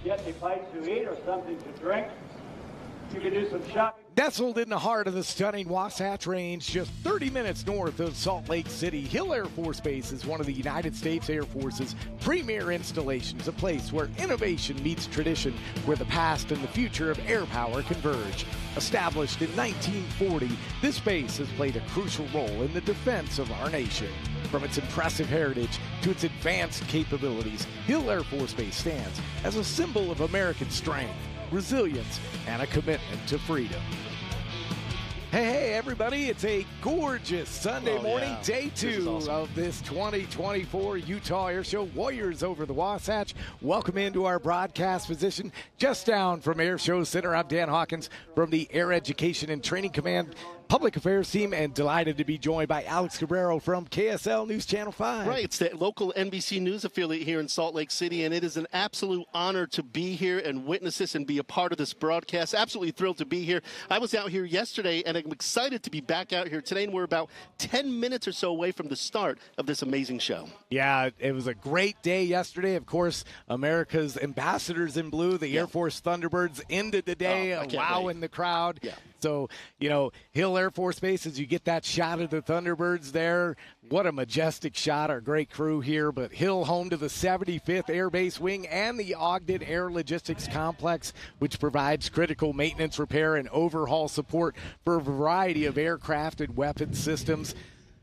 get a bite to eat or something to drink. You can do some shopping. Nestled in the heart of the stunning Wasatch Range, just 30 minutes north of Salt Lake City, Hill Air Force Base is one of the United States Air Force's premier installations, a place where innovation meets tradition, where the past and the future of air power converge. Established in 1940, this base has played a crucial role in the defense of our nation. From its impressive heritage to its advanced capabilities, Hill Air Force Base stands as a symbol of American strength, resilience, and a commitment to freedom. Hey, everybody, it's a gorgeous Sunday morning, day 2 of this 2024 Utah Air Show. Warriors over the Wasatch. Welcome into our broadcast position just down from Air Show Center. I'm Dan Hawkins from the Air Education and Training Command Public Affairs team, and delighted to be joined by Alex Cabrero from KSL News Channel 5. Right, it's the local NBC News affiliate here in Salt Lake City, and it is an absolute honor to be here and witness this and be a part of this broadcast. Absolutely thrilled to be here. I was out here yesterday, and I'm excited to be back out here today, and we're about 10 minutes or so away from the start of this amazing show. Yeah, it was a great day yesterday. Of course, America's ambassadors in blue, the Air Force Thunderbirds, ended the day wowing the crowd. Yeah. So, Hill Air Force Base, as you get that shot of the Thunderbirds there, what a majestic shot. Our great crew here. But Hill, home to the 75th Air Base Wing and the Ogden Air Logistics Complex, which provides critical maintenance, repair, and overhaul support for a variety of aircraft and weapons systems.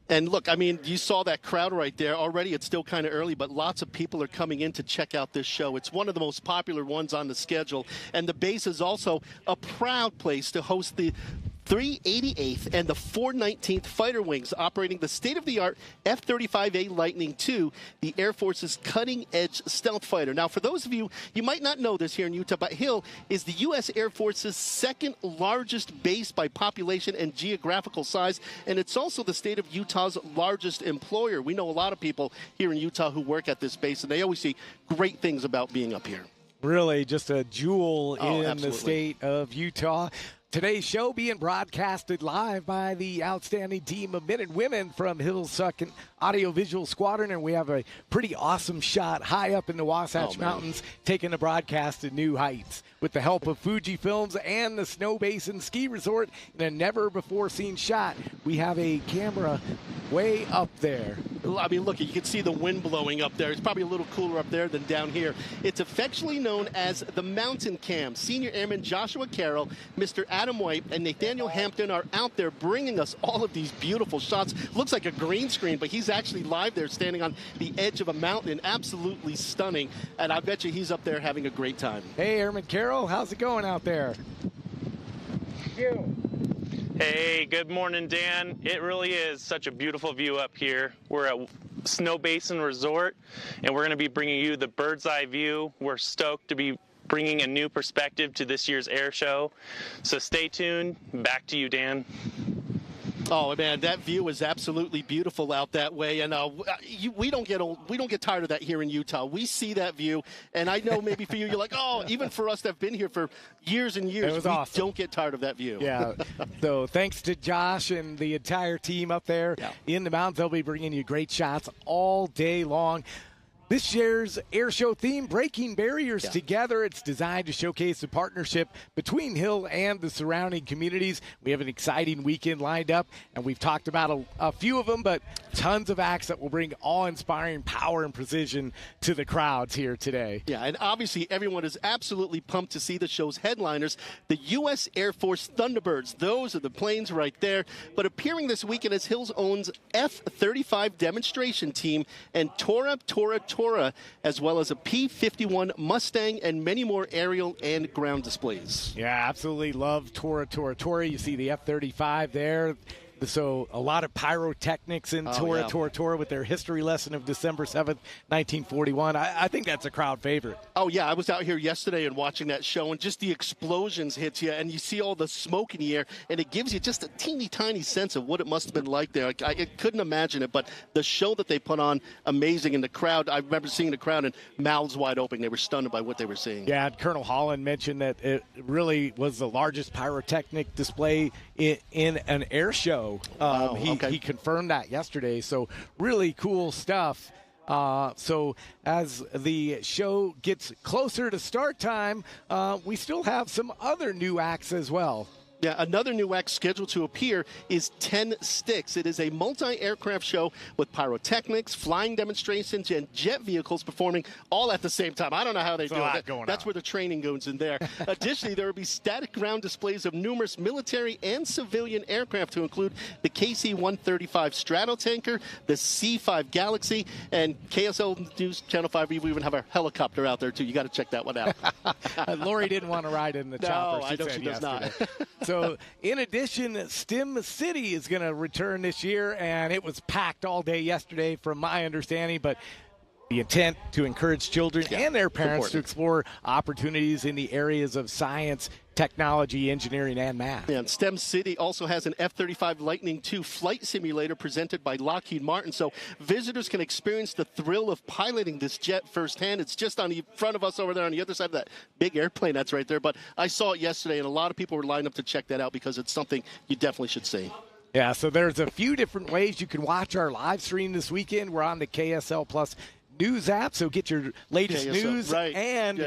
And look, I mean, you saw that crowd right there. Already it's still kind of early, but lots of people are coming in to check out this show. It's one of the most popular ones on the schedule. And the base is also a proud place to host the 388th and the 419th Fighter Wings, operating the state-of-the-art F-35A Lightning II, the Air Force's cutting-edge stealth fighter. Now, for those of you, you might not know this here in Utah, but Hill is the U.S. Air Force's second largest base by population and geographical size, and it's also the state of Utah's largest employer. We know a lot of people here in Utah who work at this base, and they always see great things about being up here. Really just a jewel in the state of Utah. Today's show being broadcasted live by the outstanding team of men and women from Hill's Second Audiovisual Squadron, and we have a pretty awesome shot high up in the Wasatch Mountains, taking the broadcast to new heights. With the help of Fuji Films and the Snow Basin Ski Resort in a never-before-seen shot, we have a camera way up there. I mean, look, you can see the wind blowing up there. It's probably a little cooler up there than down here. It's affectionately known as the Mountain Cam. Senior Airman Joshua Carroll, Mr. Adam White, and Nathaniel Hampton are out there bringing us all of these beautiful shots. Looks like a green screen, but he's actually live there standing on the edge of a mountain. Absolutely stunning. And I bet you he's up there having a great time. Hey, Airman Carroll, how's it going out there? Hey, good morning, Dan. It really is such a beautiful view up here. We're at Snow Basin Resort, and we're going to be bringing you the bird's eye view. We're stoked to be bringing a new perspective to this year's air show. So stay tuned. Back to you, Dan. Oh man, that view is absolutely beautiful out that way, and we don't get tired of that here in Utah. We see that view, and I know maybe for you, you're like, oh, even for us that have been here for years and years, we don't get tired of that view. Yeah. So thanks to Josh and the entire team up there in the mountains, they'll be bringing you great shots all day long. This year's air show theme, Breaking Barriers Together. It's designed to showcase the partnership between Hill and the surrounding communities. We have an exciting weekend lined up, and we've talked about a few of them, but tons of acts that will bring awe-inspiring power and precision to the crowds here today. Yeah, and obviously everyone is absolutely pumped to see the show's headliners, the U.S. Air Force Thunderbirds. Those are the planes right there. But appearing this weekend is Hill's own F-35 demonstration team and Tora, as well as a P-51 Mustang and many more aerial and ground displays. Yeah, absolutely love Tora. You see the F-35 there. So a lot of pyrotechnics in Tora with their history lesson of December 7th, 1941. I think that's a crowd favorite. Oh, yeah. I was out here yesterday and watching that show, and just the explosions hits you, and you see all the smoke in the air, and it gives you just a teeny tiny sense of what it must have been like there. I couldn't imagine it, but the show that they put on, amazing. And the crowd, I remember seeing the crowd and mouths wide open. They were stunned by what they were seeing. Yeah, Colonel Holland mentioned that it really was the largest pyrotechnic display in an air show. He confirmed that yesterday, so really cool stuff. So as the show gets closer to start time, we still have some other new acts as well. Yeah, another new act scheduled to appear is 10 Sticks. It is a multi-aircraft show with pyrotechnics, flying demonstrations, and jet vehicles performing all at the same time. I don't know how they do it. That's where the training goes in there. Additionally, there will be static ground displays of numerous military and civilian aircraft to include the KC-135 Stratotanker, the C-5 Galaxy, and KSL News Channel 5. We even have a helicopter out there, too. You got to check that one out. Lori didn't want to ride in the chopper. No, I know she does not. So, in addition, STEM City is going to return this year, and it was packed all day yesterday, from my understanding. But the intent to encourage children and their parents to explore opportunities in the areas of science, technology, engineering, and math. Yeah, and STEM City also has an F-35 Lightning II flight simulator presented by Lockheed Martin, so visitors can experience the thrill of piloting this jet firsthand. It's just on the front of us over there on the other side of that big airplane that's right there. But I saw it yesterday, and a lot of people were lined up to check that out because it's something you definitely should see. Yeah, so there's a few different ways you can watch our live stream this weekend. We're on the KSL Plus News app, so get your latest news and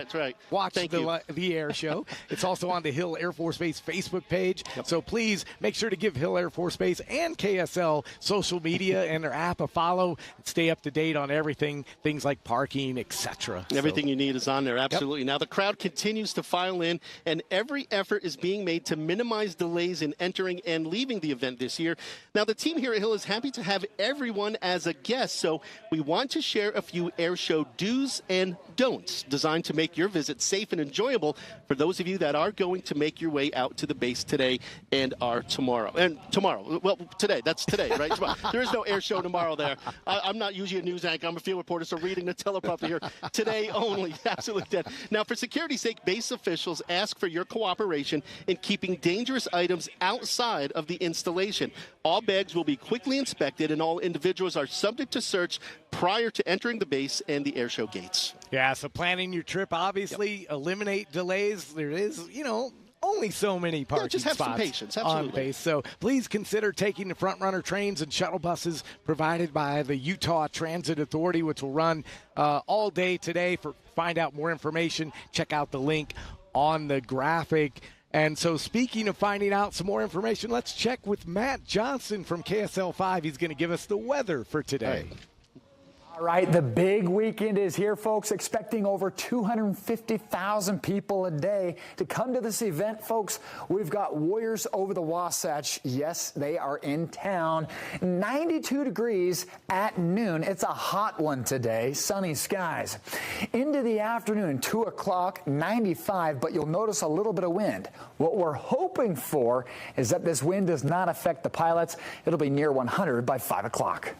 watch the air show. It's also on the Hill Air Force Base Facebook page. So please make sure to give Hill Air Force Base and KSL social media and their app a follow. Stay up to date on everything, things like parking, etc. Everything you need is on there, absolutely. Now the crowd continues to file in, and every effort is being made to minimize delays in entering and leaving the event this year. Now the team here at Hill is happy to have everyone as a guest, so we want to share a few air show do's and don'ts designed to make your visit safe and enjoyable for those of you that are going to make your way out to the base today and are tomorrow. Well, today, that's today, right? Tomorrow. There is no air show tomorrow there. I'm not usually a news anchor. I'm a field reporter, so reading the teleprompter here. Today only. Absolutely dead. Now, for security's sake, base officials ask for your cooperation in keeping dangerous items outside of the installation. All bags will be quickly inspected, and all individuals are subject to search prior to entering the base and the air show gates. Yeah, so planning your trip, obviously, eliminate delays. There is, only so many parking spots some patience. on base. So please consider taking the front runner trains and shuttle buses provided by the Utah Transit Authority, which will run all day today. Find out more information, check out the link on the graphic. And so speaking of finding out some more information, let's check with Matt Johnson from KSL 5. He's going to give us the weather for today. All right, the big weekend is here, folks. Expecting over 250,000 people a day to come to this event, folks. We've got Warriors over the Wasatch. Yes, they are in town. 92 degrees at noon. It's a hot one today. Sunny skies. Into the afternoon, 2 o'clock, 95, but you'll notice a little bit of wind. What we're hoping for is that this wind does not affect the pilots. It'll be near 100 by 5 o'clock.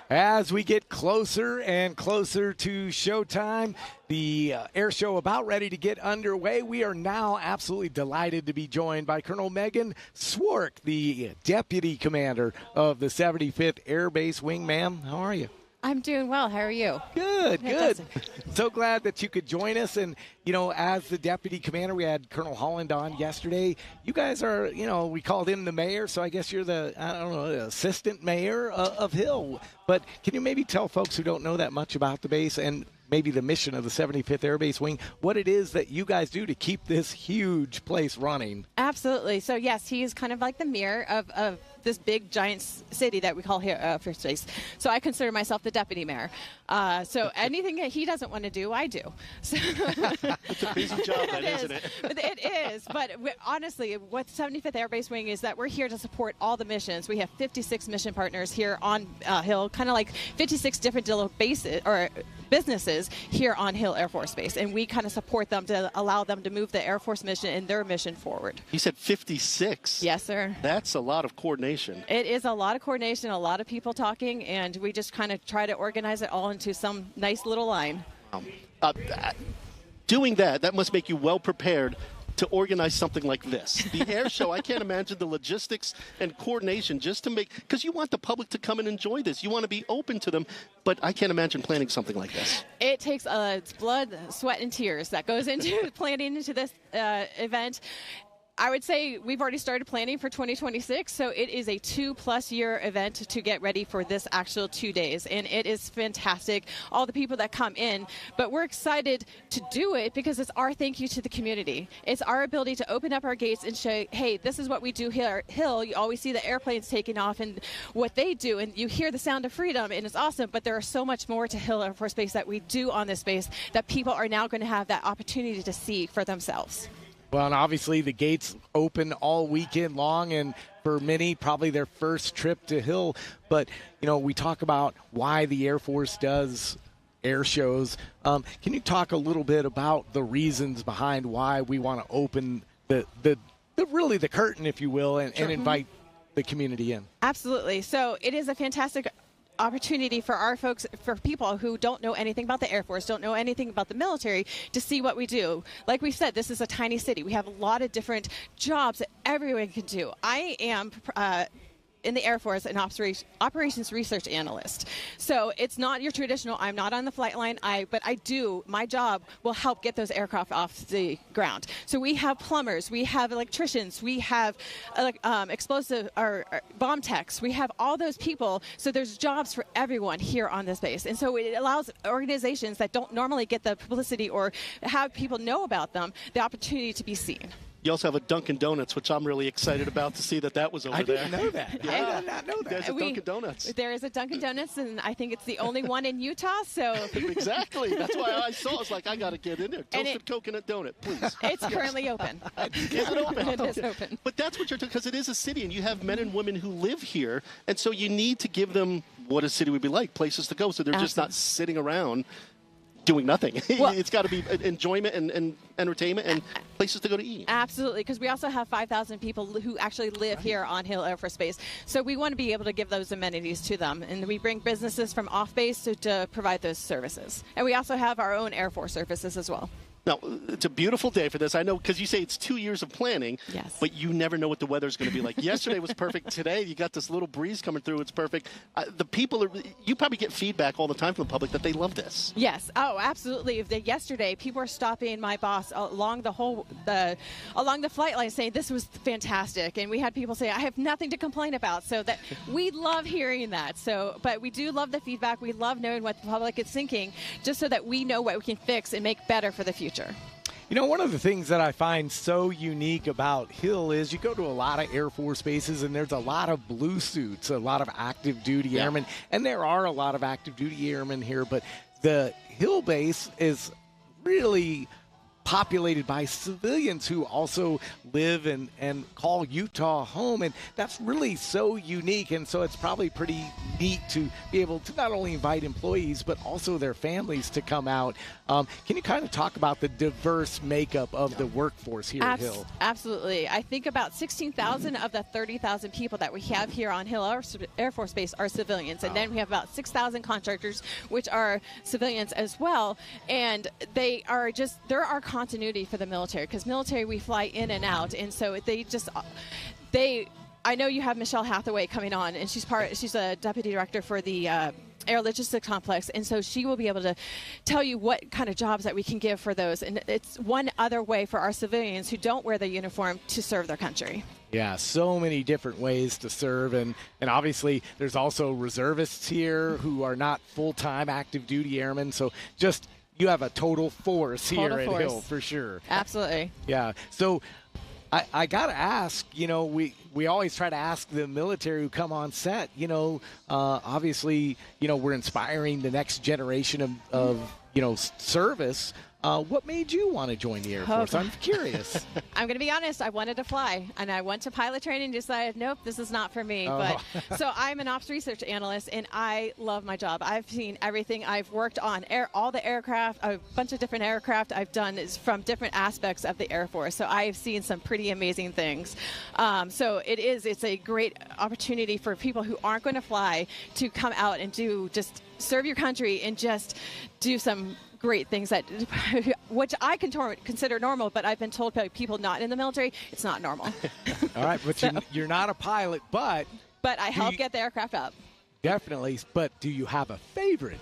As we get closer and closer to showtime, the air show about ready to get underway. We are now absolutely delighted to be joined by Colonel Megan Swark, the Deputy Commander of the 75th Air Base Wing. Ma'am, how are you? I'm doing well. How are you? Good, good. So glad that you could join us. And, as the Deputy Commander, we had Colonel Holland on yesterday. You guys are, we called him the mayor, so I guess you're the assistant mayor of Hill. But can you maybe tell folks who don't know that much about the base and maybe the mission of the 75th Air Base Wing, what it is that you guys do to keep this huge place running? Absolutely. So, yes, he is kind of like the mayor of this big, giant city that we call here First Base. So I consider myself the deputy mayor. So anything that he doesn't want to do, I do. So it's a busy job, then, isn't it? It is. But honestly, what 75th Air Base Wing is that we're here to support all the missions. We have 56 mission partners here on Hill, kind of like 56 different bases or businesses here on Hill Air Force Base, and we kind of support them to allow them to move the Air Force mission and their mission forward. You said 56. Yes, sir. That's a lot of coordination. It is a lot of coordination, a lot of people talking, and we just kind of try to organize it all into some nice little line. Doing that must make you well prepared to organize something like this. The air show, I can't imagine the logistics and coordination just to make, because you want the public to come and enjoy this. You want to be open to them, but I can't imagine planning something like this. It takes it's blood, sweat, and tears that goes into planning into this event. I would say we've already started planning for 2026. So it is a 2+ year event to get ready for this actual 2 days. And it is fantastic, all the people that come in. But we're excited to do it because it's our thank you to the community. It's our ability to open up our gates and show, hey, this is what we do here at Hill. You always see the airplanes taking off and what they do. And you hear the sound of freedom, and it's awesome. But there are so much more to Hill Air Force Base that we do on this base that people are now going to have that opportunity to see for themselves. Well, and obviously the gates open all weekend long, and for many, probably their first trip to Hill. But, we talk about why the Air Force does air shows. Can you talk a little bit about the reasons behind why we want to open the curtain, if you will, and invite the community in? Absolutely. So it is a fantastic opportunity for our folks, for people who don't know anything about the Air Force, don't know anything about the military, to see what we do. Like we said, this is a tiny city. We have a lot of different jobs that everyone can do. I am in the Air Force an operations research analyst. So it's not your traditional, I'm not on the flight line, but my job will help get those aircraft off the ground. So we have plumbers, we have electricians, we have explosive or bomb techs, we have all those people. So there's jobs for everyone here on this base. And so it allows organizations that don't normally get the publicity or have people know about them the opportunity to be seen. You also have a Dunkin' Donuts, which I'm really excited about to see that was over there. I didn't know that. Yeah. I did not know that. There's a Dunkin' Donuts. There is a Dunkin' Donuts, and I think it's the only one in Utah. So exactly. That's why I saw it. I was like, I got to get in there. Toasted coconut donut, please. It's currently open. Is it open? It is open. But that's what you're doing, because it is a city, and you have men and women who live here, and so you need to give them what a city would be like, places to go, so they're just not sitting around doing nothing. Well, it's got to be enjoyment and entertainment and places to go to eat. Absolutely, because we also have 5,000 people who actually live here on Hill Air Force Base. So we want to be able to give those amenities to them. And we bring businesses from off base to provide those services. And we also have our own Air Force services as well. Now, it's a beautiful day for this. I know, because you say it's 2 years of planning, yes, but you never know what the weather's going to be like. Yesterday was perfect. Today, you got this little breeze coming through. It's perfect. The people, you probably get feedback all the time from the public that they love this. Yes. Oh, absolutely. Yesterday, people were stopping my boss along the flight line saying this was fantastic. And we had people say, I have nothing to complain about. So that we love hearing that. But we do love the feedback. We love knowing what the public is thinking, just so that we know what we can fix and make better for the future. One of the things that I find so unique about Hill is you go to a lot of Air Force bases, and there's a lot of blue suits, a lot of active duty airmen, and there are a lot of active duty airmen here, but the Hill base is really populated by civilians who also live and call Utah home, and that's really so unique. And so it's probably pretty neat to be able to not only invite employees but also their families to come out. Can you kind of talk about the diverse makeup of the workforce here at Hill? Absolutely. I think about 16,000 of the 30,000 people that we have here on Hill Air Force Base are civilians, and then we have about 6,000 contractors, which are civilians as well. And they're our continuity for the military, because military, we fly in and out, and so I know you have Michelle Hathaway coming on, and she's a deputy director for the Air Logistics Complex, and so she will be able to tell you what kind of jobs that we can give for those. And it's one other way for our civilians who don't wear the uniform to serve their country. Yeah, so many different ways to serve, and obviously there's also reservists here who are not full-time active duty airmen, so just you have a total force here at Hill for sure. Absolutely. Yeah. So I got to ask, we always try to ask the military who come on set, obviously, we're inspiring the next generation of service. What made you want to join the Air Force? I'm curious. I'm going to be honest. I wanted to fly, and I went to pilot training and decided, nope, this is not for me. But so I'm an ops research analyst, and I love my job. I've seen everything. I've worked on all the aircraft, a bunch of different aircraft I've done is from different aspects of the Air Force. So I've seen some pretty amazing things. So it's a great opportunity for people who aren't going to fly to come out and just serve your country and just do some great things which I consider normal, but I've been told by people not in the military it's not normal. All right, but you're not a pilot, but I help get the aircraft up. Definitely, but do you have a favorite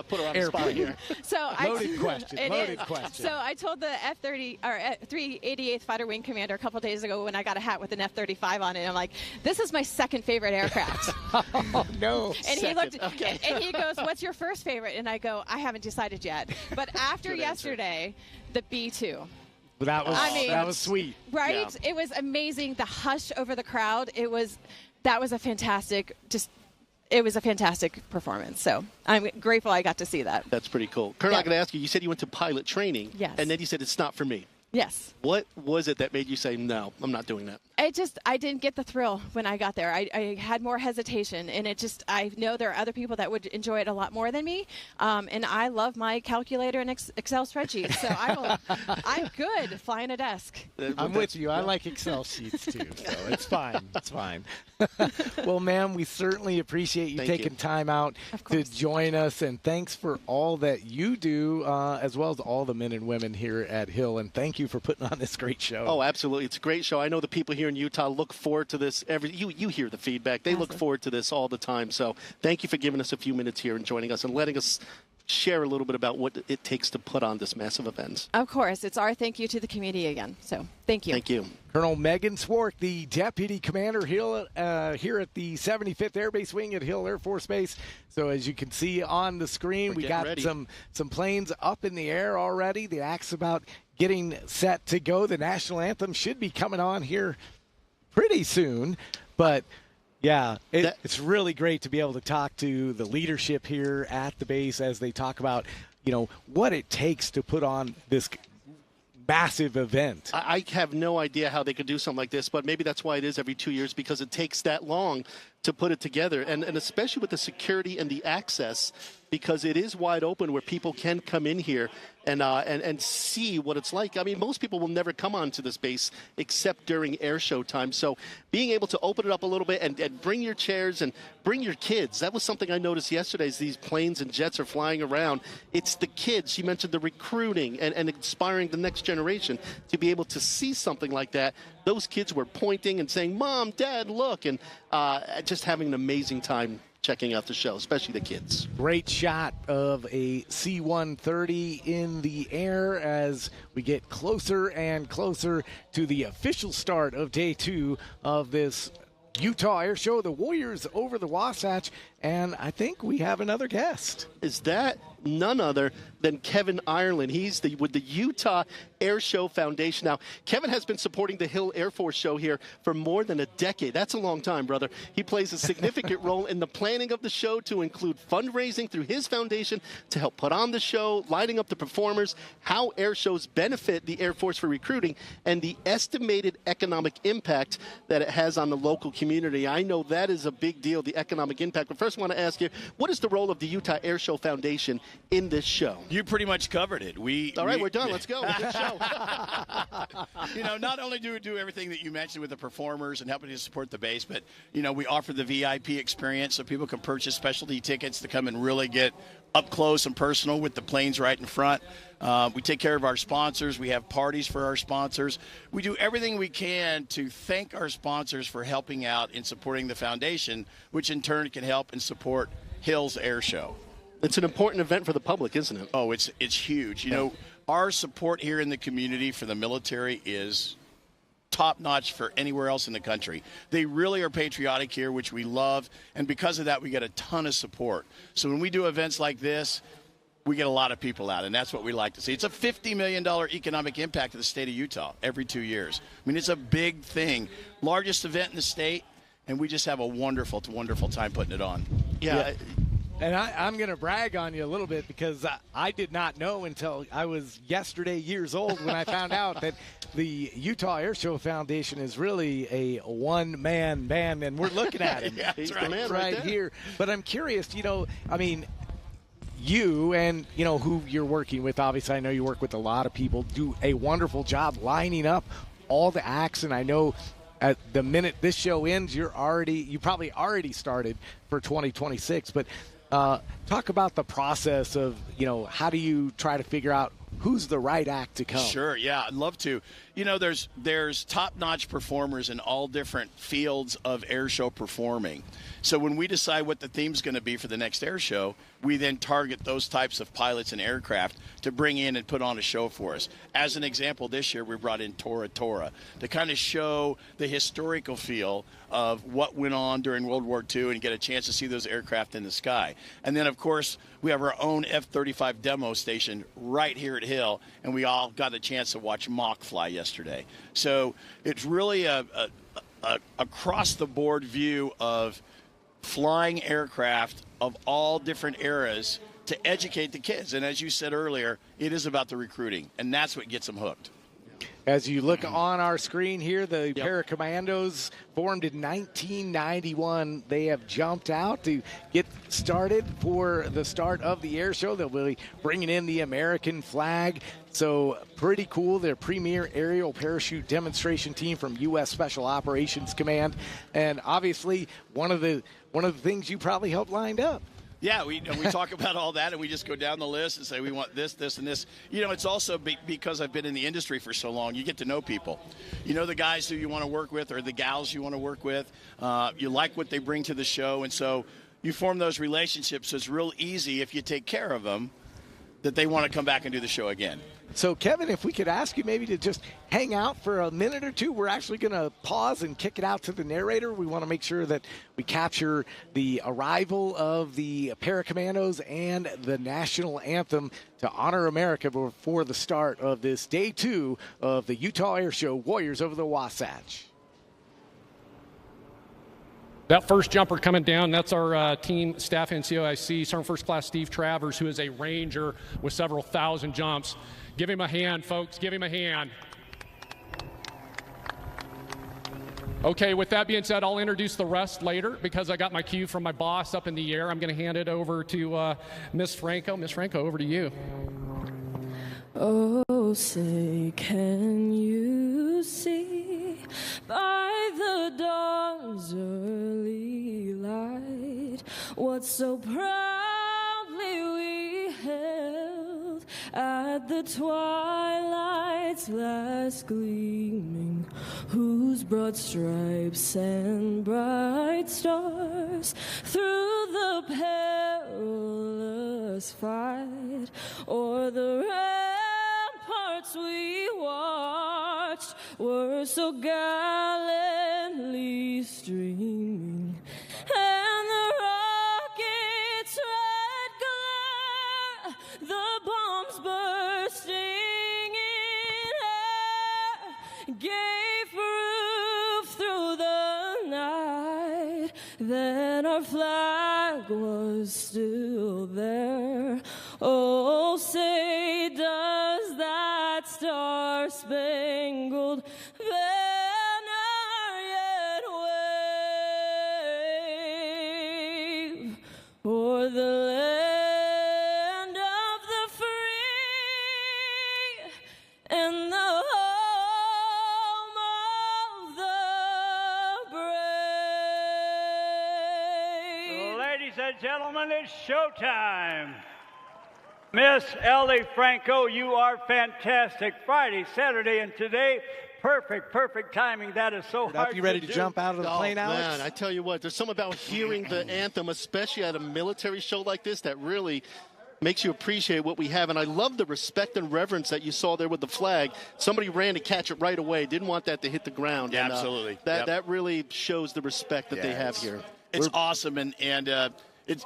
Put her on the spot here. Loaded question. So I told the F-30 or 388th Fighter Wing Commander a couple days ago when I got a hat with an F-35 on it. I'm like, this is my second favorite aircraft. Oh, no. And he looked, and he goes, "What's your first favorite?" And I go, "I haven't decided yet." But after yesterday, the B-2. That was sweet. Right? Yeah. It was amazing. The hush over the crowd. That was a fantastic performance. So I'm grateful I got to see that. That's pretty cool. Colonel, I'm going to ask you, you said you went to pilot training. Yes. And then you said it's not for me. Yes. What was it that made you say, no, I'm not doing that? I didn't get the thrill when I got there. I had more hesitation, and I know there are other people that would enjoy it a lot more than me. And I love my calculator and Excel spreadsheets, so I'm good flying a desk. I'm with you. I like Excel sheets too, so it's fine. It's fine. Well, ma'am, we certainly appreciate you taking time out to join us, and thanks for all that you do, as well as all the men and women here at Hill. And thank you for putting on this great show. Oh, absolutely. It's a great show. I know the people here in Utah look forward to this. You hear the feedback. They look forward to this all the time. So thank you for giving us a few minutes here and joining us and letting us share a little bit about what it takes to put on this massive event. Of course. It's our thank you to the community again. So thank you. Thank you. Colonel Megan Swark, the Deputy Commander Hill, here at the 75th Air Base Wing at Hill Air Force Base. So as you can see on the screen, we got some planes up in the air already. The act's about getting set to go. The national anthem should be coming on here pretty soon. But, yeah, it's really great to be able to talk to the leadership here at the base as they talk about, what it takes to put on this massive event. I have no idea how they could do something like this, but maybe that's why it is every 2 years, because it takes that long to put it together, and especially with the security and the access, because it is wide open where people can come in here and see what it's like. I mean, most people will never come onto this base except during air show time. So being able to open it up a little bit and bring your chairs and bring your kids. That was something I noticed yesterday as these planes and jets are flying around. It's the kids. She mentioned the recruiting and inspiring the next generation to be able to see something like that. Those kids were pointing and saying, "Mom, Dad, look," and just having an amazing time checking out the show, especially the kids. Great shot of a C-130 in the air as we get closer and closer to the official start of day 2 of this Utah Air Show, the Warriors over the Wasatch, and I think we have another guest. Is that none other than Kevin Ireland? He's with the Utah Air Show Foundation. Now, Kevin has been supporting the Hill Air Force Show here for more than a decade. That's a long time, brother. He plays a significant role in the planning of the show, to include fundraising through his foundation to help put on the show, lighting up the performers, how air shows benefit the Air Force for recruiting, and the estimated economic impact that it has on the local community. I know that is a big deal, the economic impact. But first, I want to ask you, what is the role of the Utah Air Show Foundation in this show? You pretty much covered it. All right, we're done. Let's go. Good show. Not only do we do everything that you mentioned with the performers and helping to support the base, but, we offer the VIP experience so people can purchase specialty tickets to come and really get up close and personal with the planes right in front. We take care of our sponsors. We have parties for our sponsors. We do everything we can to thank our sponsors for helping out in supporting the foundation, which in turn can help and support Hill's Air Show. It's an important event for the public, isn't it? Oh, it's huge. Our support here in the community for the military is top-notch for anywhere else in the country. They really are patriotic here, which we love, and because of that, we get a ton of support. So when we do events like this, we get a lot of people out, and that's what we like to see. It's a $50 million economic impact to the state of Utah every 2 years. I mean, it's a big thing. Largest event in the state, and we just have a wonderful, wonderful time putting it on. Yeah. And I'm going to brag on you a little bit, because I did not know until I was years old when I found out that the Utah Air Show Foundation is really a one-man band, and we're looking at him. Yeah, he's the man right here. But I'm curious, you and, who you're working with, obviously I know you work with a lot of people, do a wonderful job lining up all the acts, and I know at the minute this show ends, you probably already started for 2026, but talk about the process of, how do you try to figure out who's the right act to come? Sure, yeah, I'd love to. there's top-notch performers in all different fields of air show performing. So when we decide what the theme's going to be for the next air show, we then target those types of pilots and aircraft to bring in and put on a show for us. As an example, this year we brought in Tora Tora to kind of show the historical feel of what went on during World War II and get a chance to see those aircraft in the sky. And then, of course, we have our own F-35 demo station right here at Hill, and we all got a chance to watch Mach fly yesterday. So it's really a across-the-board view of flying aircraft of all different eras to educate the kids. And as you said earlier, it is about the recruiting, and that's what gets them hooked. As you look on our screen here, the Paracommandos formed in 1991. They have jumped out to get started for the start of the air show. They'll be bringing in the American flag. So pretty cool. Their premier aerial parachute demonstration team from U.S. Special Operations Command. And obviously one of the things you probably helped lined up. Yeah, we talk about all that, and we just go down the list and say we want this, this, and this. It's also because I've been in the industry for so long, you get to know people. You know the guys who you want to work with or the gals you want to work with. You like what they bring to the show, and so you form those relationships. So it's real easy if you take care of them that they want to come back and do the show again. So, Kevin, if we could ask you maybe to just hang out for a minute or two. We're actually going to pause and kick it out to the narrator. We want to make sure that we capture the arrival of the Paracommandos and the national anthem to honor America before the start of this day 2 of the Utah Air Show, Warriors over the Wasatch. That first jumper coming down, that's our team staff NCOIC, Sergeant First Class Steve Travers, who is a Ranger with several thousand jumps. Give him a hand, folks. Give him a hand. Okay, with that being said, I'll introduce the rest later because I got my cue from my boss up in the air. I'm going to hand it over to Miss Franco. Miss Franco, over to you. Oh, say, can you see by the dawn's early light what so proudly we held at the twilight's last gleaming, whose broad stripes and bright stars through the perilous fight o'er the ramparts we watched were so gallantly streaming, and the rocket's red glare, the bombs bursting in air, gave proof through the night that our flag was still there. Oh, say, does that star-spangled banner yet wave o'er the land of the free and the home of the brave? Ladies and gentlemen, it's showtime. Miss Ellie Franco, you are fantastic. Friday, Saturday, and today, perfect timing. That is so hard to do. You ready to jump out of the plane, Alex? Man, I tell you what, there's something about hearing the anthem, especially at a military show like this, that really makes you appreciate what we have. And I love the respect and reverence that you saw there with the flag. Somebody ran to catch it right away. Didn't want that to hit the ground. Yeah, and, absolutely. That really shows the respect that they have here. It's awesome, and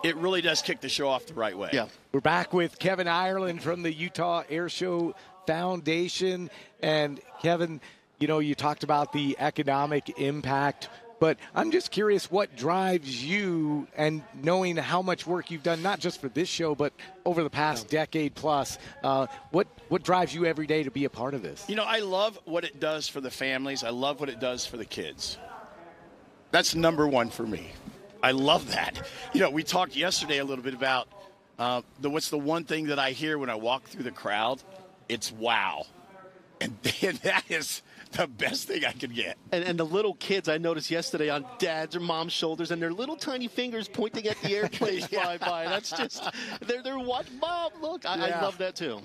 it really does kick the show off the right way. Yeah. We're back with Kevin Ireland from the Utah Air Show Foundation. And Kevin, you talked about the economic impact, but I'm just curious what drives you, and knowing how much work you've done, not just for this show, but over the past decade plus, what drives you every day to be a part of this? I love what it does for the families. I love what it does for the kids. That's number one for me. I love that. We talked yesterday a little bit about what's the one thing that I hear when I walk through the crowd? It's wow. And that is the best thing I could get. And the little kids I noticed yesterday on dad's or mom's shoulders, and their little tiny fingers pointing at the airplanes fly by. That's just, they're watching, Mom, look. I love that too.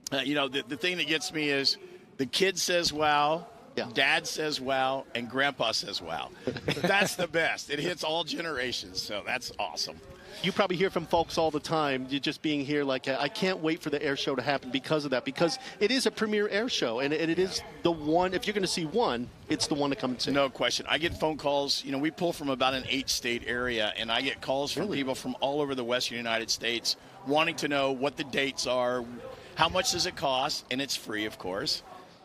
The thing that gets me is The kid says wow. Dad says wow, and Grandpa says wow. That's the best. It hits all generations, so that's awesome. You probably hear from folks all the time, you just being here like, I can't wait for the air show to happen because of that, because it is a premier air show, and it is the one, if you're going to see one, it's the one to come and see. No question. I get phone calls. You know, we pull from about an 8-state area, and I get calls from people from all over the western United States wanting to know what the dates are, how much does it cost, and it's free, of course.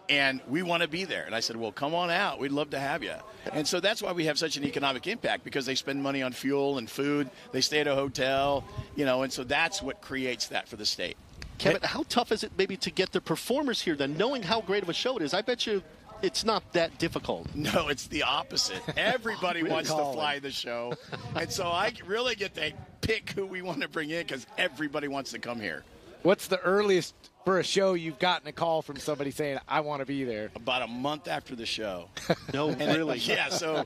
And we want to be there. And I said, well, come on out. We'd love to have you. And so that's why we have such an economic impact, because they spend money on fuel and food. They stay at a hotel, you know, and so that's what creates that for the state. Kevin, how tough is it maybe to get the performers here then, knowing how great of a show it is? I bet you it's not that difficult. No, it's the opposite. Everybody wants to fly the show. And so I really get to pick who we want to bring in because everybody wants to come here. What's the earliest for a show you've gotten a call from somebody saying, I want to be there? About a month after the show. No, really? Yeah, so,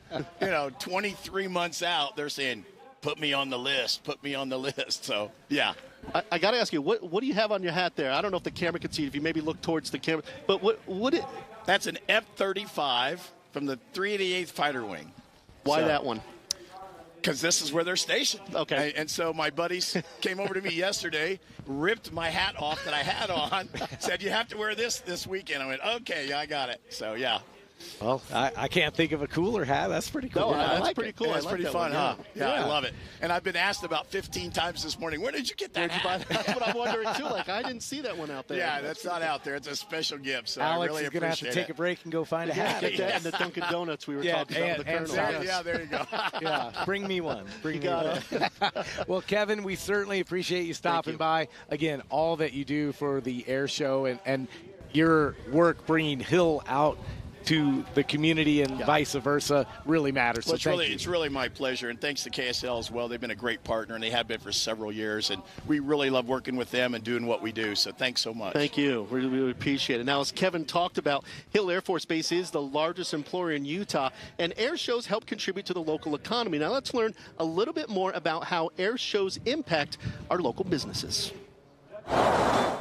23 months out, they're saying, put me on the list, put me on the list. So, yeah. I got to ask you, what do you have on your hat there? I don't know if the camera can see it, if you maybe look towards the camera. But what it? That's an F-35 from the 388th Fighter Wing. Why that one? Because this is where they're stationed. Okay. And so my buddies came over to me yesterday, ripped my hat off that I had on, said, you have to wear this weekend. I went, okay, yeah, I got it. So, yeah. Well, I can't think of a cooler hat. That's pretty cool. No, that's pretty cool. Yeah, that's pretty fun, huh? Yeah, I love it. And I've been asked about 15 times this morning, where did you get that hat? That's what I'm wondering, too. Like, I didn't see that one out there. Yeah, that's not out there. It's a special gift, so Alex I really is going to have to take a break and go find a hat. Get that in the Dunkin' Donuts we were talking about with the Colonel. Yeah, there you go. Yeah, bring me one. Bring me one. Well, Kevin, we certainly appreciate you stopping by. Again, all that you do for the air show and your work bringing Hill out to the community and vice versa really matters. Well, so it's really my pleasure, and thanks to KSL as well. They've been a great partner, and they have been for several years, and we really love working with them and doing what we do, so thanks so much. Thank you. We really appreciate it. Now, as Kevin talked about, Hill Air Force Base is the largest employer in Utah, and air shows help contribute to the local economy. Now, let's learn a little bit more about how air shows impact our local businesses.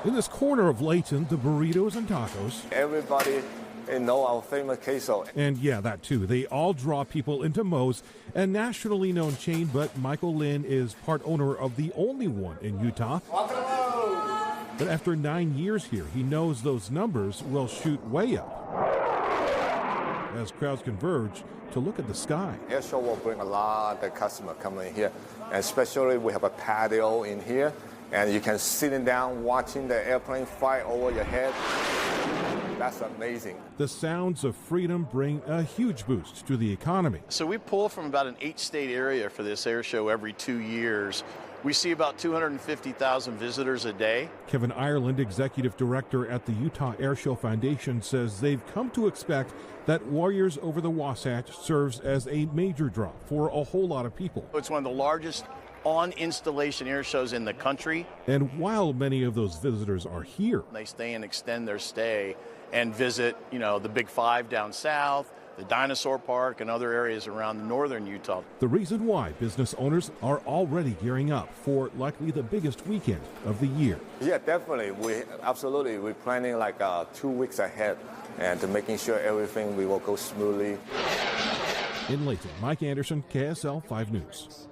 In this corner of Layton, the burritos and tacos. Everybody know our famous queso. And yeah, that too. They all draw people into Moe's, a nationally known chain, but Michael Lynn is part owner of the only one in Utah. But after 9 years here, he knows those numbers will shoot way up as crowds converge to look at the sky. Air show will bring a lot of customers coming here, and especially we have a patio in here, and you can sit down watching the airplane fly over your head. That's amazing. The sounds of freedom bring a huge boost to the economy. So we pull from about an 8-state area for this air show every 2 years. We see about 250,000 visitors a day. Kevin Ireland, executive director at the Utah Air Show Foundation, says they've come to expect that Warriors Over the Wasatch serves as a major draw for a whole lot of people. It's one of the largest on-installation air shows in the country. And while many of those visitors are here, they stay and extend their stay and visit, the Big Five down south, the Dinosaur Park, and other areas around northern Utah. The reason why business owners are already gearing up for likely the biggest weekend of the year. Yeah, definitely. We're planning like 2 weeks ahead and making sure everything will go smoothly. In Layton, Mike Anderson, KSL 5 News.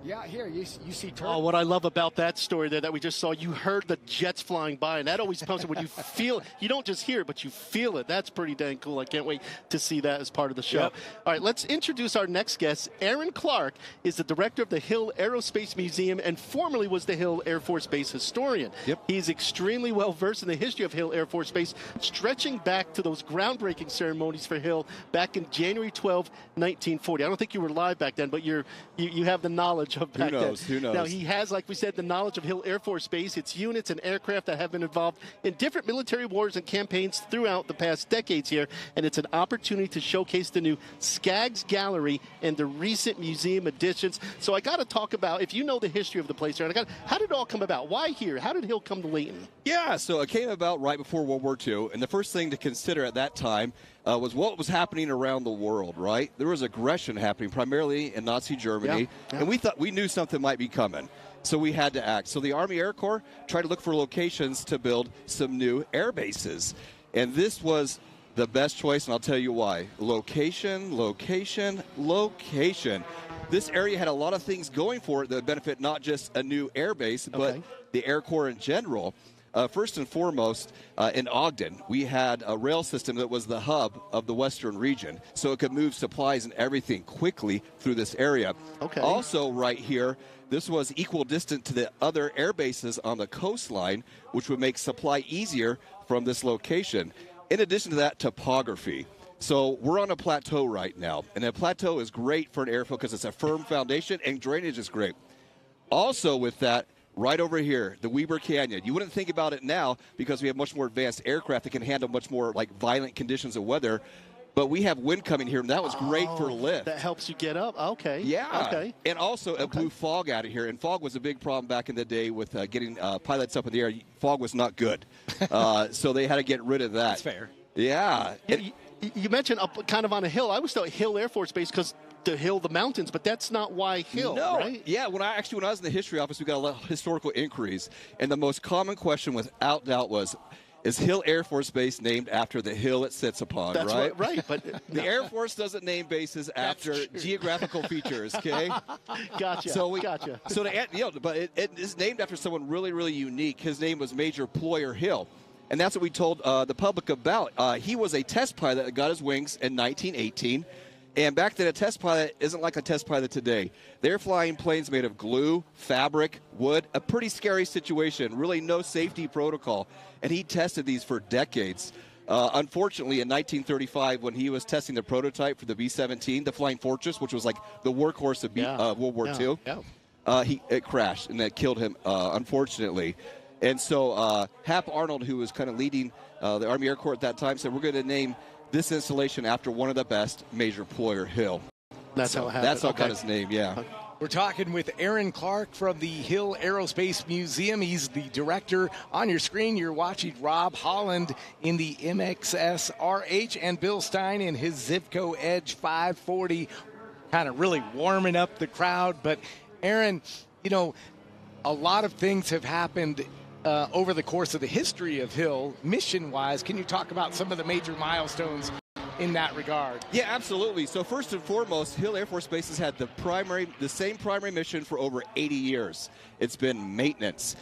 Yeah, here, you see turtles. Oh, what I love about that story there that we just saw, you heard the jets flying by, and that always comes when you feel it. You don't just hear it, but you feel it. That's pretty dang cool. I can't wait to see that as part of the show. Yep. All right, let's introduce our next guest. Aaron Clark is the director of the Hill Aerospace Museum and formerly was the Hill Air Force Base historian. Yep. He's extremely well versed in the history of Hill Air Force Base, stretching back to those groundbreaking ceremonies for Hill back in January 12, 1940. I don't think you were live back then, but you have the knowledge of back then. Who knows? Now, he has, like we said, the knowledge of Hill Air Force Base, its units and aircraft that have been involved in different military wars and campaigns throughout the past decades here, and it's an opportunity to showcase the new Skaggs Gallery and the recent museum additions. So I got to talk about, if you know the history of the place here, how did it all come about? Why here? How did Hill come to Layton? Yeah, so it came about right before World War II, and the first thing to consider at that time was what was happening around the world, right? There was aggression happening primarily in Nazi Germany, and we knew something might be coming. So we had to act. So the Army Air Corps tried to look for locations to build some new air bases. And this was the best choice, and I'll tell you why. Location, location, location. This area had a lot of things going for it that benefit not just a new air base, but the Air Corps in general. First and foremost, in Ogden, we had a rail system that was the hub of the western region, so it could move supplies and everything quickly through this area. Also, right here, this was equal distant to the other air bases on the coastline, which would make supply easier from this location. In addition to that, topography. So we're on a plateau right now, and a plateau is great for an airfield because it's a firm foundation and drainage is great. Also with that, right over here, the Weber Canyon. You wouldn't think about it now because we have much more advanced aircraft that can handle much more like violent conditions of weather. But we have wind coming here, and that was great for lift. That helps you get up. Okay. Yeah. Okay. And also it blew fog out of here, and fog was a big problem back in the day with getting pilots up in the air. Fog was not good, so they had to get rid of that. That's fair. Yeah. You mentioned up kind of on a hill. I always thought Hill Air Force Base because the hill, the mountains, but that's not why Hill, right? Yeah, when I was in the history office, we got a lot of historical inquiries, and the most common question without doubt was, is Hill Air Force Base named after the hill it sits upon, That's right? Right, but the Air Force doesn't name bases after geographical features, okay? Gotcha. So but it is named after someone really, really unique. His name was Major Ployer Hill. And that's what we told the public about. He was a test pilot that got his wings in 1918. And back then, a test pilot isn't like a test pilot today. They're flying planes made of glue, fabric, wood, a pretty scary situation, really no safety protocol. And he tested these for decades. Unfortunately, in 1935, when he was testing the prototype for the B-17, the Flying Fortress, which was like the workhorse of World War II, it crashed, and that killed him, unfortunately. And so Hap Arnold, who was kind of leading the Army Air Corps at that time, said, we're going to name this installation after one of the best, Major Ployer Hill. That's how it happened. That's how it got his name, yeah. We're talking with Aaron Clark from the Hill Aerospace Museum. He's the director. On your screen, you're watching Rob Holland in the MXS RH and Bill Stein in his Zivco Edge 540, kind of really warming up the crowd. But, Aaron, a lot of things have happened over the course of the history of Hill, mission-wise. Can you talk about some of the major milestones in that regard? Yeah, absolutely. So first and foremost, Hill Air Force Base has had the same primary mission for over 80 years. It's been maintenance.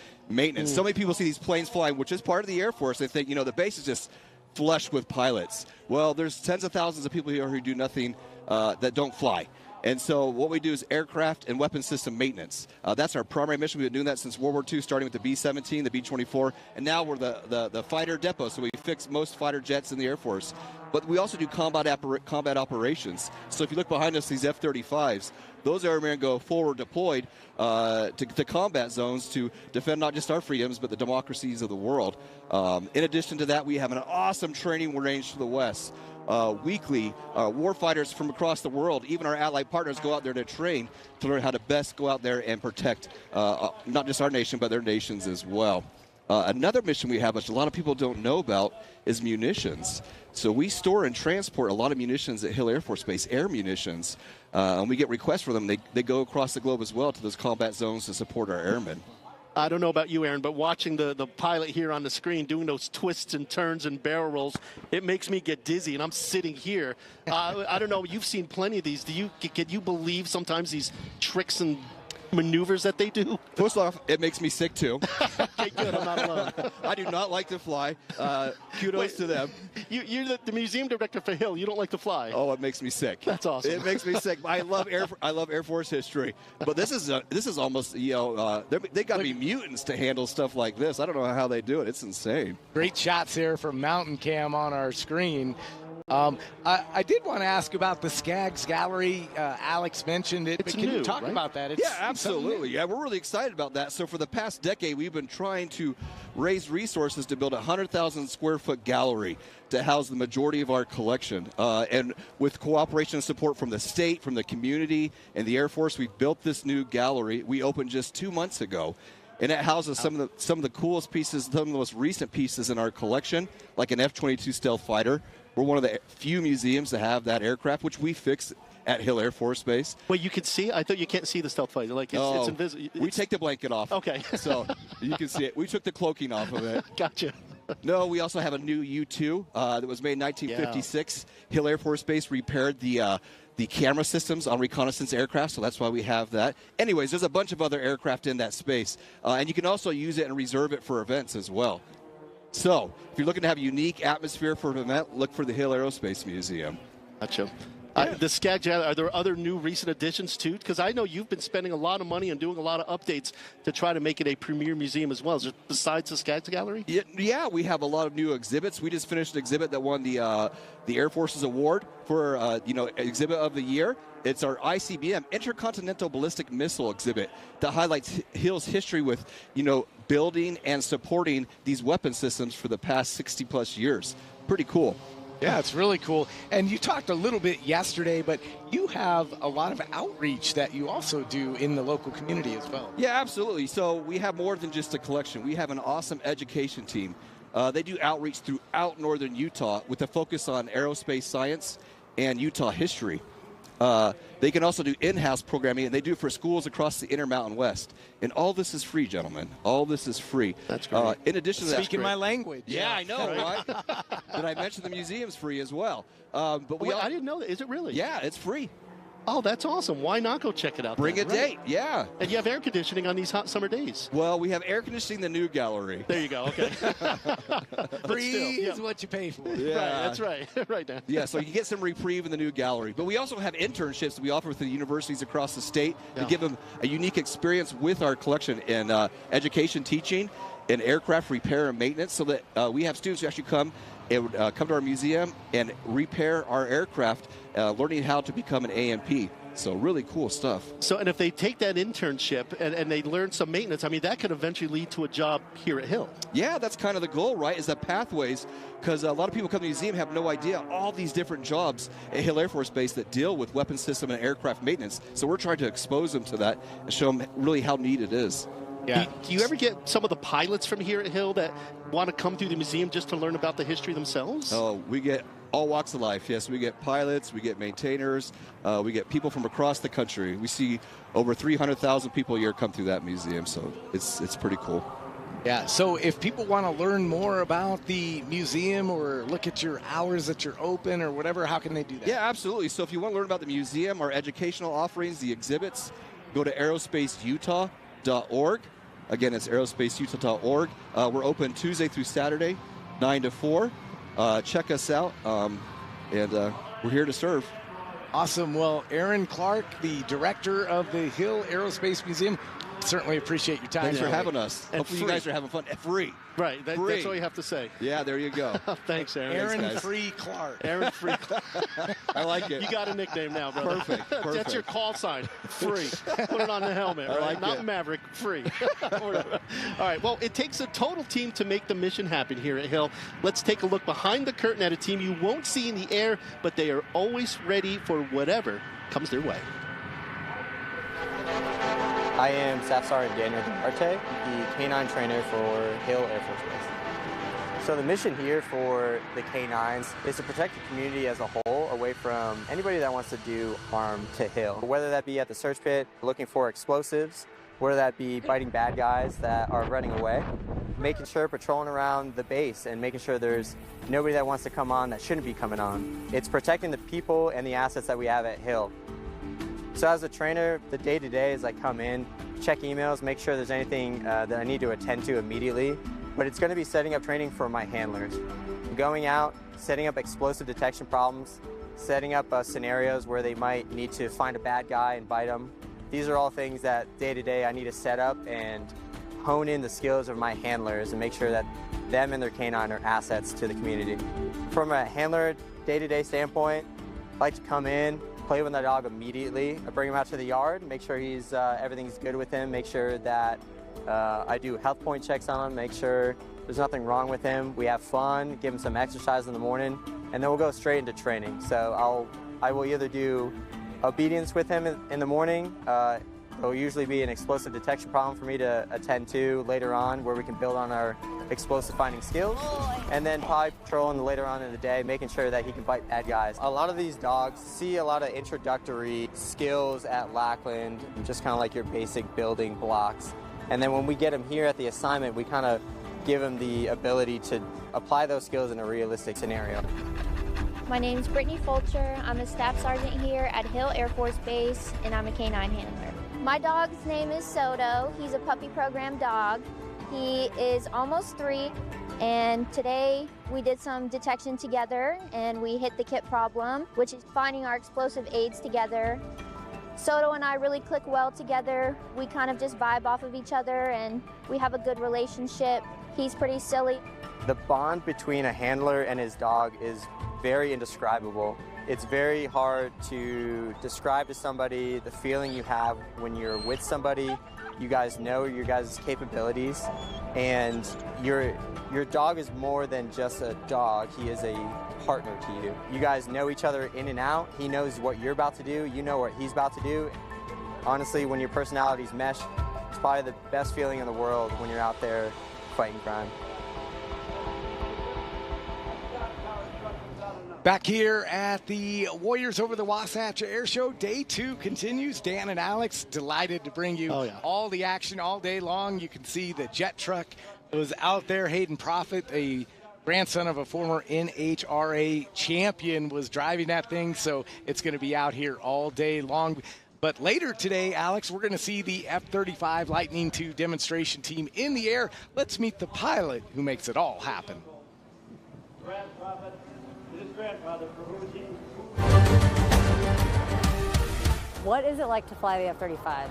So many people see these planes flying, which is part of the Air Force. They think, the base is just flush with pilots. Well, there's tens of thousands of people here who do nothing that don't fly. And so what we do is aircraft and weapon system maintenance. That's our primary mission. We've been doing that since World War II, starting with the B-17, the B-24, and now we're the fighter depot, so we fix most fighter jets in the Air Force. But we also do combat operations. So if you look behind us, these F-35s, those airmen go forward deployed to combat zones to defend not just our freedoms, but the democracies of the world. In addition to that, we have an awesome training range to the west. Weekly, warfighters from across the world, even our allied partners, go out there to train to learn how to best go out there and protect not just our nation, but their nations as well. Another mission we have, which a lot of people don't know about, is munitions. So we store and transport a lot of munitions at Hill Air Force Base, air munitions, and we get requests for them. They go across the globe as well to those combat zones to support our airmen. I don't know about you, Aaron, but watching the pilot here on the screen doing those twists and turns and barrel rolls, it makes me get dizzy, and I'm sitting here. I don't know. You've seen plenty of these. Can you believe sometimes these tricks and maneuvers that they do? First off, it makes me sick too. Okay, good. I'm not alone. I do not like to fly. Kudos to them. You're the museum director for Hill. You don't like to fly. Oh, it makes me sick. That's awesome. It makes me sick. I love Air Force history, but this is almost they got to be mutants to handle stuff like this. I don't know how they do it. It's insane. Great shots here from Mountain Cam on our screen. I did want to ask about the Skaggs Gallery. Alex mentioned it, but can you talk about that? Yeah, absolutely. Yeah, we're really excited about that. So for the past decade, we've been trying to raise resources to build a 100,000 square foot gallery to house the majority of our collection. And with cooperation and support from the state, from the community, and the Air Force, we built this new gallery. We opened just 2 months ago. And it houses some of the coolest pieces, some of the most recent pieces in our collection, like an F-22 stealth fighter. We're one of the few museums to have that aircraft, which we fixed at Hill Air Force Base. Wait, you can see? I thought you can't see the stealth fighter. Like it's invisible. We take the blanket off. Okay. So you can see it. We took the cloaking off of it. Gotcha. No, we also have a new U-2 that was made in 1956. Hill Air Force Base repaired the camera systems on reconnaissance aircraft, so that's why we have that. Anyways, there's a bunch of other aircraft in that space, and you can also use it and reserve it for events as well. So, if you're looking to have a unique atmosphere for an event, look for the Hill Aerospace Museum. Gotcha. The Skag Jam, are there other new recent additions too? Because I know you've been spending a lot of money and doing a lot of updates to try to make it a premier museum as well. Is it besides the Skag Gallery? Yeah, we have a lot of new exhibits. We just finished an exhibit that won the Air Force's award for exhibit of the year. It's our ICBM, Intercontinental Ballistic Missile exhibit, that highlights Hill's history with, building and supporting these weapon systems for the past 60-plus years. Pretty cool. Yeah, it's really cool. And you talked a little bit yesterday, but you have a lot of outreach that you also do in the local community as well. Yeah, absolutely. So we have more than just a collection. We have an awesome education team. They do outreach throughout northern Utah with a focus on aerospace science and Utah history. They can also do in-house programming, and they do it for schools across the Intermountain West. And all this is free, gentlemen. All this is free. That's great. In addition to that, speaking my language. Yeah, I know, right? Did I mention the museum's free as well? But I didn't know that. Is it really? Yeah, it's free. Oh, that's awesome. Why not go check it out? Bring a date, yeah. And you have air conditioning on these hot summer days. Well, we have air conditioning in the new gallery. There you go, okay. Free is what you pay for. Yeah. Right, that's right. Right now. Yeah, so you get some reprieve in the new gallery. But we also have internships that we offer with the universities across the state to give them a unique experience with our collection in education, teaching, and aircraft repair and maintenance, so that we have students who actually come to our museum and repair our aircraft, learning how to become an AMP. So really cool stuff. So, and if they take that internship and they learn some maintenance, I mean, that could eventually lead to a job here at Hill. Yeah, that's kind of the goal, right, is the pathways, because a lot of people come to the museum have no idea all these different jobs at Hill Air Force Base that deal with weapons system and aircraft maintenance. So we're trying to expose them to that and show them really how neat it is. Yeah. Do you ever get some of the pilots from here at Hill that want to come through the museum just to learn about the history themselves? Oh, we get all walks of life. Yes, we get pilots, we get maintainers, we get people from across the country. We see over 300,000 people a year come through that museum, so it's pretty cool. Yeah, so if people want to learn more about the museum or look at your hours that you're open or whatever, how can they do that? Yeah, absolutely. So if you want to learn about the museum, our educational offerings, the exhibits, go to aerospaceutah.org. Again, it's aerospaceutah.org. We're open Tuesday through Saturday, 9 to 4. Check us out, and we're here to serve. Awesome. Well, Aaron Clark, the director of the Hill Aerospace Museum, certainly appreciate your time. Thanks for having us. And hopefully you guys are having fun. Free. Right. That's all you have to say. Yeah, there you go. Thanks, Aaron. Aaron Free Clark. Aaron Free Clark. I like it. You got a nickname now, brother. Perfect. That's your call sign. Free. Put it on the helmet, right? like Not it. Maverick. Free. All right. Well, it takes a total team to make the mission happen here at Hill. Let's take a look behind the curtain at a team you won't see in the air, but they are always ready for whatever comes their way. I am Staff Sergeant Daniel Duarte, the K-9 trainer for Hill Air Force Base. So the mission here for the K-9s is to protect the community as a whole away from anybody that wants to do harm to Hill. Whether that be at the search pit, looking for explosives, whether that be biting bad guys that are running away, making sure patrolling around the base and making sure there's nobody that wants to come on that shouldn't be coming on. It's protecting the people and the assets that we have at Hill. So as a trainer, the day-to-day is I come in, check emails, make sure there's anything that I need to attend to immediately. But it's going to be setting up training for my handlers. Going out, setting up explosive detection problems, setting up scenarios where they might need to find a bad guy and bite them. These are all things that day-to-day I need to set up and hone in the skills of my handlers and make sure that them and their K-9 are assets to the community. From a handler day-to-day standpoint, I like to come in, play with my dog immediately. I bring him out to the yard, make sure everything's good with him, make sure that I do health point checks on him, make sure there's nothing wrong with him. We have fun, give him some exercise in the morning, and then we'll go straight into training. So I will either do obedience with him in the morning. There'll usually be an explosive detection problem for me to attend to later on where we can build on our explosive finding skills. And then probably patrolling later on in the day, making sure that he can bite bad guys. A lot of these dogs see a lot of introductory skills at Lackland, just kind of like your basic building blocks. And then when we get them here at the assignment, we kind of give them the ability to apply those skills in a realistic scenario. My name's Brittany Fulcher. I'm a staff sergeant here at Hill Air Force Base, and I'm a canine handler. My dog's name is Soto. He's a puppy program dog. He is almost 3, and today we did some detection together, and we hit the kit problem, which is finding our explosive aids together. Soto and I really click well together. We kind of just vibe off of each other, and we have a good relationship. He's pretty silly. The bond between a handler and his dog is very indescribable. It's very hard to describe to somebody the feeling you have when you're with somebody. You guys know your guys' capabilities, and your dog is more than just a dog. He is a partner to you. You guys know each other in and out. He knows what you're about to do. You know what he's about to do. Honestly, when your personalities mesh, it's probably the best feeling in the world when you're out there fighting crime. Back here at the Warriors Over the Wasatch Air Show, day 2 continues. Dan and Alex, delighted to bring you all the action all day long. You can see the jet truck was out there. Hayden Profit, a grandson of a former NHRA champion, was driving that thing, so it's going to be out here all day long. But later today, Alex, we're going to see the F-35 Lightning II demonstration team in the air. Let's meet the pilot who makes it all happen. What is it like to fly the F-35?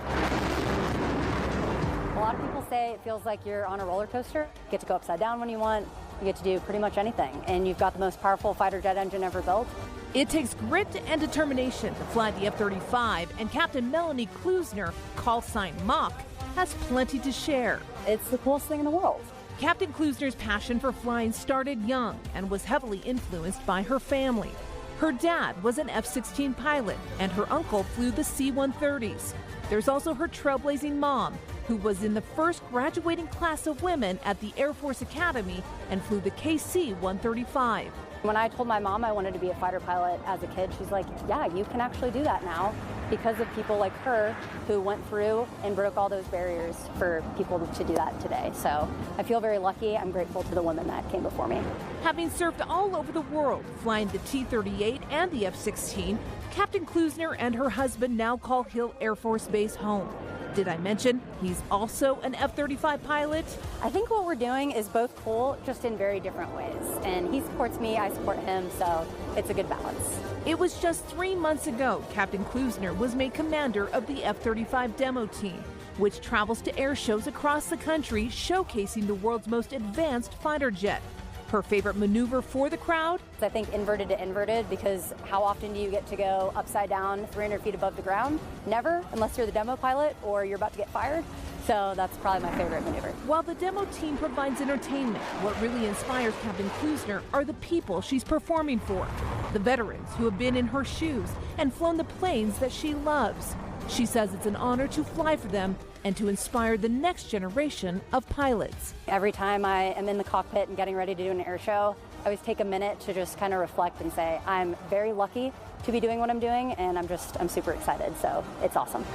A lot of people say it feels like you're on a roller coaster. You get to go upside down when you want. You get to do pretty much anything. And you've got the most powerful fighter jet engine ever built. It takes grit and determination to fly the F-35, and Captain Melanie Klusner, call sign Mock, has plenty to share. It's the coolest thing in the world. Captain Klusner's passion for flying started young and was heavily influenced by her family. Her dad was an F-16 pilot, and her uncle flew the C-130s. There's also her trailblazing mom, who was in the first graduating class of women at the Air Force Academy and flew the KC-135. When I told my mom I wanted to be a fighter pilot as a kid, she's like, yeah, you can actually do that now because of people like her who went through and broke all those barriers for people to do that today. So I feel very lucky. I'm grateful to the women that came before me. Having served all over the world, flying the T-38 and the F-16, Captain Klusner and her husband now call Hill Air Force Base home. Did I mention he's also an F-35 pilot? I think what we're doing is both cool, just in very different ways. And he supports me, I support him, so it's a good balance. It was just 3 months ago Captain Klusner was made commander of the F-35 demo team, which travels to air shows across the country showcasing the world's most advanced fighter jet. Her favorite maneuver for the crowd? I think inverted to inverted, because how often do you get to go upside down 300 feet above the ground? Never, unless you're the demo pilot or you're about to get fired. So that's probably my favorite maneuver. While the demo team provides entertainment, what really inspires Captain Klusner are the people she's performing for. The veterans who have been in her shoes and flown the planes that she loves. She says it's an honor to fly for them and to inspire the next generation of pilots. Every time I am in the cockpit and getting ready to do an air show, I always take a minute to just kind of reflect and say, I'm very lucky to be doing what I'm doing, and I'm super excited, so it's awesome.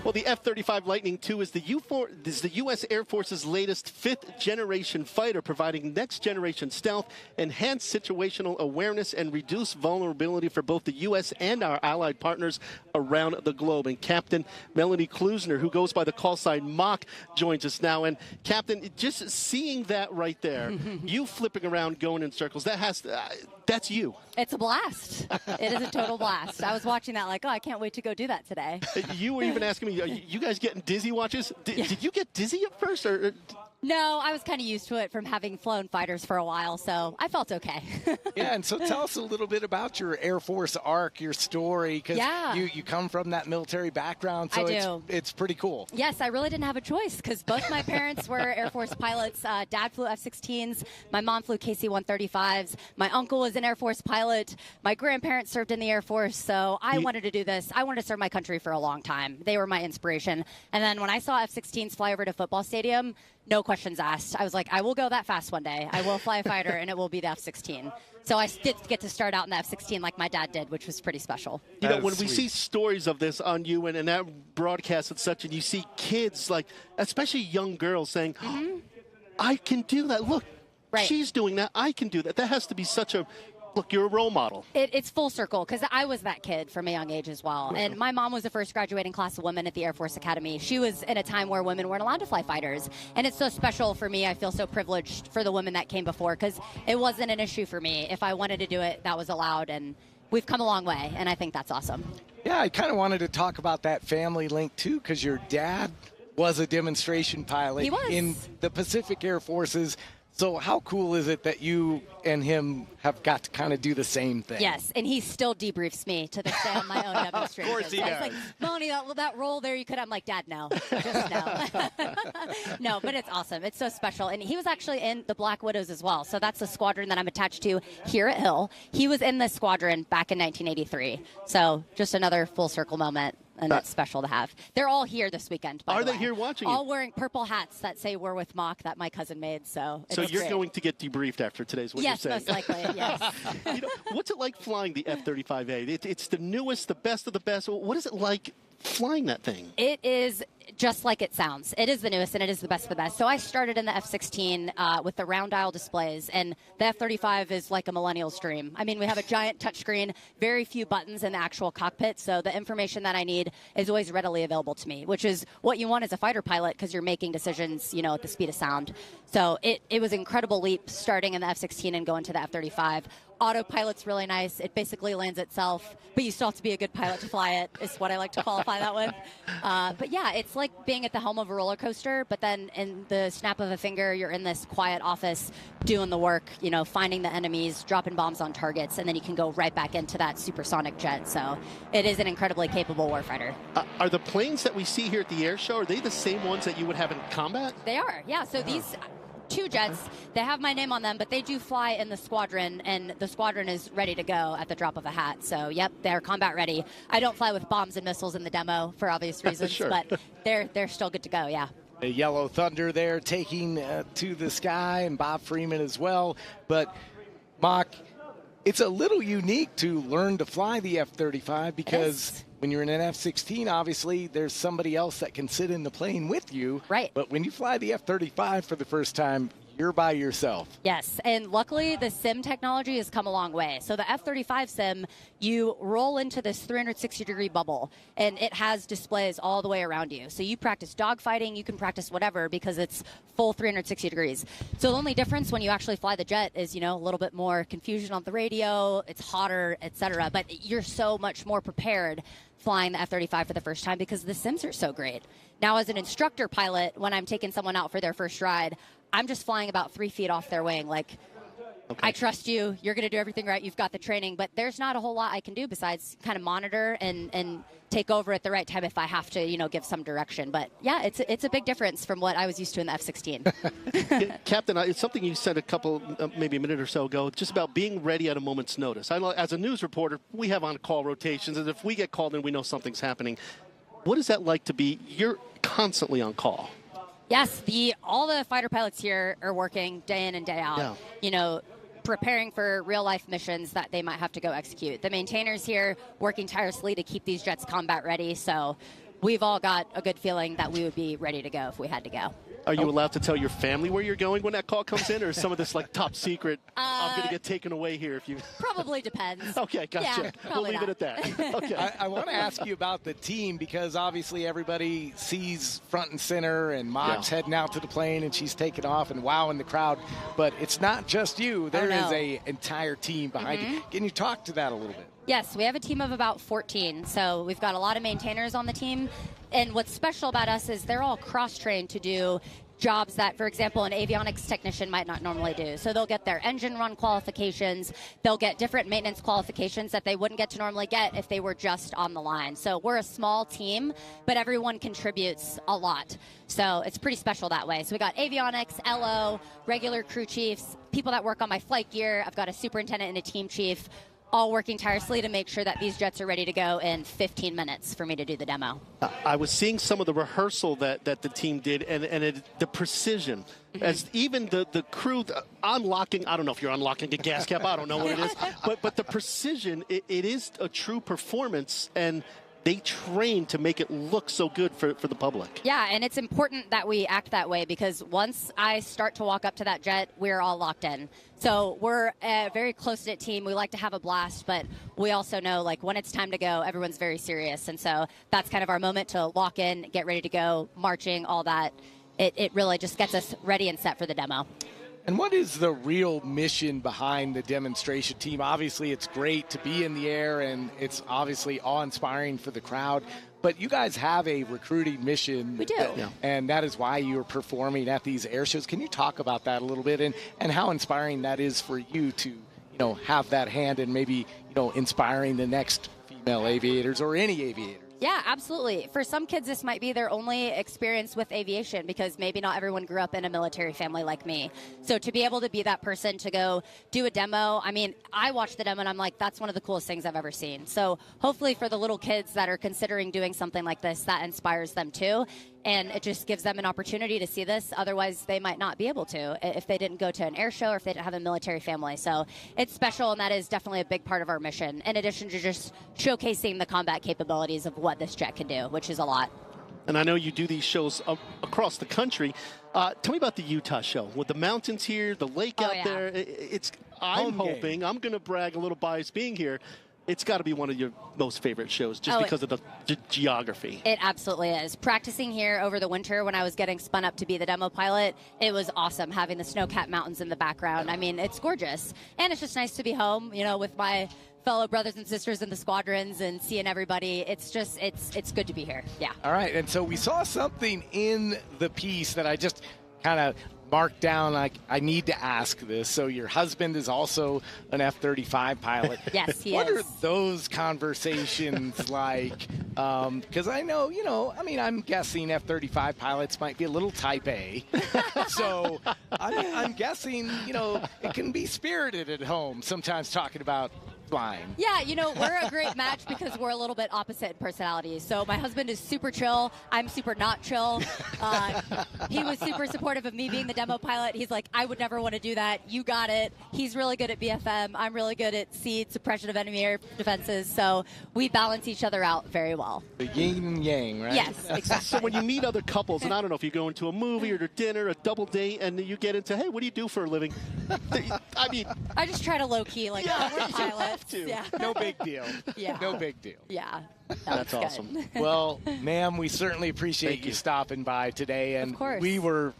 Well, the F-35 Lightning II is the U.S. Air Force's latest 5th-generation fighter, providing next-generation stealth, enhanced situational awareness, and reduced vulnerability for both the U.S. and our allied partners around the globe. And Captain Melanie Klusner, who goes by the call sign Mock, joins us now. And Captain, just seeing that right there, you flipping around, going in circles, that's you. It's a blast. It is a total blast. I was watching that like, oh, I can't wait to go do that today. You were even asking me, are you guys getting dizzy watches? Did you get dizzy at first? Or No, I was kind of used to it from having flown fighters for a while, so I felt okay. Yeah, and so tell us a little bit about your Air Force arc, your story, because you come from that military background, so it's pretty cool. Yes, I really didn't have a choice because both my parents were Air Force pilots. Dad flew F-16s. My mom flew KC-135s. My uncle was an Air Force pilot. My grandparents served in the Air Force, so I wanted to do this. I wanted to serve my country for a long time. They were my inspiration. And then when I saw F-16s fly over to football stadium, no question questions asked. I was like, I will go that fast one day. I will fly a fighter, and it will be the F-16. So I did get to start out in the F-16 like my dad did, which was pretty special. You know, when we see stories of this on you and that broadcast and such, and you see kids, like, especially young girls saying, I can do that. Look, she's doing that. I can do that. That has to be such a, look, you're a role model. It's full circle because I was that kid from a young age as well. And my mom was the first graduating class of women at the Air Force Academy. She was in a time where women weren't allowed to fly fighters. And it's so special for me. I feel so privileged for the women that came before because it wasn't an issue for me. If I wanted to do it, that was allowed. And we've come a long way. And I think that's awesome. Yeah, I kind of wanted to talk about that family link, too, because your dad was a demonstration pilot in the Pacific Air Forces. So how cool is it that you and him have got to kind of do the same thing? Yes, and he still debriefs me to this day on my own demonstration. Of course he so does. He's like, Melanie, that roll there, you could. I'm like, Dad, no. Just no. No, but it's awesome. It's so special. And he was actually in the Black Widows as well. So that's the squadron that I'm attached to here at Hill. He was in this squadron back in 1983. So just another full circle moment. And that's special to have. They're all here this weekend, by the way. Are they here watching all you? wearing purple hats that say "We're with Mock" that my cousin made. So you're great. going to get debriefed after today's what Yes, you're saying. most likely, yes. You know, what's it like flying the F-35A? It's the newest, the best of the best. What is it like flying that thing? It is just like it sounds. It is the newest and it is the best of the best. So I started in the F-16 with the round dial displays, and the F-35 is like a millennial's dream. I mean, we have a giant touchscreen, very few buttons in the actual cockpit, so the information that I need is always readily available to me, which is what you want as a fighter pilot because you're making decisions, you know, at the speed of sound. So it was an incredible leap starting in the F-16 and going to the F-35. Autopilot's really nice. It basically lands itself, but you still have to be a good pilot to fly it, is what I like to qualify that with. But yeah, it's like being at the helm of a roller coaster, but then in the snap of a finger, you're in this quiet office doing the work, you know, finding the enemies, dropping bombs on targets, and then you can go right back into that supersonic jet. So it is an incredibly capable warfighter. Are the planes that we see here at the air show, are they the same ones that you would have in combat? They are, yeah. So these two jets, they have my name on them, but they do fly in the squadron, and the squadron is ready to go at the drop of a hat. So, yep, they're combat ready. I don't fly with bombs and missiles in the demo for obvious reasons, Sure. but they're still good to go, yeah. The Yellow Thunder there taking to the sky, and Bob Freeman as well. But, Mock, it's a little unique to learn to fly the F-35 because when you're in an F-16, obviously, there's somebody else that can sit in the plane with you. Right. But when you fly the F-35 for the first time, you're by yourself. Yes, and luckily the sim technology has come a long way. So the F-35 sim, you roll into this 360-degree bubble, and it has displays all the way around you. So you practice dogfighting, you can practice whatever because it's full 360 degrees. So the only difference when you actually fly the jet is, you know, a little bit more confusion on the radio, it's hotter, etc. But you're so much more prepared flying the F-35 for the first time because the sims are so great. Now, as an instructor pilot, when I'm taking someone out for their first ride, I'm just flying about 3 feet off their wing. Like, I trust you. You're going to do everything right. You've got the training. But there's not a whole lot I can do besides kind of monitor and take over at the right time if I have to, you know, give some direction. But, yeah, it's a big difference from what I was used to in the F-16. Captain, it's something you said maybe a minute or so ago, just about being ready at a moment's notice. As a news reporter, we have on-call rotations, and if we get called in, we know something's happening. What is that like to be, you're constantly on call? Yes, all the fighter pilots here are working day in and day out, you know, preparing for real-life missions that they might have to go execute. The maintainers here working tirelessly to keep these jets combat ready, so we've all got a good feeling that we would be ready to go if we had to go. Are you allowed to tell your family where you're going when that call comes in, or is some of this like top secret? I'm going to get taken away here if you. Probably depends. Okay, gotcha. Yeah, we'll leave it at that. Okay. I want to ask you about the team because obviously everybody sees front and center, and Mock's heading out to the plane, and she's taking off and wowing the crowd. But it's not just you. There is an entire team behind you. Can you talk to that a little bit? Yes, we have a team of about 14, so we've got a lot of maintainers on the team. And what's special about us is they're all cross-trained to do jobs that, for example, an avionics technician might not normally do. So they'll get their engine run qualifications. They'll get different maintenance qualifications that they wouldn't get to normally get if they were just on the line. So we're a small team, but everyone contributes a lot. So it's pretty special that way. So we got avionics, LO, regular crew chiefs, people that work on my flight gear. I've got a superintendent and a team chief. all working tirelessly to make sure that these jets are ready to go in 15 minutes for me to do the demo. I was seeing some of the rehearsal that the team did, and the precision. As even the crew unlocking, I don't know if you're unlocking a gas cap, I don't know what it is, but the precision, it is a true performance, and they train to make it look so good for the public. Yeah, and it's important that we act that way, because once I start to walk up to that jet, we're all locked in. So we're a very close-knit team. We like to have a blast, but we also know, like, when it's time to go, everyone's very serious. And so that's kind of our moment to lock in, get ready to go, marching, all that. It really just gets us ready and set for the demo. And what is the real mission behind the demonstration team? Obviously, it's great to be in the air, and it's obviously awe-inspiring for the crowd. But you guys have a recruiting mission. We do. And that is why you're performing at these air shows. Can you talk about that a little bit, and how inspiring that is for you to, have that hand and maybe, inspiring the next female aviators or any aviator? Yeah, absolutely. For some kids, this might be their only experience with aviation, because maybe not everyone grew up in a military family like me. So to be able to be that person to go do a demo, I mean, I watched the demo and I'm like, that's one of the coolest things I've ever seen. So hopefully for the little kids that are considering doing something like this, that inspires them too. And it just gives them an opportunity to see this. Otherwise, they might not be able to if they didn't go to an air show or if they didn't have a military family. So it's special, and that is definitely a big part of our mission, in addition to just showcasing the combat capabilities of what this jet can do, which is a lot. And I know you do these shows across the country. Tell me about the Utah show. With the mountains here, the lake out there, I'm hoping, I'm going to brag a little bias being here, it's got to be one of your most favorite shows just because of the geography. It absolutely is. Practicing here over the winter when I was getting spun up to be the demo pilot, it was awesome having the snow-capped mountains in the background. I mean, it's gorgeous. And it's just nice to be home, with my fellow brothers and sisters in the squadrons and seeing everybody. It's just, it's good to be here. Yeah. All right. And so we saw something in the piece that I just kind of marked down, like, I need to ask this. So your husband is also an F-35 pilot. Yes, he is. What are those conversations like? Because I know, I'm guessing F-35 pilots might be a little type A. So I'm guessing, it can be spirited at home sometimes talking about flying. Yeah, we're a great match because we're a little bit opposite in personalities. So my husband is super chill. I'm super not chill. He was super supportive of me being the demo pilot. He's like, I would never want to do that. You got it. He's really good at BFM. I'm really good at SEAD, suppression of enemy air defenses. So we balance each other out very well. The yin and yang, right? Yes, exactly. So when you meet other couples, and I don't know if you go into a movie or to dinner, a double date, and you get into, hey, what do you do for a living? I mean, I just try to low-key, like, we're pilots. Yeah. No big deal. Yeah. No big deal. Yeah. That's awesome. Well, ma'am, we certainly appreciate you stopping by today. And of course. We were,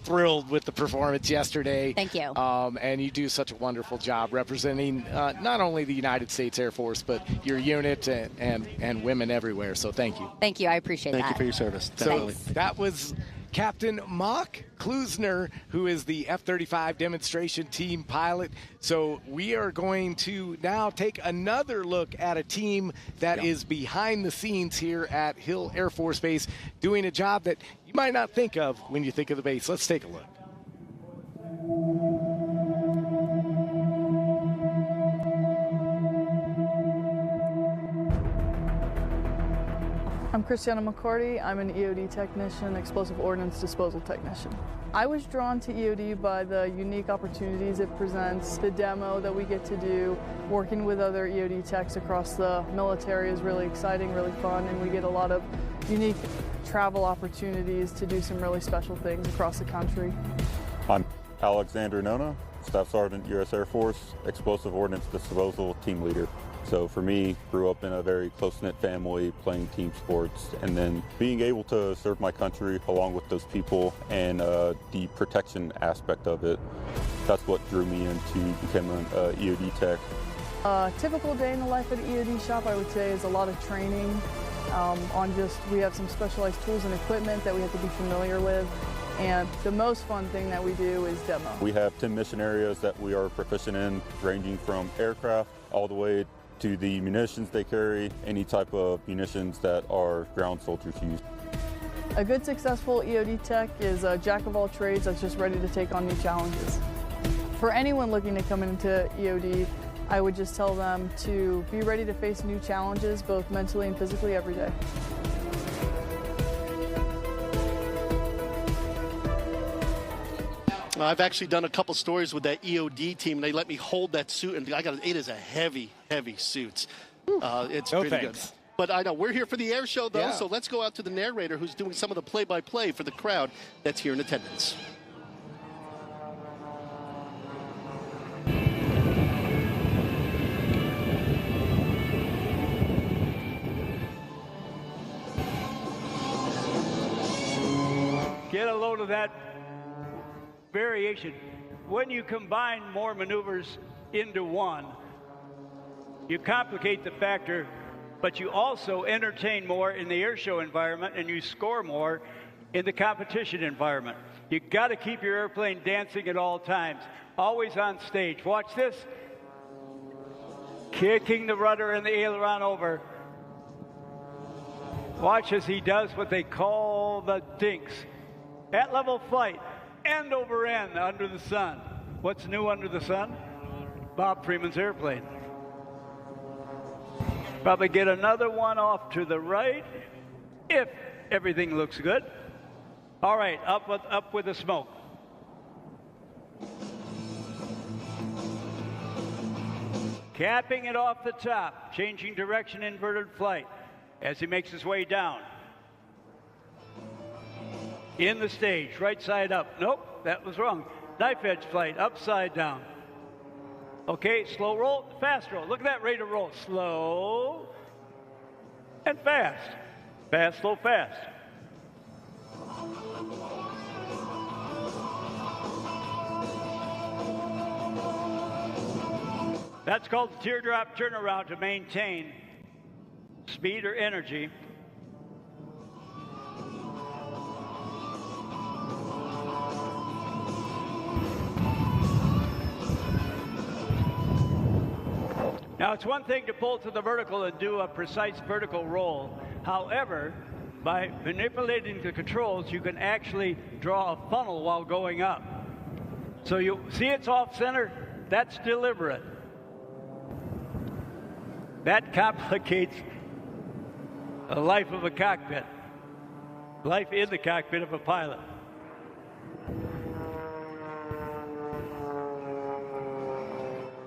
thrilled with the performance yesterday. Thank you. And you do such a wonderful job representing not only the United States Air Force, but your unit and women everywhere. So thank you. Thank you. I appreciate that. Thank you for your service. So that was Captain Mock Klusner, who is the F-35 demonstration team pilot. So we are going to now take another look at a team that is behind the scenes here at Hill Air Force Base, doing a job that you might not think of when you think of the base. Let's take a look. I'm Christiana McCarty. I'm an EOD technician, explosive ordnance disposal technician. I was drawn to EOD by the unique opportunities it presents. The demo that we get to do, working with other EOD techs across the military is really exciting, really fun, and we get a lot of unique travel opportunities to do some really special things across the country. I'm Alexander Nona, Staff Sergeant, U.S. Air Force, explosive ordnance disposal team leader. So for me, grew up in a very close-knit family, playing team sports, and then being able to serve my country along with those people and the protection aspect of it, that's what drew me into becoming an EOD tech. A typical day in the life at an EOD shop, I would say, is a lot of training we have some specialized tools and equipment that we have to be familiar with. And the most fun thing that we do is demo. We have 10 mission areas that we are proficient in, ranging from aircraft all the way to the munitions they carry, any type of munitions that our ground soldiers use. A good successful EOD tech is a jack of all trades that's just ready to take on new challenges. For anyone looking to come into EOD, I would just tell them to be ready to face new challenges, both mentally and physically, every day. I've actually done a couple stories with that EOD team, and they let me hold that suit, and it is a heavy, heavy suit. It's no pretty thanks. good. But I know we're here for the air show, though, Yeah. so let's go out to the narrator who's doing some of the play-by-play for the crowd that's here in attendance. Get a load of that variation. When you combine more maneuvers into one, you complicate the factor, but you also entertain more in the air show environment, and you score more in the competition environment. You got to keep your airplane dancing at all times, always on stage. Watch this. Kicking the rudder and the aileron over. Watch as he does what they call the dinks. At level flight, end over end under the sun. What's new under the sun? Bob Freeman's airplane. Probably get another one off to the right if everything looks good. All right, up with the smoke. Capping it off the top, changing direction, inverted flight as he makes his way down. In the stage, right side up. Nope, that was wrong. Knife edge flight, upside down. Okay, slow roll, fast roll. Look at that rate of roll. Slow and fast. Fast, slow, fast. That's called the teardrop turnaround to maintain speed or energy. Now, it's one thing to pull to the vertical and do a precise vertical roll. However, by manipulating the controls, you can actually draw a funnel while going up. So you see it's off center? That's deliberate. That complicates the life of a cockpit, life in the cockpit of a pilot.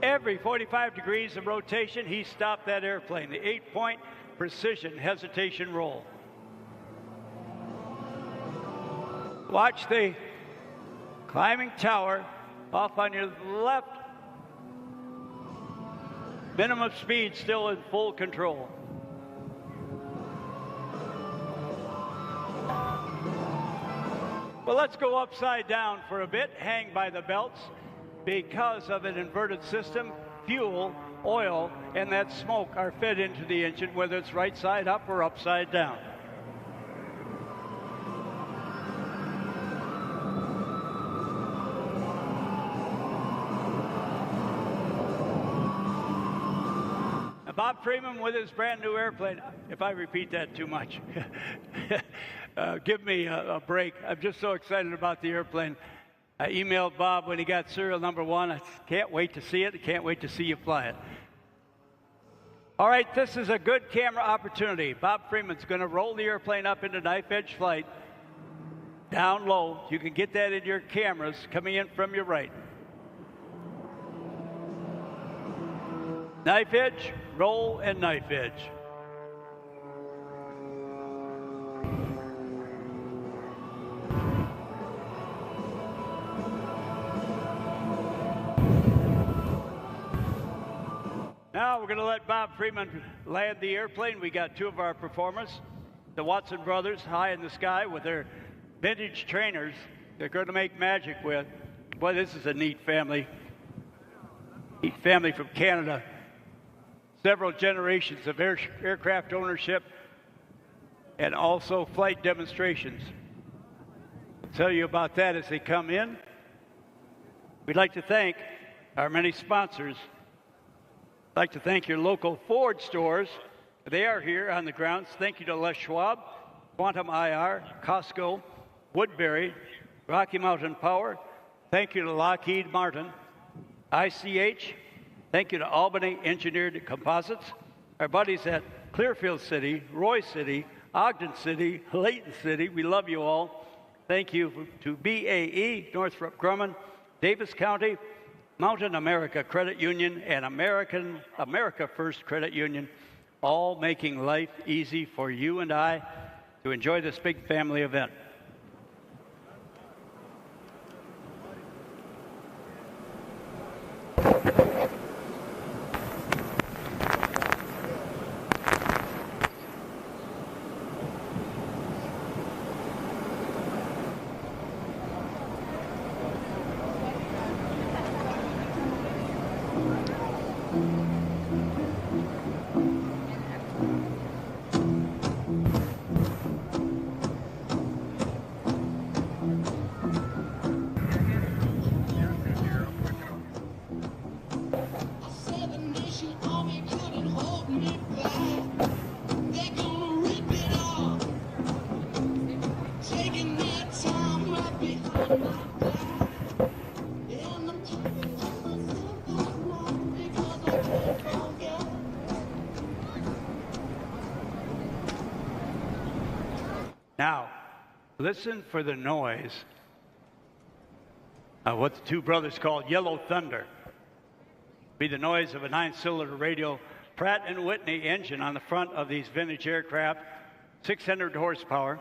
Every 45 degrees of rotation, he stopped that airplane. The 8-point precision hesitation roll. Watch the climbing tower off on your left. Minimum speed still in full control. Well, let's go upside down for a bit, hang by the belts. Because of an inverted system, fuel, oil, and that smoke are fed into the engine, whether it's right side up or upside down. Now, Bob Freeman with his brand new airplane. If I repeat that too much, give me a break. I'm just so excited about the airplane. I emailed Bob when he got serial number 1. I can't wait to see it. I can't wait to see you fly it. All right, this is a good camera opportunity. Bob Freeman's going to roll the airplane up into knife edge flight, down low. You can get that in your cameras coming in from your right. Knife edge, roll, and knife edge. Now we're going to let Bob Freeman land the airplane. We got two of our performers, the Watson brothers, high in the sky with their vintage trainers they're going to make magic with. Boy, this is a neat family. Neat family from Canada. Several generations of aircraft ownership and also flight demonstrations. I'll tell you about that as they come in. We'd like to thank our many sponsors. I'd like to thank your local Ford stores. They are here on the grounds. Thank you to Les Schwab, Quantum IR, Costco, Woodbury, Rocky Mountain Power. Thank you to Lockheed Martin, ICH, Thank you to Albany Engineered Composites, our buddies at Clearfield City, Roy City, Ogden City, Layton City. We love you all. Thank you to BAE, Northrop Grumman, Davis County, Mountain America Credit Union, and America First Credit Union, all making life easy for you and I to enjoy this big family event. Now, listen for the noise of what the two brothers called Yellow Thunder. Be the noise of a 9-cylinder radial Pratt & Whitney engine on the front of these vintage aircraft, 600 horsepower.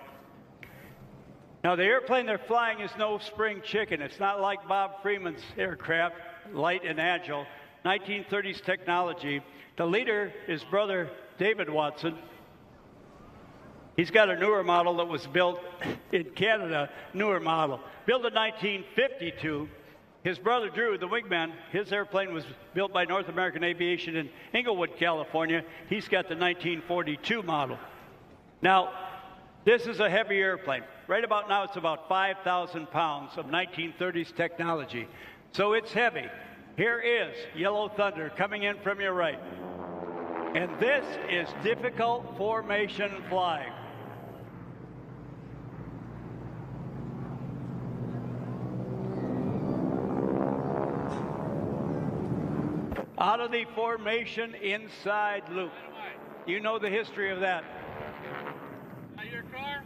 Now, the airplane they're flying is no spring chicken. It's not like Bob Freeman's aircraft, light and agile, 1930s technology. The leader is brother David Watson. He's got a newer model that was built in Canada, newer model. Built in 1952. His brother Drew, the wingman, his airplane was built by North American Aviation in Inglewood, California. He's got the 1942 model. Now, this is a heavy airplane. Right about now, it's about 5,000 pounds of 1930s technology. So it's heavy. Here is Yellow Thunder coming in from your right. And this is difficult formation flying. Out of the formation inside loop. You know the history of that. Your car?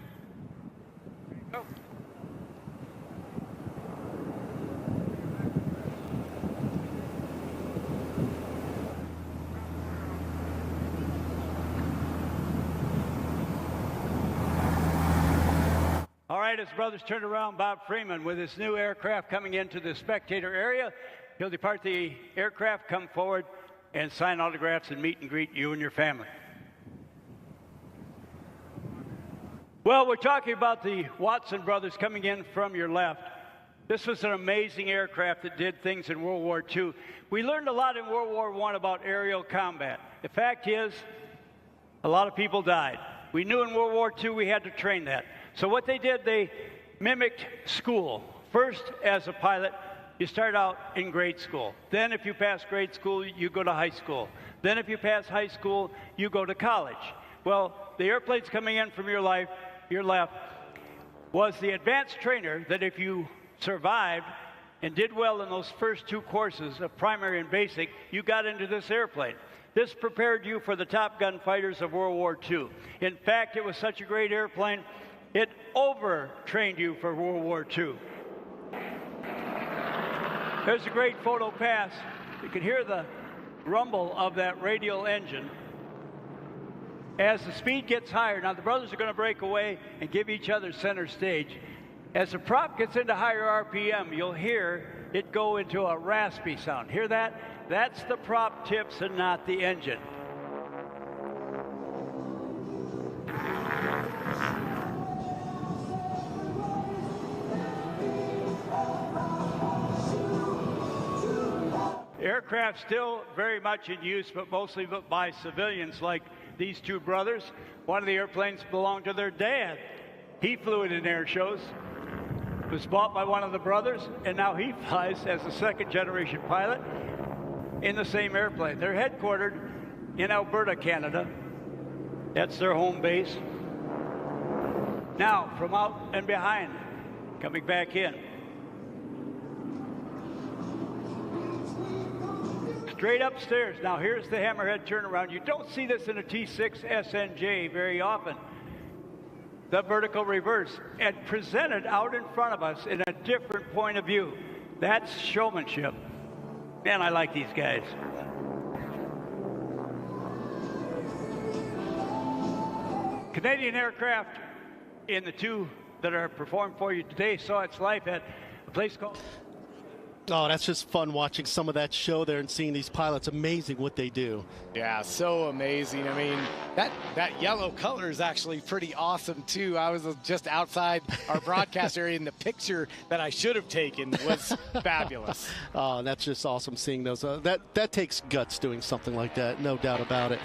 Oh. All right, as brothers turn around, Bob Freeman with his new aircraft coming into the spectator area. He'll depart the aircraft, come forward, and sign autographs and meet and greet you and your family. Well, we're talking about the Watson brothers coming in from your left. This was an amazing aircraft that did things in World War II. We learned a lot in World War I about aerial combat. The fact is, a lot of people died. We knew in World War II we had to train that. So what they did, they mimicked school. First, as a pilot, you start out in grade school. Then if you pass grade school, you go to high school. Then if you pass high school, you go to college. Well, the airplanes coming in from your left was the advanced trainer that if you survived and did well in those first two courses of primary and basic, you got into this airplane. This prepared you for the Top Gun fighters of World War II. In fact, it was such a great airplane, it over-trained you for World War II. There's a great photo pass. You can hear the rumble of that radial engine. As the speed gets higher, now the brothers are going to break away and give each other center stage. As the prop gets into higher RPM, you'll hear it go into a raspy sound. Hear that? That's the prop tips and not the engine. Aircraft still very much in use, but mostly by civilians like these two brothers. One of the airplanes belonged to their dad. He flew it in air shows. It was bought by one of the brothers, and now he flies as a second-generation pilot in the same airplane. They're headquartered in Alberta, Canada. That's their home base. Now, from out and behind, coming back in. straight upstairs. Now here's the hammerhead turnaround. You don't see this in a T6 SNJ very often. The vertical reverse, and presented out in front of us in a different point of view. That's showmanship. Man, I like these guys. Canadian aircraft in the two that are performed for you today saw its life at a place called... Oh, that's just fun watching some of that show there and seeing these pilots. Amazing what they do. Yeah, so amazing. I mean, that yellow color is actually pretty awesome, too. I was just outside our broadcast area, and the picture that I should have taken was fabulous. Oh, that's just awesome seeing those. That takes guts doing something like that, no doubt about it.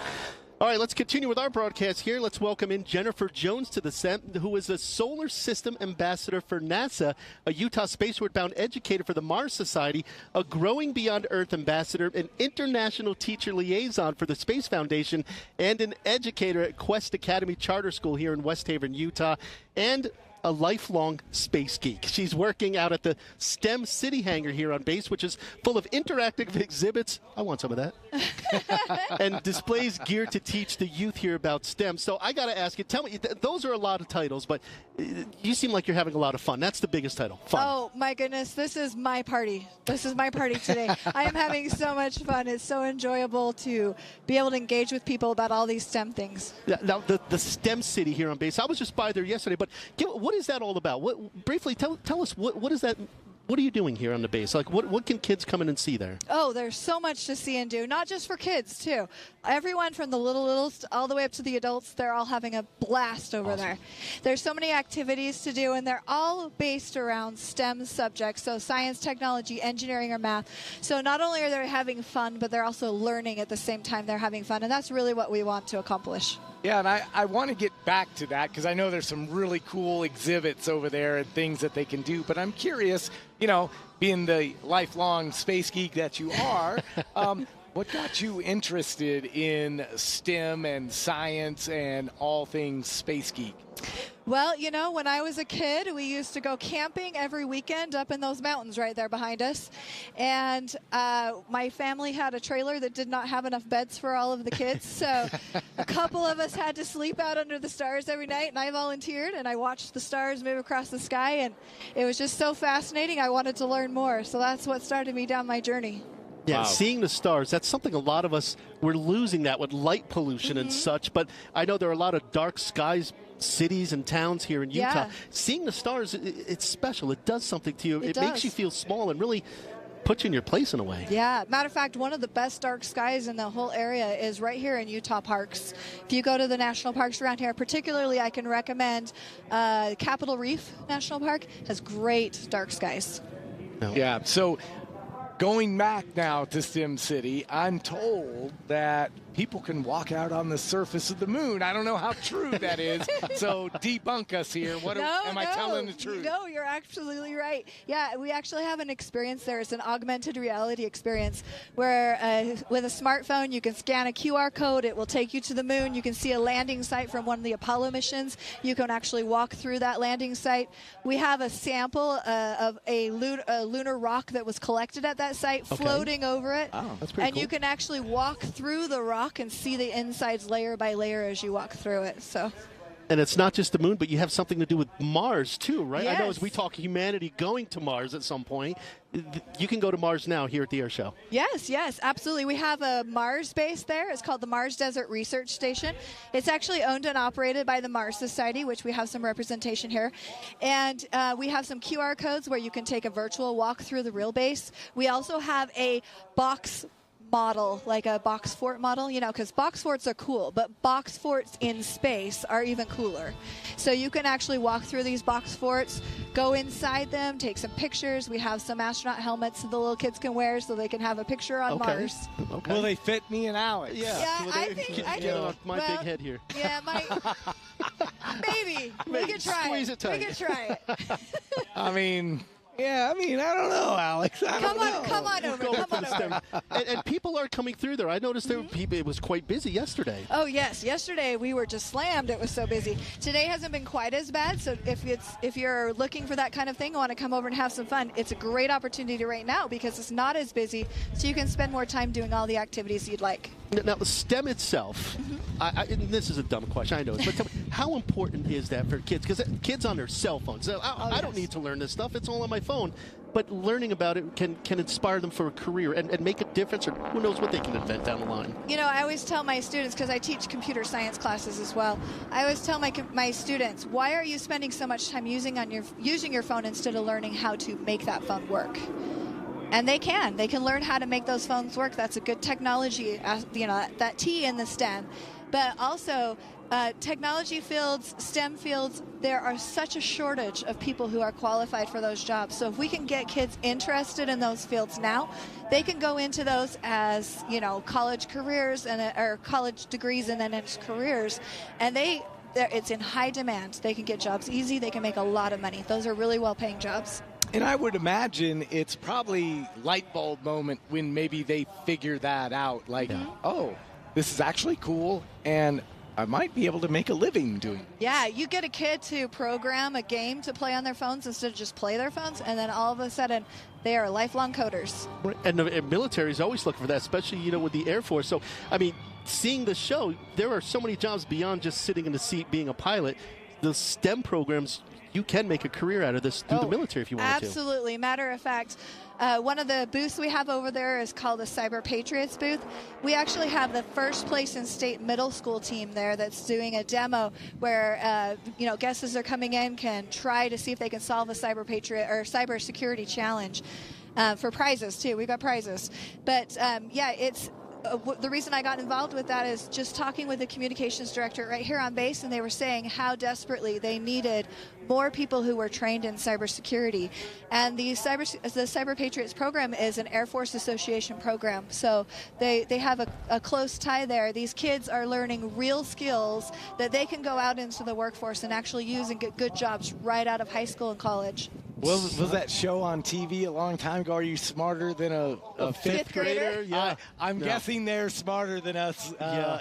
All right, let's continue with our broadcast here. Let's welcome in Jennifer Jones to the set, who is a Solar System Ambassador for NASA, a Utah Spaceward-bound educator for the Mars Society, a Growing Beyond Earth Ambassador, an International Teacher Liaison for the Space Foundation, and an educator at Quest Academy Charter School here in West Haven, Utah, and a lifelong space geek. She's working out at the STEM City Hangar here on base, which is full of interactive exhibits. I want some of that. And displays geared to teach the youth here about STEM. So I got to ask you, tell me, those are a lot of titles, but you seem like you're having a lot of fun. That's the biggest title, fun. Oh, my goodness. This is my party. This is my party today. I am having so much fun. It's so enjoyable to be able to engage with people about all these STEM things. Yeah, now, the STEM City here on base, I was just by there yesterday, but what is that all about? Briefly, tell us, what is that? What are you doing here on the base? Like, what can kids come in and see there? Oh, there's so much to see and do, not just for kids, too. Everyone from the littles all the way up to the adults, they're all having a blast over there. There's so many activities to do, and they're all based around STEM subjects, so science, technology, engineering, or math. So not only are they having fun, but they're also learning at the same time they're having fun, and that's really what we want to accomplish. Yeah, and I want to get back to that because I know there's some really cool exhibits over there and things that they can do. But I'm curious, being the lifelong space geek that you are, what got you interested in STEM and science and all things space geek? Well, when I was a kid, we used to go camping every weekend up in those mountains right there behind us. And my family had a trailer that did not have enough beds for all of the kids. So a couple of us had to sleep out under the stars every night. And I volunteered, and I watched the stars move across the sky. And it was just so fascinating. I wanted to learn more. So that's what started me down my journey. Yeah, wow. Seeing the stars, that's something a lot of us, we're losing that with light pollution and such. But I know there are a lot of dark skies cities and towns here in Utah. Yeah. Seeing the stars, it's special. It does something to you. It does. Makes you feel small and really puts you in your place in a way. Yeah. Matter of fact, one of the best dark skies in the whole area is right here in Utah parks. If you go to the national parks around here, particularly I can recommend Capitol Reef National Park has great dark skies. No. Yeah. So going back now to STEM City, I'm told that people can walk out on the surface of the moon. I don't know how true that is. So debunk us here. Am I telling the truth? No, you're absolutely right. Yeah, we actually have an experience there. It's an augmented reality experience where with a smartphone you can scan a QR code. It will take you to the moon. You can see a landing site from one of the Apollo missions. You can actually walk through that landing site. We have a sample of a lunar rock that was collected at that site floating over it. Oh, that's pretty cool. You can actually walk through the rock and see the insides layer by layer as you walk through it. So. And it's not just the moon, but you have something to do with Mars, too, right? Yes. I know as we talk humanity going to Mars at some point, you can go to Mars now here at the Air Show. Yes, absolutely. We have a Mars base there. It's called the Mars Desert Research Station. It's actually owned and operated by the Mars Society, which we have some representation here. And we have some QR codes where you can take a virtual walk through the real base. We also have a box model, like a box fort model, because box forts are cool, but box forts in space are even cooler. So you can actually walk through these box forts, go inside them, take some pictures. We have some astronaut helmets that the little kids can wear so they can have a picture on Mars. Okay. Will they fit me and Alex? I think I can. My big head here. Yeah, maybe. We can try Squeeze it tight. We can try it. I mean, Yeah, I mean, I don't know, Alex. Come on over. Go for the STEM. And people are coming through there. I noticed there were people. It was quite busy yesterday. Oh yes, yesterday we were just slammed. It was so busy. Today hasn't been quite as bad. So if you're looking for that kind of thing, want to come over and have some fun, it's a great opportunity right now because it's not as busy, so you can spend more time doing all the activities you'd like. Now, the STEM itself, and this is a dumb question, I know, but tell me, how important is that for kids? Because kids on their cell phones, I don't need to learn this stuff. It's all on my phone. But learning about it can inspire them for a career and make a difference, or who knows what they can invent down the line. You know, I always tell my students, because I teach computer science classes as well, I always tell my students, why are you spending so much time using your phone instead of learning how to make that phone work? And they can learn how to make those phones work. That's a good technology, that T in the STEM. But also, technology fields, STEM fields, there are such a shortage of people who are qualified for those jobs. So if we can get kids interested in those fields now, they can go into those as, college careers or college degrees and then into careers. And it's in high demand. They can get jobs easy. They can make a lot of money. Those are really well-paying jobs. And I would imagine it's probably light bulb moment when maybe they figure that out. Like, oh, this is actually cool, and I might be able to make a living doing it. Yeah, you get a kid to program a game to play on their phones instead of just play their phones, and then all of a sudden they are lifelong coders. And the military is always looking for that, especially, with the Air Force. So, I mean, seeing the show, there are so many jobs beyond just sitting in the seat being a pilot. The STEM programs, you can make a career out of this through the military if you want to. Absolutely. Matter of fact, one of the booths we have over there is called the Cyber Patriots booth. We actually have the first place in state middle school team there that's doing a demo where, guests as they're coming in can try to see if they can solve a cyber patriot or cyber security challenge for prizes too. We've got prizes. But it's the reason I got involved with that is just talking with the communications director right here on base, and they were saying how desperately they needed more people who were trained in cybersecurity. And the Cyber Patriots program is an Air Force Association program, so they have a close tie there. These kids are learning real skills that they can go out into the workforce and actually use and get good jobs right out of high school and college. Was that show on TV a long time ago? Are you smarter than a fifth grader? Yeah. I'm guessing they're smarter than us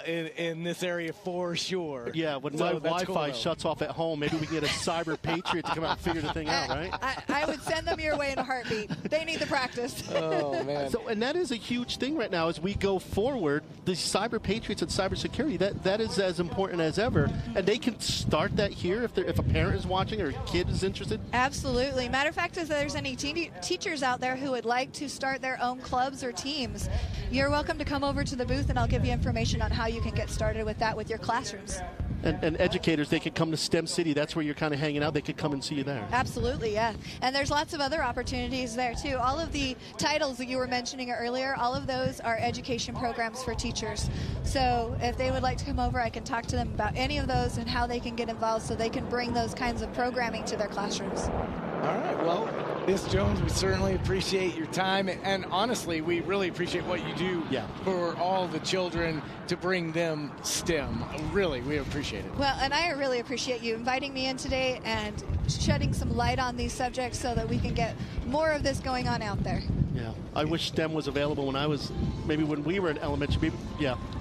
in this area for sure. Yeah, when my Wi-Fi shuts off at home, maybe we can get a cyber patriot to come out and figure the thing out, right? I would send them your way in a heartbeat. They need the practice. Oh, man. And that is a huge thing right now as we go forward. The cyber patriots and cybersecurity, that is as important as ever. And they can start that here if a parent is watching or a kid is interested. Absolutely. Matter of fact, if there's any teachers out there who would like to start their own clubs or teams, you're welcome to come over to the booth and I'll give you information on how you can get started with that with your classrooms. And educators, they could come to STEM City. That's where you're kind of hanging out. They could come and see you there. Absolutely, yeah. And there's lots of other opportunities there, too. All of the titles that you were mentioning earlier, all of those are education programs for teachers. So if they would like to come over, I can talk to them about any of those and how they can get involved so they can bring those kinds of programming to their classrooms. All right, well, Ms. Jones, we certainly appreciate your time, and honestly, we really appreciate what you do for all the children to bring them STEM. Really, we appreciate it. Well, and I really appreciate you inviting me in today and shedding some light on these subjects so that we can get more of this going on out there. Yeah, I wish STEM was available when we were in elementary.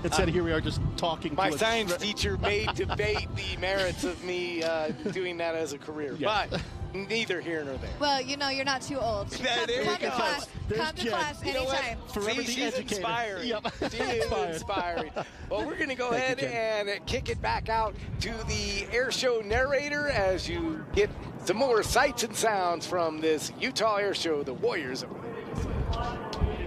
Instead of here we are just talking. My science teacher may debate the merits of me doing that as a career, but neither here nor there. Well, you're not too old. Come to class anytime. She's inspiring. She is inspiring. Well, we're going to go ahead and kick it back out to the air show narrator as you get some more sights and sounds from this Utah Air Show, the Warriors.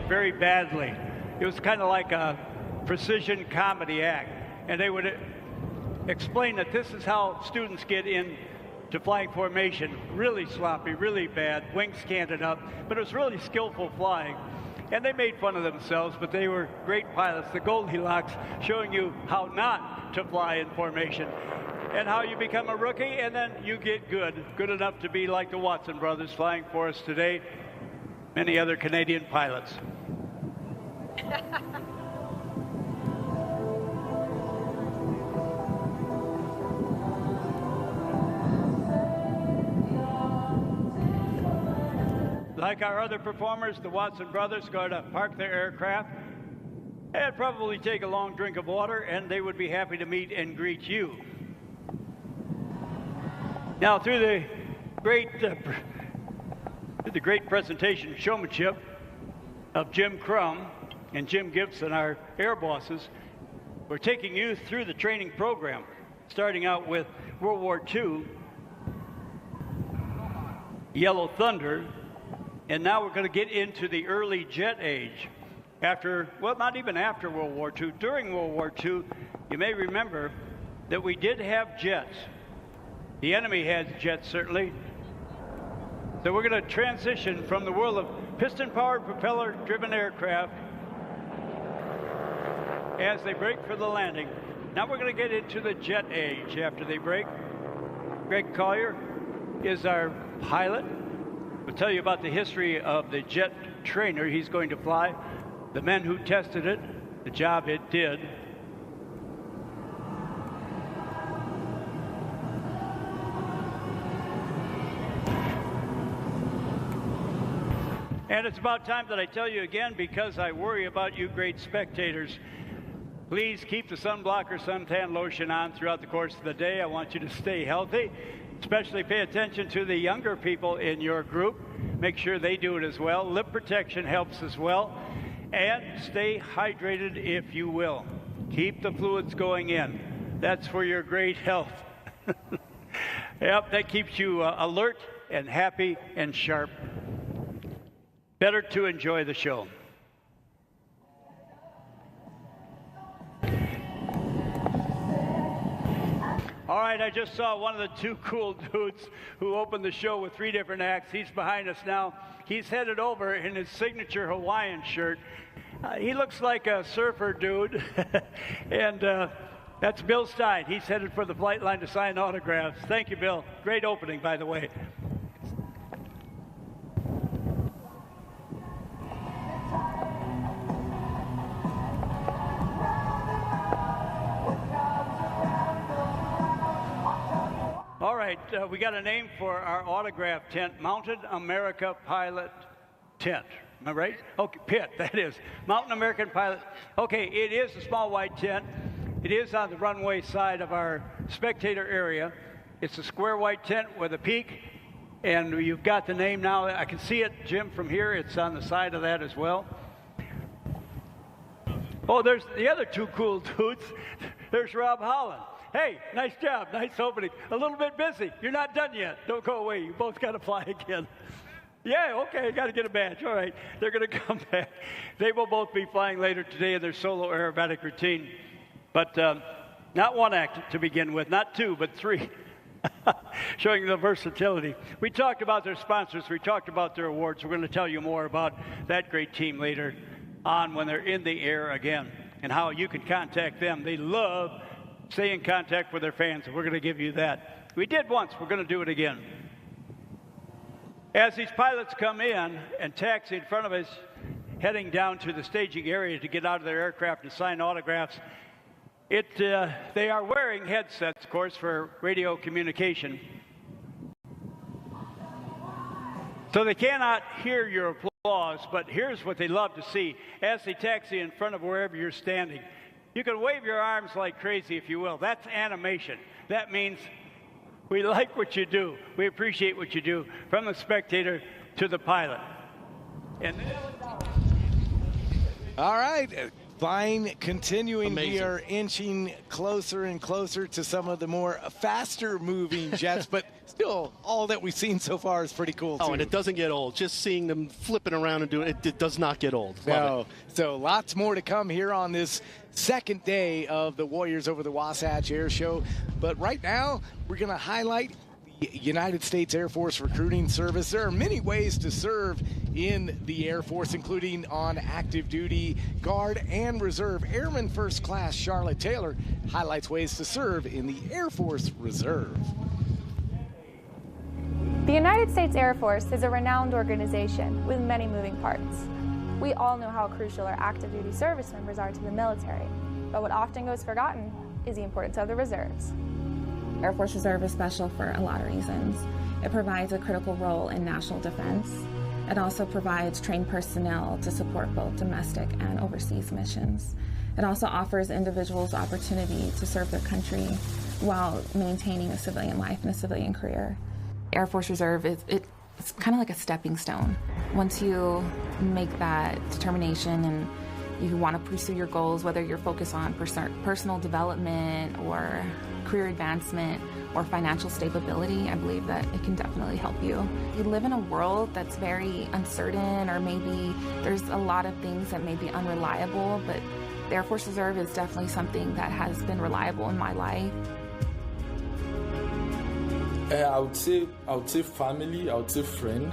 Very badly. It was kind of like a precision comedy act, and they would explain that this is how students get in to flying formation. Really sloppy, really bad, wings canted up, but it was really skillful flying. And they made fun of themselves, but they were great pilots. The Goldilocks showing you how not to fly in formation and how you become a rookie and then you get good enough to be like the Watson brothers flying for us today, many other Canadian pilots. like our other performers, the Watson brothers, going to park their aircraft and probably take a long drink of water, and they would be happy to meet and greet you. Now, through the great presentation showmanship of Jim Crum and Jim Gibson, our air bosses, we're taking you through the training program, starting out with World War II, Yellow Thunder, and now we're going to get into the early jet age. After, well, not even after World War II, during World War II, you may remember that we did have jets. The enemy had jets, certainly. So we're going to transition from the world of piston-powered, propeller-driven aircraft as they break for the landing. Now we're going to get into the jet age after they break. Greg Collier is our pilot. We'll tell you about the history of the jet trainer he's going to fly, the men who tested it, the job it did. And it's about time that I tell you again, because I worry about you great spectators. Please keep the sunblocker suntan lotion on throughout the course of the day. I want you to stay healthy. Especially pay attention to the younger people in your group. Make sure they do it as well. Lip protection helps as well. And stay hydrated if you will. Keep the fluids going in. That's for your great health. Yep, that keeps you alert and happy and sharp. Better to enjoy the show. All right, I just saw one of the two cool dudes who opened the show with 3 different acts. He's behind us now. He's headed over in his signature Hawaiian shirt. He looks like a surfer dude. And that's Bill Stein. He's headed for the flight line to sign autographs. Thank you, Bill. Great opening, by the way. All right, we got a name for our autograph tent, Mountain America Pilot Tent. Am I right? Okay, pit, that is. Mountain American Pilot. Okay, it is a small white tent. It is on the runway side of our spectator area. It's a square white tent with a peak, and you've got the name now. I can see it, Jim, from here. It's on the side of that as well. Oh, there's the other 2 cool dudes. There's Rob Holland. Hey, nice job, nice opening. A little bit busy. You're not done yet. Don't go away. You both got to fly again. Yeah, okay, got to get a badge. All right, they're going to come back. They will both be flying later today in their solo aerobatic routine. But not 1 act to begin with, not 2, but 3. Showing the versatility. We talked about their sponsors. We talked about their awards. We're going to tell you more about that great team later on when they're in the air again and how you can contact them. They love stay in contact with their fans, and we're going to give you that. We did once. We're going to do it again. As these pilots come in and taxi in front of us, heading down to the staging area to get out of their aircraft and sign autographs, they are wearing headsets, of course, for radio communication. So they cannot hear your applause, but here's what they love to see as they taxi in front of wherever you're standing. You can wave your arms like crazy, if you will. That's animation. That means we like what you do. We appreciate what you do, from the spectator to the pilot. And all right, flying continuing. Amazing. We are inching closer and closer to some of the more faster moving jets, but still, all that we've seen so far is pretty cool, too. Oh, and it doesn't get old. Just seeing them flipping around and doing it, it does not get old. No. So lots more to come here on this second day of the Warriors over the Wasatch Air Show. But right now, we're going to highlight the United States Air Force Recruiting Service. There are many ways to serve in the Air Force, including on active duty, Guard, and Reserve. Airman First Class Charlotte Taylor highlights ways to serve in the Air Force Reserve. The United States Air Force is a renowned organization with many moving parts. We all know how crucial our active duty service members are to the military, but what often goes forgotten is the importance of the reserves. Air Force Reserve is special for a lot of reasons. It provides a critical role in national defense. It also provides trained personnel to support both domestic and overseas missions. It also offers individuals opportunity to serve their country while maintaining a civilian life and a civilian career. Air Force Reserve it's kind of like a stepping stone. Once you make that determination and you want to pursue your goals, whether you're focused on personal development or career advancement or financial stability, I believe that it can definitely help you. You live in a world that's very uncertain, or maybe there's a lot of things that may be unreliable, but the Air Force Reserve is definitely something that has been reliable in my life. I would say family, I would say friend.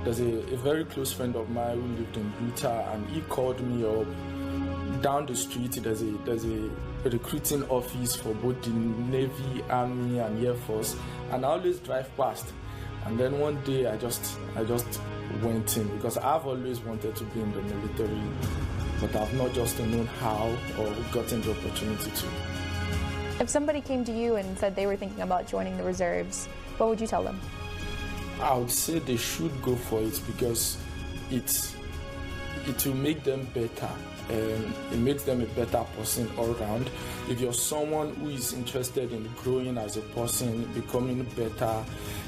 There's a very close friend of mine who lived in Utah, and he called me up. Down the street, there's a recruiting office for both the Navy, Army, and Air Force, and I always drive past. And then one day, I just went in because I've always wanted to be in the military, but I've not just known how or gotten the opportunity to. If somebody came to you and said they were thinking about joining the reserves, what would you tell them? I would say they should go for it because it will make them better. It makes them a better person all around. If you're someone who is interested in growing as a person, becoming better,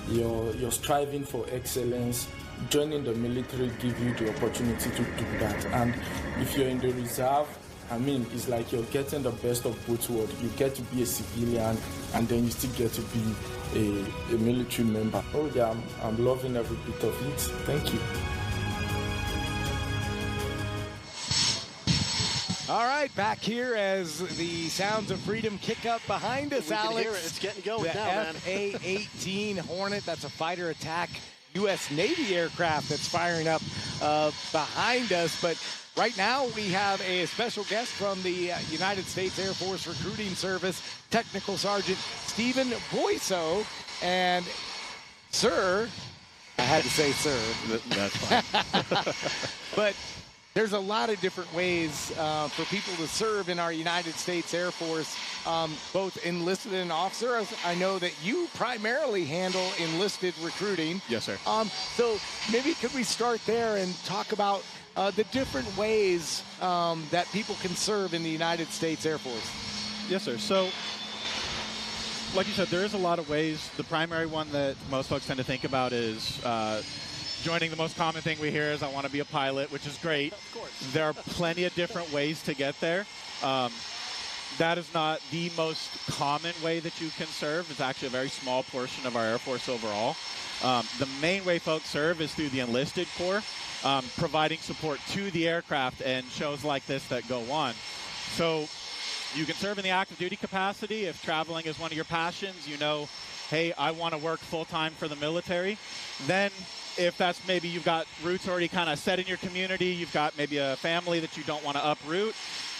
you're striving for excellence, joining the military gives you the opportunity to do that. And if you're in the reserve, it's like you're getting the best of both worlds. You get to be a civilian, and then you still get to be a military member. Oh yeah, I'm loving every bit of it. Thank you. All right, back here as the sounds of freedom kick up behind us, We Alex. can hear it. It's getting going the now, man. FA-18 Hornet, that's a fighter attack U.S. Navy aircraft that's firing up behind us. But right now we have a special guest from the United States Air Force Recruiting Service, Technical Sergeant Stephen Boyso. And, sir, I had to say sir. That's fine. But there's a lot of different ways for people to serve in our United States Air Force, both enlisted and officer. I know that you primarily handle enlisted recruiting. Yes, sir. So maybe could we start there and talk about the different ways that people can serve in the United States Air Force? Yes, sir. So, like you said, there is a lot of ways. The primary one that most folks tend to think about is joining. The most common thing we hear is I want to be a pilot, which is great. Of course. There are plenty of different ways to get there. That is not the most common way that you can serve. It's actually a very small portion of our Air Force overall. The main way folks serve is through the enlisted corps, providing support to the aircraft and shows like this that go on. So you can serve in the active duty capacity. If traveling is one of your passions, you know, hey, I want to work full-time for the military. Then if that's maybe you've got roots already kind of set in your community, you've got maybe a family that you don't want to uproot,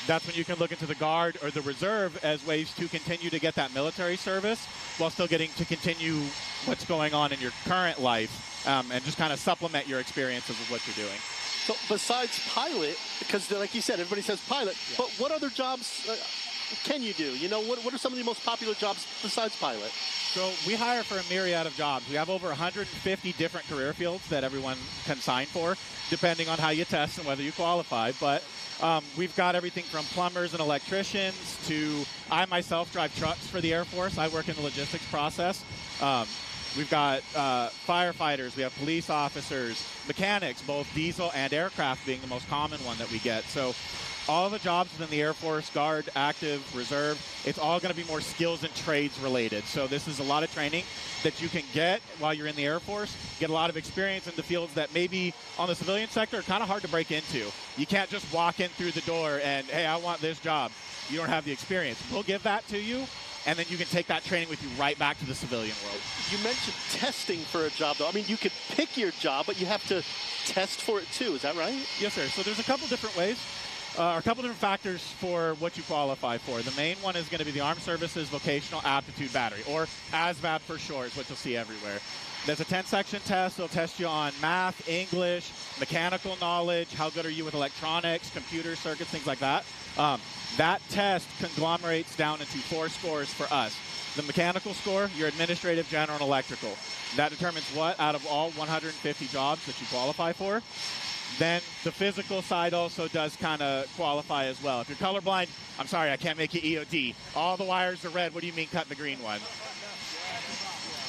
that's when you can look into the Guard or the Reserve as ways to continue to get that military service while still getting to continue what's going on in your current life and just kind of supplement your experiences with what you're doing. So besides pilot, because like you said, everybody says pilot, but what other jobs can you do? You know, what are some of the most popular jobs besides pilot? So we hire for a myriad of jobs. We have over 150 different career fields that everyone can sign for, depending on how you test and whether you qualify. But we've got everything from plumbers and electricians to I myself drive trucks for the Air Force. I work in the logistics process. We've got firefighters, we have police officers, mechanics, both diesel and aircraft being the most common one that we get. So all the jobs within the Air Force, Guard, Active, Reserve, it's all going to be more skills and trades related. So this is a lot of training that you can get while you're in the Air Force, get a lot of experience in the fields that maybe on the civilian sector are kind of hard to break into. You can't just walk in through the door and, hey, I want this job. You don't have the experience. We'll give that to you, and then you can take that training with you right back to the civilian world. You mentioned testing for a job, though. I mean, you could pick your job, but you have to test for it, too. Is that right? Yes, sir. So there's a couple different ways. A couple different factors for what you qualify for. The main one is going to be the Armed Services Vocational Aptitude Battery, or ASVAB for short, is what you'll see everywhere. There's a 10-section test. It'll test you on math, English, mechanical knowledge, how good are you with electronics, computer circuits, things like that. That test conglomerates down into 4 scores for us. the mechanical score, your administrative, general, and electrical. That determines what out of all 150 jobs that you qualify for. Then the physical side also does kind of qualify as well. If you're colorblind, I'm sorry, I can't make you EOD. All the wires are red. What do you mean cut the green one?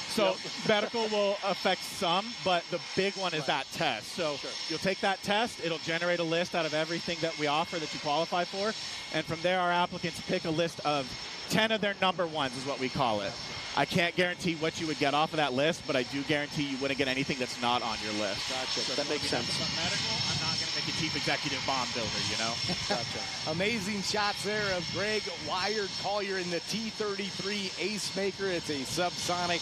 So medical will affect some, but the big one is that test. So you'll take that test. It'll generate a list out of everything that we offer that you qualify for. And from there, our applicants pick a list of 10 of their number ones is what we call it. I can't guarantee what you would get off of that list, but I do guarantee you wouldn't get anything that's not on your list. Gotcha. So that makes sense. Medical, I'm not going to make a chief executive bomb builder, you know? Gotcha. Amazing shots there of Greg Wired Collier in the T-33 Ace Maker. It's a subsonic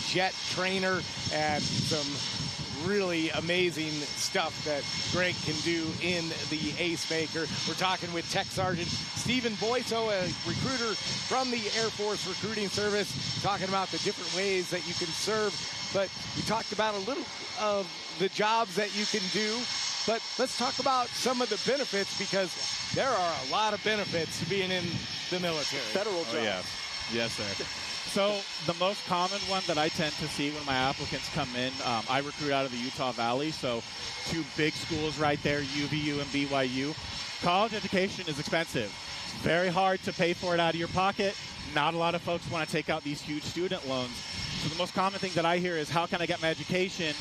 jet trainer, and some really amazing stuff that Greg can do in the Ace Maker. We're talking with Tech Sergeant Stephen Boyso, a recruiter from the Air Force Recruiting Service, talking about the different ways that you can serve. But we talked about a little of the jobs that you can do, but let's talk about some of the benefits, because there are a lot of benefits to being in the military. Federal jobs. Oh, yes. Yes, sir. So the most common one that I tend to see when my applicants come in, I recruit out of the Utah Valley, so two big schools right there, UVU and BYU. College education is expensive. It's very hard to pay for it out of your pocket. Not a lot of folks want to take out these huge student loans. So the most common thing that I hear is, how can I get my education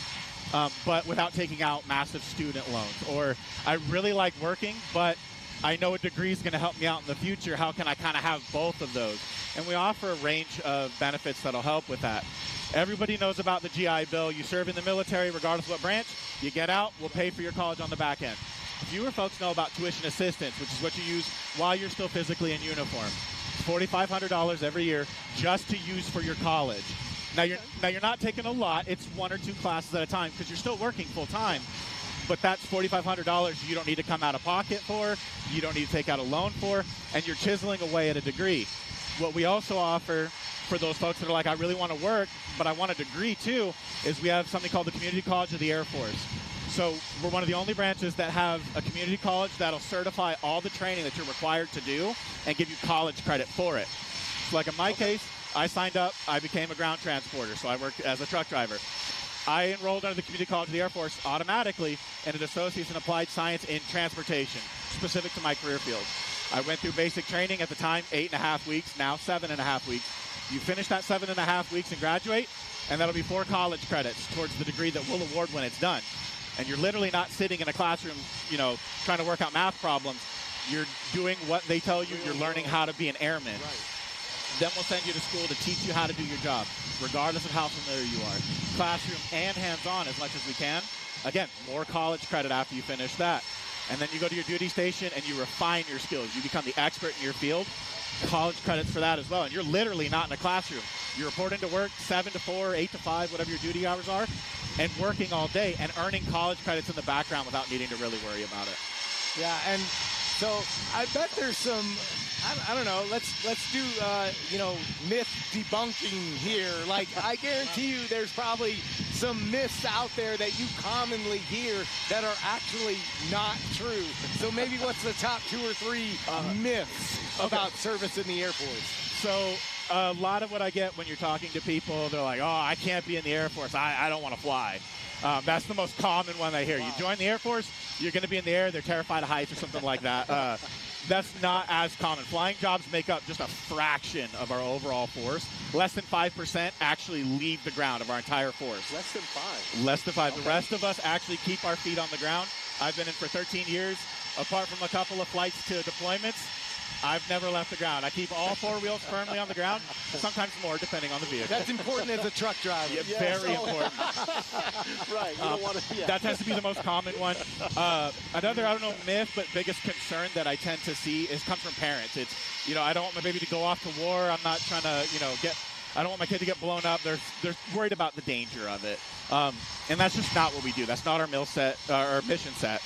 but without taking out massive student loans? Or, I really like working, but I know a degree is going to help me out in the future. How can I kind of have both of those? And we offer a range of benefits that'll help with that. Everybody knows about the GI Bill. You serve in the military, regardless of what branch. You get out, we'll pay for your college on the back end. Fewer folks know about tuition assistance, which is what you use while you're still physically in uniform. $4,500 every year just to use for your college. Now you're not taking a lot. It's 1 or 2 classes at a time, because you're still working full time. But that's $4,500 you don't need to come out of pocket for, you don't need to take out a loan for, and you're chiseling away at a degree. What we also offer for those folks that are like, I really want to work, but I want a degree too, is we have something called the Community College of the Air Force. So we're one of the only branches that have a community college that'll certify all the training that you're required to do and give you college credit for it. So like in my case, I signed up, I became a ground transporter, so I worked as a truck driver. I enrolled under the Community College of the Air Force automatically in an Associates in Applied Science in Transportation, specific to my career field. I went through basic training at the time, 8.5 weeks, now 7.5 weeks. You finish that 7.5 weeks and graduate, and that'll be 4 college credits towards the degree that we'll award when it's done. And you're literally not sitting in a classroom, trying to work out math problems. You're doing what they tell you. You're learning how to be an airman. Then we'll send you to school to teach you how to do your job, regardless of how familiar you are. Classroom and hands-on as much as we can. Again, more college credit after you finish that. And then you go to your duty station and you refine your skills. You become the expert in your field. College credits for that as well. And you're literally not in a classroom. You're reporting to work 7 to 4, 8 to 5, whatever your duty hours are, and working all day and earning college credits in the background without needing to really worry about it. Yeah, and so I bet there's some, I don't know, let's do, myth debunking here. Like, I guarantee you there's probably some myths out there that you commonly hear that are actually not true. So maybe what's the top 2 or 3 myths about service in the Air Force? So a lot of what I get when you're talking to people, they're like, oh, I can't be in the Air Force. I don't want to fly. That's the most common one I hear. Wow. You join the Air Force, you're going to be in the air, they're terrified of heights or something like that. That's not as common. Flying jobs make up just a fraction of our overall force. Less than 5% actually leave the ground of our entire force. Less than 5? Less than 5. Okay. The rest of us actually keep our feet on the ground. I've been in for 13 years. Apart from a couple of flights to deployments, I've never left the ground. I keep all 4 wheels firmly on the ground, sometimes more, depending on the vehicle. That's important as a truck driver. Yeah, yes. Very important. Right. You don't want to, yeah. That tends to be the most common one. Another, myth, but biggest concern that I tend to see comes from parents. It's, I don't want my baby to go off to war. I'm not trying to, I don't want my kid to get blown up. They're worried about the danger of it. And that's just not what we do. That's not our mission set.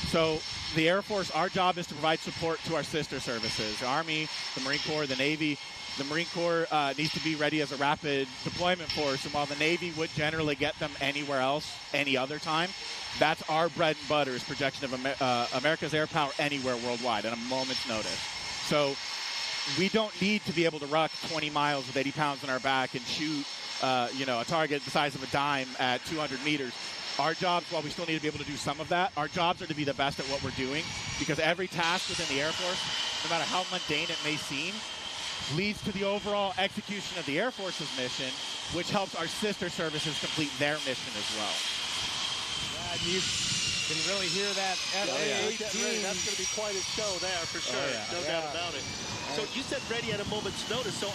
So the Air Force, our job is to provide support to our sister services, the Army, the Marine Corps, the Navy. The Marine Corps needs to be ready as a rapid deployment force, and while the Navy would generally get them anywhere else, any other time, that's our bread and butter, is projection of America's air power anywhere worldwide at a moment's notice. So we don't need to be able to ruck 20 miles with 80 pounds on our back and shoot, a target the size of a dime at 200 meters. Our jobs, while we still need to be able to do some of that, our jobs are to be the best at what we're doing, because every task within the Air Force, no matter how mundane it may seem, leads to the overall execution of the Air Force's mission, which helps our sister services complete their mission as well. Yeah, you can really hear that F-18. That's going to be quite a show there for sure. No doubt about it. So you said ready at a moment's notice. So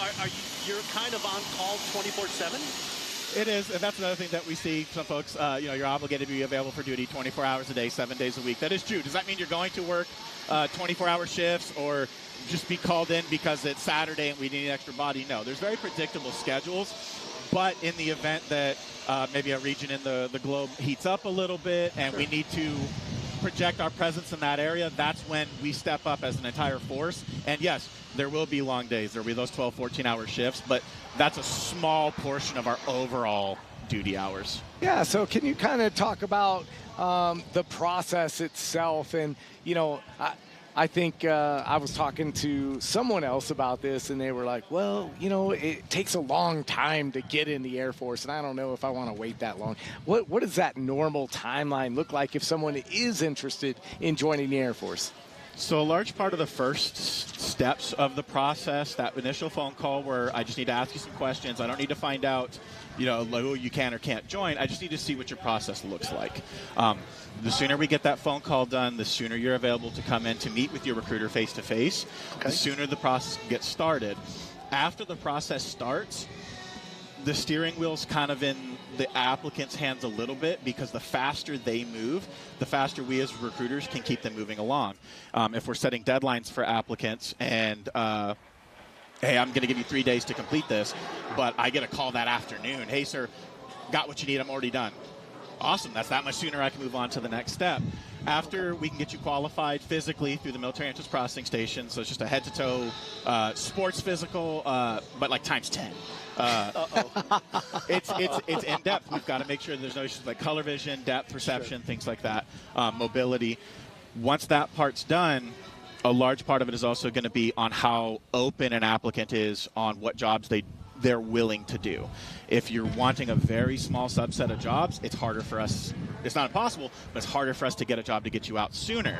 you're kind of on call 24/7? It is, and that's another thing that we see some folks, you're obligated to be available for duty 24 hours a day, 7 days a week. That is true. Does that mean you're going to work 24-hour shifts or just be called in because it's Saturday and we need an extra body? No, there's very predictable schedules, but in the event that maybe a region in the globe heats up a little bit and we need to project our presence in that area, that's when we step up as an entire force. And yes, there will be long days. There will be those 12, 14-hour shifts, but that's a small portion of our overall duty hours. Yeah, so can you kind of talk about the process itself? And, I think I was talking to someone else about this, and they were like, well, it takes a long time to get in the Air Force, and I don't know if I want to wait that long. What does that normal timeline look like if someone is interested in joining the Air Force? So a large part of the first steps of the process, that initial phone call where I just need to ask you some questions. I don't need to find out, who you can or can't join. I just need to see what your process looks like. The sooner we get that phone call done, the sooner you're available to come in to meet with your recruiter face-to-face, the sooner the process gets started. After the process starts, the steering wheel's kind of in the applicant's hands a little bit, because the faster they move, the faster we as recruiters can keep them moving along. If we're setting deadlines for applicants and, hey, I'm going to give you 3 days to complete this, but I get a call that afternoon. Hey, sir, got what you need. I'm already done. Awesome. That's that much sooner I can move on to the next step. After we can get you qualified physically through the military entrance processing station, so it's just a head-to-toe sports physical, but like times 10. It's in depth. We've got to make sure there's no issues like color vision, depth perception, things like that, mobility. Once that part's done, a large part of it is also going to be on how open an applicant is on what jobs they're willing to do. If you're wanting a very small subset of jobs, it's harder for us. It's not impossible, but it's harder for us to get a job to get you out sooner.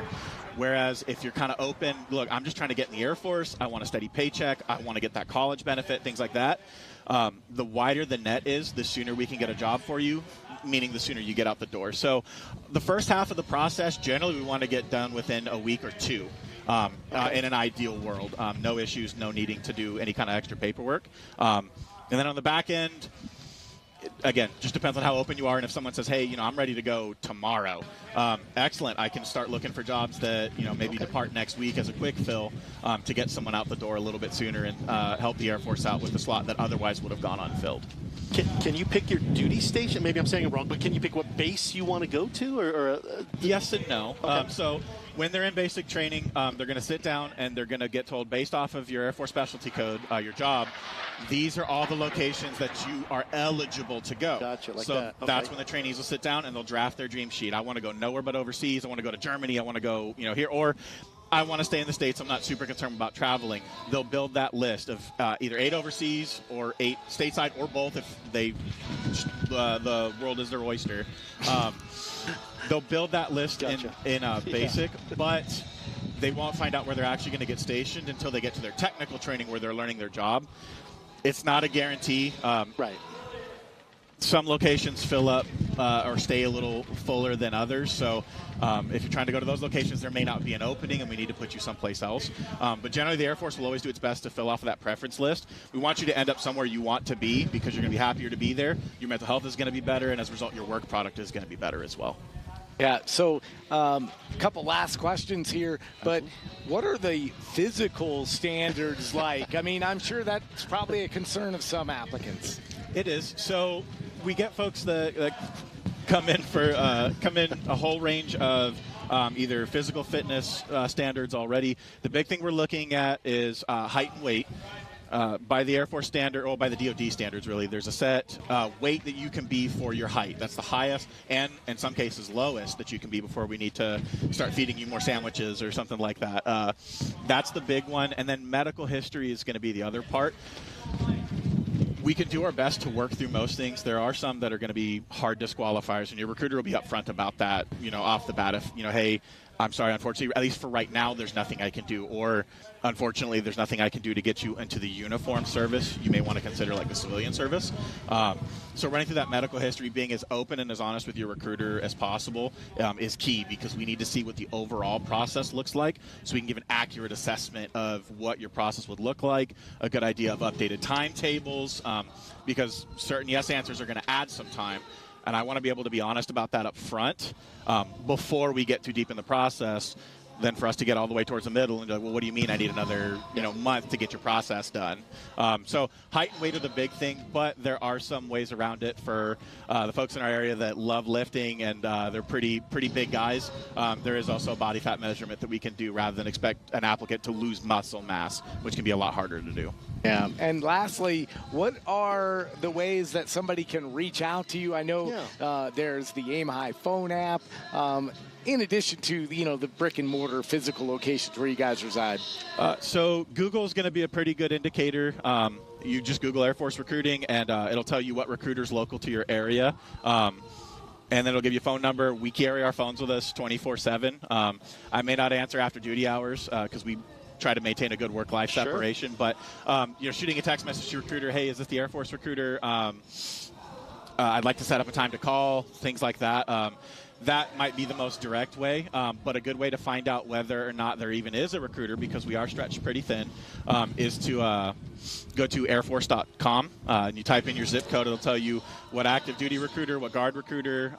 Whereas if you're kind of open, look, I'm just trying to get in the Air Force. I want a steady paycheck. I want to get that college benefit, things like that. The wider the net is, the sooner we can get a job for you, meaning the sooner you get out the door. So the first half of the process, generally we want to get done within a week or two. In an ideal world, no issues, no needing to do any kind of extra paperwork. And then on the back end, again, just depends on how open you are. And if someone says, hey, I'm ready to go tomorrow, excellent. I can start looking for jobs that, maybe depart next week as a quick fill to get someone out the door a little bit sooner and help the Air Force out with the slot that otherwise would have gone unfilled. Can you pick your duty station? Maybe I'm saying it wrong, but can you pick what base you want to go to? Yes and no. Okay. So when they're in basic training, they're going to sit down and they're going to get told, based off of your Air Force specialty code, your job, these are all the locations that you are eligible to go. Gotcha, like so that. Okay. That's when the trainees will sit down and they'll draft their dream sheet. I want to go nowhere but overseas. I want to go to Germany. I want to go, here. Or I want to stay in the States. I'm not super concerned about traveling. They'll build that list of either 8 overseas or 8 stateside, or both if they the world is their oyster. They'll build that list in basic, but they won't find out where they're actually going to get stationed until they get to their technical training where they're learning their job. It's not a guarantee. Right. Some locations fill up or stay a little fuller than others. So if you're trying to go to those locations, there may not be an opening and we need to put you someplace else. But generally, the Air Force will always do its best to fill off of that preference list. We want you to end up somewhere you want to be because you're going to be happier to be there. Your mental health is going to be better, and as a result, your work product is going to be better as well. Yeah, so a couple last questions here, but what are the physical standards like? I mean, I'm sure that's probably a concern of some applicants. It is. So we get folks that come in a whole range of either physical fitness standards already. The big thing we're looking at is height and weight. by the Air Force standard, or by the DoD standards, really, there's a set weight that you can be for your height. That's the highest and, in some cases, lowest that you can be before we need to start feeding you more sandwiches or something like that. That's the big one. And then medical history is going to be the other part. We can do our best to work through most things. There are some that are going to be hard disqualifiers, and your recruiter will be upfront about that, off the bat. If, hey, I'm sorry, unfortunately, at least for right now, there's nothing I can do. Or, unfortunately, there's nothing I can do to get you into the uniform service. You may want to consider, like, the civilian service. So running through that medical history, being as open and as honest with your recruiter as possible is key, because we need to see what the overall process looks like so we can give an accurate assessment of what your process would look like, a good idea of updated timetables, because certain yes answers are going to add some time. And I want to be able to be honest about that up front before we get too deep in the process, than for us to get all the way towards the middle and be like, well, what do you mean I need another month to get your process done? So height and weight are the big thing, but there are some ways around it for the folks in our area that love lifting, and they're pretty big guys. There is also a body fat measurement that we can do rather than expect an applicant to lose muscle mass, which can be a lot harder to do. Yeah. And lastly, what are the ways that somebody can reach out to you? I know there's the Aim High phone app. In addition to, the brick and mortar physical locations where you guys reside. So Google is going to be a pretty good indicator. You just Google Air Force recruiting, and it'll tell you what recruiter's local to your area. And then it'll give you a phone number. We carry our phones with us 24/7. I may not answer after duty hours because we try to maintain a good work-life separation. But shooting a text message to your recruiter, hey, is this the Air Force recruiter? I'd like to set up a time to call, things like that. That might be the most direct way, but a good way to find out whether or not there even is a recruiter, because we are stretched pretty thin, is to go to airforce.com, and you type in your zip code. It'll tell you what active duty recruiter, what guard recruiter,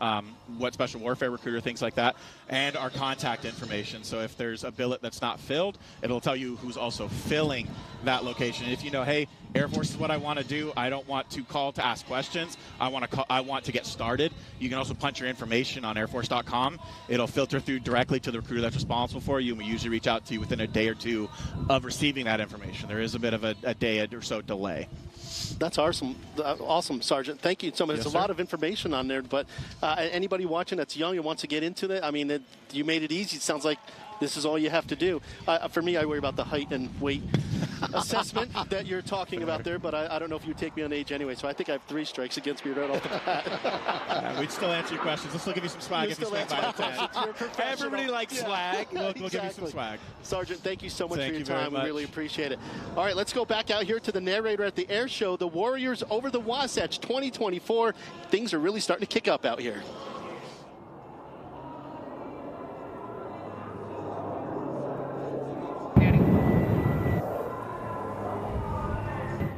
what special warfare recruiter, things like that, and our contact information. So if there's a billet that's not filled, it'll tell you who's also filling that location. If you know, hey, Air Force is what I want to do. I don't want to call to ask questions. I want to get started. You can also punch your information on airforce.com. It'll filter through directly to the recruiter that's responsible for you, and we usually reach out to you within a day or two of receiving that information. There is a bit of a day or so delay. That's awesome, Sergeant. Thank you so much. Yes, There's sir. a lot of information on there, but anybody watching that's young and wants to get into it, I mean, you made it easy. It sounds like this is all you have to do. For me, I worry about the height and weight assessment that you're talking about there, but I don't know if you would take me on age anyway, so I think I have 3 strikes against me right off the bat. We'd still answer your questions. Let's still give you some swag if you swing by the 10. Everybody likes swag. We'll give you some swag. Sergeant, thank you so much for your Thank you very time. We much. really appreciate it. All right, let's go back out here to the narrator at the air show. The Warriors over the Wasatch 2024. Things are really starting to kick up out here.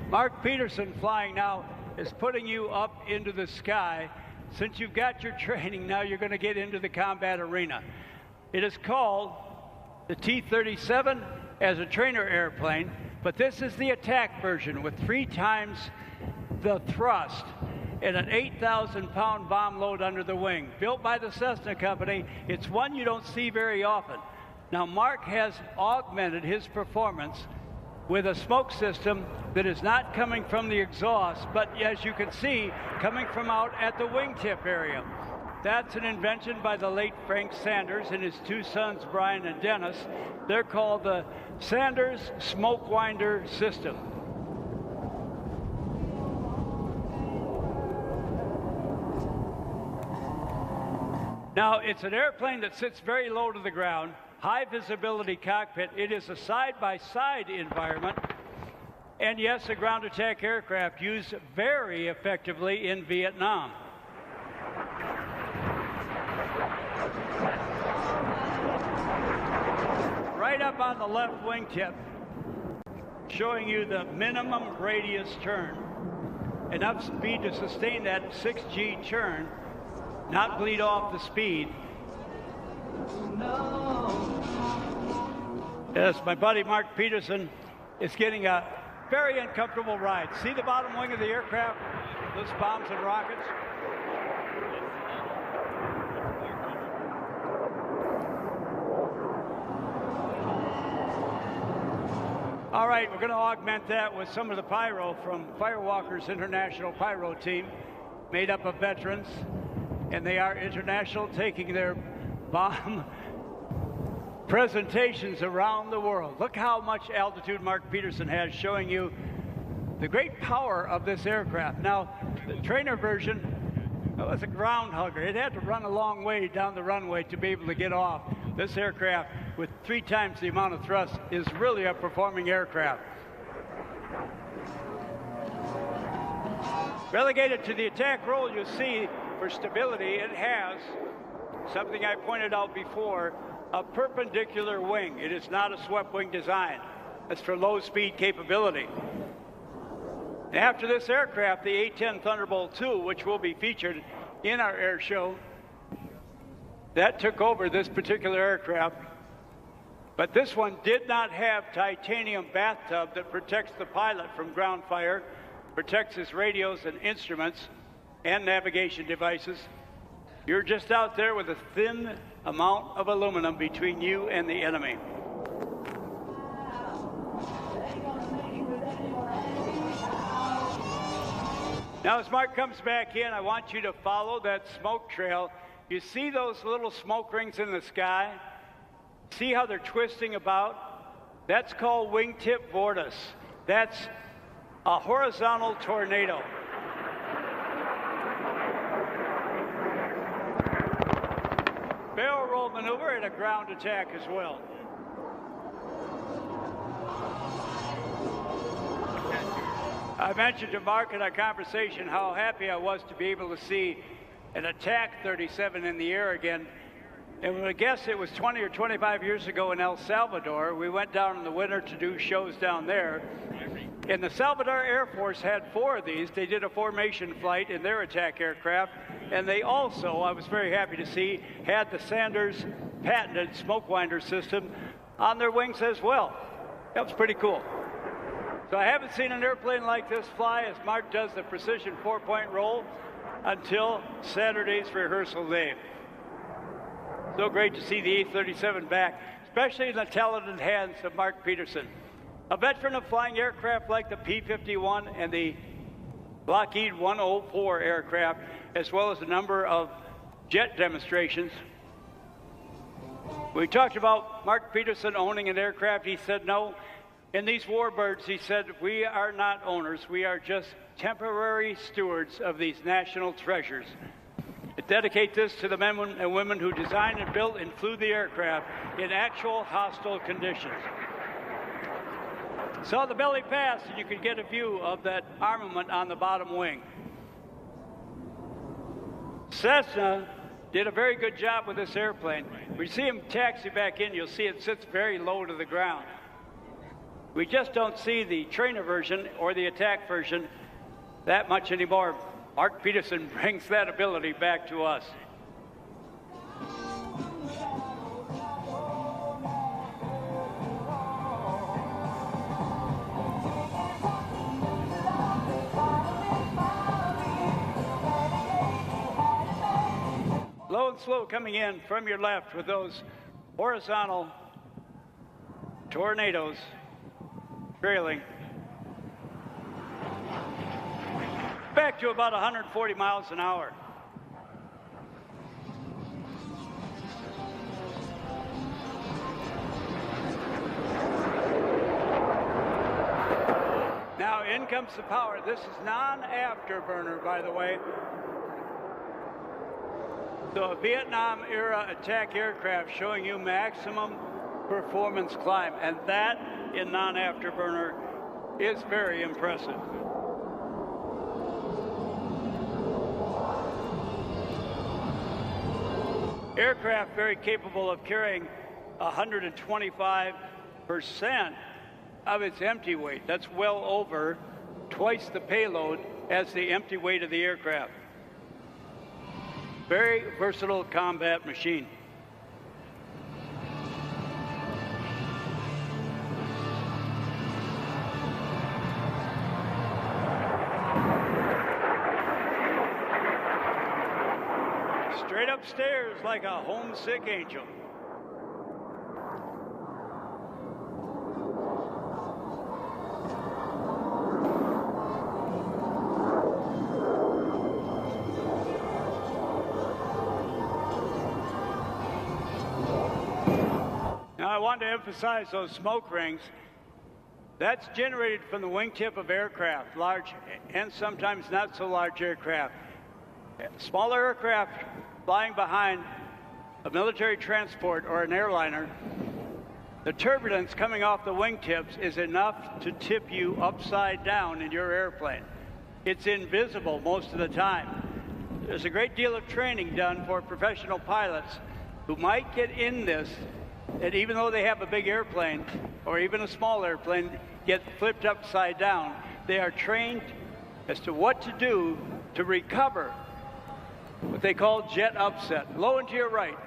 Mark Peterson flying now is putting you up into the sky. Since you've got your training, now you're going to get into the combat arena. It is called the T-37 as a trainer airplane, but this is the attack version with 3 times the thrust and an 8,000-pound bomb load under the wing. Built by the Cessna Company, it's one you don't see very often. Now, Mark has augmented his performance with a smoke system that is not coming from the exhaust, but as you can see, coming from out at the wingtip area. That's an invention by the late Frank Sanders and his 2 sons, Brian and Dennis. They're called the Sanders Smoke Winder System. Now, it's an airplane that sits very low to the ground, high visibility cockpit. It is a side-by-side environment. And yes, a ground attack aircraft used very effectively in Vietnam. Right up on the left wingtip, showing you the minimum radius turn. Enough speed to sustain that 6G turn, not bleed off the speed. Yes, my buddy Mark Peterson is getting a very uncomfortable ride. See the bottom wing of the aircraft? Those bombs and rockets? All right. right, we're going to augment that with some of the pyro from Firewalkers International Pyro Team, made up of veterans, and they are international, taking their bomb presentations around the world. Look how much altitude Mark Peterson has, showing you the great power of this aircraft. Now, the trainer version was a ground hugger. It had to run a long way down the runway to be able to get off. This aircraft, with 3 times the amount of thrust, is really a performing aircraft. Relegated to the attack role, you see, for stability, it has something I pointed out before, a perpendicular wing. It is not a swept wing design. It's for low speed capability. After this aircraft, the A-10 Thunderbolt II, which will be featured in our air show, that took over this particular aircraft. But this one did not have titanium bathtub that protects the pilot from ground fire, protects his radios and instruments and navigation devices. You're just out there with a thin amount of aluminum between you and the enemy. Now, as Mark comes back in, I want you to follow that smoke trail. You see those little smoke rings in the sky? See how they're twisting about? That's called wingtip vortice. That's a horizontal tornado. Barrel roll maneuver and a ground attack as well. I mentioned to Mark in our conversation how happy I was to be able to see an attack 37 in the air again. And I guess it was 20 or 25 years ago in El Salvador. We went down in the winter to do shows down there. And the Salvador Air Force had 4 of these. They did a formation flight in their attack aircraft. And they also, I was very happy to see, had the Sanders patented smoke winder system on their wings as well. That was pretty cool. So I haven't seen an airplane like this fly as Mark does the precision 4-point roll until Saturday's rehearsal day. So great to see the A-37 back, especially in the talented hands of Mark Peterson. A veteran of flying aircraft like the P-51 and the Lockheed 104 aircraft, as well as a number of jet demonstrations. We talked about Mark Peterson owning an aircraft. He said no. In these warbirds, he said, we are not owners. We are just temporary stewards of these national treasures. I dedicate this to the men and women who designed and built and flew the aircraft in actual hostile conditions. Saw the belly pass, and you could get a view of that armament on the bottom wing. Cessna did a very good job with this airplane. We see him taxi back in, you'll see it sits very low to the ground. We just don't see the trainer version or the attack version that much anymore. Mark Peterson brings that ability back to us. Low and slow coming in from your left with those horizontal tornadoes trailing. Back to about 140 miles an hour. Now in comes the power. This is non-afterburner, by the way. So a Vietnam era attack aircraft showing you maximum performance climb, and that in non-afterburner is very impressive. Aircraft very capable of carrying 125% of its empty weight. That's well over twice the payload as the empty weight of the aircraft. Very versatile combat machine. Straight upstairs like a homesick angel. I want to emphasize those smoke rings. That's generated from the wingtip of aircraft, large and sometimes not so large aircraft. Smaller aircraft flying behind a military transport or an airliner, the turbulence coming off the wingtips is enough to tip you upside down in your airplane. It's invisible most of the time. There's a great deal of training done for professional pilots who might get in this, and even though they have a big airplane or even a small airplane, get flipped upside down. They are trained as to what to do to recover what they call jet upset. Low and to your right.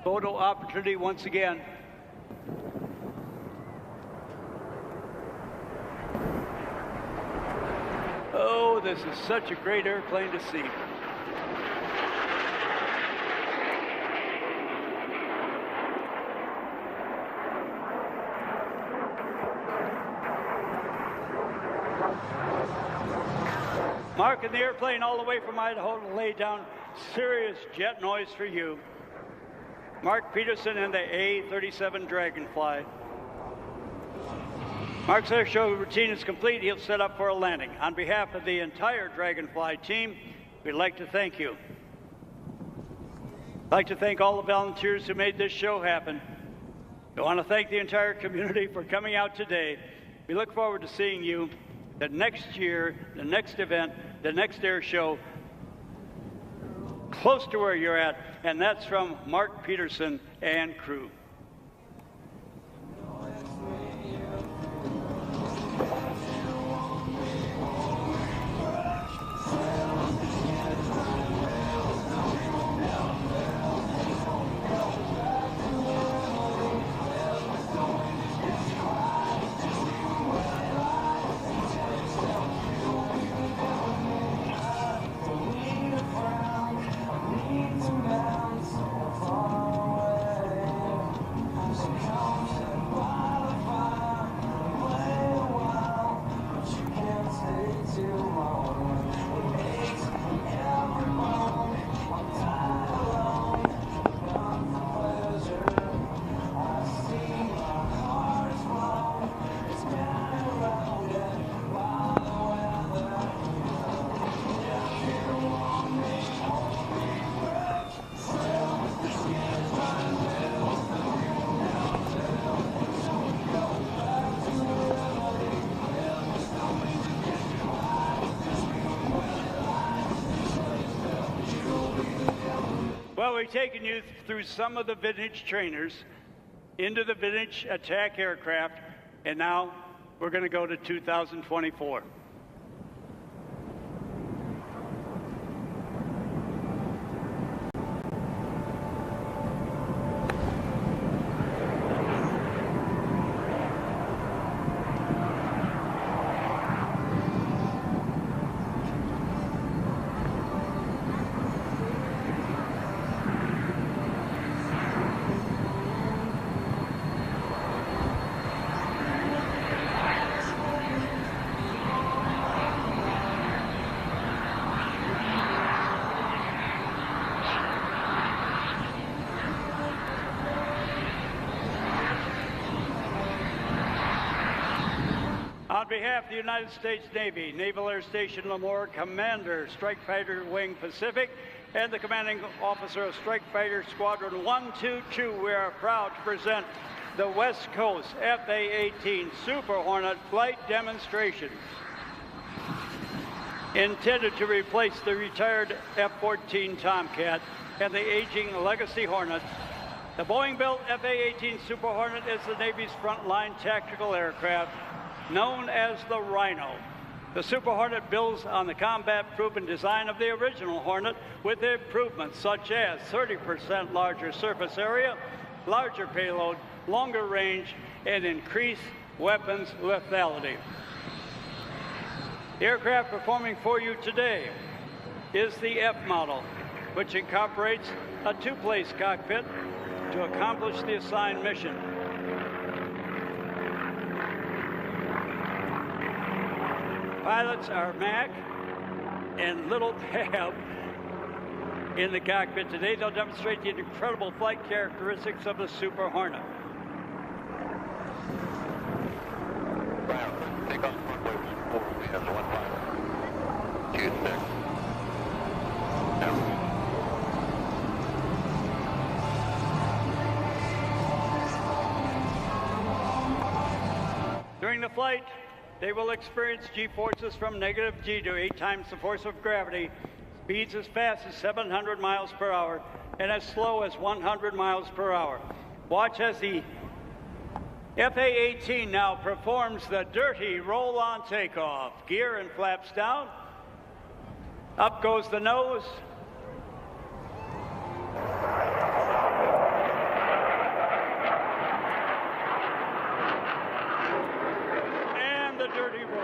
Photo opportunity once again. Oh, this is such a great airplane to see. Mark in the airplane all the way from Idaho to lay down serious jet noise for you. Mark Peterson in the A-37 Dragonfly. Mark's air show routine is complete. He'll set up for a landing. On behalf of the entire Dragonfly team, we'd like to thank you. I'd like to thank all the volunteers who made this show happen. I want to thank the entire community for coming out today. We look forward to seeing you the next year, the next event, the next air show, close to where you're at, and that's from Mark Peterson and crew. Well, we've taken you through some of the vintage trainers, into the vintage attack aircraft, and now we're going to go to 2024. On behalf of the United States Navy, Naval Air Station Lemoore, Commander, Strike Fighter Wing Pacific, and the Commanding Officer of Strike Fighter Squadron 122, we are proud to present the West Coast FA-18 Super Hornet flight demonstration. Intended to replace the retired F-14 Tomcat and the aging Legacy Hornet, the Boeing-built FA-18 Super Hornet is the Navy's frontline tactical aircraft, known as the Rhino. The Super Hornet builds on the combat-proven design of the original Hornet with improvements such as 30% larger surface area, larger payload, longer range, and increased weapons lethality. The aircraft performing for you today is the F model, which incorporates a two-place cockpit to accomplish the assigned mission. Pilots are Mac and Little Tab in the cockpit today. They'll demonstrate the incredible flight characteristics of the Super Hornet. Takeoff runway 4, we have 1 pilot. 26. During the flight, they will experience G-forces from negative G to 8 times the force of gravity, speeds as fast as 700 miles per hour, and as slow as 100 miles per hour. Watch as the FA-18 now performs the dirty roll-on takeoff. Gear and flaps down. Up goes the nose. And the dirty roll.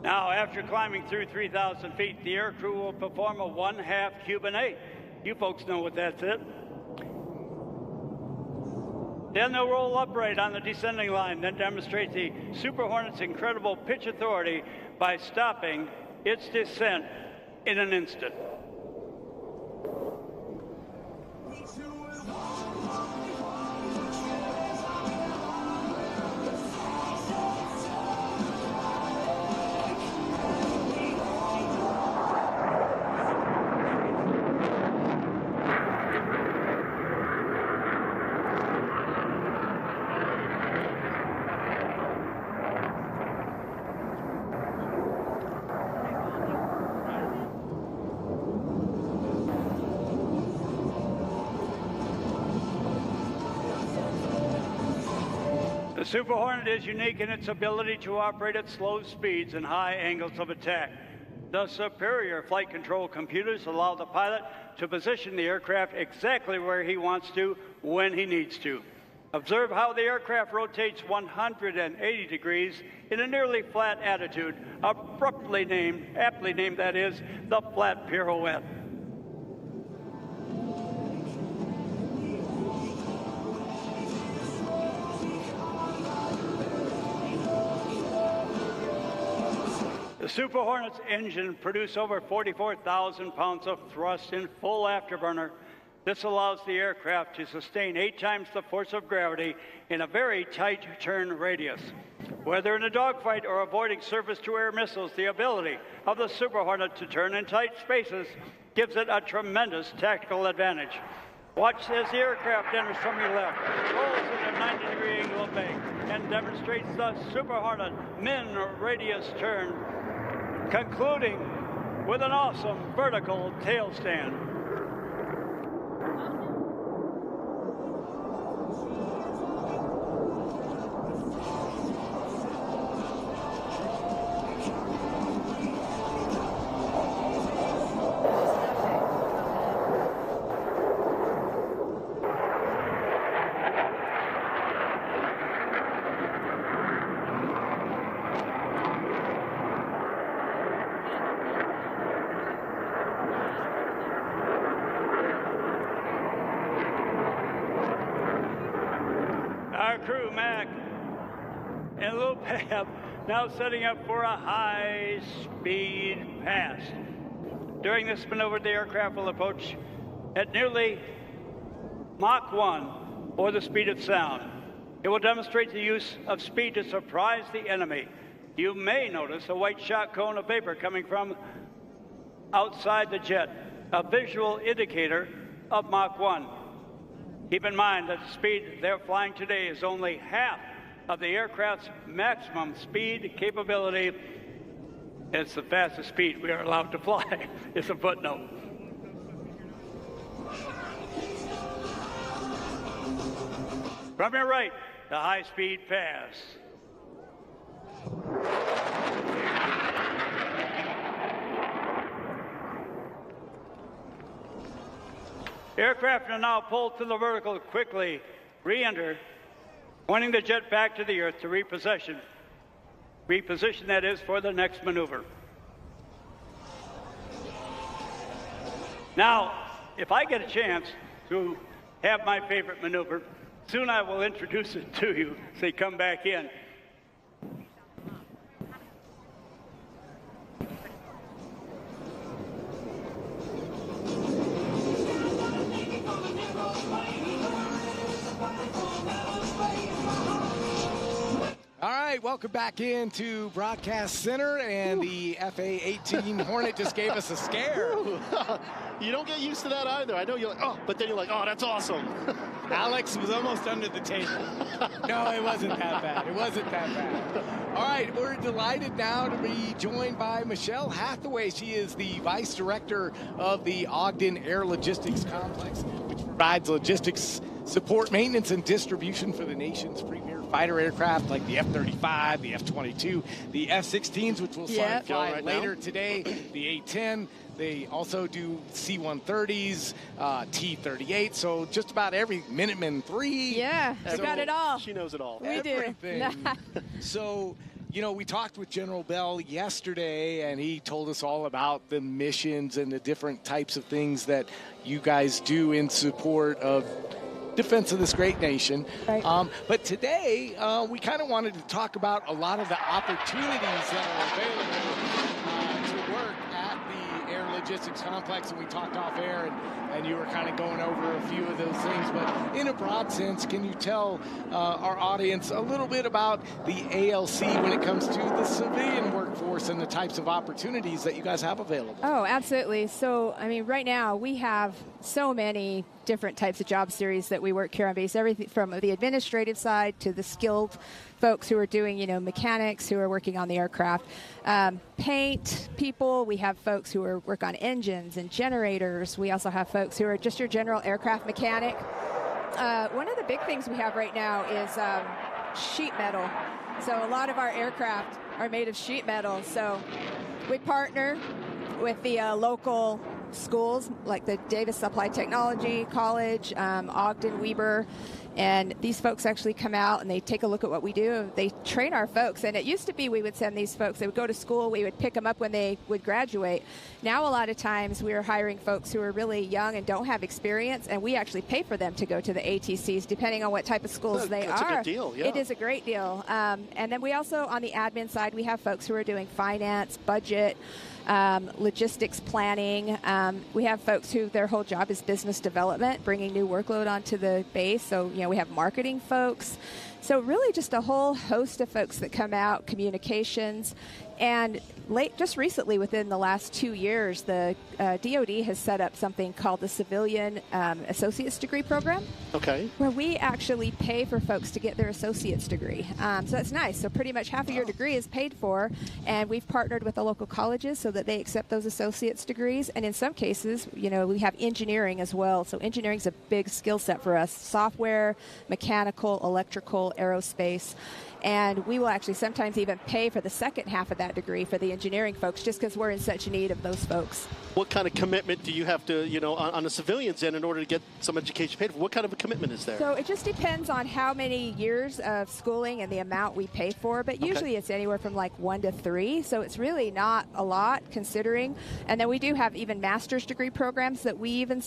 Now, after climbing through 3,000 feet, the aircrew will perform a 1/2 Cuban 8. You folks know what that's it. Then they'll roll upright on the descending line, then demonstrate the Super Hornet's incredible pitch authority by stopping its descent in an instant. The Super Hornet is unique in its ability to operate at slow speeds and high angles of attack. The superior flight control computers allow the pilot to position the aircraft exactly where he wants to, when he needs to. Observe how the aircraft rotates 180 degrees in a nearly flat attitude, aptly named that is, the flat pirouette. The Super Hornet's engine produced over 44,000 pounds of thrust in full afterburner. This allows the aircraft to sustain 8 times the force of gravity in a very tight turn radius. Whether in a dogfight or avoiding surface-to-air missiles, the ability of the Super Hornet to turn in tight spaces gives it a tremendous tactical advantage. Watch as the aircraft enters from your left, rolls in a 90-degree angle of bank, and demonstrates the Super Hornet min radius turn, concluding with an awesome vertical tail stand. Our crew, Mac and Lil Pab, now setting up for a high-speed pass. During this maneuver, the aircraft will approach at nearly Mach 1, or the speed of sound. It will demonstrate the use of speed to surprise the enemy. You may notice a white shot cone of vapor coming from outside the jet, a visual indicator of Mach 1. Keep in mind that the speed they're flying today is only half of the aircraft's maximum speed capability. It's the fastest speed we are allowed to fly. It's a footnote. From your right, the high-speed pass. Aircraft are now pulled to the vertical quickly, re-enter, pointing the jet back to the earth to reposition that is, for the next maneuver. Now, if I get a chance to have my favorite maneuver, Soon I will introduce it to you. Say, come back in. All right, welcome back into Broadcast Center, and the FA-18 Hornet just gave us a scare. You don't get used to that either. I know you're like, oh, but then you're like, oh, that's awesome. Alex was almost under the table. No, it wasn't that bad. It wasn't that bad. All right, we're delighted now to be joined by Michelle Hathaway. She is the Vice Director of the Ogden Air Logistics Complex, which provides logistics support, maintenance, and distribution for the nation's premier fighter aircraft like the F-35, the F-22, the F-16s, which will fly later today, the A-10. They also do C-130s, T-38, so just about every Minuteman III. Yeah, we got it all. She knows it all. We do. So, you know, we talked with General Bell yesterday, and he told us all about the missions and the different types of things that you guys do in support of defense of this great nation. Right. But today, we kind of wanted to talk about a lot of the opportunities that are available to work at the Air Logistics Complex, and we talked off air, and you were kind of going over a few of those things. But in a broad sense, can you tell our audience a little bit about the ALC when it comes to the civilian workforce and the types of opportunities that you guys have available? Oh, absolutely. So, I mean, right now we have so many different types of job series that we work here on base, everything from the administrative side to the skilled folks who are doing, you know, mechanics who are working on the aircraft, paint people. We have folks who work on engines and generators. We also have folks who are just your general aircraft mechanic. One of the big things we have right now is sheet metal. So a lot of our aircraft are made of sheet metal. So we partner with the local schools like the Davis Supply Technology College, Ogden, Weber, and these folks actually come out and they take a look at what we do. They train our folks, and it used to be we would send these folks, they would go to school, we would pick them up when they would graduate. Now a lot of times we are hiring folks who are really young and don't have experience, and we actually pay for them to go to the ATCs depending on what type of schools they That's are. a good deal, yeah. It is a great deal. And then we also, on the admin side, we have folks who are doing finance, budget, logistics planning. We have folks who their whole job is business development, bringing new workload onto the base. So, you know, we have marketing folks. So really just a whole host of folks that come out, communications. And just recently, within the last 2 years, the DOD has set up something called the Civilian Associate's Degree Program. Okay. Where we actually pay for folks to get their associate's degree. So that's nice. So pretty much half of your degree is paid for, and we've partnered with the local colleges so that they accept those associate's degrees. And in some cases, you know, we have engineering as well. So engineering is a big skill set for us. Software, mechanical, electrical, aerospace. And we will actually sometimes even pay for the second half of that degree for the engineering folks just because we're in such need of those folks. What kind of commitment do you have to, you know, on the civilians end in order to get some education paid for? What kind of a commitment is there? So it just depends on how many years of schooling and the amount we pay for, but usually it's anywhere from like 1 to 3, so it's really not a lot considering. And then we do have even master's degree programs that we even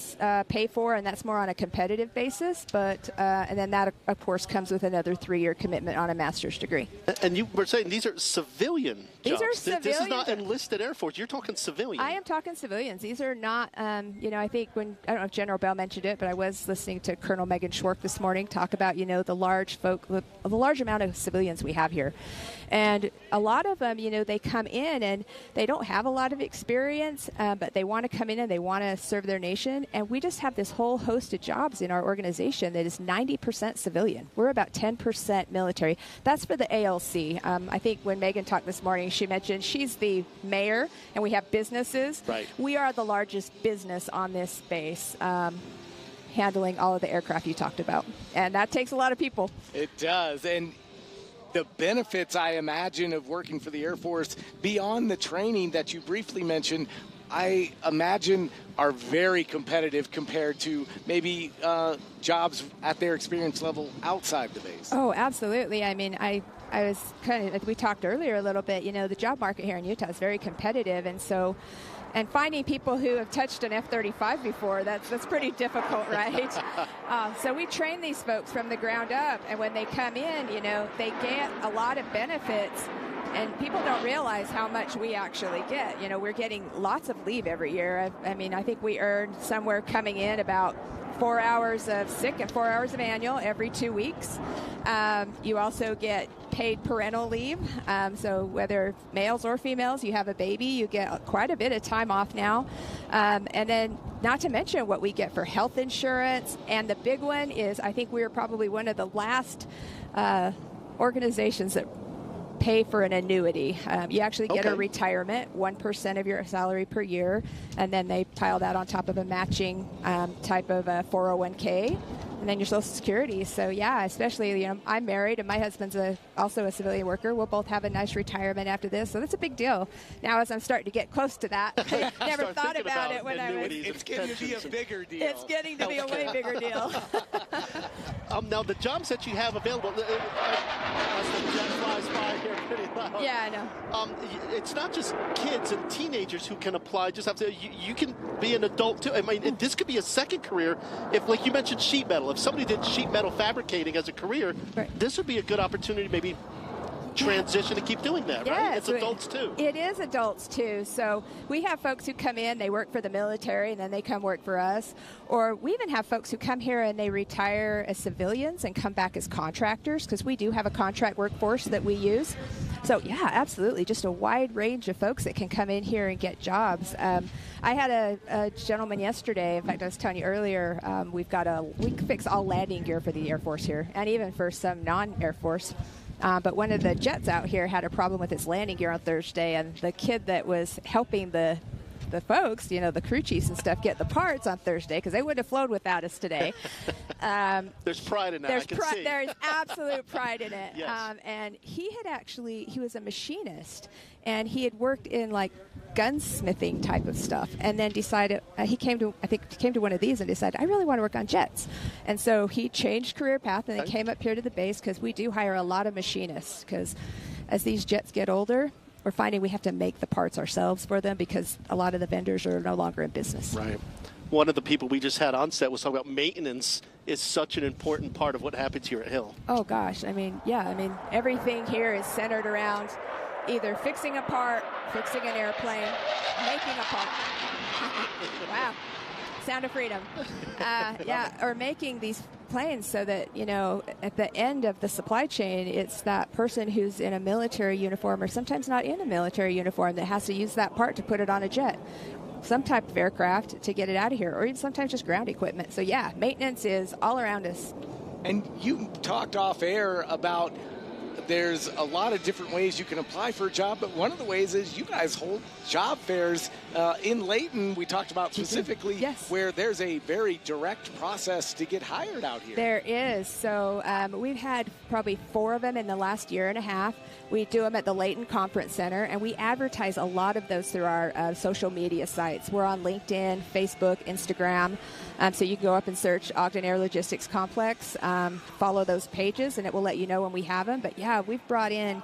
pay for, and that's more on a competitive basis, but and then that, of course, comes with another 3-year commitment on a master's degree. And you were saying these are civilian These jobs. are civilian. This is not enlisted Air Force. You're talking civilian. I am talking civilians. These are not, you know, I think I don't know if General Bell mentioned it, but I was listening to Colonel Megan Schwark this morning talk about, you know, the large amount of civilians we have here. And a lot of them, you know, they come in and they don't have a lot of experience, but they want to come in and they want to serve their nation. And we just have this whole host of jobs in our organization that is 90% civilian. We're about 10% military. That's for the ALC. I think when Megan talked this morning, she mentioned she's the mayor and we have businesses. Right. We are the largest business on this base, handling all of the aircraft you talked about. And that takes a lot of people. It does. And the benefits, I imagine, of working for the Air Force beyond the training that you briefly mentioned, I imagine are very competitive compared to maybe jobs at their experience level outside the base. Oh, absolutely. I mean, I was we talked earlier a little bit, you know, the job market here in Utah is very competitive. And so And finding people who have touched an F-35 before, that's pretty difficult, right? So we train these folks from the ground up, and when they come in, they get a lot of benefits. And people don't realize how much we actually get. We're getting lots of leave every year. I think we earn somewhere coming in about 4 hours of sick and 4 hours of annual every 2 weeks. You also get paid parental leave. So whether males or females, you have a baby, you get quite a bit of time off now. And then not to mention what we get for health insurance. And the big one is, I think we're probably one of the last organizations that pay for an annuity. You actually get a retirement, 1% of your salary per year, and then they pile that on top of a matching type of a 401k, and then your Social Security. So yeah, especially, I'm married and my husband's also a civilian worker. We'll both have a nice retirement after this, so that's a big deal. Now, as I'm starting to get close to that, I never thought about it when I was. It's getting to be a bigger deal. It's getting to be a way bigger deal. Now, the jobs that you have available, as the jet flies by here pretty loud. Yeah, I know. It's not just kids and teenagers who can apply. Just have to. You can be an adult too. I mean, this could be a second career. If, like you mentioned, sheet metal. If somebody did sheet metal fabricating as a career, this would be a good opportunity, maybe transition to keep doing that, right? It's adults too. It is adults too. So we have folks who come in, they work for the military, and then they come work for us. Or we even have folks who come here and they retire as civilians and come back as contractors, because we do have a contract workforce that we use. So yeah, absolutely, just a wide range of folks that can come in here and get jobs. I had a gentleman yesterday, in fact, I was telling you earlier, we fix all landing gear for the Air Force here, and even for some non-Air Force. But one of the jets out here had a problem with its landing gear on Thursday, and the kid that was helping the folks, the crew chiefs and stuff, get the parts on Thursday, because they wouldn't have flown without us today. There's pride in that. There's absolute pride in it. Yes. And he was a machinist, and he had worked in like gunsmithing type of stuff, and then decided he came to one of these and decided, I really want to work on jets. And so he changed career path and then came up here to the base, because we do hire a lot of machinists, because as these jets get older, we're finding we have to make the parts ourselves for them, because a lot of the vendors are no longer in business. Right. One of the people we just had on set was talking about maintenance is such an important part of what happens here at Hill. Oh gosh, everything here is centered around either fixing a part, fixing an airplane, making a part. Wow. Sound of freedom. Or making these planes so that, at the end of the supply chain, it's that person who's in a military uniform, or sometimes not in a military uniform, that has to use that part to put it on a jet, some type of aircraft, to get it out of here, or even sometimes just ground equipment. So yeah, maintenance is all around us. And you talked off air about there's a lot of different ways you can apply for a job, but one of the ways is you guys hold job fairs in Layton. We talked about specifically where there's a very direct process to get hired out here. There is. So we've had probably 4 of them in the last year and a half. We do them at the Layton Conference Center, and we advertise a lot of those through our social media sites. We're on LinkedIn, Facebook, Instagram. So you can go up and search Ogden Air Logistics Complex, follow those pages, and it will let you know when we have them. But yeah, we've brought in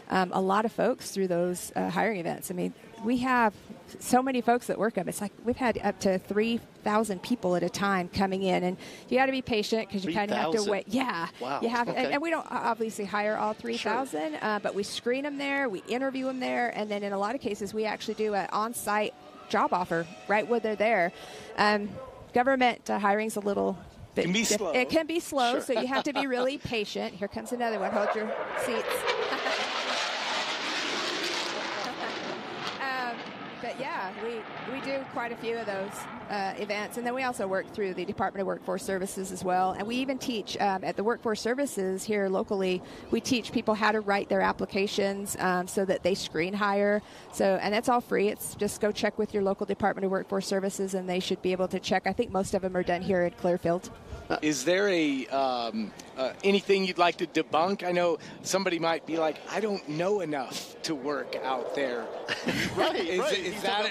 a lot of folks through those hiring events. I mean, we have so many folks that work them. It's like we've had up to 3,000 people at a time coming in, and you got to be patient, because you kind of have to wait. Yeah, wow. You have, and we don't obviously hire all 3,000, but we screen them there, we interview them there, and then in a lot of cases we actually do an on-site job offer right when they're there. Government hiring's a little bit. It can be slow, so you have to be really patient. Here comes another one. Hold your seats. But yeah, we do quite a few of those events, and then we also work through the Department of Workforce Services as well. And we even teach at the Workforce Services here locally. We teach people how to write their applications so that they screen hire. And that's all free. It's just go check with your local Department of Workforce Services, and they should be able to check. I think most of them are done here at Clearfield. Is there anything you'd like to debunk? I know somebody might be like, I don't know enough to work out there. Right.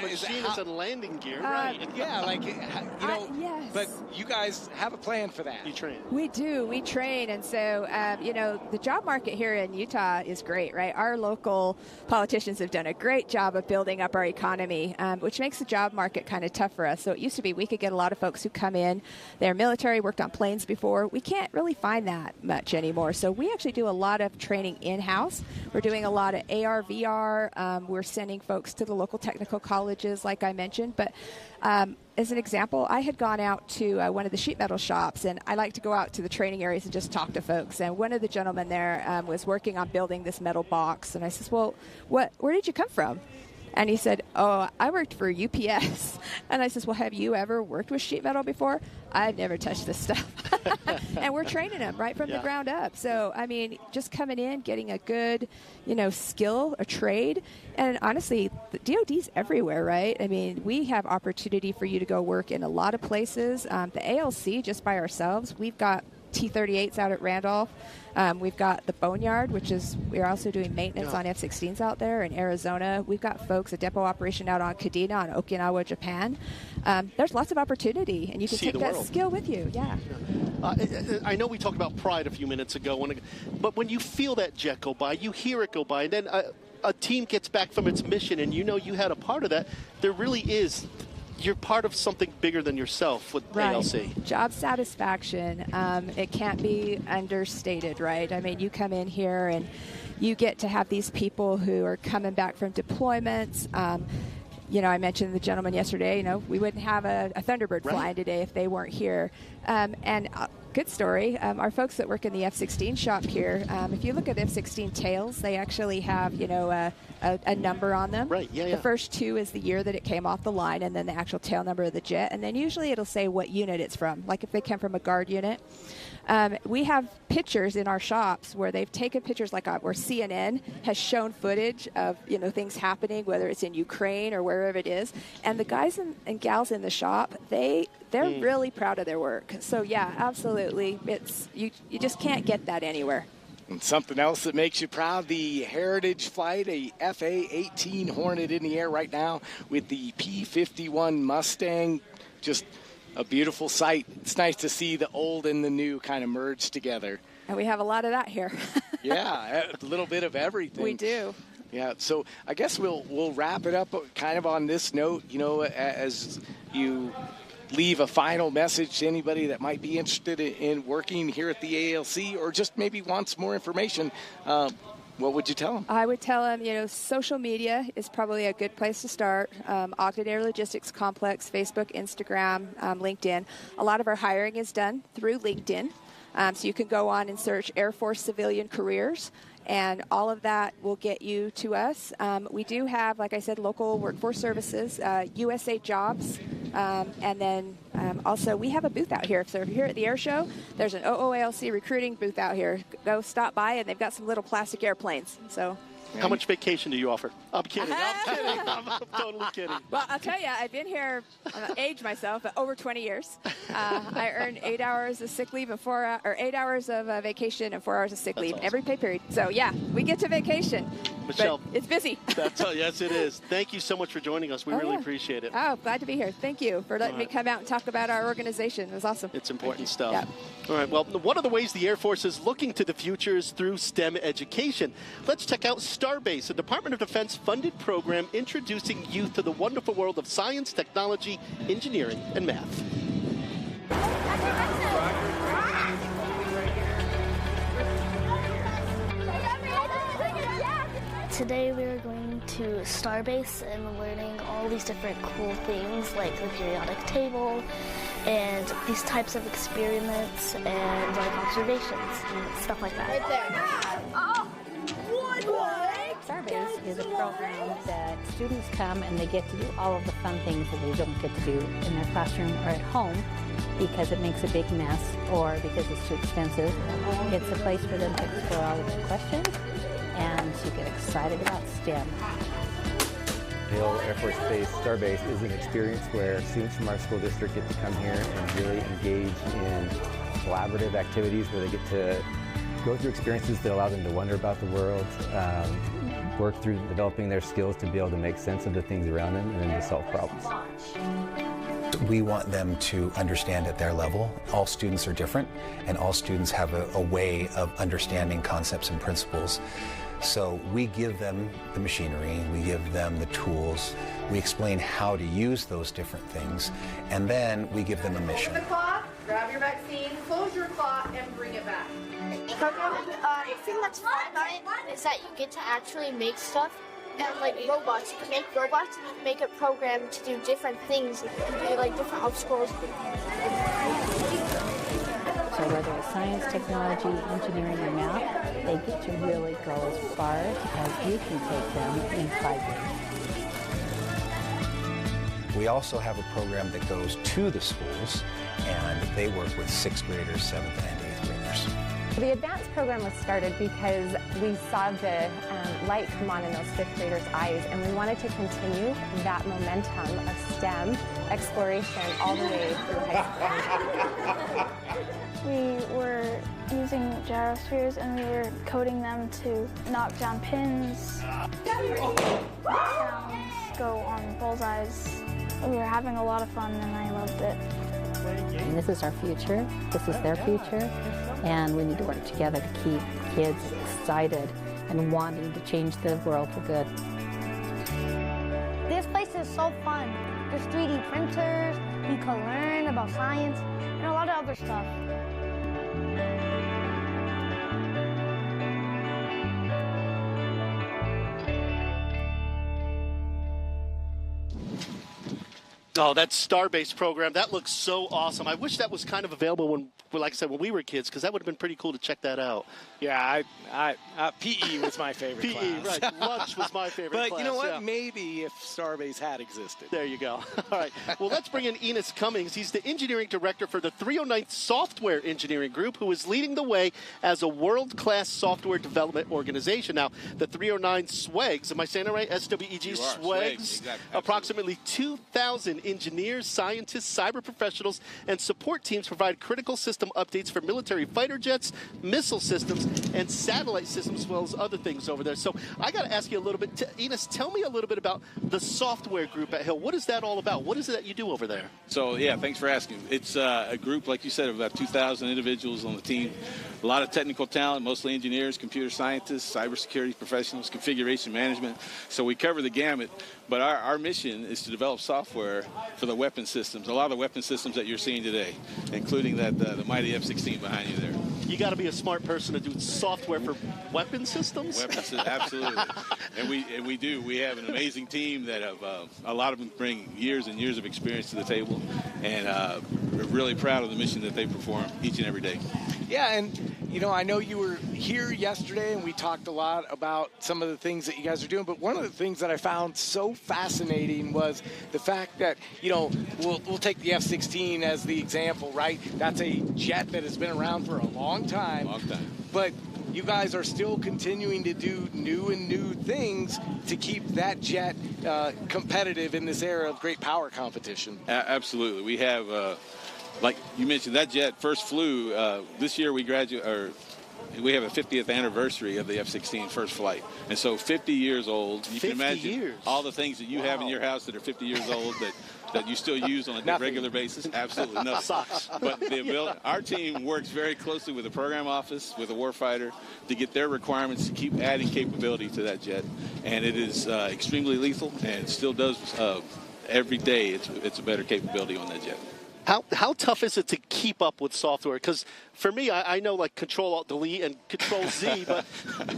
Is machinist and landing gear, right? Yeah, like yes. But you guys have a plan for that. You train. We do. We train, and so the job market here in Utah is great, right? Our local politicians have done a great job of building up our economy, which makes the job market kind of tough for us. So it used to be we could get a lot of folks who come in, they're military, worked on planes before. We can't really find that much anymore. So we actually do a lot of training in-house. We're doing a lot of AR, VR. We're sending folks to the local technical colleges, like I mentioned. But as an example, I had gone out to one of the sheet metal shops, and I like to go out to the training areas and just talk to folks. And one of the gentlemen there was working on building this metal box. And I says, well, where did you come from? And he said, oh, I worked for UPS. And I says, well, have you ever worked with sheet metal before? I've never touched this stuff. And we're training them right from the ground up. So, I mean, just coming in, getting a good, skill, a trade. And honestly, the DOD's everywhere, right? I mean, we have opportunity for you to go work in a lot of places. The ALC, just by ourselves, we've got T-38s out at Randolph. We've got the Boneyard, we're also doing maintenance on F-16s out there in Arizona. We've got folks, a depot operation out on Kadena on Okinawa, Japan. There's lots of opportunity, and you can take that skill with you. Yeah. I know we talked about pride a few minutes ago, but when you feel that jet go by, you hear it go by, and then a team gets back from its mission, and you had a part of that, there really is. You're part of something bigger than yourself with ALC. Job satisfaction, it can't be understated, right? I mean, you come in here and you get to have these people who are coming back from deployments. I mentioned the gentleman yesterday, we wouldn't have a Thunderbird flying today if they weren't here. Good story. Our folks that work in the F-16 shop here, if you look at F-16 tails, they actually have, a number on them. Right, yeah. The first 2 is the year that it came off the line, and then the actual tail number of the jet. And then usually it'll say what unit it's from, like if they come from a guard unit. We have pictures in our shops where they've taken pictures where CNN has shown footage of, things happening, whether it's in Ukraine or wherever it is. And the guys and gals in the shop, they're really proud of their work. So, yeah, absolutely. You just can't get that anywhere. And something else that makes you proud, the Heritage Flight, a FA-18 Hornet in the air right now with the P-51 Mustang. Just a beautiful sight. It's nice to see the old and the new kind of merge together. And we have a lot of that here. Yeah, a little bit of everything. We do. Yeah, so I guess we'll wrap it up kind of on this note, as you leave a final message to anybody that might be interested in working here at the ALC or just maybe wants more information. What would you tell them? I would tell them, social media is probably a good place to start. Ogden Air Logistics Complex, Facebook, Instagram, LinkedIn. A lot of our hiring is done through LinkedIn. So you can go on and search Air Force Civilian Careers, and all of that will get you to us. We do have, like I said, local workforce services, USA Jobs, and then also we have a booth out here. So here at the air show, there's an OOALC recruiting booth out here. Go stop by, and they've got some little plastic airplanes. So. How much vacation do you offer? I'm kidding. I'm totally kidding. Well, I'll tell you, I've been here, aged myself, over 20 years. I earned 8 hours of sick leave and 8 hours of vacation and 4 hours of sick leave every pay period. So, yeah, we get to vacation. Michelle, but it's busy. Yes, it is. Thank you so much for joining us. We really appreciate it. Oh, glad to be here. Thank you for letting me come out and talk about our organization. It was awesome. It's important stuff. Yeah. All right. Well, one of the ways the Air Force is looking to the future is through STEM education. Let's check out Starbase, a Department of Defense funded program introducing youth to the wonderful world of science, technology, engineering, and math. Today we are going to Starbase and learning all these different cool things like the periodic table and these types of experiments and like observations and stuff like that. Right there. Starbase is a program that students come and they get to do all of the fun things that they don't get to do in their classroom or at home because it makes a big mess or because it's too expensive. It's a place for them to explore all of their questions and to get excited about STEM. Hill Air Force Base Starbase is an experience where students from our school district get to come here and really engage in collaborative activities where they get to go through experiences that allow them to wonder about the world, work through developing their skills to be able to make sense of the things around them and then to solve problems. We want them to understand at their level. All students are different, and all students have a way of understanding concepts and principles. So we give them the machinery, we give them the tools, we explain how to use those different things, and then we give them a mission. Open the claw, grab your vaccine, close your claw, and bring it back. The thing that's fun about it is that you get to actually make stuff. And like robots, you can make robots and you can make a program to do different things and do like different obstacles. So whether it's science, technology, engineering, or math, they get to really go as far as you can take them in 5 years. We also have a program that goes to the schools, and they work with 6th graders, 7th and 8th graders. The advanced program was started because we saw the light come on in those 5th graders' eyes, and we wanted to continue that momentum of STEM exploration all the way through high school. We were using gyrospheres and we were coding them to knock down pins, go on bullseyes. We were having a lot of fun and I loved it. And this is our future, this is their future, and we need to work together to keep kids excited and wanting to change the world for good. This place is so fun. There's 3D printers, we can learn about science, and a lot of other stuff. Oh, that Starbase program, that looks so awesome. I wish that was kind of available when, like I said, when we were kids, because that would have been pretty cool to check that out. Yeah, PE was my favorite class. PE, right. Lunch was my favorite class. But you know what? Yeah. Maybe if Starbase had existed. There you go. All right. Well, let's bring in Enos Cummings. He's the engineering director for the 309th Software Engineering Group, who is leading the way as a world-class software development organization. Now, the 309 SWEGs, am I saying it right? SWEG, SWEGs. Exactly. Approximately 2,000 engineers, scientists, cyber professionals, and support teams provide critical system updates for military fighter jets, missile systems, and satellite systems, as well as other things over there. So I got to ask you a little bit. Enos, tell me a little bit about the software group at Hill. What is that all about? What is it that you do over there? So, yeah, thanks for asking. It's a group, like you said, of about 2,000 individuals on the team. A lot of technical talent, mostly engineers, computer scientists, cybersecurity professionals, configuration management. So we cover the gamut. But our mission is to develop software for the weapon systems, a lot of the weapon systems that you're seeing today, including that the mighty F-16 behind you there. You got to be a smart person to do software for weapon systems? Absolutely. And we do. We have an amazing team that have, a lot of them bring years and years of experience to the table. And we're really proud of the mission that they perform each and every day. Yeah, and, you know, I know you were here yesterday and we talked a lot about some of the things that you guys are doing, but one of the things that I found so fascinating was the fact that, you know, we'll take the F-16 as the example, right? That's a jet that has been around for a long time. But you guys are still continuing to do new things to keep that jet competitive in this era of great power competition. Absolutely. We have... like you mentioned, that jet first flew this year. We have a 50th anniversary of the F-16 first flight, and so 50 years old. You can imagine all the things that you have in your house that are 50 years old that you still use on a regular basis. Absolutely nothing. Socks. But our team works very closely with the program office, with the warfighter, to get their requirements to keep adding capability to that jet, and it is extremely lethal, and it still does every day. It's a better capability on that jet. How tough is it to keep up with software? Because for me, I know like Control-Alt-Delete and Control-Z, but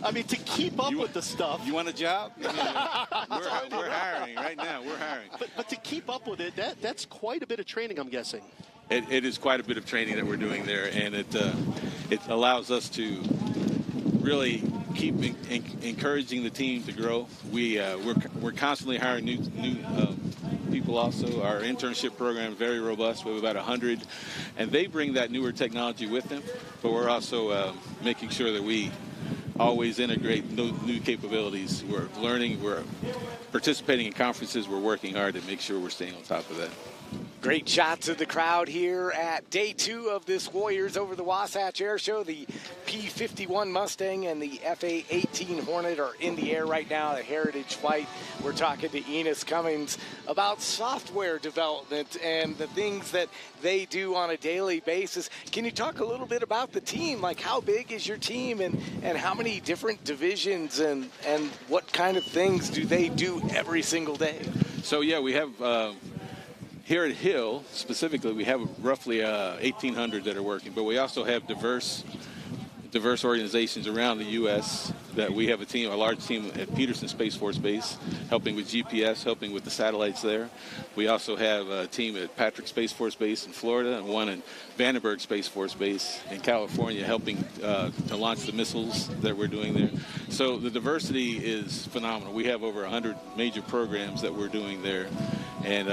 I mean, to keep up with the stuff. You want a job? We're hiring right now. We're hiring. But to keep up with it, that's quite a bit of training, I'm guessing. It is quite a bit of training that we're doing there, and it allows us to really keep encouraging the team to grow. We're constantly hiring new people also. Our internship program is very robust. We have about 100, and they bring that newer technology with them, but we're also making sure that we always integrate new capabilities. We're learning, we're participating in conferences, we're working hard to make sure we're staying on top of that. Great shots of the crowd here at day 2 of this Warriors over the Wasatch Air Show. The P-51 Mustang and the FA-18 Hornet are in the air right now, a heritage flight. We're talking to Enos Cummings about software development and the things that they do on a daily basis. Can you talk a little bit about the team? Like, how big is your team, and how many different divisions, and what kind of things do they do every single day? So, yeah, we have... Here at Hill, specifically, we have roughly 1,800 that are working, but we also have diverse organizations around the U.S. that we have a large team at Peterson Space Force Base, helping with GPS, helping with the satellites there. We also have a team at Patrick Space Force Base in Florida and one in Vandenberg Space Force Base in California, helping to launch the missiles that we're doing there. So the diversity is phenomenal. We have over 100 major programs that we're doing there, and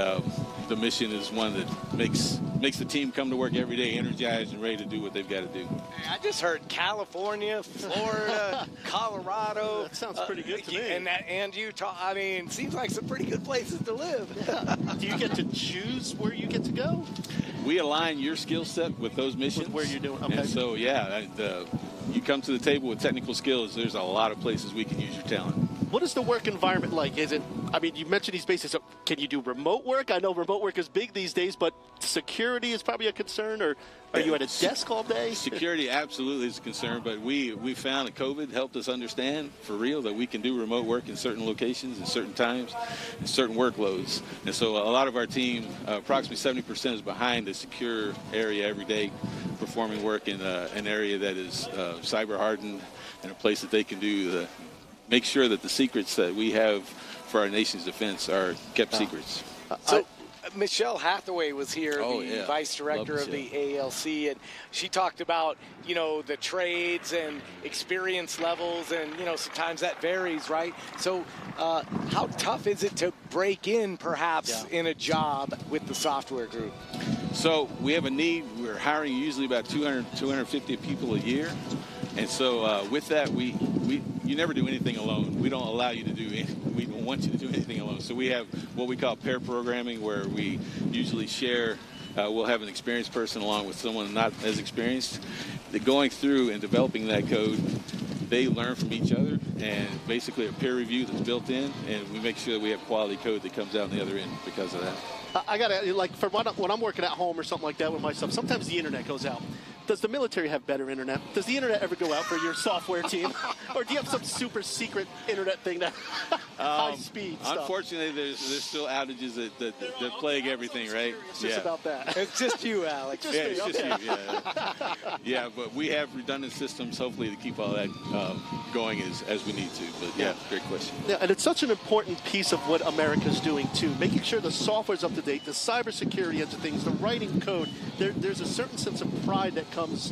the mission is one that makes the team come to work every day energized and ready to do what they've got to do. I just heard California, Florida, Colorado. That sounds pretty good to me. And Utah. I mean, seems like some pretty good places to live. Yeah. Do you get to choose where you get to go? We align your skill set with those missions. With where you're doing. Okay. And so, yeah, you come to the table with technical skills, there's a lot of places we can use your talent. What is the work environment like? Is it, I mean, you mentioned these bases. So can you do remote work? I know remote work is big these days, but security is probably a concern, or are you at a desk all day? Security absolutely is a concern, but we found that COVID helped us understand for real that we can do remote work in certain locations, at certain times, and certain workloads. And so a lot of our team, approximately 70%, is behind the secure area every day, performing work in an area that is cyber hardened and a place that they can do make sure that the secrets that we have for our nation's defense are kept secrets. So Michelle Hathaway was here, the vice director of the ALC, and she talked about, the trades and experience levels, and, sometimes that varies, right? So how tough is it to break in, perhaps, in a job with the software group? So we have a need. We're hiring usually about 250 people a year. And so with that, you never do anything alone. We don't allow you to we don't want you to do anything alone. So we have what we call pair programming, where we usually share, we'll have an experienced person along with someone not as experienced. Going through and developing that code, they learn from each other, and basically a peer review that's built in, and we make sure that we have quality code that comes out on the other end because of that. I got to, like, for when I'm working at home or something like that with my stuff, sometimes the internet goes out. Does the military have better internet? Does the internet ever go out for your software team? Or do you have some super secret internet thing that high-speed stuff? Unfortunately, there's still outages that plague everything, right? It's just about that. It's just you, Alex. Yeah, it's just you, yeah. Yeah, but we have redundant systems, hopefully, to keep all that going as we need to. But, yeah, great question. Yeah, and it's such an important piece of what America's doing, too, making sure the software's up to date, the cybersecurity ends of things, the writing code. There's a certain sense of pride that comes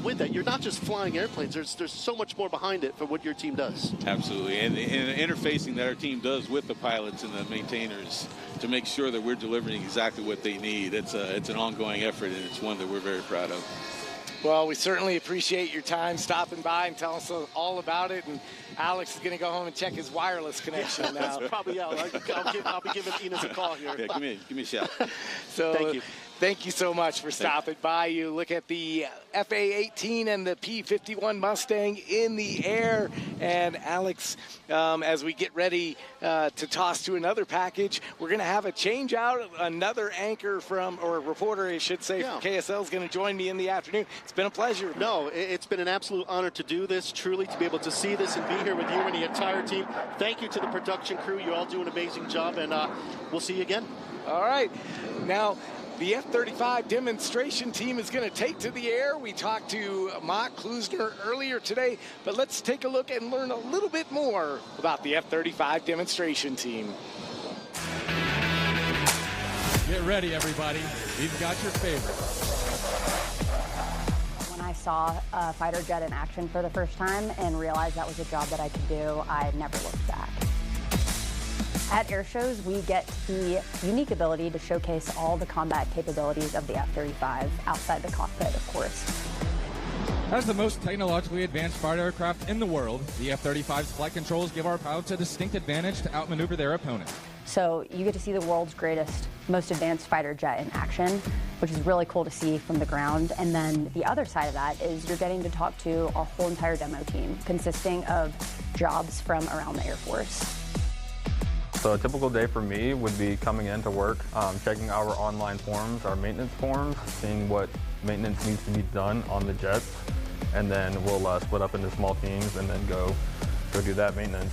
with that. You're not just flying airplanes. There's so much more behind it for what your team does. Absolutely. And interfacing that our team does with the pilots and the maintainers to make sure that we're delivering exactly what they need. It's an ongoing effort, and it's one that we're very proud of. Well, we certainly appreciate your time stopping by and telling us all about it. And Alex is going to go home and check his wireless connection now. That's probably out. I'll be giving Enos a call here. Yeah, give me a shout. So, thank you. Thank you so much for stopping by. You look at the FA-18 and the P-51 Mustang in the air. And Alex, as we get ready to toss to another package, we're going to have a change out. Another anchor or reporter, I should say, from KSL is going to join me in the afternoon. It's been a pleasure. No, it's been an absolute honor to do this, truly, to be able to see this and be here with you and the entire team. Thank you to the production crew. You all do an amazing job, and we'll see you again. All right. Now, the F-35 demonstration team is going to take to the air. We talked to Mark Klusner earlier today, but let's take a look and learn a little bit more about the F-35 demonstration team. Get ready, everybody. We've got your favorites. When I saw a fighter jet in action for the first time and realized that was a job that I could do, I never looked back. At air shows, we get the unique ability to showcase all the combat capabilities of the F-35 outside the cockpit, of course. As the most technologically advanced fighter aircraft in the world, the F-35's flight controls give our pilots a distinct advantage to outmaneuver their opponent. So you get to see the world's greatest, most advanced fighter jet in action, which is really cool to see from the ground. And then the other side of that is you're getting to talk to a whole entire demo team consisting of jobs from around the Air Force. So a typical day for me would be coming into work, checking our online forms, our maintenance forms, seeing what maintenance needs to be done on the jets, and then we'll split up into small teams and then go do that maintenance.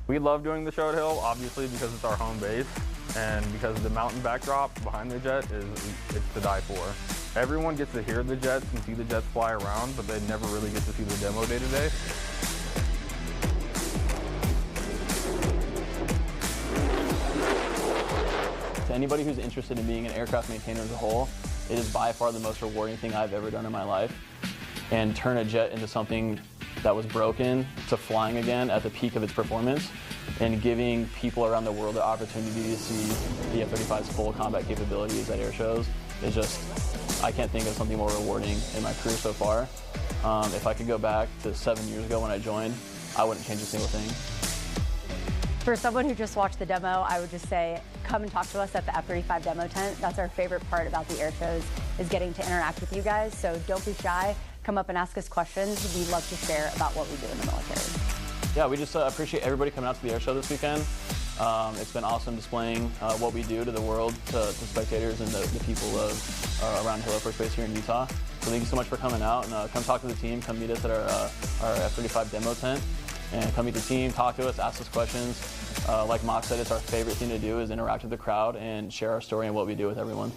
We love doing the show at Hill, obviously, because it's our home base, and because the mountain backdrop behind the jet it's to die for. Everyone gets to hear the jets and see the jets fly around, but they never really get to see the demo day to day. To anybody who's interested in being an aircraft maintainer as a whole, it is by far the most rewarding thing I've ever done in my life. And turn a jet into something that was broken to flying again at the peak of its performance, and giving people around the world the opportunity to see the F-35's full combat capabilities at air shows is just, I can't think of something more rewarding in my career so far. If I could go back to 7 years ago when I joined, I wouldn't change a single thing. For someone who just watched the demo, I would just say, come and talk to us at the F-35 demo tent. That's our favorite part about the air shows, is getting to interact with you guys. So don't be shy. Come up and ask us questions. We love to share about what we do in the military. Yeah, we just appreciate everybody coming out to the air show this weekend. It's been awesome displaying what we do to the world, to spectators and the people around Hill Air Force Base here in Utah. So thank you so much for coming out, and come talk to the team. Come meet us at our F-35 demo tent, and come meet the team, talk to us, ask us questions. Like Mock said, it's our favorite thing to do is interact with the crowd and share our story and what we do with everyone.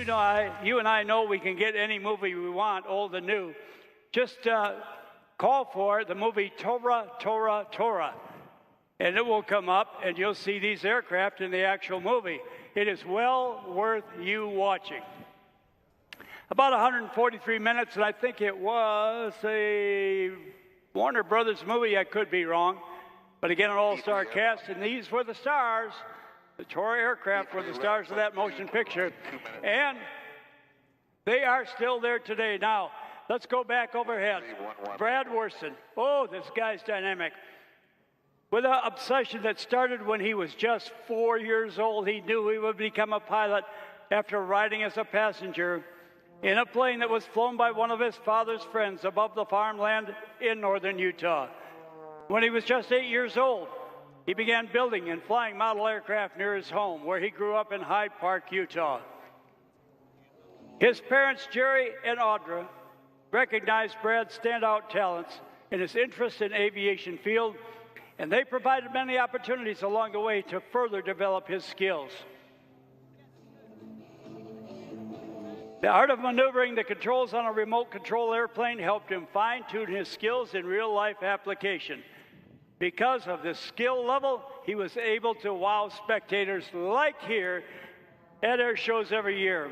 you and I know we can get any movie we want, old and new. Just call for the movie Tora, Tora, Tora, and it will come up, and you'll see these aircraft in the actual movie. It is well worth you watching. About 143 minutes, and I think it was a Warner Brothers movie. I could be wrong. But again, an all-star cast, and these were the stars. The Tora aircraft were the stars of that motion picture. And they are still there today. Now, let's go back overhead. Brad Worston. Oh, this guy's dynamic. With an obsession that started when he was just 4 years old, he knew he would become a pilot after riding as a passenger in a plane that was flown by one of his father's friends above the farmland in northern Utah. When he was just 8 years old, he began building and flying model aircraft near his home, where he grew up in Hyde Park, Utah. His parents, Jerry and Audra, recognized Brad's standout talents and his interest in aviation field, and they provided many opportunities along the way to further develop his skills. The art of maneuvering the controls on a remote control airplane helped him fine-tune his skills in real-life application. Because of this skill level, he was able to wow spectators like here at air shows every year.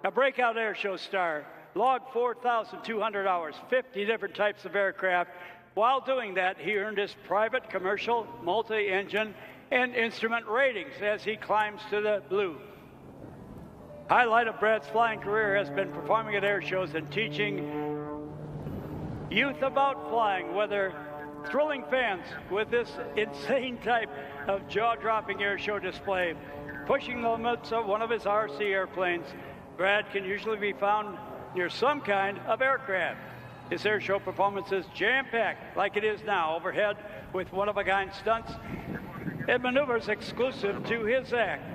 A breakout air show star, logged 4,200 hours, 50 different types of aircraft. While doing that, he earned his private, commercial, multi-engine, and instrument ratings as he climbs to the blue. Highlight of Brad's flying career has been performing at air shows and teaching youth about flying, whether thrilling fans with this insane type of jaw-dropping air show display. Pushing the limits of one of his RC airplanes, Brad can usually be found near some kind of aircraft. His air show performance is jam-packed, like it is now, overhead with one-of-a-kind stunts and maneuvers exclusive to his act.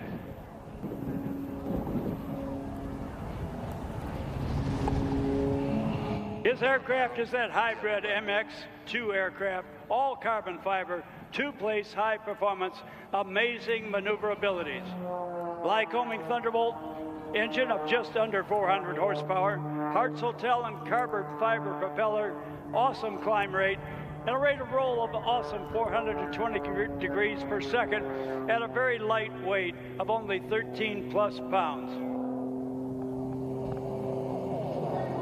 His aircraft is that hybrid MX-2 aircraft, all carbon fiber, two-place, high performance, amazing maneuverabilities. Lycoming Thunderbolt engine of just under 400 horsepower, Hartz Hotel and carbon fiber propeller, awesome climb rate, and a rate of roll of awesome 420 degrees per second at a very light weight of only 13 plus pounds.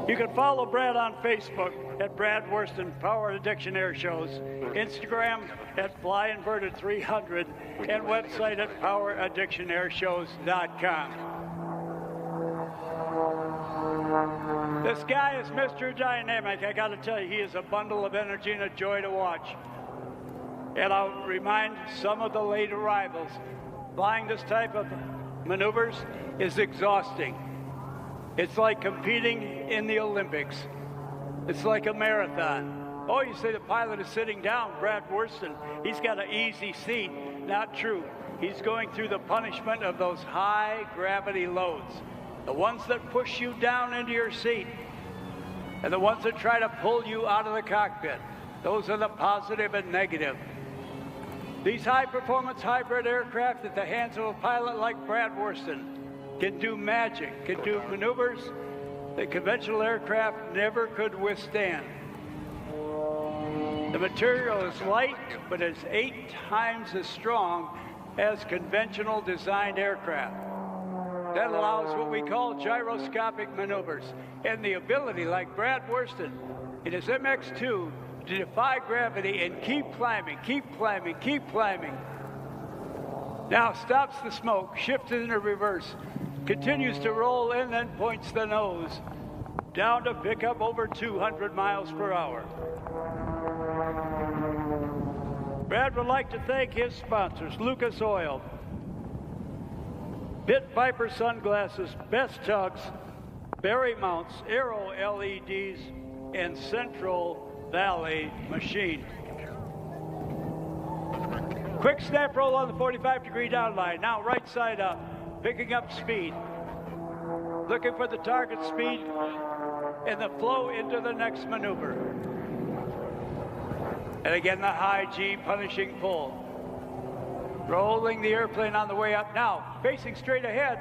You can follow Brad on Facebook at Brad Worston Power Addiction Air Shows, Instagram at FlyInverted300, and website at PowerAddictionAirShows.com. This guy is Mr. Dynamic. I got to tell you, he is a bundle of energy and a joy to watch. And I'll remind some of the late arrivals, flying this type of maneuvers is exhausting. It's like competing in the Olympics. It's like a marathon. Oh, you say the pilot is sitting down, Brad Worston. He's got an easy seat. Not true. He's going through the punishment of those high gravity loads. The ones that push you down into your seat. And the ones that try to pull you out of the cockpit. Those are the positive and negative. These high-performance hybrid aircraft at the hands of a pilot like Brad Worston can do magic, can do maneuvers that conventional aircraft never could withstand. The material is light, but it's 8 times as strong as conventional designed aircraft. That allows what we call gyroscopic maneuvers and the ability, like Brad Worston in his MX-2, to defy gravity and keep climbing, keep climbing, keep climbing. Now stops the smoke, shifts into reverse, continues to roll and then points the nose down to pick up over 200 miles per hour. Brad would like to thank his sponsors, Lucas Oil, Pit Viper Sunglasses, Best Tugs, Barry Mounts, Aero LEDs, and Central Valley Machine. Quick snap roll on the 45-degree down line. Now right side up. Picking up speed, looking for the target speed and the flow into the next maneuver. And again, the high G punishing pull. Rolling the airplane on the way up. Now, facing straight ahead,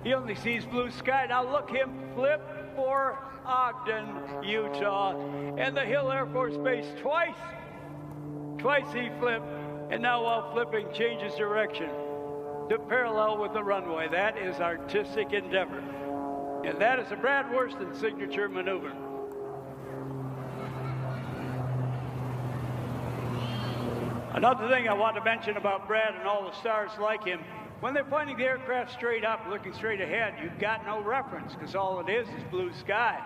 He only sees blue sky. Now look him flip for Ogden, Utah. And the Hill Air Force Base twice he flipped. And now while flipping, changes direction to parallel with the runway. That is artistic endeavor. And that is a Brad Worston signature maneuver. Another thing I want to mention about Brad and all the stars like him, when they're pointing the aircraft straight up, looking straight ahead, you've got no reference because all it is blue sky.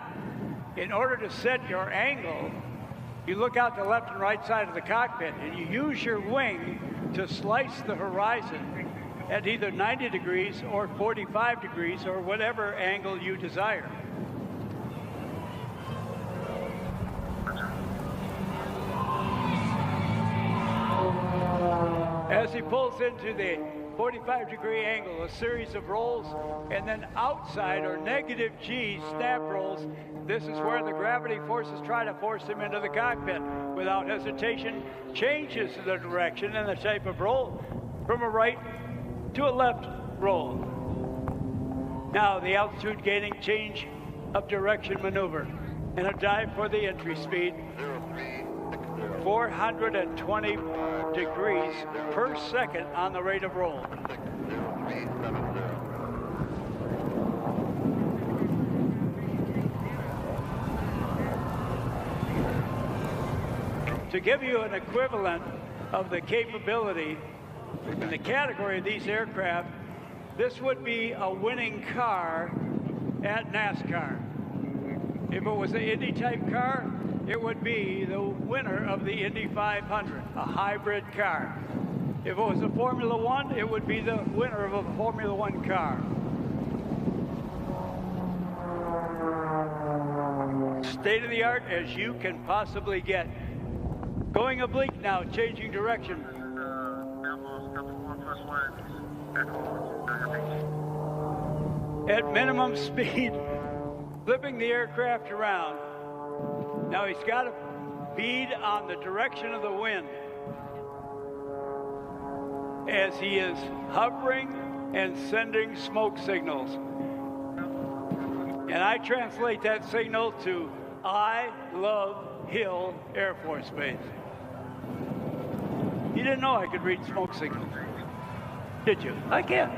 In order to set your angle, you look out the left and right side of the cockpit and you use your wing to slice the horizon at either 90 degrees or 45 degrees or whatever angle you desire. As he pulls into the 45-degree angle, a series of rolls, and then outside or negative G snap rolls. This is where the gravity forces try to force him into the cockpit. Without hesitation, changes the direction and the type of roll from a right to a left roll. Now the altitude gaining change of direction maneuver and a dive for the entry speed. 420 degrees per second on the rate of roll. To give you an equivalent of the capability in the category of these aircraft, this would be a winning car at NASCAR. If it was an Indy type car, it would be the winner of the Indy 500, a hybrid car. If it was a Formula One, it would be the winner of a Formula One car. State of the art as you can possibly get. Going oblique now, changing direction. At minimum speed, flipping the aircraft around. Now he's got to bead on the direction of the wind as he is hovering and sending smoke signals. And I translate that signal to I love Hill Air Force Base. You didn't know I could read smoke signals, did you? I can.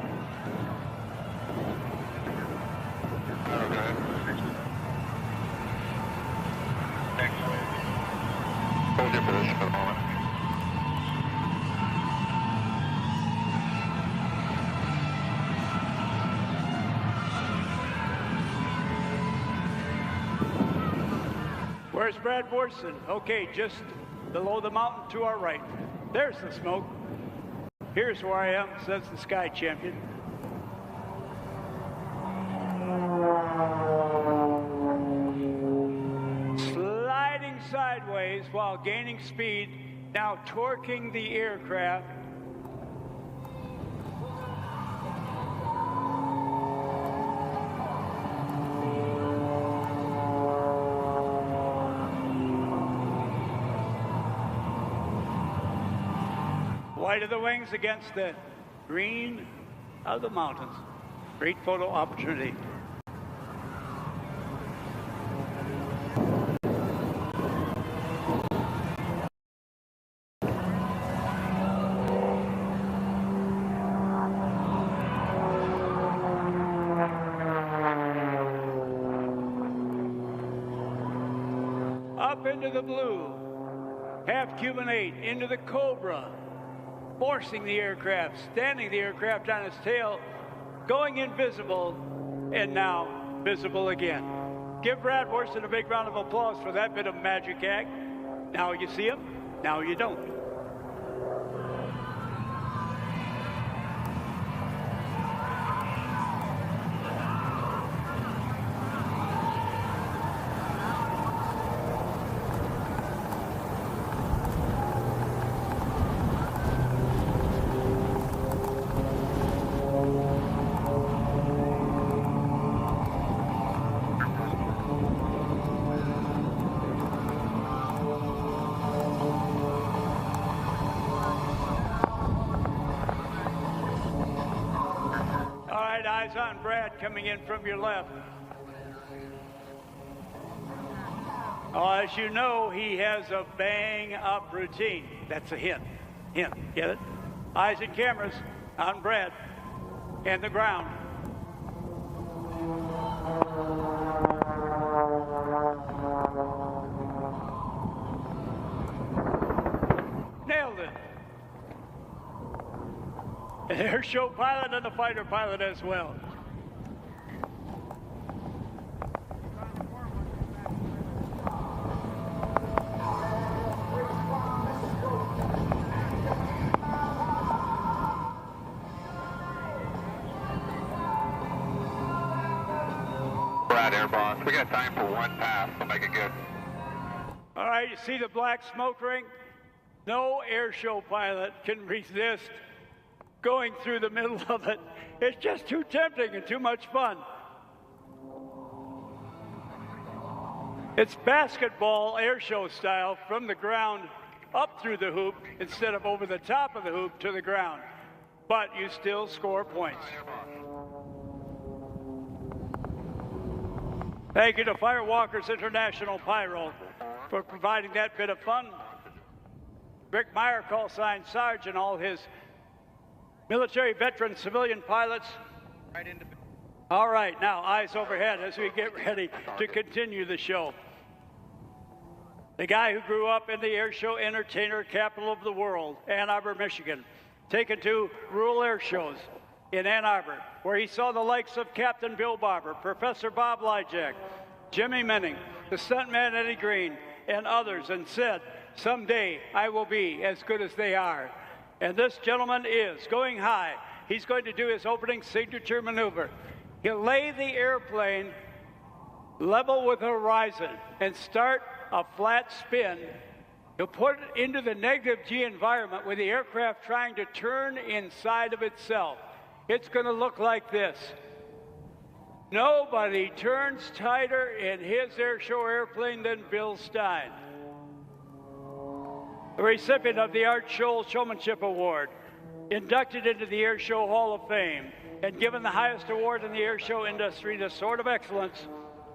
Hold your position for the moment. Where's Brad Worston? Okay, just below the mountain to our right. There's the smoke. Here's where I am, says the Sky Champion. Sliding sideways while gaining speed, now torquing the aircraft. White of the wings against the green of the mountains. Great photo opportunity. Up into the blue, half Cuban 8, into the Cobra. Forcing the aircraft, standing the aircraft on its tail, going invisible, and now visible again. Give Brad Worston a big round of applause for that bit of magic act. Now you see him, now you don't. eyes on Brad coming in from your left. As you know, he has a bang-up routine. That's a hint. Hint. Get it? Eyes and cameras on Brad and the ground. Nailed it. An air show pilot and a fighter pilot as well. Brad, Air Boss. We got time for one pass, so make it good. All right, you see the black smoke ring? No air show pilot can resist going through the middle of it. It's just too tempting and too much fun. It's basketball air show style, from the ground up through the hoop instead of over the top of the hoop to the ground. But you still score points. Thank you to Firewalkers International Pyro for providing that bit of fun. Rick Meyer, call sign Sarge, and all his military veteran civilian pilots. All right, now eyes overhead as we get ready to continue the show. The guy who grew up in the air show entertainer capital of the world, Ann Arbor, Michigan, taken to rural air shows in Ann Arbor, where he saw the likes of Captain Bill Barber, Professor Bob Lyjak, Jimmy Menning, the stuntman Eddie Green, and others, and said, someday I will be as good as they are. And this gentleman is going high. He's going to do his opening signature maneuver. He'll lay the airplane level with the horizon and start a flat spin. He'll put it into the negative G environment with the aircraft trying to turn inside of itself. It's going to look like this. Nobody turns tighter in his air show airplane than Bill Stein, the recipient of the Art Scholl Showmanship Award, inducted into the Air Show Hall of Fame, and given the highest award in the air show industry, the Sword of Excellence.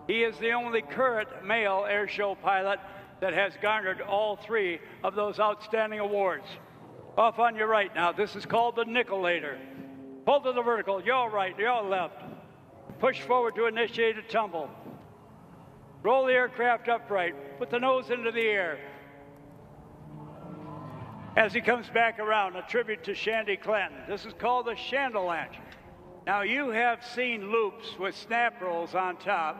He is the only current male air show pilot that has garnered all three of those outstanding awards. Off on your right now, this is called the Nickelator. Pull to the vertical, your right, your left. Push forward to initiate a tumble. Roll the aircraft upright, put the nose into the air. As he comes back around, a tribute to Shandy Clanton. This is called the Chandelanche. Now you have seen loops with snap rolls on top.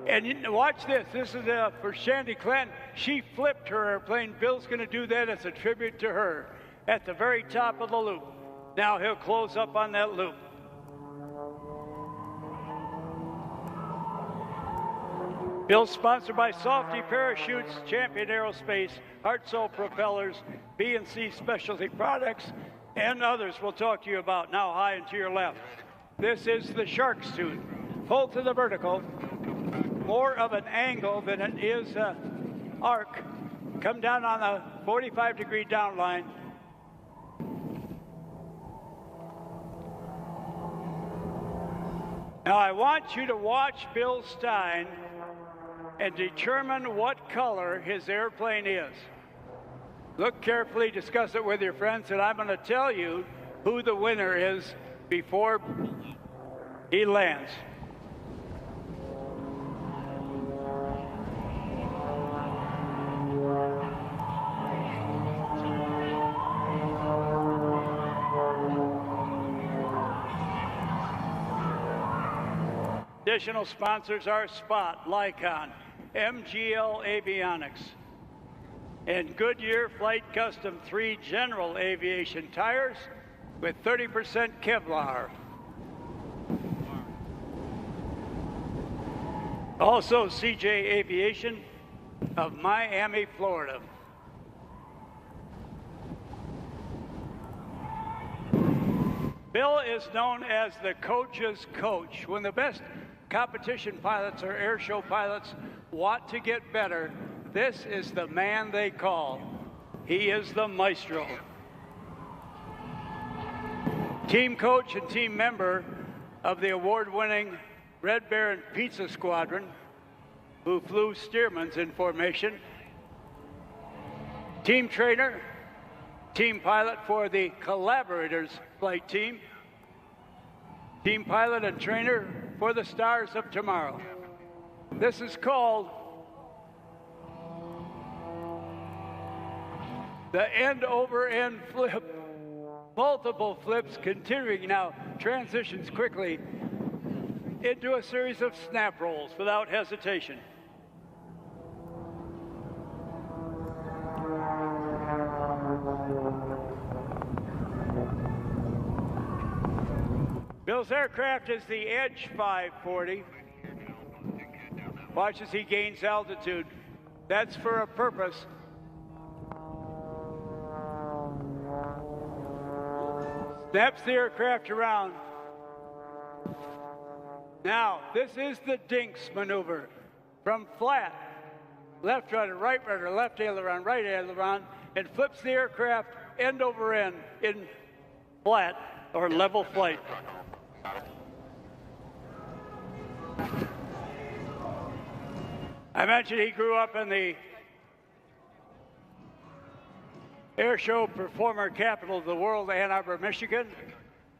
And watch this. This is for Shandy Clanton. She flipped her airplane. Bill's going to do that as a tribute to her at the very top of the loop. Now he'll close up on that loop. Bill's sponsored by Softy Parachutes, Champion Aerospace, Hartzell Propellers, B&C Specialty Products, and others we'll talk to you about. Now high and to your left. This is the shark suit. Pull to the vertical. More of an angle than it is arc. Come down on a 45-degree down line. Now I want you to watch Bill Stein and determine what color his airplane is. Look carefully, discuss it with your friends, and I'm going to tell you who the winner is before he lands. Additional sponsors are Spot, Lycon, MGL Avionics, and Goodyear Flight Custom 3 General Aviation tires with 30% Kevlar. Also CJ Aviation of Miami, Florida. Bill is known as the coach's coach. When the best competition pilots or air show pilots want to get better, this is the man they call. He is the maestro. team coach and team member of the award-winning Red Baron Pizza Squadron, who flew Stearman's in formation, team trainer, team pilot for the Collaborators flight team, team pilot and trainer for the Stars of Tomorrow. This is called the end-over-end flip. Multiple flips continuing now, transitions quickly into a series of snap rolls without hesitation. Bill's aircraft is the Edge 540. Watch as he gains altitude. That's for a purpose. Snaps the aircraft around. Now, this is the dinks maneuver. From flat, left rudder, left aileron, right aileron, and flips the aircraft end over end in flat or level flight. I mentioned he grew up in the air show performer capital of the world, Ann Arbor, Michigan.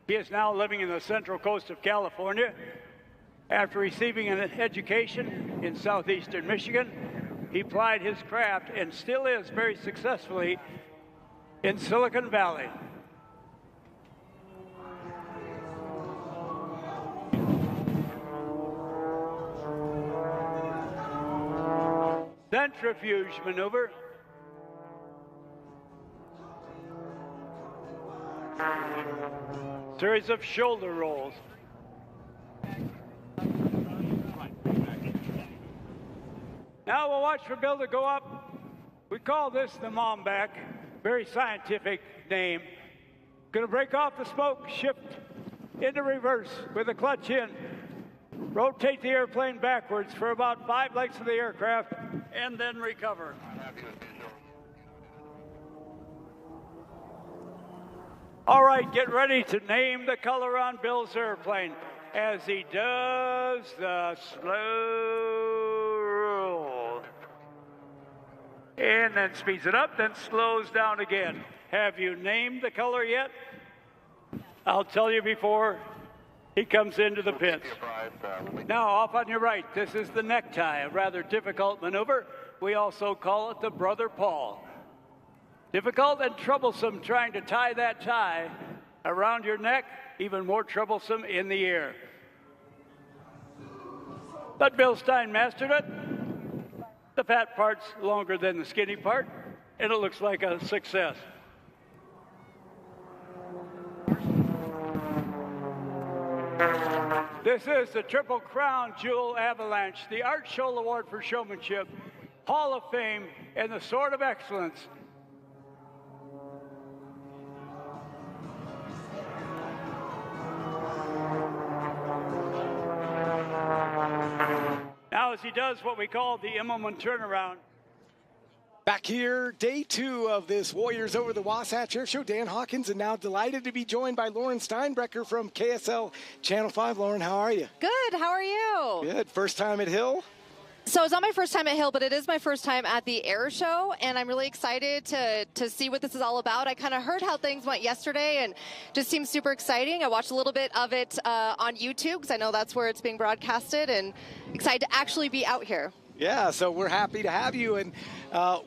He is now living in the central coast of California. After receiving an education in southeastern Michigan, he plied his craft and still is very successfully in Silicon Valley. Centrifuge maneuver. Series of shoulder rolls. Now we'll watch for Bill to go up. We call this the mom back. Very scientific name. Gonna break off the smoke, shift into reverse with the clutch in. Rotate the airplane backwards for about 5 lengths of the aircraft and then recover. All right, get ready to name the color on Bill's airplane. As he does the slow roll. And then speeds it up, then slows down again. Have you named the color yet? I'll tell you before he comes into the pits. Now, off on your right, this is the necktie, a rather difficult maneuver. We also call it the Brother Paul. Difficult and troublesome trying to tie that tie around your neck, even more troublesome in the air. But Bill Stein mastered it. The fat part's longer than the skinny part, and it looks like a success. This is the Triple Crown Jewel Avalanche, the Art Scholl Award for Showmanship, Hall of Fame, and the Sword of Excellence. Now as he does what we call the Immelman turnaround. Back here, day 2 of this Warriors Over the Wasatch Air Show. Dan Hawkins, and now delighted to be joined by Lauren Steinbrecher from KSL Channel 5. Lauren, how are you? Good, how are you? Good. First time at Hill? So it's not my first time at Hill, but it is my first time at the air show, and I'm really excited to see what this is all about. I kind of heard how things went yesterday, and just seems super exciting. I watched a little bit of it on YouTube, because I know that's where it's being broadcasted, and excited to actually be out here. Yeah, so we're happy to have you, and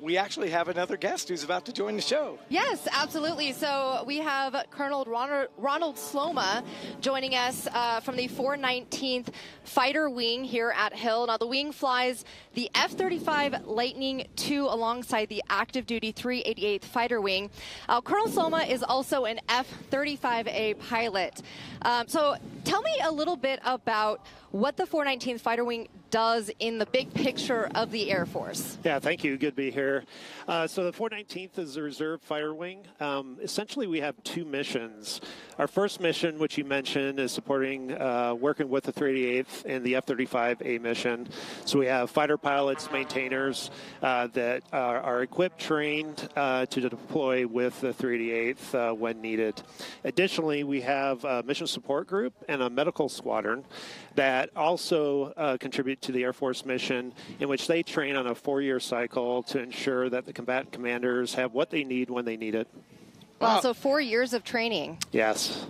we actually have another guest who's about to join the show. Yes, absolutely. So we have Colonel Ronald Sloma joining us from the 419th Fighter Wing here at Hill. Now, the wing flies the F-35 Lightning II alongside the active duty 388th Fighter Wing. Colonel Sloma is also an F-35A pilot. So tell me a little bit about what the 419th Fighter Wing does in the big picture of the Air Force. Yeah, thank you. Good to be here. So the 419th is a reserve fighter wing. Essentially, we have two missions. Our first mission, which you mentioned, is supporting working with the 388th and the F-35A mission. So we have fighter pilots, maintainers that are equipped, trained to deploy with the 388th when needed. Additionally, we have a mission support group and a medical squadron that also contribute to the Air Force mission, in which they train on a 4-year cycle to ensure that the combatant commanders have what they need when they need it. Wow, so 4 years of training. Yes.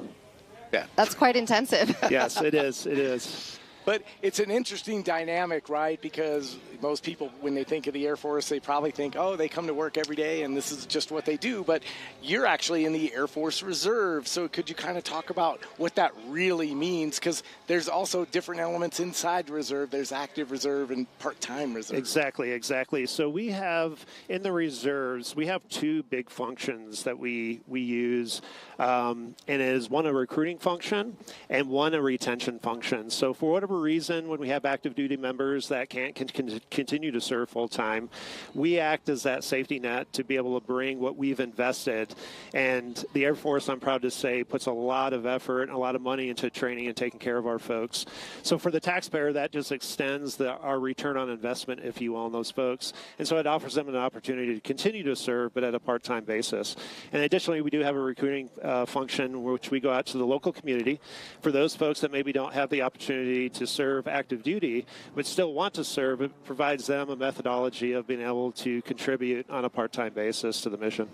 Yeah. That's quite intensive. Yes, it is. It is. But it's an interesting dynamic, right? Because most people, when they think of the Air Force, they probably think, oh, they come to work every day and this is just what they do. But you're actually in the Air Force Reserve. So could you kind of talk about what that really means? Because there's also different elements inside reserve. There's active reserve and part-time reserve. Exactly. So we have, in the reserves, we have two big functions that we use. And it is one a recruiting function and one a retention function. So for whatever reason, when we have active duty members that can't continue to serve full time, we act as that safety net to be able to bring what we've invested. And the Air Force, I'm proud to say, puts a lot of effort and a lot of money into training and taking care of our folks. So for the taxpayer, that just extends our return on investment, if you will, on those folks. And so it offers them an opportunity to continue to serve, but at a part-time basis. And additionally, we do have a recruiting function, which we go out to the local community for those folks that maybe don't have the opportunity to serve active duty, but still want to serve. It provides them a methodology of being able to contribute on a part-time basis to the mission.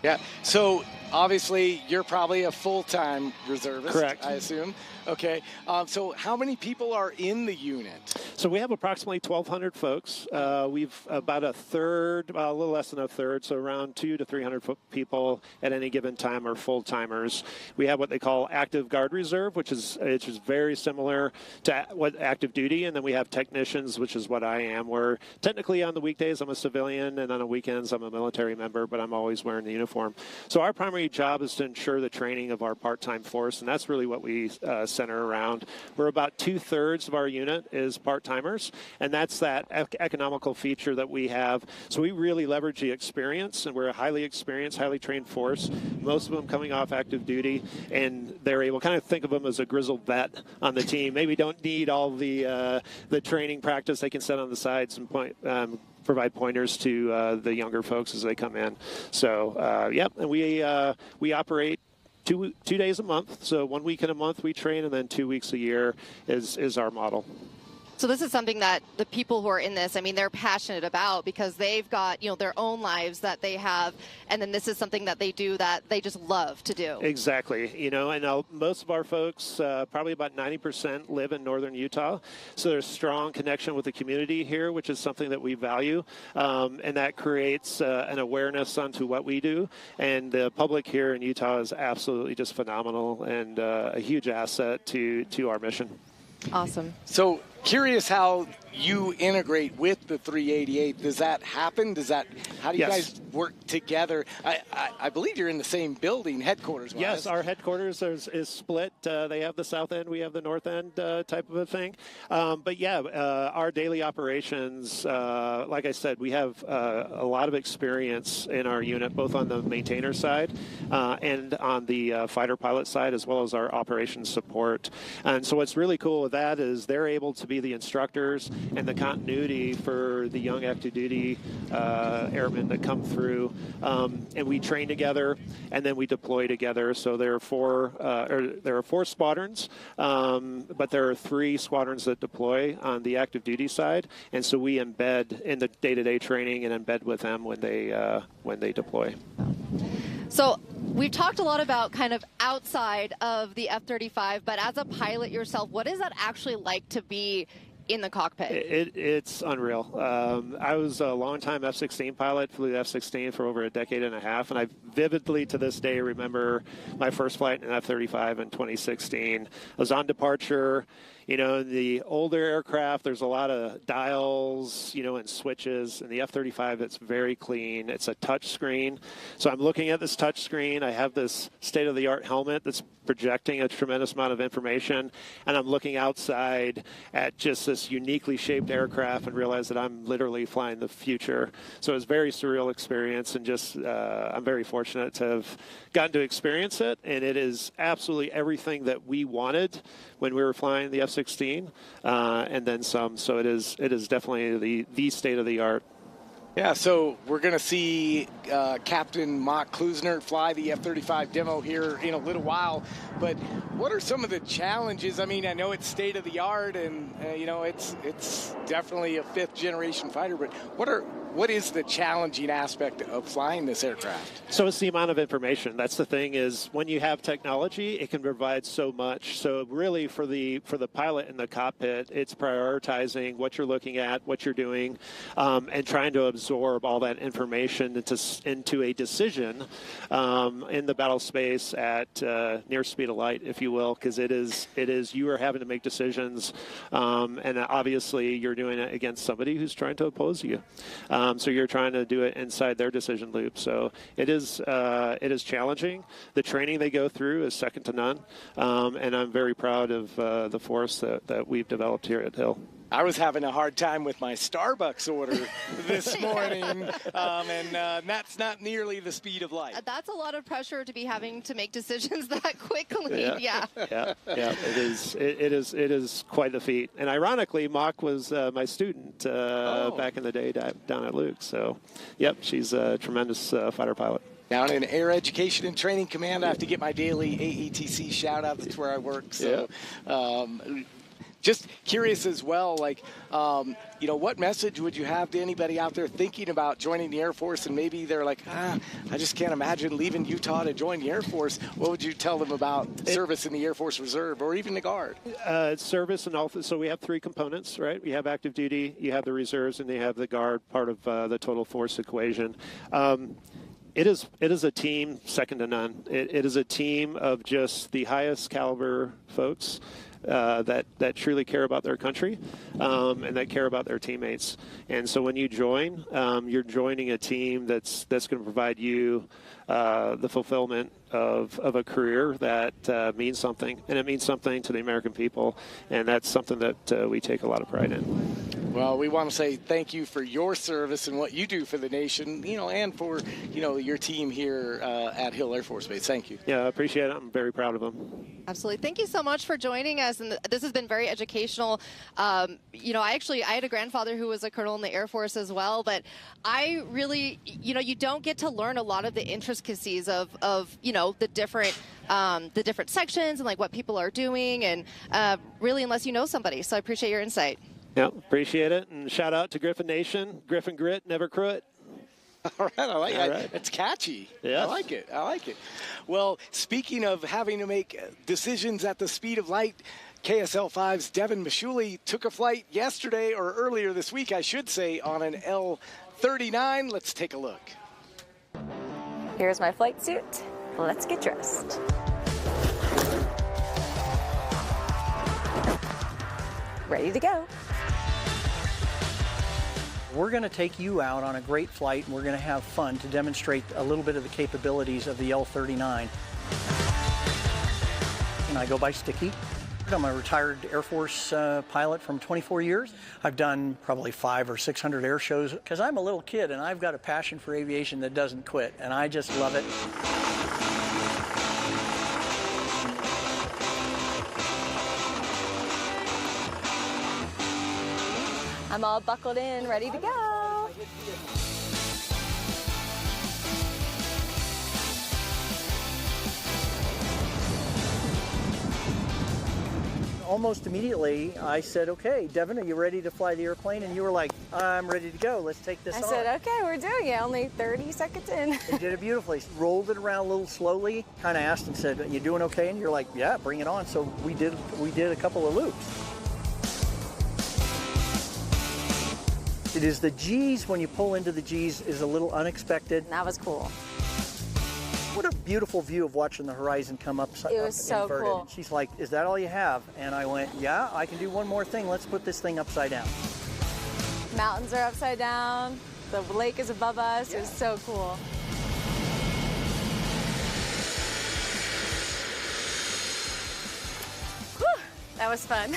Yeah, so obviously you're probably a full-time reservist. Correct. I assume. Okay, so how many people are in the unit? So we have approximately 1,200 folks. We've about a third, a little less than a third, so around 200 to 300 people at any given time are full-timers. We have what they call active guard reserve, which is very similar to what active duty, and then we have technicians, which is what I am, where technically on the weekdays I'm a civilian, and on the weekends I'm a military member, but I'm always wearing the uniform. So our primary job is to ensure the training of our part-time force, and that's really what we center around. We're about 2/3 of our unit is part-timers, and that's that economical feature that we have. So we really leverage the experience, and we're a highly experienced, highly trained force, most of them coming off active duty, and they're able, kind of think of them as a grizzled vet on the team. Maybe don't need all the training practice. They can sit on the sides and provide pointers to the younger folks as they come in. So, and we operate two days a month. So 1 week in a month we train, and then 2 weeks a year is our model. So this is something that the people who are in this, I mean, they're passionate about because they've got, their own lives that they have, and then this is something that they do that they just love to do. Exactly. And most of our folks, probably about 90%, live in northern Utah. So there's strong connection with the community here, which is something that we value, and that creates an awareness onto what we do. And the public here in Utah is absolutely just phenomenal and a huge asset to our mission. Awesome. So curious how you integrate with the 388. Does that happen? How do you guys work together? I believe you're in the same building, headquarters-wise. Yes, our headquarters is split. They have the south end, we have the north end type of a thing. Our daily operations, like I said, we have a lot of experience in our unit, both on the maintainer side and on the fighter pilot side, as well as our operations support. And so what's really cool with that is they're able to be the instructors and the continuity for the young active duty airmen that come through, and we train together and then we deploy together. So there are four squadrons, but there are 3 squadrons that deploy on the active duty side, and so we embed in the day-to-day training and embed with them when they deploy. So we've talked a lot about kind of outside of the F-35, but as a pilot yourself, what is that actually like to be in the cockpit? It's unreal. I was a long-time F-16 pilot, flew the F-16 for over a decade and a half, and I vividly to this day remember my first flight in an F-35 in 2016. I was on departure. You know, in the older aircraft, there's a lot of dials, you know, and switches. In the F-35, it's very clean. It's a touch screen. So I'm looking at this touch screen. I have this state-of-the-art helmet that's projecting a tremendous amount of information, and I'm looking outside at just this uniquely shaped aircraft and realize that I'm literally flying the future. So it was a very surreal experience, and just I'm very fortunate to have gotten to experience it, and it is absolutely everything that we wanted when we were flying the F-16, and then some. So it is definitely the state-of-the-art. Yeah, so we're going to see Captain Mark Klusner fly the F-35 demo here in a little while. But what are some of the challenges? I mean, I know it's state-of-the-art, and, you know, it's definitely a fifth-generation fighter. But what is the challenging aspect of flying this aircraft? So it's the amount of information. That's the thing, is when you have technology, it can provide so much. So really for the pilot in the cockpit, it's prioritizing what you're looking at, what you're doing, and trying to absorb all that information into a decision in the battle space at near speed of light, if you will, because it is you are having to make decisions, and obviously you're doing it against somebody who's trying to oppose you. So you're trying to do it inside their decision loop. So it is challenging. The training they go through is second to none, and I'm very proud of the force that we've developed here at Hill. I was having a hard time with my Starbucks order this morning, and that's not nearly the speed of light. That's a lot of pressure to be having to make decisions that quickly. Yeah. It is quite a feat. And ironically, Mock was my student back in the day down at Luke. So, yep, she's a tremendous fighter pilot. Down in Air Education and Training Command, I have to get my daily AETC shout-out. That's where I work. So. Just curious as well, like, you know, what message would you have to anybody out there thinking about joining the Air Force, and maybe they're like, I just can't imagine leaving Utah to join the Air Force? What would you tell them about service in the Air Force Reserve or even the Guard? Service and all. So we have three components, right? We have active duty, you have the reserves, and you have the Guard, part of the total force equation. It is a team second to none. It is a team of just the highest caliber folks that truly care about their country and that care about their teammates. And so when you join, you're joining a team that's going to provide you the fulfillment of a career that means something, and it means something to the American people, and that's something that we take a lot of pride in. Well, we want to say thank you for your service and what you do for the nation, you know, and for, you know, your team here at Hill Air Force Base. Thank you. Yeah, I appreciate it. I'm very proud of them. Absolutely. Thank you so much for joining us. And this has been very educational. You know, I had a grandfather who was a colonel in the Air Force as well, but I really, you know, you don't get to learn a lot of the intricacies of you know, the different sections and like what people are doing, and really unless you know somebody. So I appreciate your insight. Yeah, appreciate it. And shout out to Griffin Nation. Griffin grit, never quit. All right, I like it. Right. It's catchy. Yes. I like it. Well, speaking of having to make decisions at the speed of light, KSL-5's Devin Mashuli took a flight yesterday, or earlier this week, I should say, on an L-39. Let's take a look. Here's my flight suit. Let's get dressed. Ready to go. We're going to take you out on a great flight, and we're going to have fun to demonstrate a little bit of the capabilities of the L-39. And I go by Sticky. I'm a retired Air Force pilot from 24 years. I've done probably 500 or 600 air shows because I'm a little kid and I've got a passion for aviation that doesn't quit, and I just love it. I'm all buckled in, ready to go. Almost immediately, I said, okay, Devin, are you ready to fly the airplane? And you were like, I'm ready to go. Let's take this on. I said, okay, we're doing it. Only 30 seconds in. You did it beautifully. Rolled it around a little slowly, kind of asked and said, you doing okay? And you're like, yeah, bring it on. So we did a couple of loops. It is the G's, when you pull into the G's, is a little unexpected. That was cool. what a beautiful view of watching the horizon come up. It was so inverted. cool. And she's like, is that all you have? And I went, yeah, I can do one more thing. Let's put this thing upside down. Mountains are upside down. The lake is above us. It was so cool. Whew, that was fun.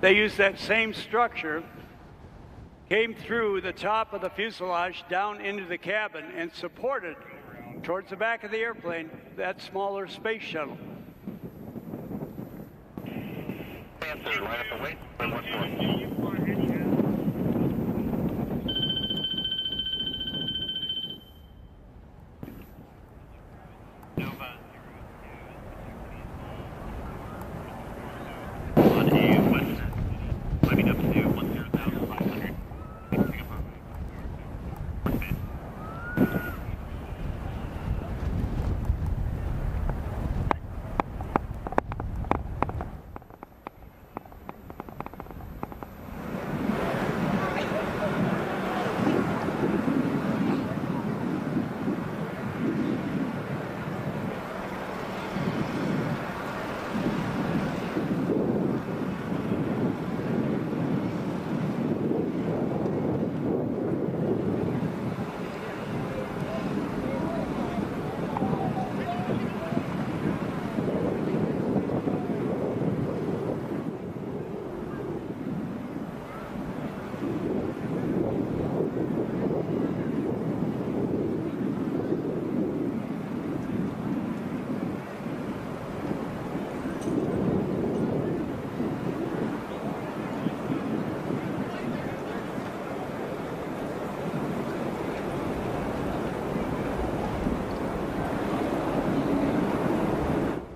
They used that same structure, came through the top of the fuselage down into the cabin and supported towards the back of the airplane that smaller space shuttle. Answer, right at the weight, 1-4.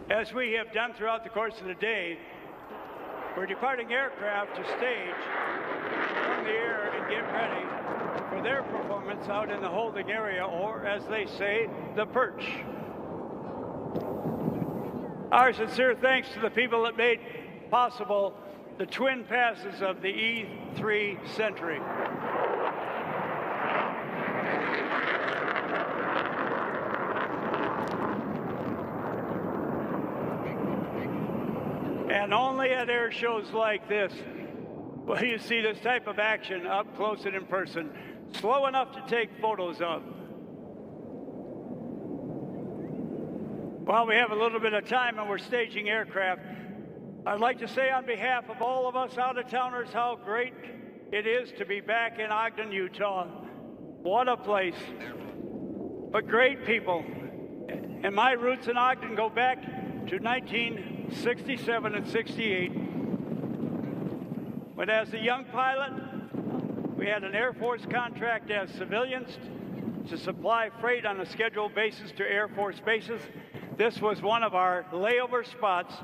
As we have done throughout the course of the day, we're departing aircraft to stage from the air and get ready for their performance out in the holding area, or as they say, the perch. Our sincere thanks to the people that made possible the twin passes of the E3 Century. And only at air shows like this will you see this type of action up close and in person, slow enough to take photos of. While we have a little bit of time and we're staging aircraft, I'd like to say on behalf of all of us out-of-towners how great it is to be back in Ogden, Utah. What a place. But great people. And my roots in Ogden go back to 1967 and 68, when as a young pilot, we had an Air Force contract as civilians to supply freight on a scheduled basis to Air Force bases. This was one of our layover spots.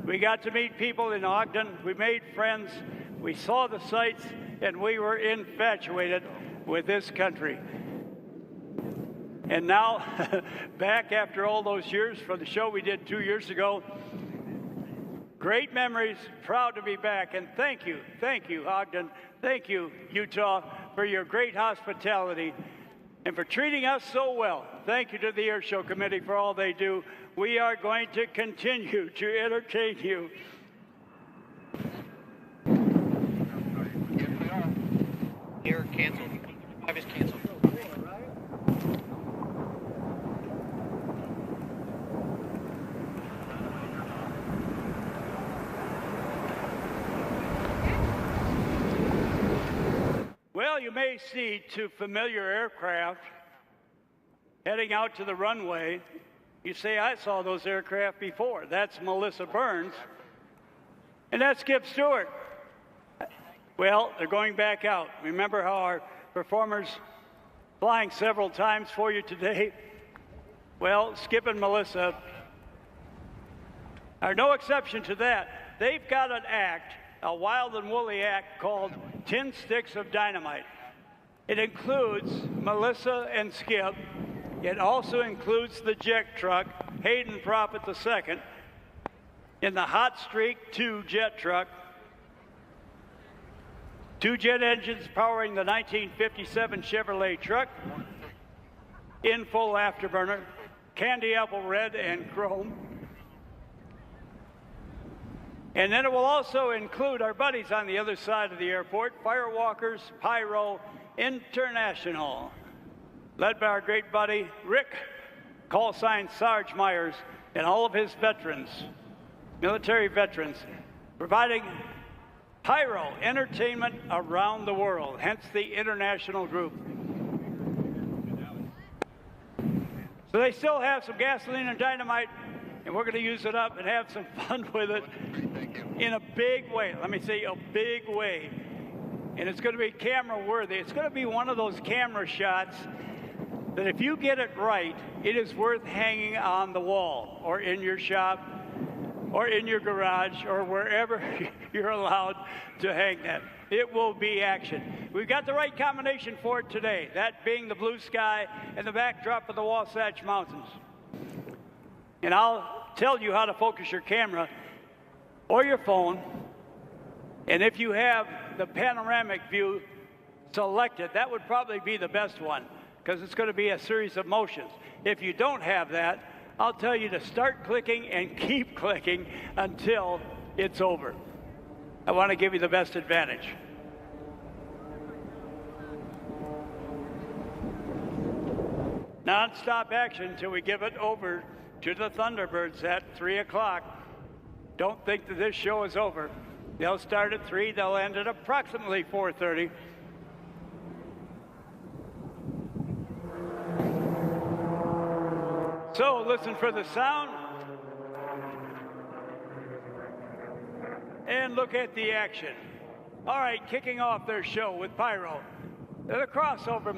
We got to meet people in Ogden, we made friends, we saw the sights, and we were infatuated with this country. And now, back after all those years for the show we did 2 years ago, great memories, proud to be back, and thank you, Ogden, thank you, Utah, for your great hospitality and for treating us so well. Thank you to the Air Show Committee for all they do. We are going to continue to entertain you. Air canceled. 5 is canceled. Well, you may see two familiar aircraft heading out to the runway. You say, I saw those aircraft before. That's Melissa Burns, and that's Skip Stewart. Well, they're going back out. Remember how our performers flying several times for you today? Well, Skip and Melissa are no exception to that. They've got an act, a wild and woolly act called 10 Sticks of Dynamite. It includes Melissa and Skip. It also includes the jet truck, Hayden Prophet II. in the Hot Streak 2 jet truck. 2 jet engines powering the 1957 Chevrolet truck in full afterburner, candy apple red and chrome. And then it will also include our buddies on the other side of the airport, Firewalkers Pyro International, led by our great buddy Rick, call sign Sarge Myers, and all of his veterans, military veterans, providing pyro entertainment around the world, hence the international group. So they still have some gasoline and dynamite, and we're going to use it up and have some fun with it in a big way. Let me say a big way. And it's going to be camera worthy. It's going to be one of those camera shots that if you get it right, it is worth hanging on the wall or in your shop or in your garage or wherever you're allowed to hang that. It will be action. We've got the right combination for it today, that being the blue sky and the backdrop of the Wasatch Mountains. And I'll tell you how to focus your camera or your phone. And if you have the panoramic view selected, that would probably be the best one because it's going to be a series of motions. If you don't have that, I'll tell you to start clicking and keep clicking until it's over. I want to give you the best advantage. Non-stop action until we give it over to the Thunderbirds at 3 o'clock. Don't think that this show is over. They'll start at 3, they'll end at approximately 4:30. So listen for the sound and look at the action. All right, kicking off their show with Pyro. The crossover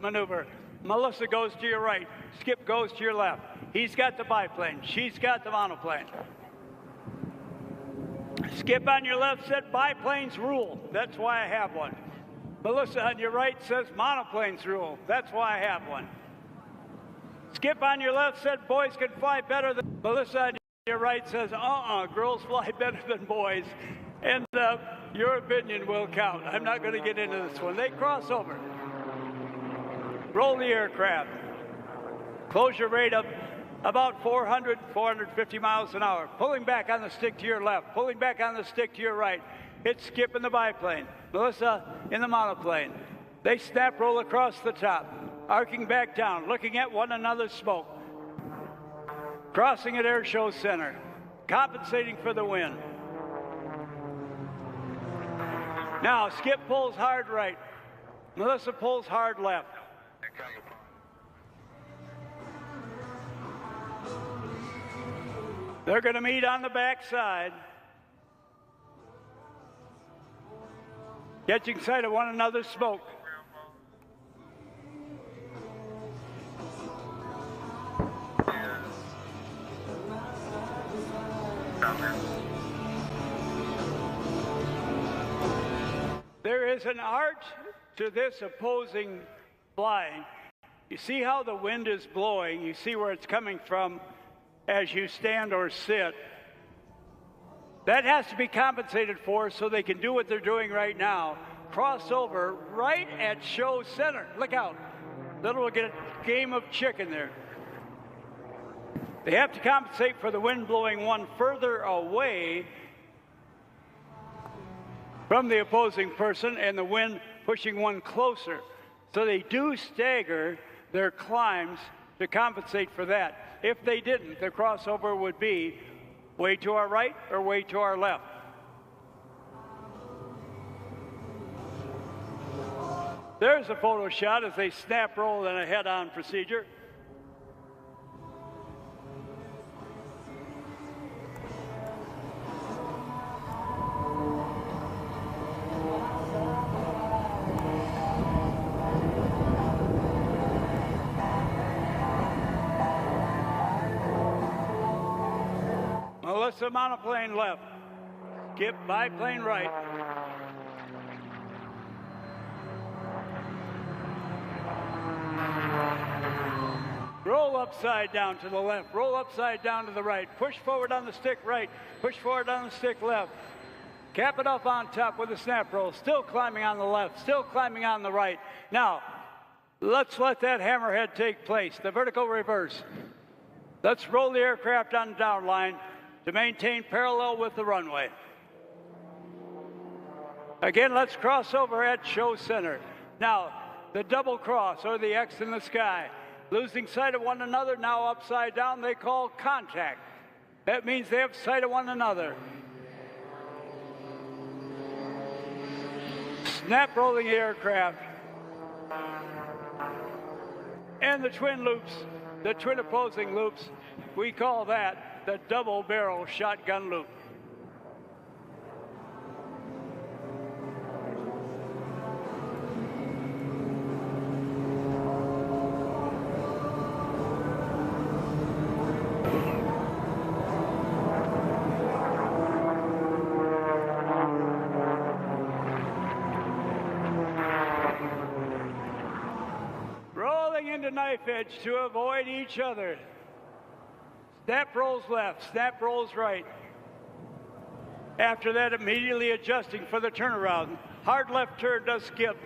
maneuver. Melissa goes to your right. Skip goes to your left. He's got the biplane. She's got the monoplane. Skip on your left said biplanes rule. That's why I have one. Melissa on your right says monoplanes rule. That's why I have one. Skip on your left said boys can fly better than... Melissa on your right says, girls fly better than boys. And your opinion will count. I'm not going to get into this one. They cross over. Roll the aircraft. Closure rate of about 400, 450 miles an hour. Pulling back on the stick to your left. Pulling back on the stick to your right. It's Skip in the biplane. Melissa in the monoplane. They snap roll across the top. Arcing back down, looking at one another's smoke. Crossing at Air Show Center. Compensating for the wind. Now, Skip pulls hard right. Melissa pulls hard left. They're going to meet on the backside. Catching sight of one another's smoke. There is an art to this opposing flying. You see how the wind is blowing. You see where it's coming from as you stand or sit. That has to be compensated for so they can do what they're doing right now. Cross over right at Show Center. Look out. Then we'll get a game of chicken there. They have to compensate for the wind blowing one further away from the opposing person and the wind pushing one closer. So they do stagger their climbs to compensate for that. If they didn't, the crossover would be way to our right or way to our left. There's a photo shot as they snap roll in a head-on procedure. Melissa monoplane left. Skip biplane right. Roll up upside down to the left, roll upside down to the right, push forward on the stick right, push forward on the stick left. Cap it up on top with a snap roll, still climbing on the left, still climbing on the right. Now, let's let that hammerhead take place, the vertical reverse. Let's roll the aircraft on the down line to maintain parallel with the runway. Again, let's cross over at show center. Now, the double cross or the X in the sky. Losing sight of one another, now upside down, they call contact. That means they have sight of one another. Snap rolling the aircraft. And the twin loops, the twin opposing loops, we call that the double barrel shotgun loop. Knife edge to avoid each other. Snap rolls left, snap rolls right. After that, immediately adjusting for the turnaround. Hard left turn does Skip.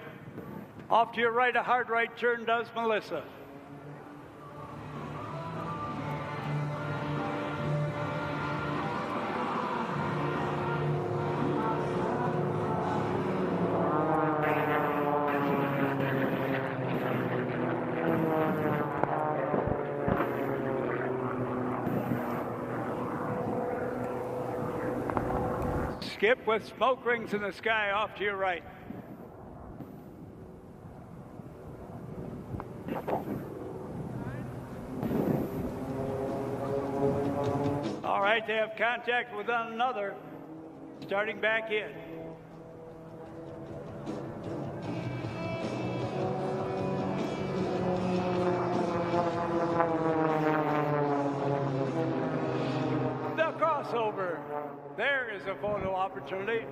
Off to your right, a hard right turn does Melissa. Skip with smoke rings in the sky off to your right. All right, they have contact with one another, starting back in. The crossover. There is a photo opportunity.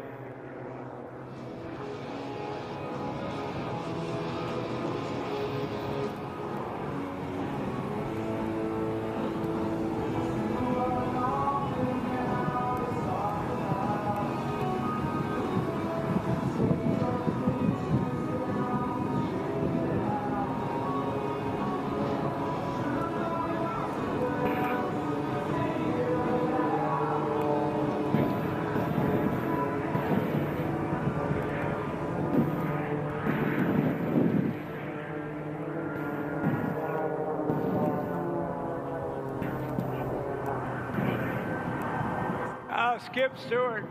Skip Stewart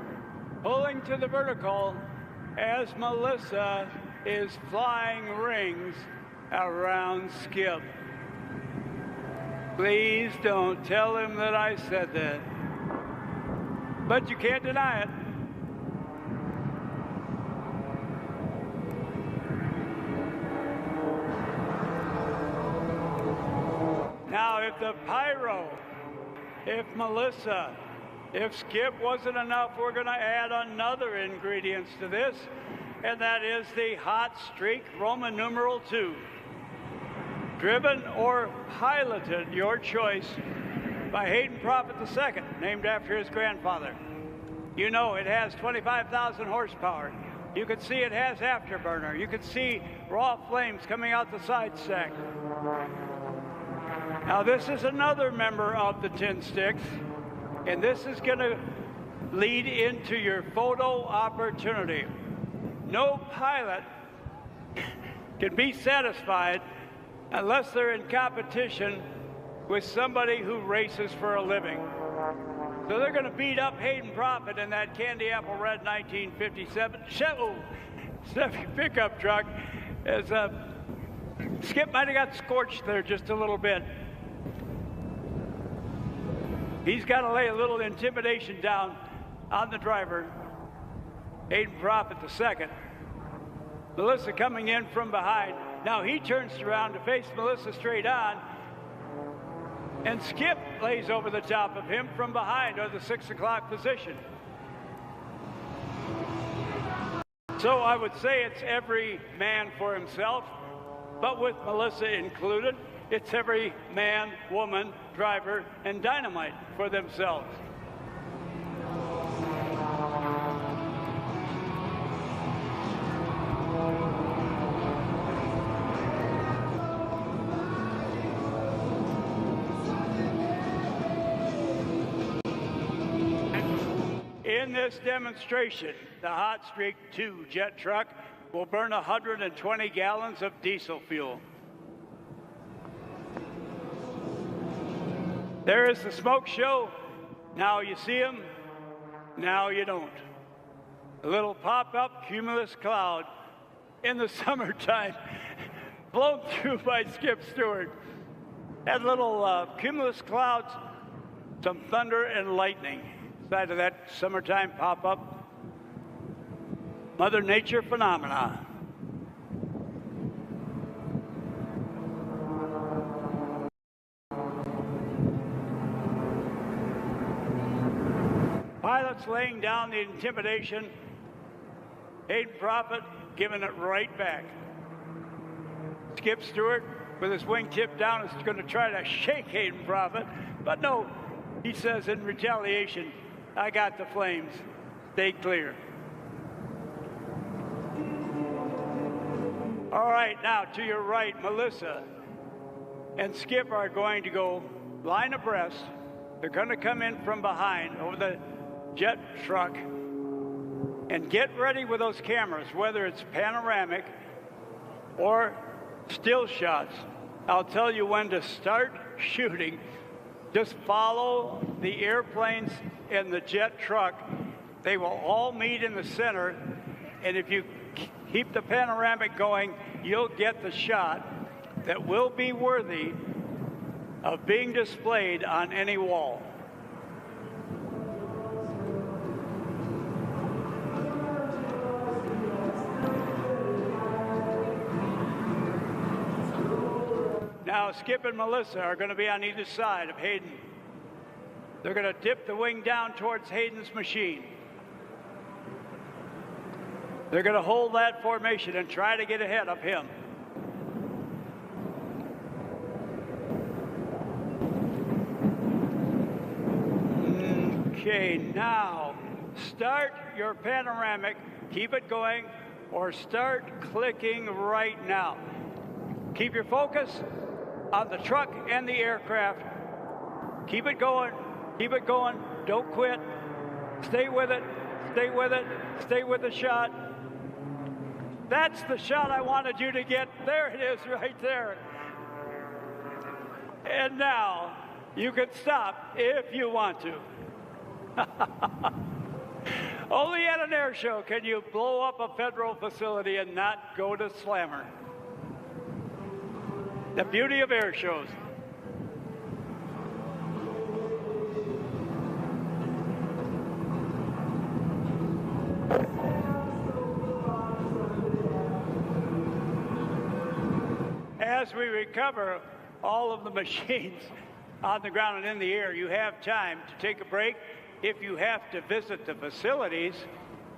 pulling to the vertical as Melissa is flying rings around Skip. Please don't tell him that I said that. But you can't deny it. Now, if the pyro, if Melissa, if Skip wasn't enough, we're going to add another ingredient to this, and that is the hot streak Roman numeral 2. Driven or piloted, your choice, by Hayden Prophet II, named after his grandfather. You know it has 25,000 horsepower. You can see it has afterburner. You can see raw flames coming out the side stack. Now this is another member of the Tin Sticks. And this is going to lead into your photo opportunity. No pilot can be satisfied unless they're in competition with somebody who races for a living. So they're going to beat up Hayden Prophet in that candy apple red 1957 Chevy pickup truck. As Skip might have got scorched there just a little bit. He's got to lay a little intimidation down on the driver, Hayden Prophet II. Melissa coming in from behind. Now he turns around to face Melissa straight on, and Skip lays over the top of him from behind, or the 6 o'clock position. So I would say it's every man for himself. But with Melissa included, it's every man, woman, driver, and dynamite for themselves. In this demonstration, the Hot Streak 2 jet truck will burn 120 gallons of diesel fuel. There is the smoke show. Now you see them, now you don't. A little pop-up cumulus cloud in the summertime, blown through by Skip Stewart. That little cumulus clouds, some thunder and lightning. Side of that summertime pop-up. Mother Nature phenomena. Pilots laying down the intimidation. Hayden Prophet giving it right back. Skip Stewart with his wingtip down is going to try to shake Hayden Prophet, but no, he says in retaliation, I got the flames. Stay clear. All right, now to your right, Melissa and Skip are going to go line abreast. They're going to come in from behind over the jet truck and get ready with those cameras, whether it's panoramic or still shots. I'll tell you when to start shooting. Just follow the airplanes and the jet truck. They will all meet in the center, and if you keep the panoramic going, you'll get the shot that will be worthy of being displayed on any wall. Now, Skip and Melissa are going to be on either side of Hayden. They're going to dip the wing down towards Hayden's machine. They're going to hold that formation and try to get ahead of him. Okay, now start your panoramic, keep it going, or start clicking right now. Keep your focus on the truck and the aircraft. Keep it going, don't quit. Stay with it, stay with the shot. That's the shot I wanted you to get. There it is right there. And now you can stop if you want to. Only at an air show can you blow up a federal facility and not go to slammer. The beauty of air shows. As we recover all of the machines on the ground and in the air, you have time to take a break. If you have to visit the facilities,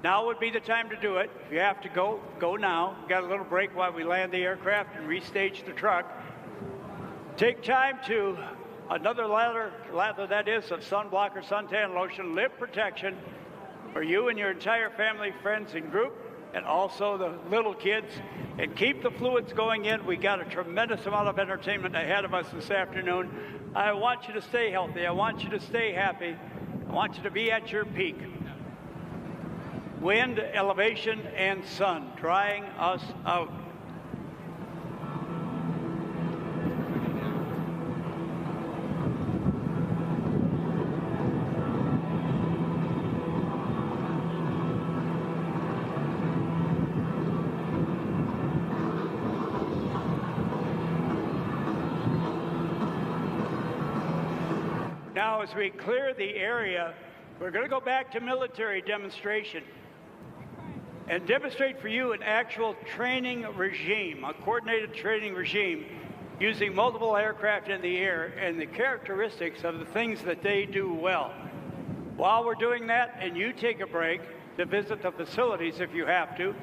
now would be the time to do it. If you have to go, go now. Got a little break while we land the aircraft and restage the truck. Take time to another lather that is of sunblocker suntan lotion, lip protection for you and your entire family, friends, and group, and also the little kids. And keep the fluids going in. We got a tremendous amount of entertainment ahead of us this afternoon. I want you to stay healthy. I want you to stay happy. I want you to be at your peak. Wind, elevation, and sun drying us out. Now, as we clear the area, we're going to go back to military demonstration and demonstrate for you an actual training regime, a coordinated training regime using multiple aircraft in the air and the characteristics of the things that they do well. While we're doing that, and you take a break to visit the facilities if you have to,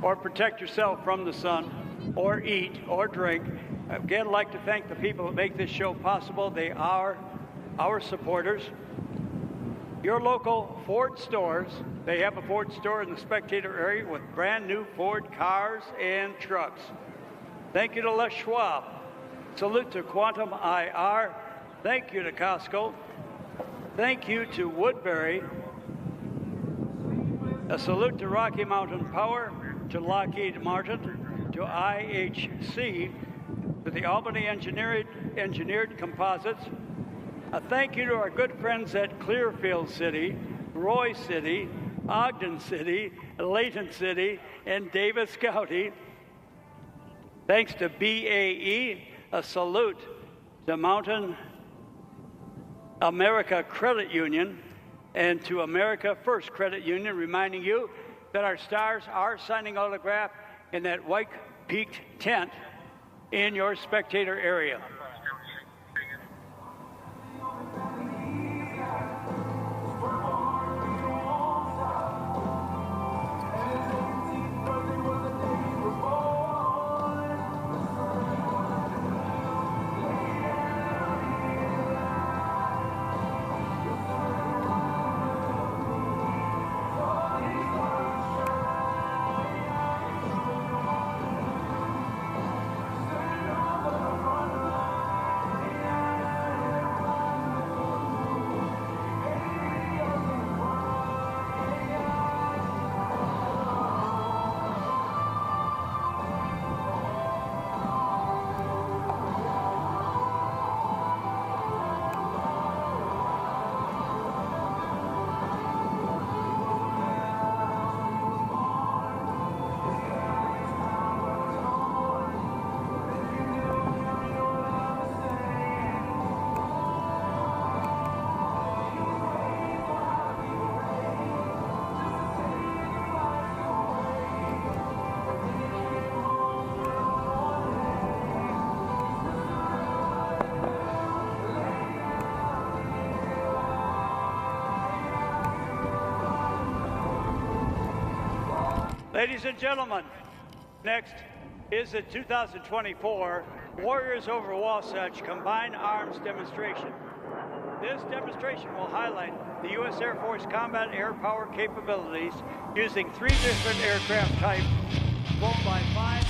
or protect yourself from the sun, or eat or drink. Again, I'd like to thank the people that make this show possible. They are our supporters. Your local Ford stores, they have a Ford store in the spectator area with brand new Ford cars and trucks. Thank you to Les Schwab. Salute to Quantum IR. Thank you to Costco. Thank you to Woodbury. A salute to Rocky Mountain Power, to Lockheed Martin, to IHC, to the Albany Engineered Composites. A thank you to our good friends at Clearfield City, Roy City, Ogden City, Layton City, and Davis County. Thanks to BAE, a salute to Mountain America Credit Union and to America First Credit Union, reminding you that our stars are signing autograph in that white-peaked tent in your spectator area. Ladies and gentlemen, next is the 2024 Warriors over Wasatch Combined Arms Demonstration. This demonstration will highlight the U.S. Air Force combat air power capabilities using 3 different aircraft types, flown by 5.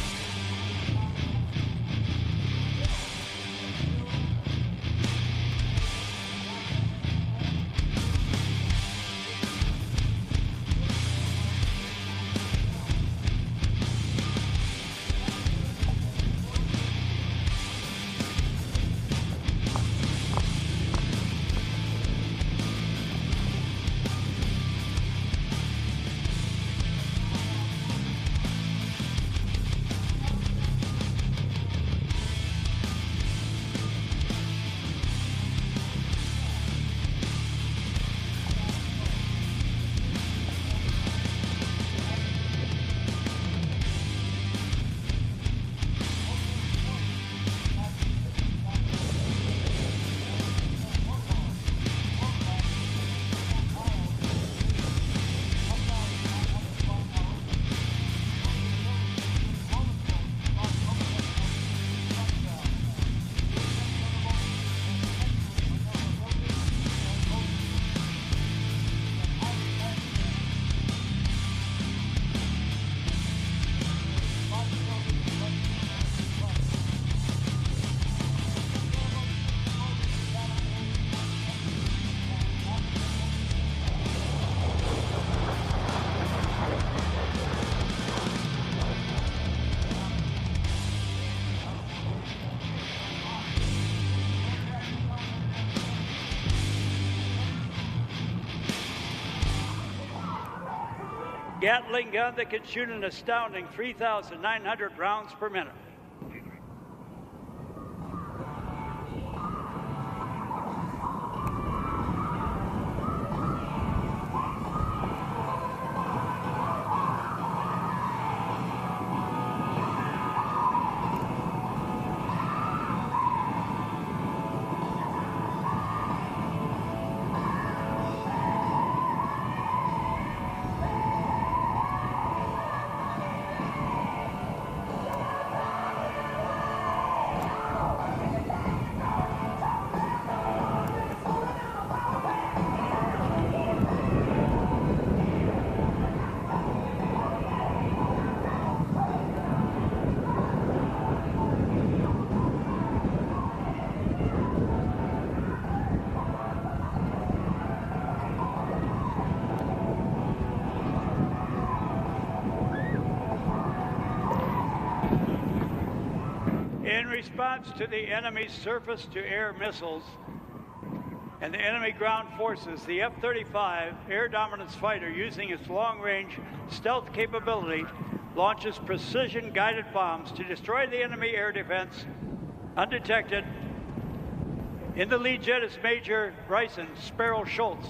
Gatling gun that can shoot an astounding 3,900 rounds per minute. response to the enemy's surface-to-air missiles and the enemy ground forces, the F-35 air dominance fighter, using its long-range stealth capability, launches precision-guided bombs to destroy the enemy air defense undetected. In the lead jet is Major Bryson Sparrow Schultz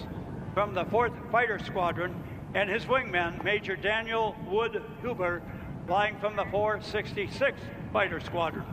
from the 4th Fighter Squadron, and his wingman, Major Daniel Wood Huber, flying from the 466th Fighter Squadron.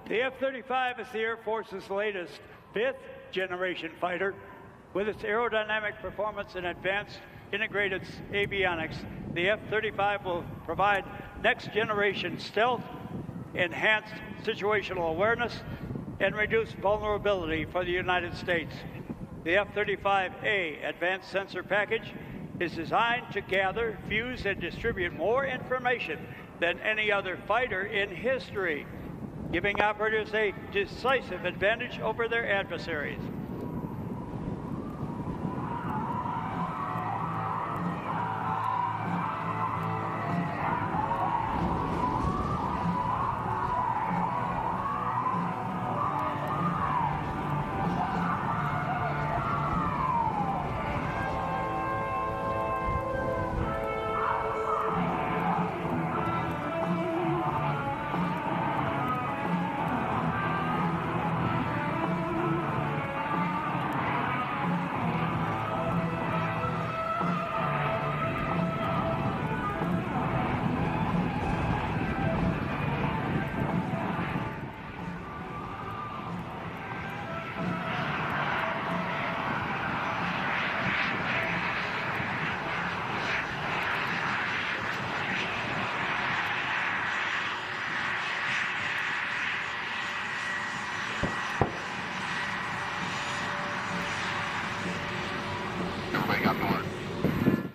The F-35 is the Air Force's latest 5th-generation fighter. With its aerodynamic performance and advanced integrated avionics, the F-35 will provide next-generation stealth, enhanced situational awareness, and reduced vulnerability for the United States. The F-35A Advanced Sensor Package is designed to gather, fuse, and distribute more information than any other fighter in history, giving operators a decisive advantage over their adversaries.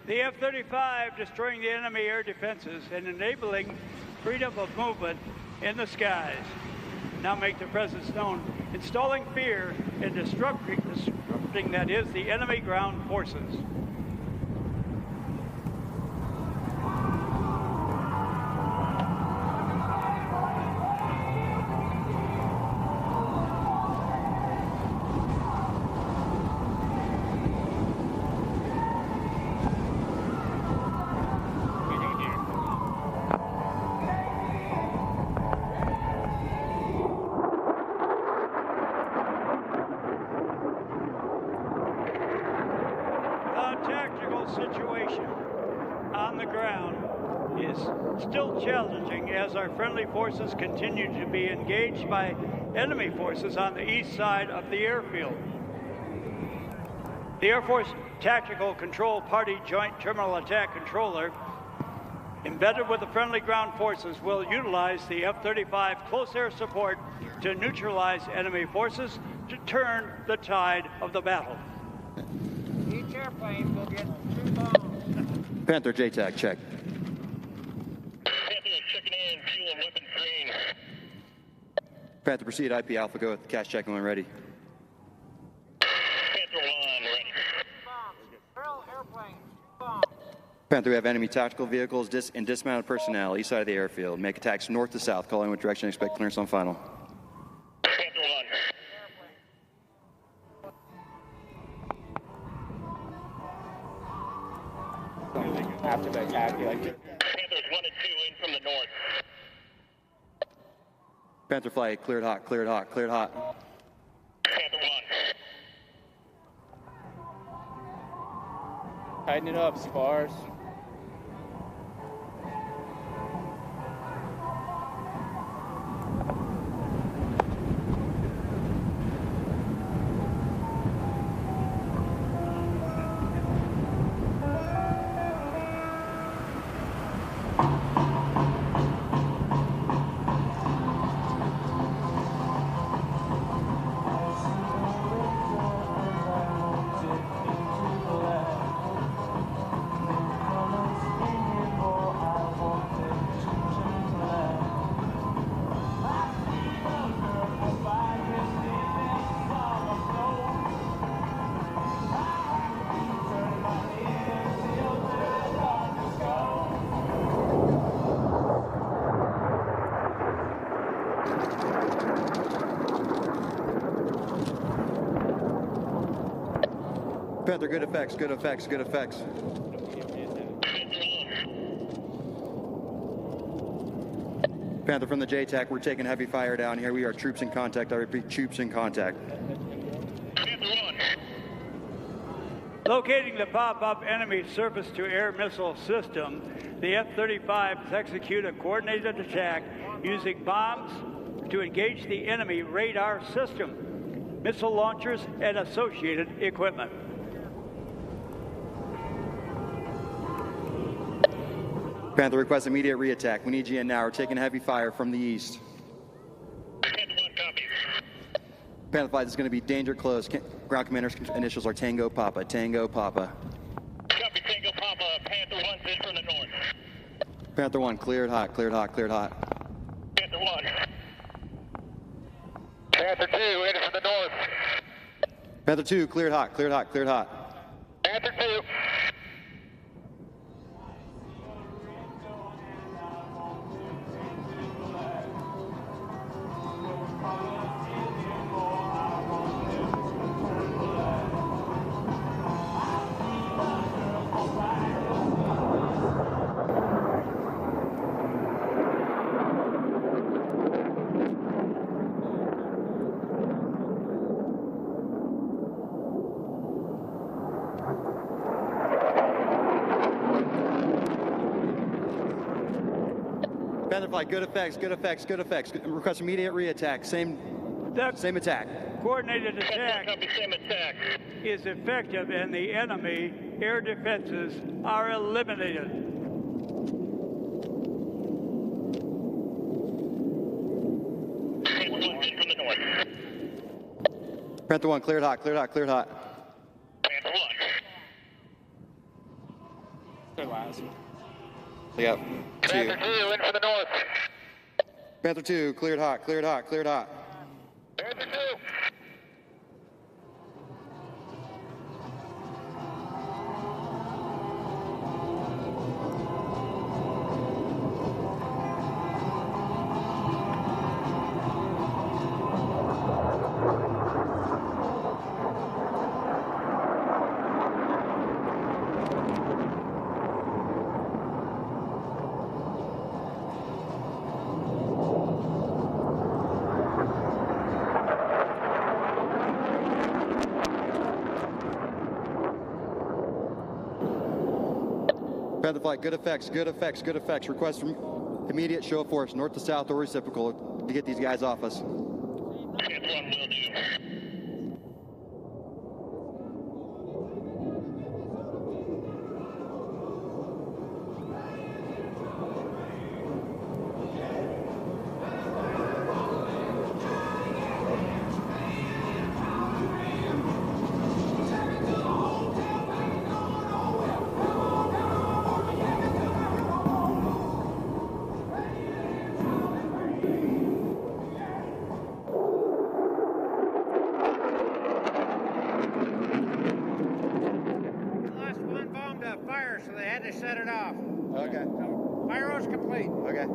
The F-35 destroying the enemy air defenses and enabling freedom of movement in the skies. Now make their presence known, installing fear and disrupting that is the enemy ground forces. Situation on the ground is still challenging as our friendly forces continue to be engaged by enemy forces on the east side of the airfield. The Air Force Tactical Control Party Joint Terminal Attack Controller, embedded with the friendly ground forces, will utilize the F-35 close air support to neutralize enemy forces to turn the tide of the battle. Each airplane will get 2 bombs. Panther JTAC, check. Panther is checking in, fuel and weapons green. Panther, proceed IP Alpha, go with cash check when ready. Panther 1, ready. Pearl airplane, 2 bombs. Panther, we have enemy tactical vehicles and dismounted personnel east side of the airfield. Make attacks north to south, calling what direction, expect clearance on final. Panther 1. After the attack, you like to... Panthers 1 and 2 in from the north. Panther flight, cleared hot, cleared hot, cleared hot. Panther 1. Tighten it up, spars. Panther, good effects, good effects, good effects. Panther from the JTAC, we're taking heavy fire down here. We are troops in contact. I repeat, troops in contact. Locating the pop-up enemy surface-to-air missile system, the F-35s execute a coordinated attack using bombs to engage the enemy radar system, missile launchers, and associated equipment. Panther requests immediate re-attack. We need you in now. We're taking heavy fire from the east. Panther flight is going to be danger close. Ground commander's initials are Tango Papa. Tango Papa. Copy, Tango Papa. Panther 1's in from the north. Panther 1, cleared hot, cleared hot, cleared hot. Panther 1. Panther 2, in from the north. Panther 2, cleared hot, cleared hot, cleared hot. Panther 2. Panther flight, good effects, good effects, good effects. Request immediate re-attack. Same attack. Coordinated attack is effective and the enemy air defenses are eliminated. Panther 1, cleared hot, cleared hot, cleared hot. Panther 1. Their last. Yep. Panther 2, in from the north. Panther 2, cleared hot, cleared hot, cleared hot. Panther 2. Panther flight, good effects, good effects, good effects. Request from immediate show of force, north to south or reciprocal, to get these guys off us. Panther 1 will do. Fire, so they had to set it off. Okay. So, fire was complete. Okay.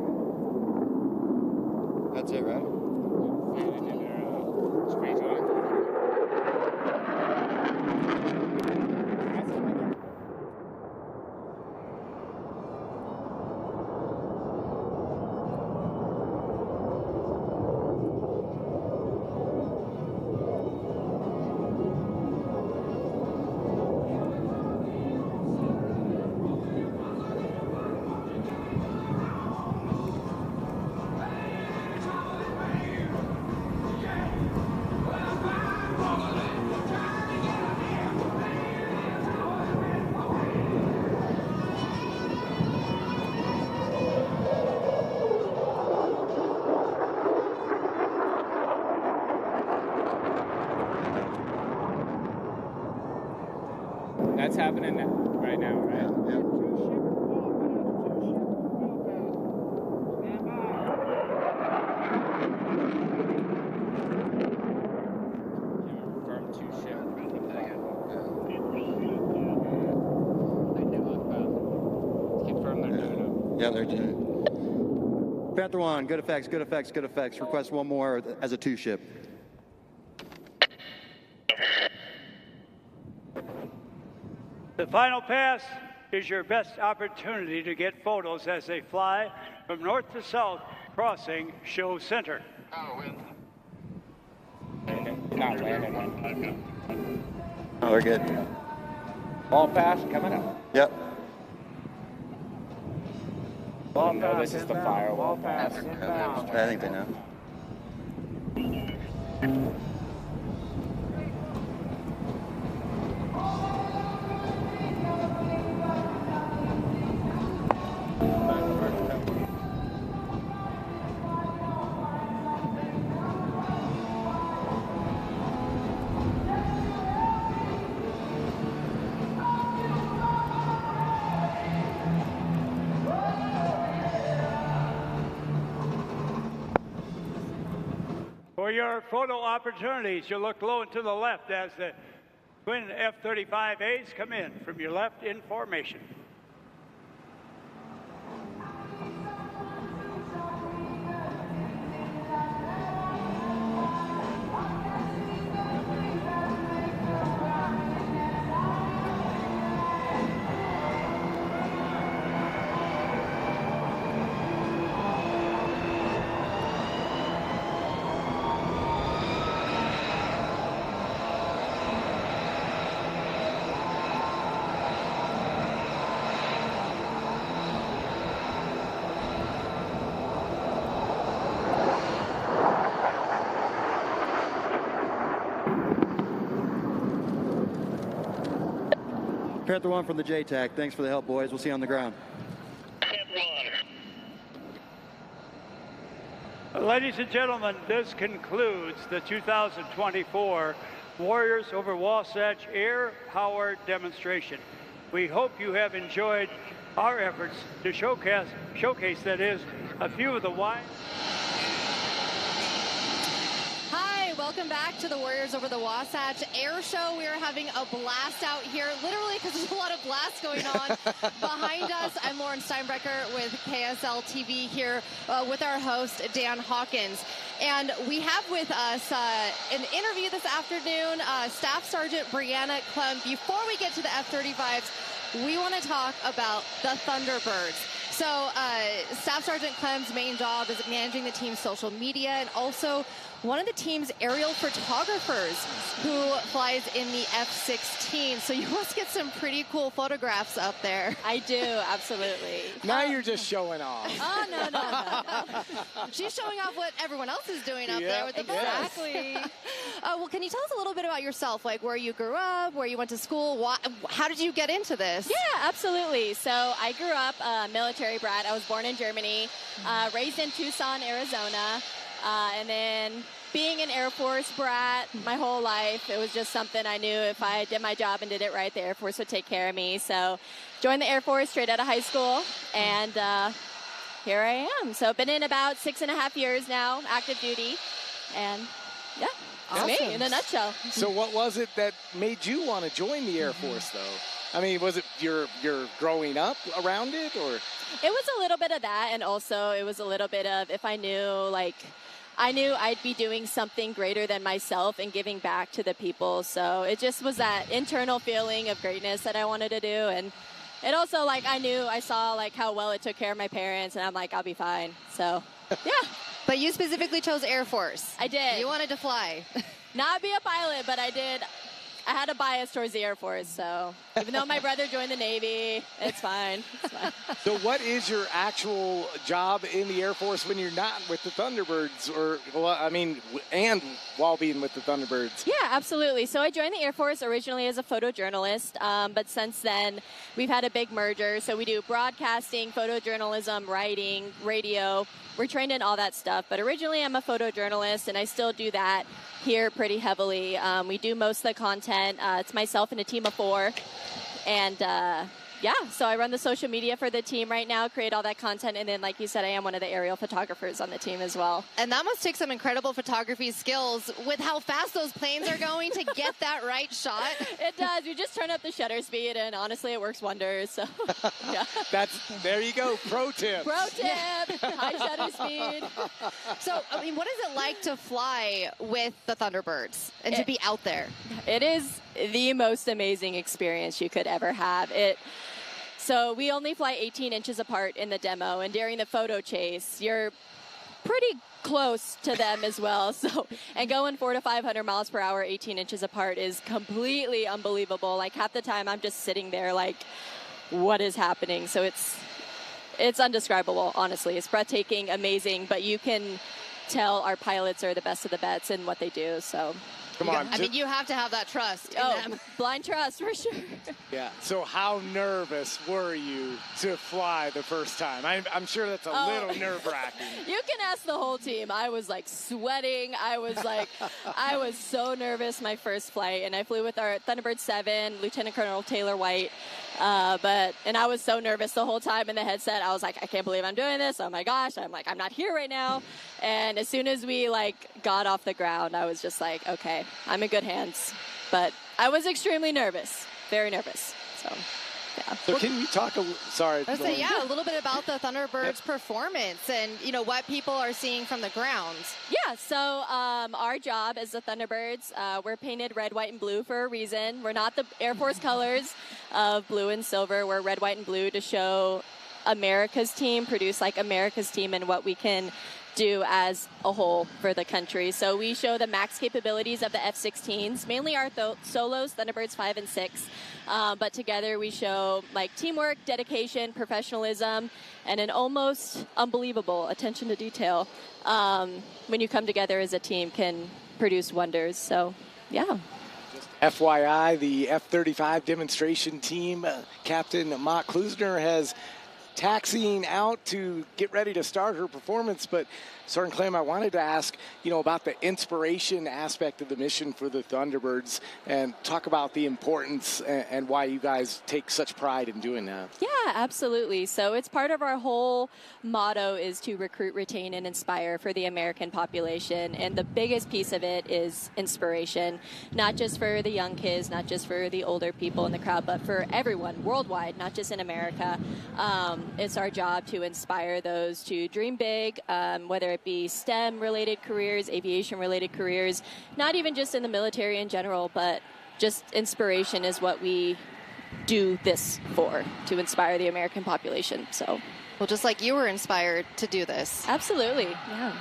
That's it, right? That's happening now, right now, right? Yeah. Confirm 2 ship. Confirm they're doing it. Yeah, they're doing it. Panther 1, good effects, good effects, good effects. Request one more as a 2-ship. The final pass is your best opportunity to get photos as they fly from north to south, crossing show center. Not landing. Oh, we're good. Ball pass coming up. Yep. Ball pass. This is the firewall pass. I think they know. For your photo opportunities, you look low and to the left as the twin F-35As come in from your left in formation. Panther 1 from the JTAC. Thanks for the help, boys. We'll see you on the ground. Ladies and gentlemen, this concludes the 2024 Warriors over Wasatch Air Power demonstration. We hope you have enjoyed our efforts to showcase that is, a few of the wide. Welcome back to the Warriors over the Wasatch Air Show. We are having a blast out here, literally because there's a lot of blasts going on behind us. I'm Lauren Steinbrecher with KSL TV here with our host, Dan Hawkins. And we have with us an interview this afternoon, Staff Sergeant Brianna Clem. Before we get to the F-35s, we want to talk about the Thunderbirds. So Staff Sergeant Clem's main job is managing the team's social media and also one of the team's aerial photographers who flies in the F-16. So you must get some pretty cool photographs up there. I do, absolutely. Now you're just showing off. Oh, no. She's showing off what everyone else is doing up there with the photos. Exactly. Well, can you tell us a little bit about yourself, like where you grew up, where you went to school? How did you get into this? Yeah, absolutely. So I grew up a military brat. I was born in Germany, raised in Tucson, Arizona. And then being an Air Force brat my whole life, it was just something I knew if I did my job and did it right, the Air Force would take care of me. So joined the Air Force straight out of high school, and here I am. So been in about 6.5 years now, active duty, and yeah, that's me in a nutshell. So what was it that made you want to join the Air Force, though? I mean, was it your growing up around it, or? It was a little bit of that, and also it was a little bit of if I knew I'd be doing something greater than myself and giving back to the people. So it just was that internal feeling of greatness that I wanted to do. And it also, I saw how well it took care of my parents, and I'm like, I'll be fine. So, yeah. But you specifically chose Air Force. I did. You wanted to fly. Not be a pilot, but I did. I had a bias towards the Air Force, so even though my brother joined the Navy, it's fine. It's fine. So what is your actual job in the Air Force when you're not with the Thunderbirds, and while being with the Thunderbirds? Yeah, absolutely. So I joined the Air Force originally as a photojournalist, but since then we've had a big merger. So we do broadcasting, photojournalism, writing, radio. We're trained in all that stuff, but originally I'm a photojournalist, and I still do that here pretty heavily. We do most of the content. It's myself and a team of 4, and yeah, so I run the social media for the team right now, create all that content, and then, like you said, I am one of the aerial photographers on the team as well. And that must take some incredible photography skills with how fast those planes are going to get that right shot. It does. You just turn up the shutter speed, and honestly, it works wonders. So, yeah. There you go, pro tip. Pro tip, high shutter speed. So, I mean, what is it like to fly with the Thunderbirds and to be out there? It is the most amazing experience you could ever have. So we only fly 18 inches apart in the demo, and during the photo chase, you're pretty close to them as well. So, and going 400 to 500 miles per hour, 18 inches apart is completely unbelievable. Like half the time I'm just sitting there like, what is happening? So it's undescribable, honestly. It's breathtaking, amazing, but you can tell our pilots are the best of the best in what they do. So come on. I mean, you have to have that trust in them. Blind trust for sure. Yeah. So how nervous were you to fly the first time? I'm sure that's a little nerve-wracking. You can ask the whole team. I was like sweating. I was so nervous my first flight, and I flew with our Thunderbird 7, Lieutenant Colonel Taylor White. And I was so nervous the whole time in the headset. I was like, I can't believe I'm doing this. Oh my gosh. I'm like, I'm not here right now. And as soon as we got off the ground, I was just like, okay, I'm in good hands. But I was extremely nervous, very nervous. So, yeah. So can you talk sorry. I was saying, a little bit about the Thunderbirds' performance and, what people are seeing from the ground. Yeah, so our job as the Thunderbirds, we're painted red, white, and blue for a reason. We're not the Air Force colors of blue and silver. We're red, white, and blue to show America's team, produce America's team and what we can do as a whole for the country. So we show the max capabilities of the F-16s, mainly our solos, Thunderbirds 5 and 6. But together we show teamwork, dedication, professionalism, and an almost unbelievable attention to detail. When you come together as a team can produce wonders. So, yeah. FYI, the F-35 demonstration team, Captain Mott Klusner has taxiing out to get ready to start her performance. But Sergeant Clem, I wanted to ask, about the inspiration aspect of the mission for the Thunderbirds and talk about the importance and why you guys take such pride in doing that. Yeah, absolutely. So it's part of our whole motto is to recruit, retain, and inspire for the American population. And the biggest piece of it is inspiration, not just for the young kids, not just for the older people in the crowd, but for everyone worldwide, not just in America. It's our job to inspire those to dream big, whether it be STEM-related careers, aviation-related careers, not even just in the military in general, but just inspiration is what we do this for, to inspire the American population. So, well, just like you were inspired to do this. Absolutely, yeah.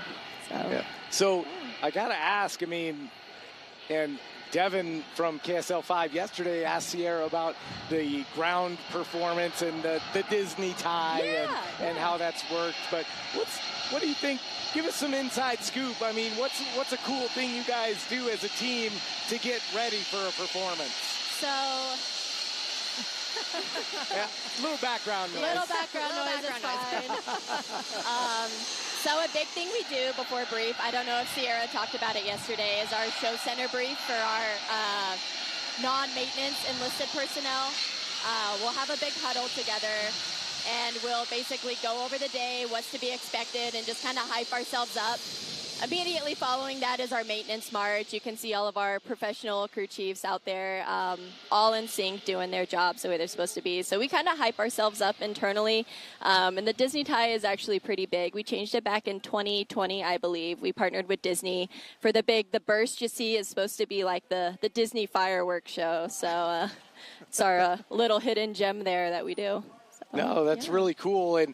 So I got to ask, and Devin from KSL 5 yesterday asked Sierra about the ground performance and the Disney tie and how that's worked. But what do you think? Give us some inside scoop. What's a cool thing you guys do as a team to get ready for a performance? So, little background noise. Little background noise is fine. So a big thing we do before brief, I don't know if Sierra talked about it yesterday, is our show center brief for our non-maintenance enlisted personnel. We'll have a big huddle together, and we'll basically go over the day, what's to be expected, and just kind of hype ourselves up. Immediately following that is our maintenance march. You can see all of our professional crew chiefs out there, all in sync, doing their jobs the way they're supposed to be. So we kind of hype ourselves up internally. And the Disney tie is actually pretty big. We changed it back in 2020, I believe. We partnered with Disney for the burst you see is supposed to be like the Disney fireworks show. So it's our little hidden gem there that we do. No, that's really cool. And,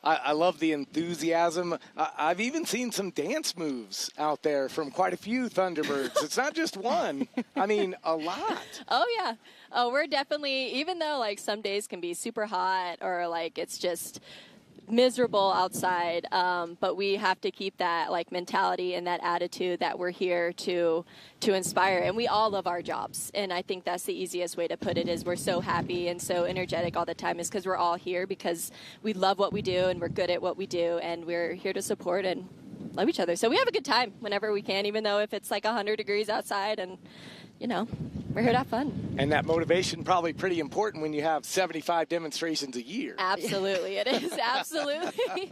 I love the enthusiasm. I've even seen some dance moves out there from quite a few Thunderbirds. It's not just one. A lot. Oh, yeah. Oh, we're definitely, even though, some days can be super hot or, it's just miserable outside, but we have to keep that mentality and that attitude that we're here to inspire, and we all love our jobs. And I think that's the easiest way to put it, is we're so happy and so energetic all the time, is because we're all here because we love what we do and we're good at what we do, and we're here to support and love each other. So we have a good time whenever we can, even though if it's 100 degrees outside, and We're here to have fun. And that motivation probably pretty important when you have 75 demonstrations a year. Absolutely, it is. Absolutely.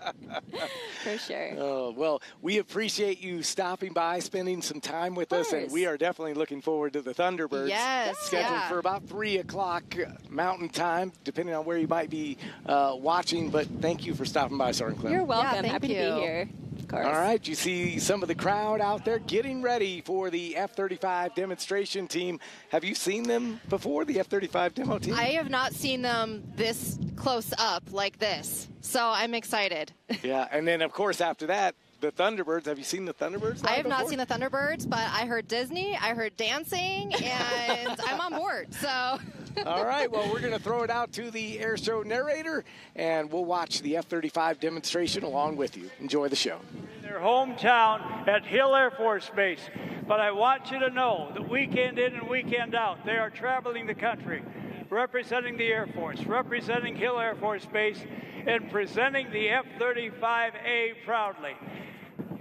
For sure. Oh, well, we appreciate you stopping by, spending some time with us, and we are definitely looking forward to the Thunderbirds. Yes, scheduled for about 3 o'clock Mountain Time, depending on where you might be watching. But thank you for stopping by, Sergeant Clem. You're welcome. Yeah, Happy to be here. Of course. All right, you see some of the crowd out there getting ready for the F-35 demonstration team. Have you seen them before, the F-35 demo team? I have not seen them this close up like this, so I'm excited. Yeah, and then, of course, after that, the Thunderbirds. Have you seen the Thunderbirds? I have not seen the Thunderbirds, but I heard Disney, I heard dancing, and I'm on board, so... All right, well, we're going to throw it out to the air show narrator, and we'll watch the F-35 demonstration along with you. Enjoy the show. Their hometown at Hill Air Force Base. But I want you to know that weekend in and weekend out, they are traveling the country, representing the Air Force, representing Hill Air Force Base, and presenting the F-35A proudly.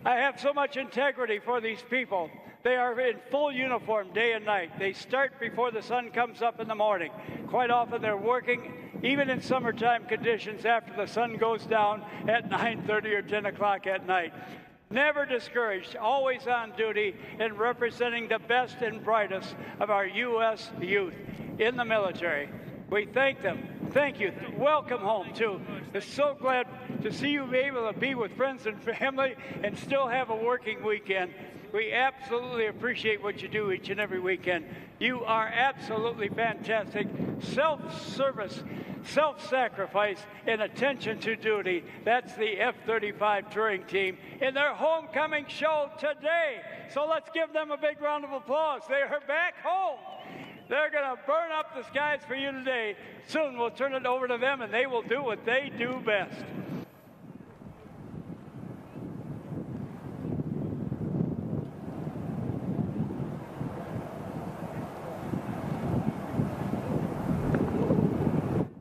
I have so much integrity for these people. They are in full uniform day and night. They start before the sun comes up in the morning. Quite often they're working, even in summertime conditions, after the sun goes down at 9:30 or 10 o'clock at night. Never discouraged, always on duty, and representing the best and brightest of our U.S. youth in the military. We thank them. Thank you. Welcome home, too. It's so glad to see you be able to be with friends and family and still have a working weekend. We absolutely appreciate what you do each and every weekend. You are absolutely fantastic. Self-service, self-sacrifice, and attention to duty. That's the F-35 touring team in their homecoming show today. So let's give them a big round of applause. They are back home. They're going to burn up the skies for you today. Soon we'll turn it over to them, and they will do what they do best.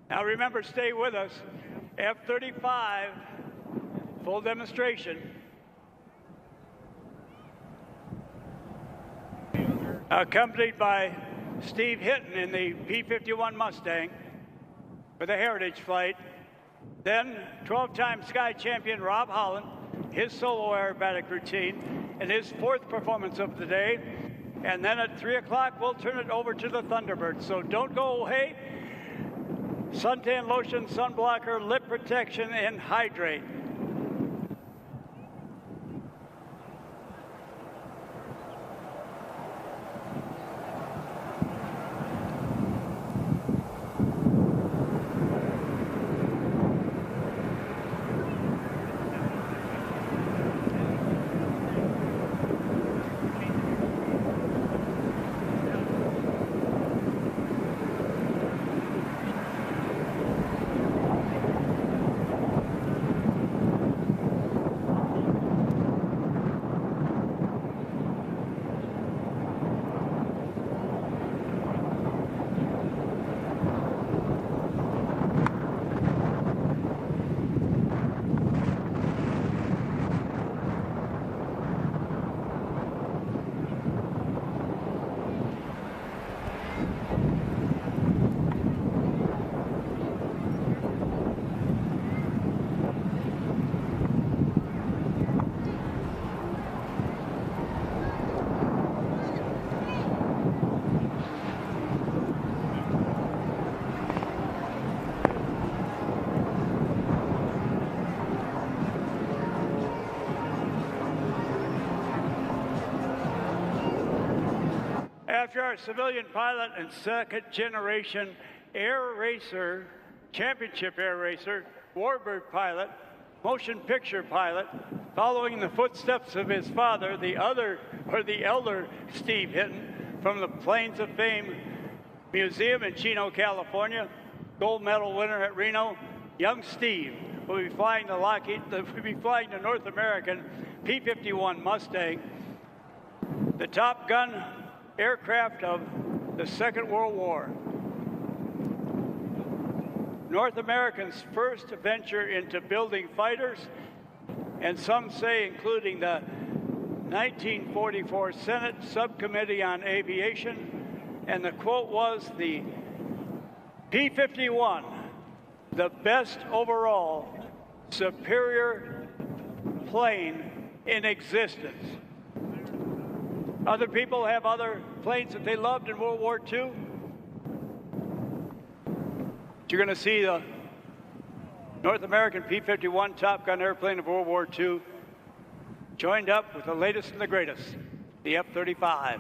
Now remember, stay with us. F-35, full demonstration. Accompanied by Steve Hinton in the P-51 Mustang for the Heritage Flight. Then 12-time Sky Champion Rob Holland, his solo aerobatic routine, and his fourth performance of the day. And then at 3 o'clock, we'll turn it over to the Thunderbirds. So don't go away. Suntan lotion, sunblocker, lip protection, and hydrate. After our civilian pilot and second generation air racer, championship air racer, warbird pilot, motion picture pilot, following the footsteps of his father, the elder Steve Hinton, from the Plains of Fame Museum in Chino, California, gold medal winner at Reno, young Steve will be flying the North American P-51 Mustang, the Top Gun aircraft of the Second World War. North America's first venture into building fighters, and some say including the 1944 Senate Subcommittee on Aviation, and the quote was the P-51, the best overall superior plane in existence. Other people have other planes that they loved in World War II. You're going to see the North American P-51 Top Gun airplane of World War II joined up with the latest and the greatest, the F-35.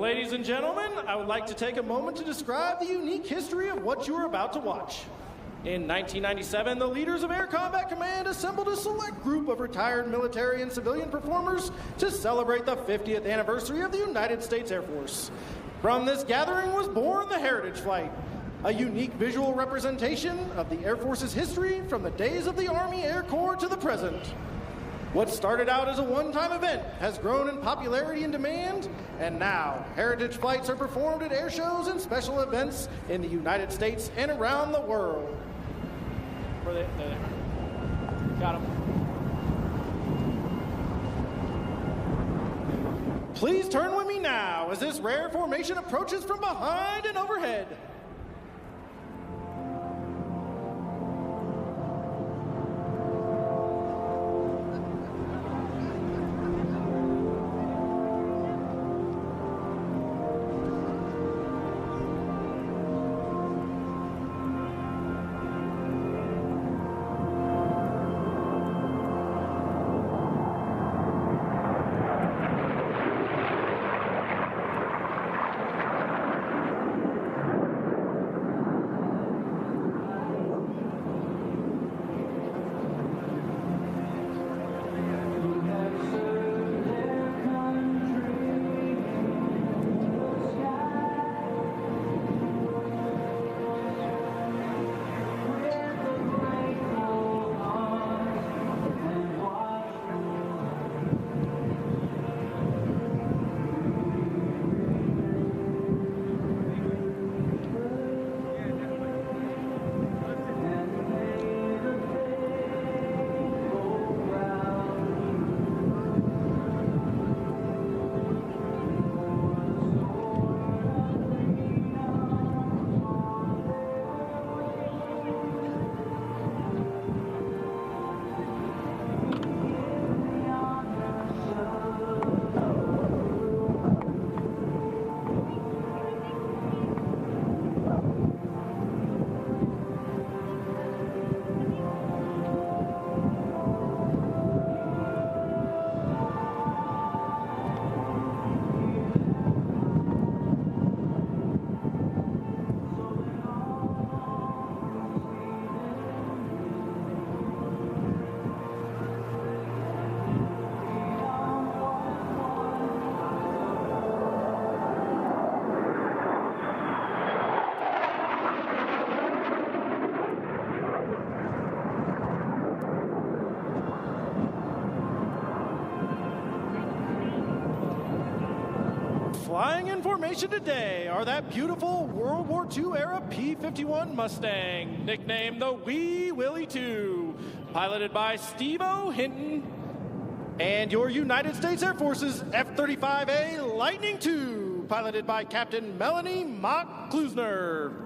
Ladies and gentlemen, I would like to take a moment to describe the unique history of what you are about to watch. In 1997, the leaders of Air Combat Command assembled a select group of retired military and civilian performers to celebrate the 50th anniversary of the United States Air Force. From this gathering was born the Heritage Flight, a unique visual representation of the Air Force's history from the days of the Army Air Corps to the present. What started out as a one-time event has grown in popularity and demand, and now Heritage Flights are performed at air shows and special events in the United States and around the world. There. Got him. Please turn with me now as this rare formation approaches from behind and overhead. Flying in formation today are that beautiful World War II era P-51 Mustang, nicknamed the Wee Willie II, piloted by Steve-O Hinton, and your United States Air Force's F-35A Lightning II, piloted by Captain Melanie Mock Klusner.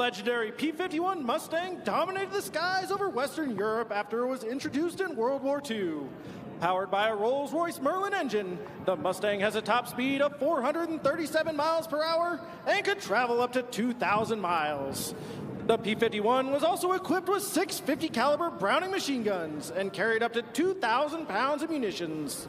legendary P-51 Mustang dominated the skies over Western Europe after it was introduced in World War II. Powered by a Rolls-Royce Merlin engine, the Mustang has a top speed of 437 miles per hour and could travel up to 2,000 miles. The P-51 was also equipped with 650 caliber Browning machine guns and carried up to 2,000 pounds of munitions.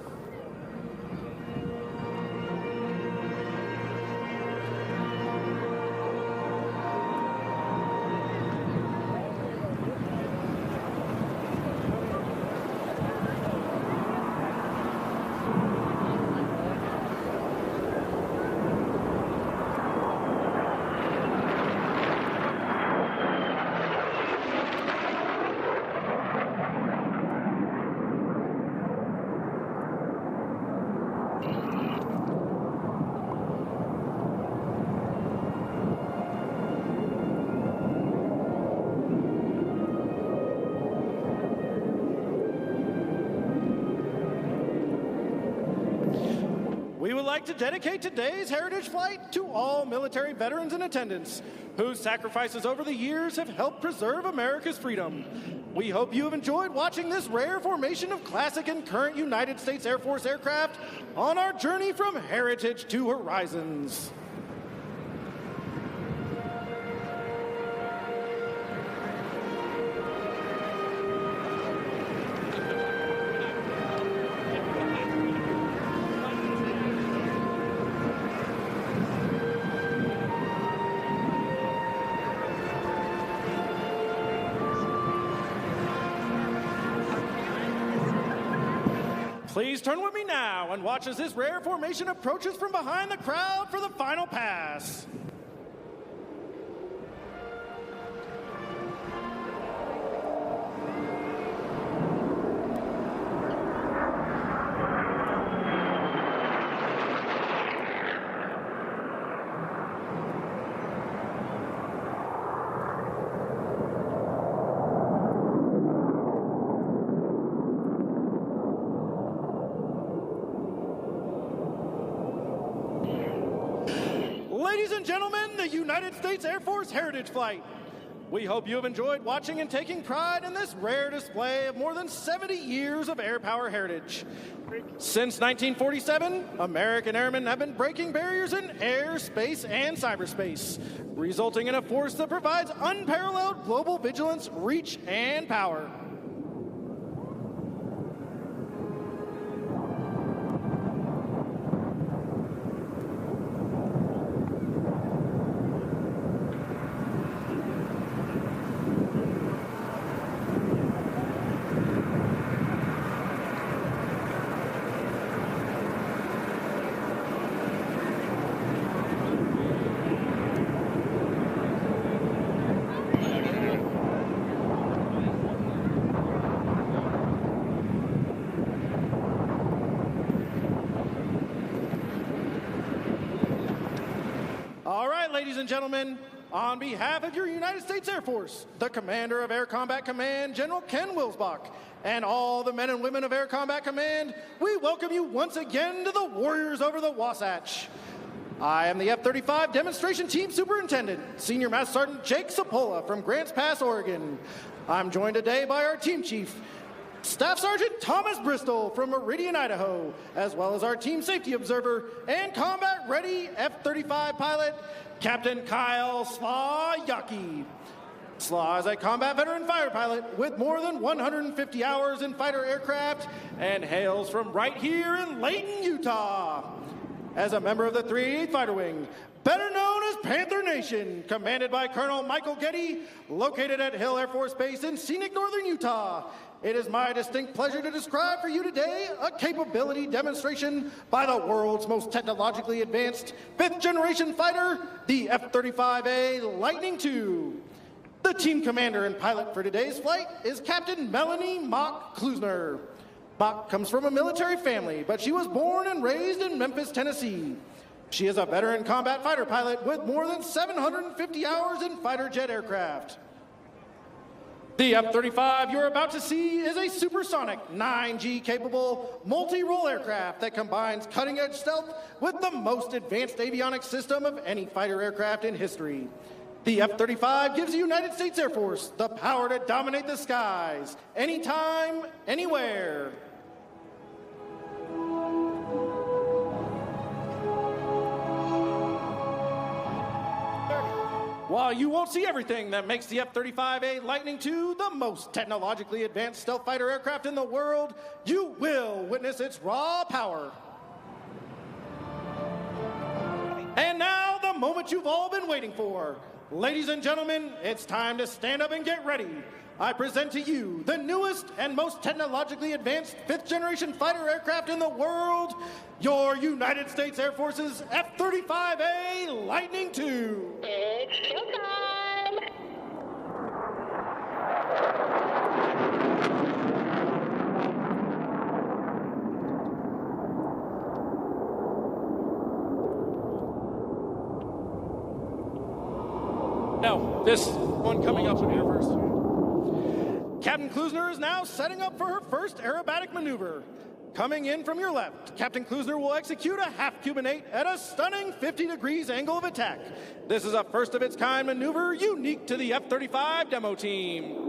We would like to dedicate today's Heritage Flight to all military veterans in attendance whose sacrifices over the years have helped preserve America's freedom. We hope you have enjoyed watching this rare formation of classic and current United States Air Force aircraft on our journey from heritage to horizons. Please turn with me now and watch as this rare formation approaches from behind the crowd for the final pass. Ladies and gentlemen, the United States Air Force Heritage Flight. We hope you have enjoyed watching and taking pride in this rare display of more than 70 years of air power heritage. Since 1947, American airmen have been breaking barriers in air, space, and cyberspace, resulting in a force that provides unparalleled global vigilance, reach, and power. All right, ladies and gentlemen, on behalf of your United States Air Force, the Commander of Air Combat Command, General Ken Wilsbach, and all the men and women of Air Combat Command, we welcome you once again to the Warriors over the Wasatch. I am the F-35 Demonstration Team Superintendent, Senior Master Sergeant Jake Sapola from Grants Pass, Oregon. I'm joined today by our Team Chief, Staff Sergeant Thomas Bristol from Meridian, Idaho, as well as our Team Safety Observer and combat-ready F-35 pilot, Captain Kyle Slaw-Yaki. Slaw is a combat veteran fighter pilot with more than 150 hours in fighter aircraft and hails from right here in Layton, Utah. As a member of the 388th Fighter Wing, better known as Panther Nation, commanded by Colonel Michael Getty, located at Hill Air Force Base in scenic northern Utah, it is my distinct pleasure to describe for you today a capability demonstration by the world's most technologically advanced fifth-generation fighter, the F-35A Lightning II. The team commander and pilot for today's flight is Captain Melanie Mock Klusner. Mock comes from a military family, but she was born and raised in Memphis, Tennessee. She is a veteran combat fighter pilot with more than 750 hours in fighter jet aircraft. The F-35 you're about to see is a supersonic, 9G-capable, multi-role aircraft that combines cutting-edge stealth with the most advanced avionics system of any fighter aircraft in history. The F-35 gives the United States Air Force the power to dominate the skies, anytime, anywhere. While you won't see everything that makes the F-35A Lightning II the most technologically advanced stealth fighter aircraft in the world, you will witness its raw power. And now, the moment you've all been waiting for. Ladies and gentlemen, it's time to stand up and get ready. I present to you the newest and most technologically advanced fifth-generation fighter aircraft in the world, your United States Air Force's F-35A Lightning II. It's showtime! Now, this one coming up here first. Captain Klusner is now setting up for her first aerobatic maneuver. Coming in from your left, Captain Klusner will execute a half Cuban 8 at a stunning 50 degrees angle of attack. This is a first-of-its-kind maneuver unique to the F-35 demo team.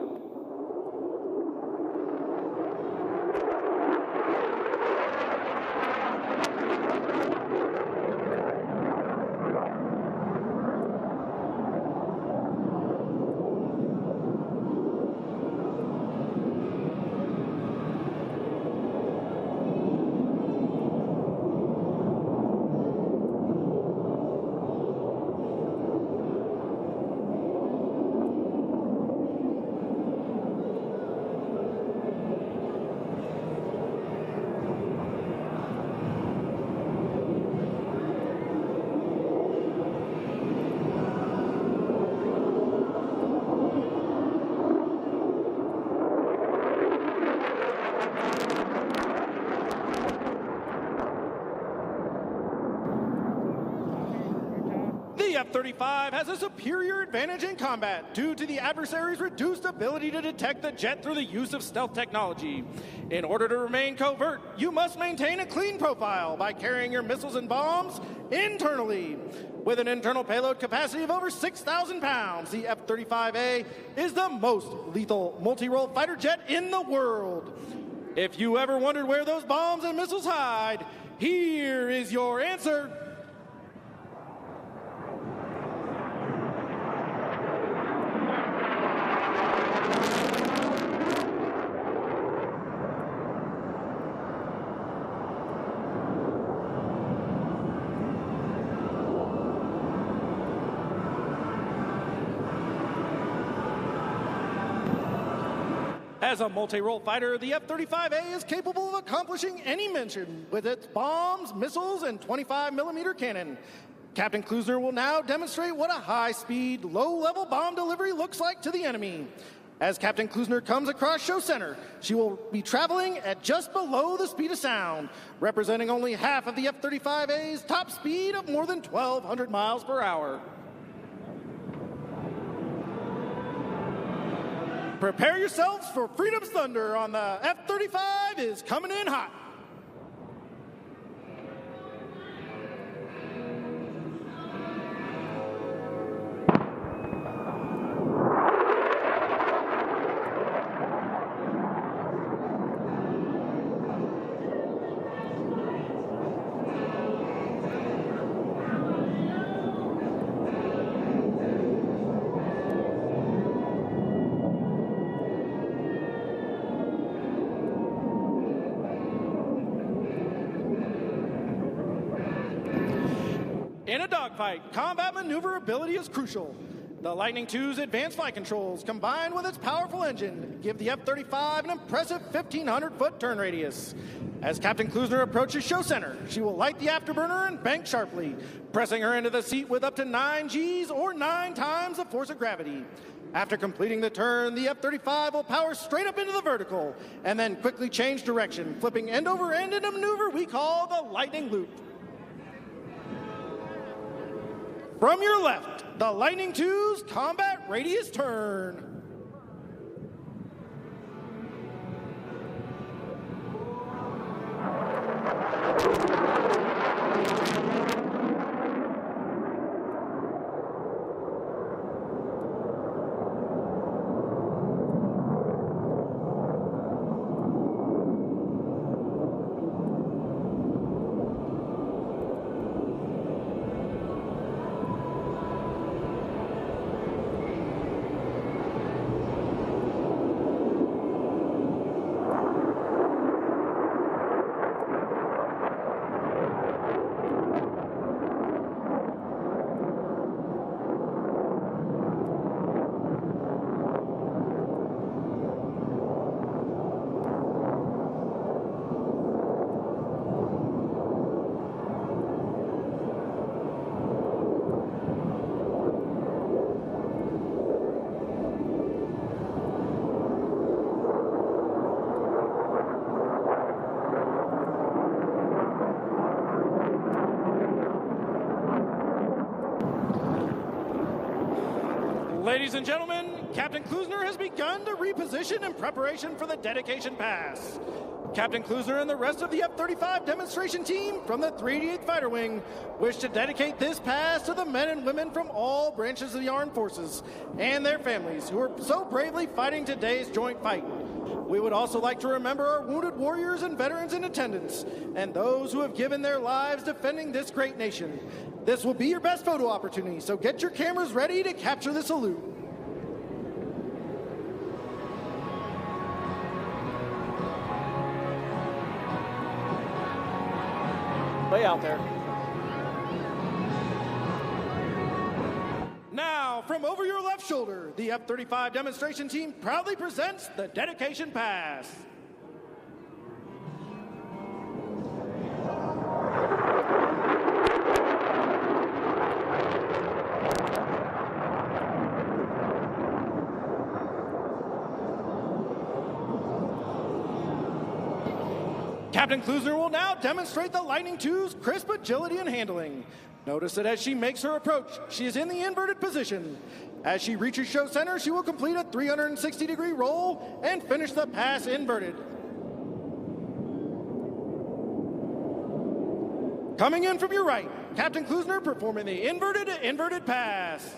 The F-35 has a superior advantage in combat due to the adversary's reduced ability to detect the jet through the use of stealth technology. In order to remain covert, you must maintain a clean profile by carrying your missiles and bombs internally. With an internal payload capacity of over 6,000 pounds, the F-35A is the most lethal multi-role fighter jet in the world. If you ever wondered where those bombs and missiles hide, here is your answer. As a multi-role fighter, the F-35A is capable of accomplishing any mission with its bombs, missiles, and 25mm cannon. Captain Klusner will now demonstrate what a high-speed, low-level bomb delivery looks like to the enemy. As Captain Klusner comes across show center, she will be traveling at just below the speed of sound, representing only half of the F-35A's top speed of more than 1,200 miles per hour. Prepare yourselves for Freedom's Thunder on the F-35 is coming in hot. In a dogfight, combat maneuverability is crucial. The Lightning II's advanced flight controls, combined with its powerful engine, give the F-35 an impressive 1,500-foot turn radius. As Captain Klusner approaches show center, she will light the afterburner and bank sharply, pressing her into the seat with up to 9 Gs or 9 times the force of gravity. After completing the turn, the F-35 will power straight up into the vertical and then quickly change direction, flipping end over end in a maneuver we call the Lightning Loop. From your left, the Lightning II's combat radius turn. Ladies and gentlemen, Captain Klusner has begun to reposition in preparation for the dedication pass. Captain Klusner and the rest of the F-35 demonstration team from the 388th Fighter Wing wish to dedicate this pass to the men and women from all branches of the armed forces and their families who are so bravely fighting today's joint fight. We would also like to remember our wounded warriors and veterans in attendance and those who have given their lives defending this great nation. This will be your best photo opportunity, so get your cameras ready to capture the salute. Way out there. Now, from over your left shoulder, the F-35 demonstration team proudly presents the dedication pass. Captain Klusner will now demonstrate the Lightning II's crisp agility and handling. Notice that as she makes her approach, she is in the inverted position. As she reaches show center, she will complete a 360-degree roll and finish the pass inverted. Coming in from your right, Captain Klusner performing the inverted pass.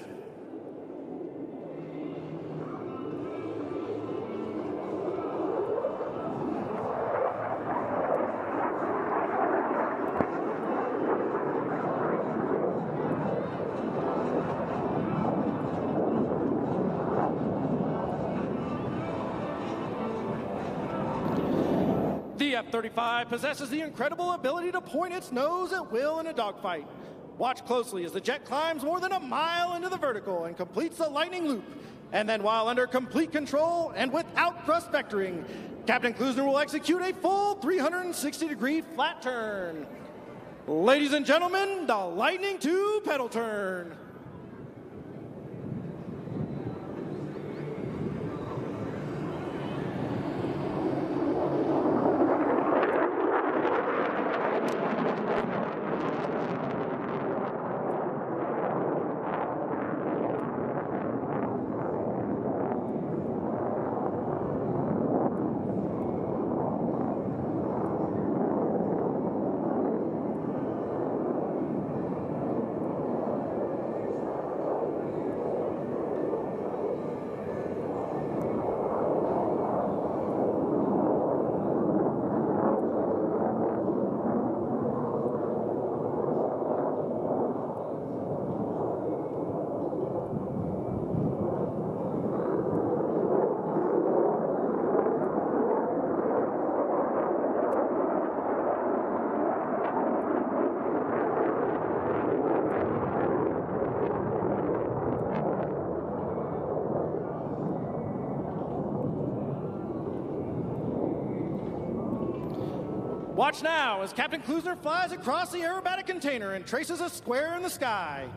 The F-35 possesses the incredible ability to point its nose at will in a dogfight. Watch closely as the jet climbs more than a mile into the vertical and completes the lightning loop. And then while under complete control and without thrust vectoring, Captain Klusner will execute a full 360-degree flat turn. Ladies and gentlemen, the Lightning II pedal turn. Watch now as Captain Klusner flies across the aerobatic container and traces a square in the sky.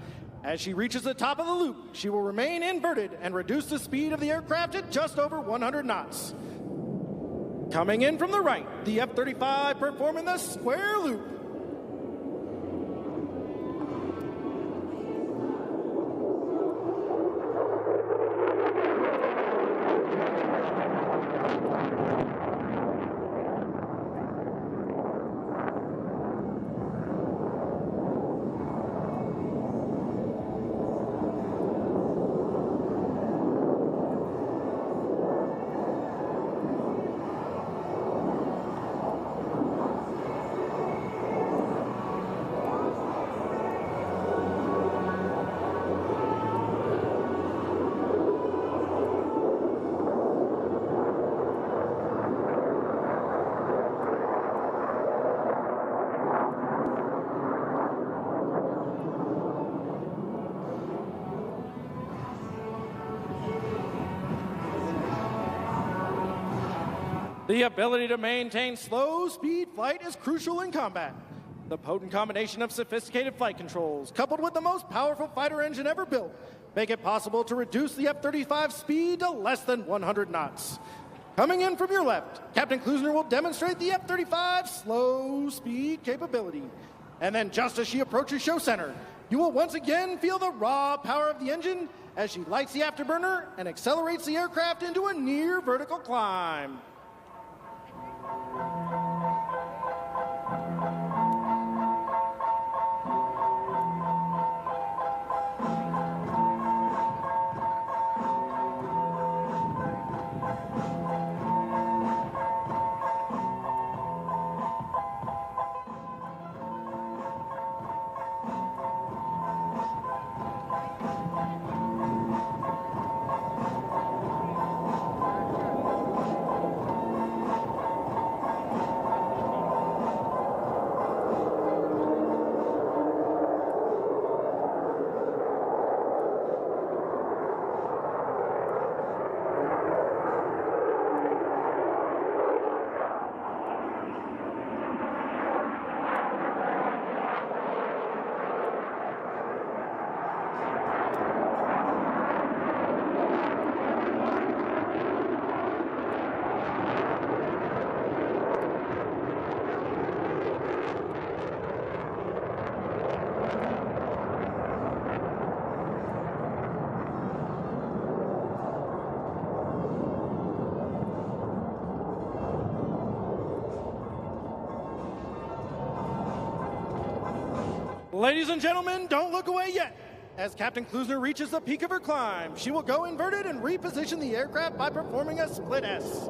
As she reaches the top of the loop, she will remain inverted and reduce the speed of the aircraft at just over 100 knots. Coming in from the right, the F-35 performing the square loop. The ability to maintain slow speed flight is crucial in combat. The potent combination of sophisticated flight controls, coupled with the most powerful fighter engine ever built, make it possible to reduce the F-35's speed to less than 100 knots. Coming in from your left, Captain Klusner will demonstrate the F-35's slow speed capability. And then just as she approaches show center, you will once again feel the raw power of the engine as she lights the afterburner and accelerates the aircraft into a near vertical climb. Ladies and gentlemen, don't look away yet. As Captain Klusner reaches the peak of her climb, she will go inverted and reposition the aircraft by performing a split S.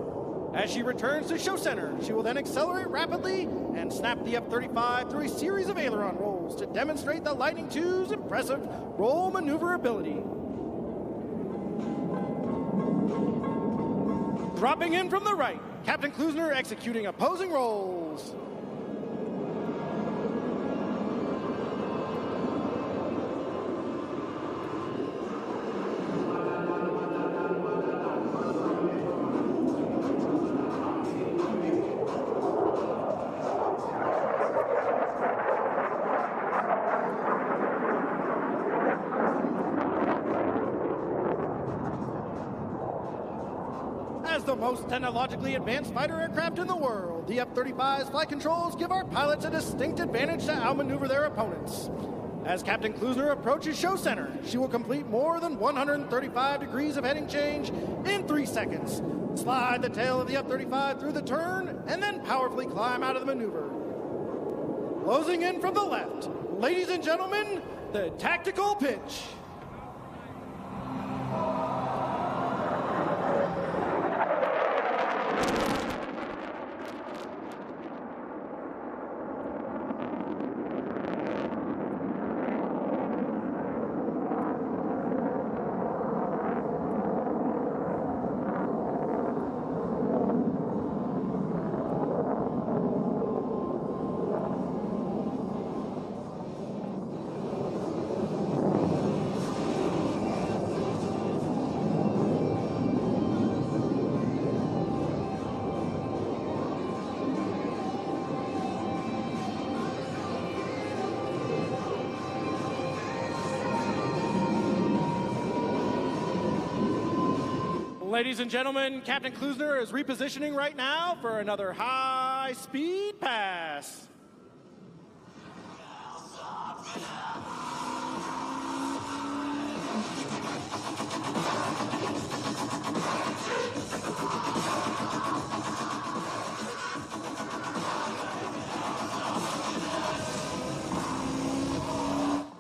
As she returns to show center, she will then accelerate rapidly and snap the F-35 through a series of aileron rolls to demonstrate the Lightning II's impressive roll maneuverability. Dropping in from the right, Captain Klusner executing opposing rolls. As the most technologically advanced fighter aircraft in the world, the F-35's flight controls give our pilots a distinct advantage to outmaneuver their opponents. As Captain Klusner approaches show center, she will complete more than 135 degrees of heading change in 3 seconds, slide the tail of the F-35 through the turn, and then powerfully climb out of the maneuver. Closing in from the left, ladies and gentlemen, the tactical pitch. Ladies and gentlemen, Captain Klusner is repositioning right now for another high-speed pass.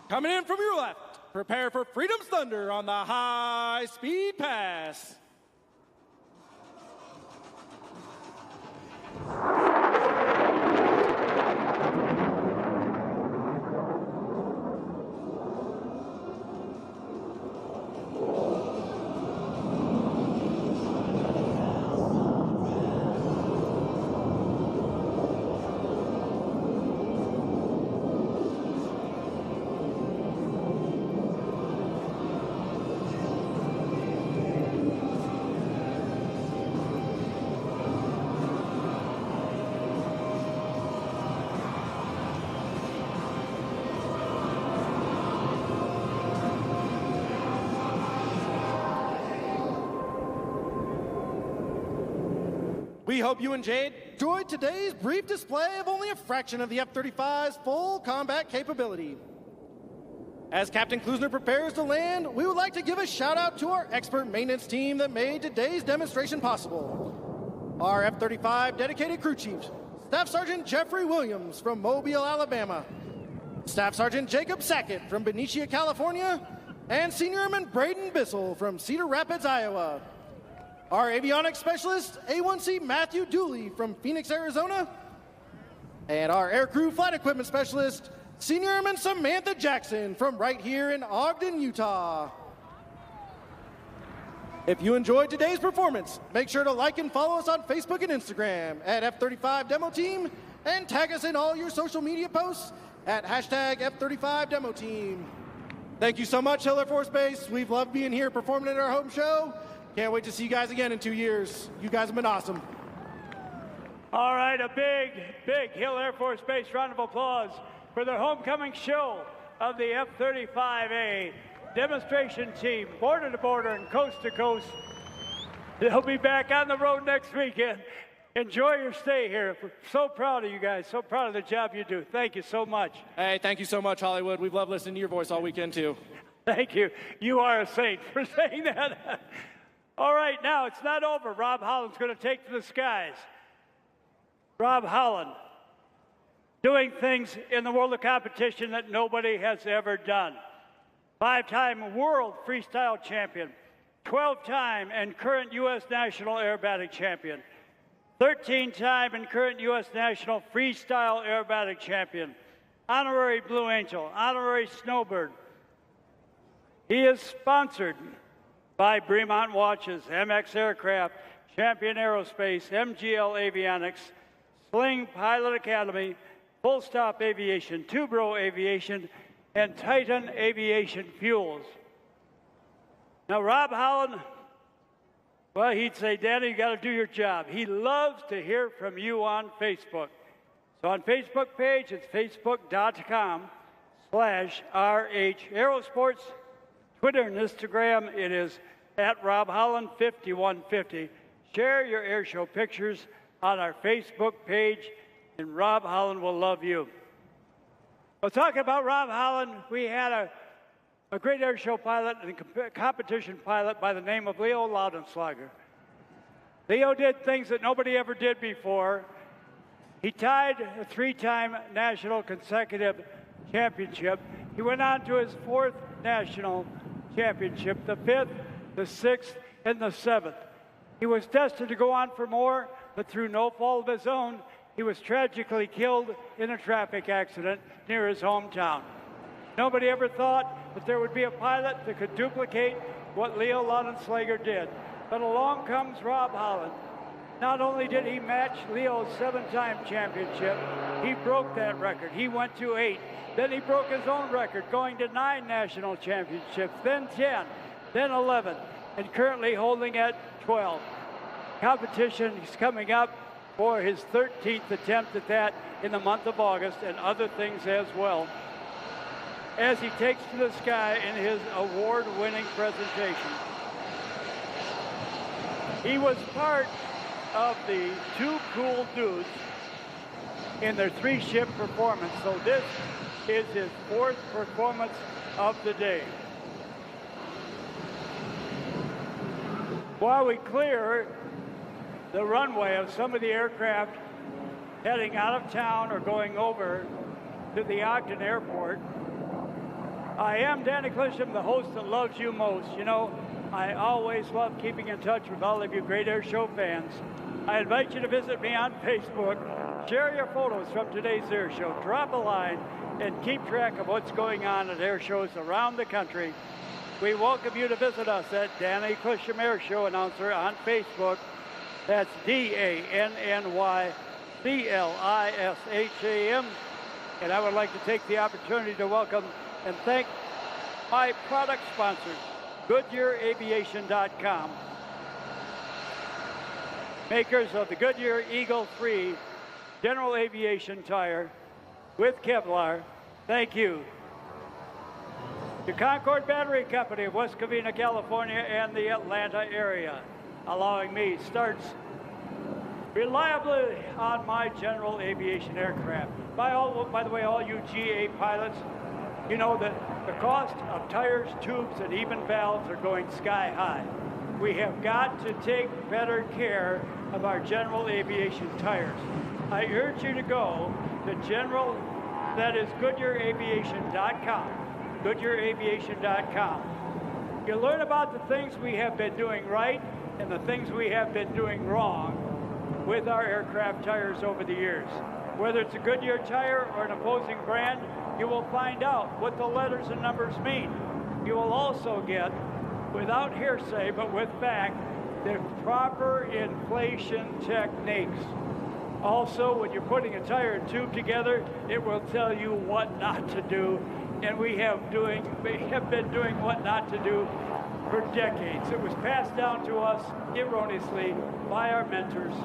Coming in from your left, prepare for Freedom's Thunder on the high-speed pass. We hope you enjoyed today's brief display of only a fraction of the F-35's full combat capability. As Captain Klusner prepares to land, we would like to give a shout out to our expert maintenance team that made today's demonstration possible. Our F-35 dedicated crew chiefs, Staff Sergeant Jeffrey Williams from Mobile, Alabama, Staff Sergeant Jacob Sackett from Benicia, California, and Senior Airman Braden Bissell from Cedar Rapids, Iowa. Our avionics specialist, A1C Matthew Dooley from Phoenix, Arizona, and our aircrew flight equipment specialist, Senior Airman Samantha Jackson from right here in Ogden, Utah. If you enjoyed today's performance, make sure to like and follow us on Facebook and Instagram at F35 Demo Team, and tag us in all your social media posts at hashtag F35 Demo Team. Thank you so much, Hill Air Force Base. We've loved being here performing at our home show. Can't wait to see you guys again in 2 years. You guys have been awesome. All right, a big Hill Air Force Base round of applause for the homecoming show of the F-35A demonstration team, border to border and coast to coast. They'll be back on the road next weekend. Enjoy your stay here. We're so proud of you guys, so proud of the job you do. Thank you so much. Hey, thank you so much, Hollywood. We've loved listening to your voice all weekend, too. Thank you. You are a saint for saying that. All right, now it's not over. Rob Holland's going to take to the skies. Rob Holland, doing things in the world of competition that nobody has ever done. 5-time world freestyle champion, 12-time and current U.S. national aerobatic champion, 13-time and current U.S. national freestyle aerobatic champion, honorary Blue Angel, honorary Snowbird. He is sponsored by Bremont Watches, MX Aircraft, Champion Aerospace, MGL Avionics, Sling Pilot Academy, Full Stop Aviation, Tubro Aviation, and Titan Aviation Fuels. Now, Rob Holland, well, he'd say, Danny, you got to do your job. He loves to hear from you on Facebook. So on Facebook page, it's facebook.com/RH Aerosports. Twitter and Instagram, it is at Rob Holland 5150. Share your airshow pictures on our Facebook page, and Rob Holland will love you. Well, talking about Rob Holland, we had a great airshow pilot and a competition pilot by the name of Leo Laudenslager. Leo did things that nobody ever did before. He tied a 3-time national consecutive championship. He went on to his 4th national championship, the 5th, the 6th, and the 7th. He was destined to go on for more, but through no fault of his own, he was tragically killed in a traffic accident near his hometown. Nobody ever thought that there would be a pilot that could duplicate what Leo Laudenslager did. But along comes Rob Holland. Not only did he match Leo's 7-time championship, he broke that record. He went to 8. Then he broke his own record, going to 9 national championships, then 10, then 11, and currently holding at 12. Competition is coming up for his 13th attempt at that in the month of August, and other things as well, as he takes to the sky in his award-winning presentation. He was part of the 2 Cool Dudes in their 3-ship performance, so this is his 4th performance of the day. While we clear the runway of some of the aircraft heading out of town or going over to the Ogden Airport, I am Danny Clisham, the host that loves you most. You know, I always love keeping in touch with all of you great air show fans. I invite you to visit me on Facebook, share your photos from today's air show, drop a line, and keep track of what's going on at air shows around the country. We welcome you to visit us at Danny Clisham Air Show Announcer on Facebook. That's DANNYCLISHAM. And I would like to take the opportunity to welcome and thank my product sponsors, GoodyearAviation.com, makers of the Goodyear Eagle 3 General Aviation tire with Kevlar. Thank you. The Concord Battery Company of West Covina, California, and the Atlanta area, allowing me starts reliably on my general aviation aircraft. By the way, all you GA pilots, You know that the cost of tires, tubes, and even valves are going sky high. We have got to take better care of our general aviation tires. I urge you to go to GoodyearAviation.com, GoodyearAviation.com. You learn about the things we have been doing right and the things we have been doing wrong with our aircraft tires over the years. Whether it's a Goodyear tire or an opposing brand, you will find out what the letters and numbers mean. You will also get, without hearsay but with fact, the proper inflation techniques. Also, when you're putting a tire and tube together, it will tell you what not to do, and we have been doing what not to do for decades. It was passed down to us erroneously by our mentors,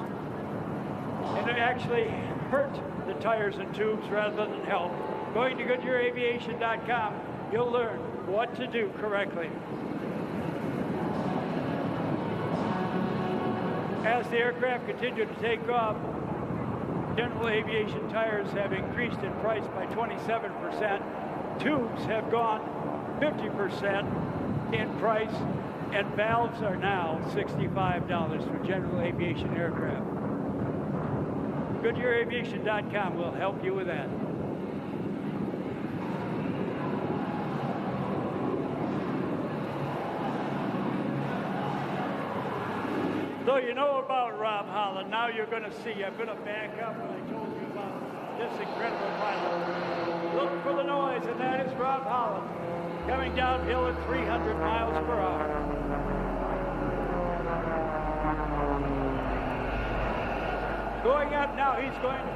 and it actually hurt the tires and tubes rather than help. Going to GoodyearAviation.com, you'll learn what to do correctly. As the aircraft continue to take off, general aviation tires have increased in price by 27%. Tubes have gone 50% in price, and valves are now $65 for general aviation aircraft. GoodyearAviation.com will help you with that. So you know about Rob Holland. Now you're going to see. I'm going to back up when I told you about this incredible pilot. Look for the noise, and that is Rob Holland coming downhill at 300 miles per hour. Going up now, he's going to...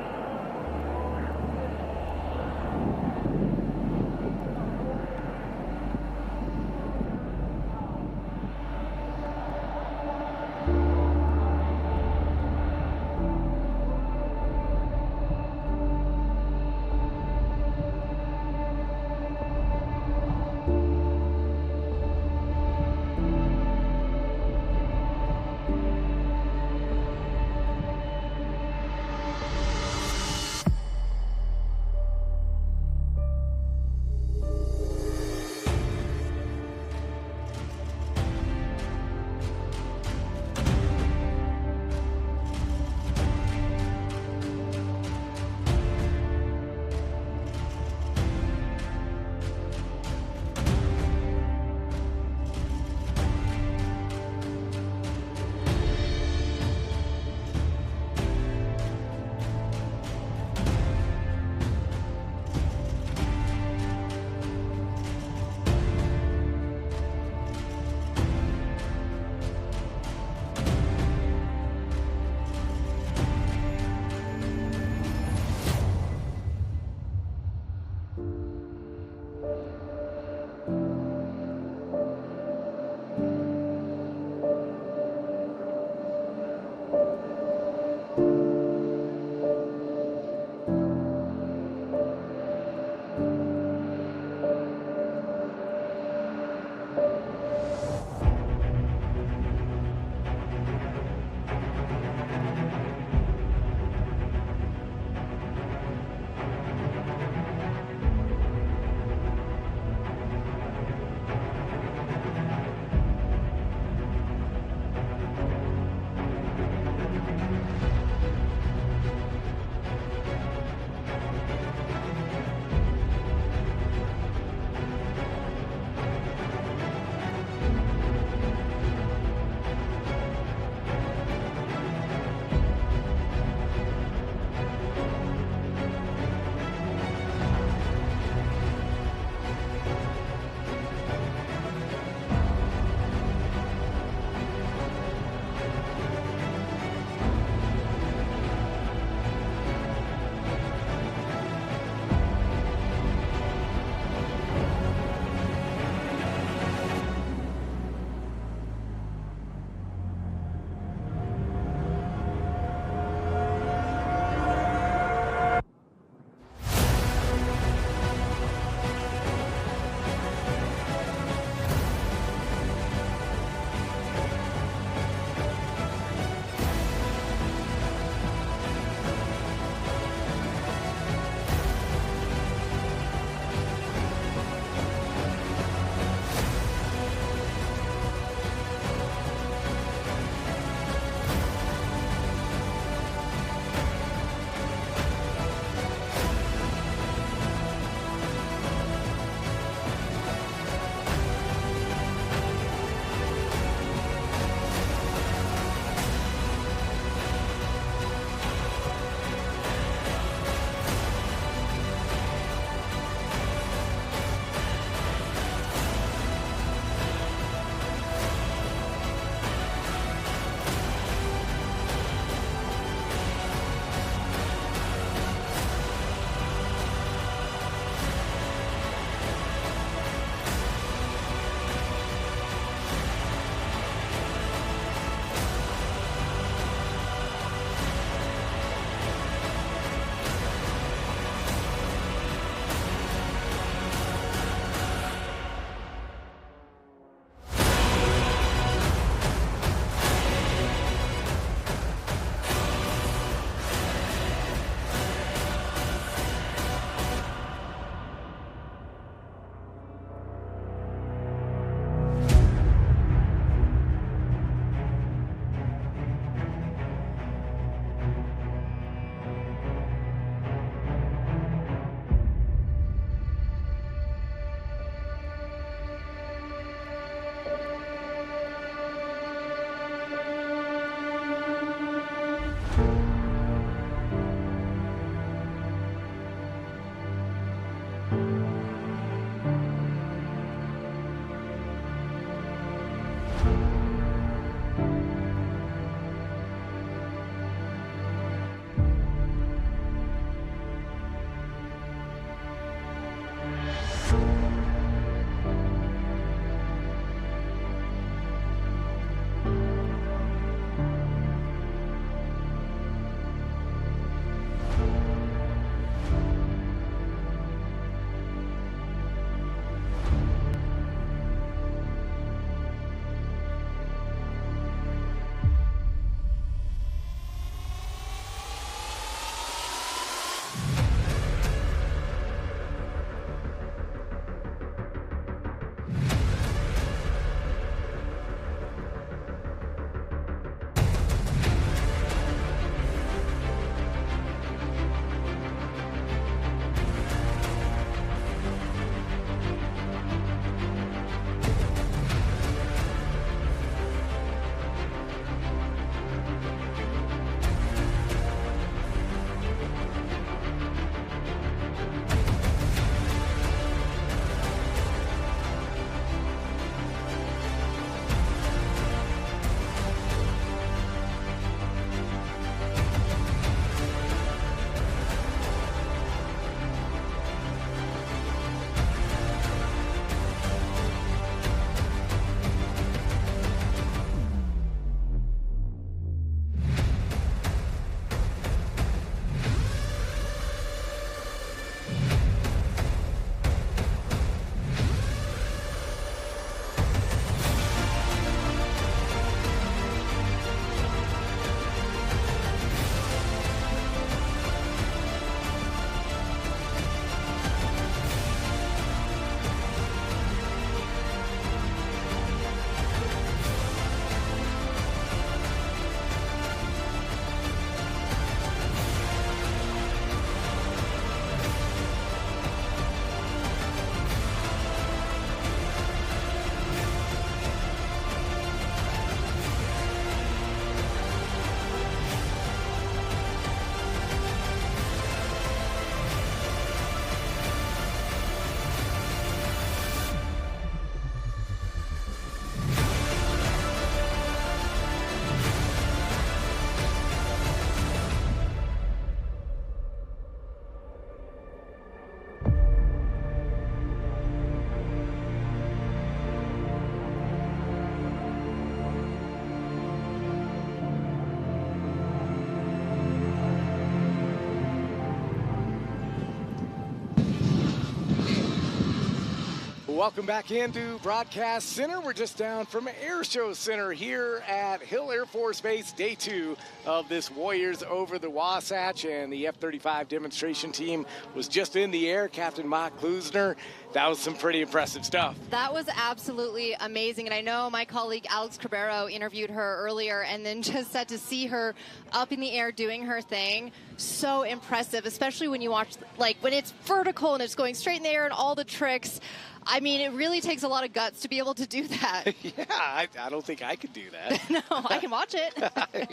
Welcome back into Broadcast Center. We're just down from Air Show Center here at Hill Air Force Base, day 2 of this Warriors over the Wasatch, and the F-35 demonstration team was just in the air. Captain Mark Klusner, that was some pretty impressive stuff. That was absolutely amazing, and I know my colleague Alex Cabrero interviewed her earlier, and then just said to see her up in the air doing her thing, so impressive, especially when you watch, like, when it's vertical and it's going straight in the air and all the tricks. I mean, it really takes a lot of guts to be able to do that. Yeah, I don't think I could do that. No, I can watch it.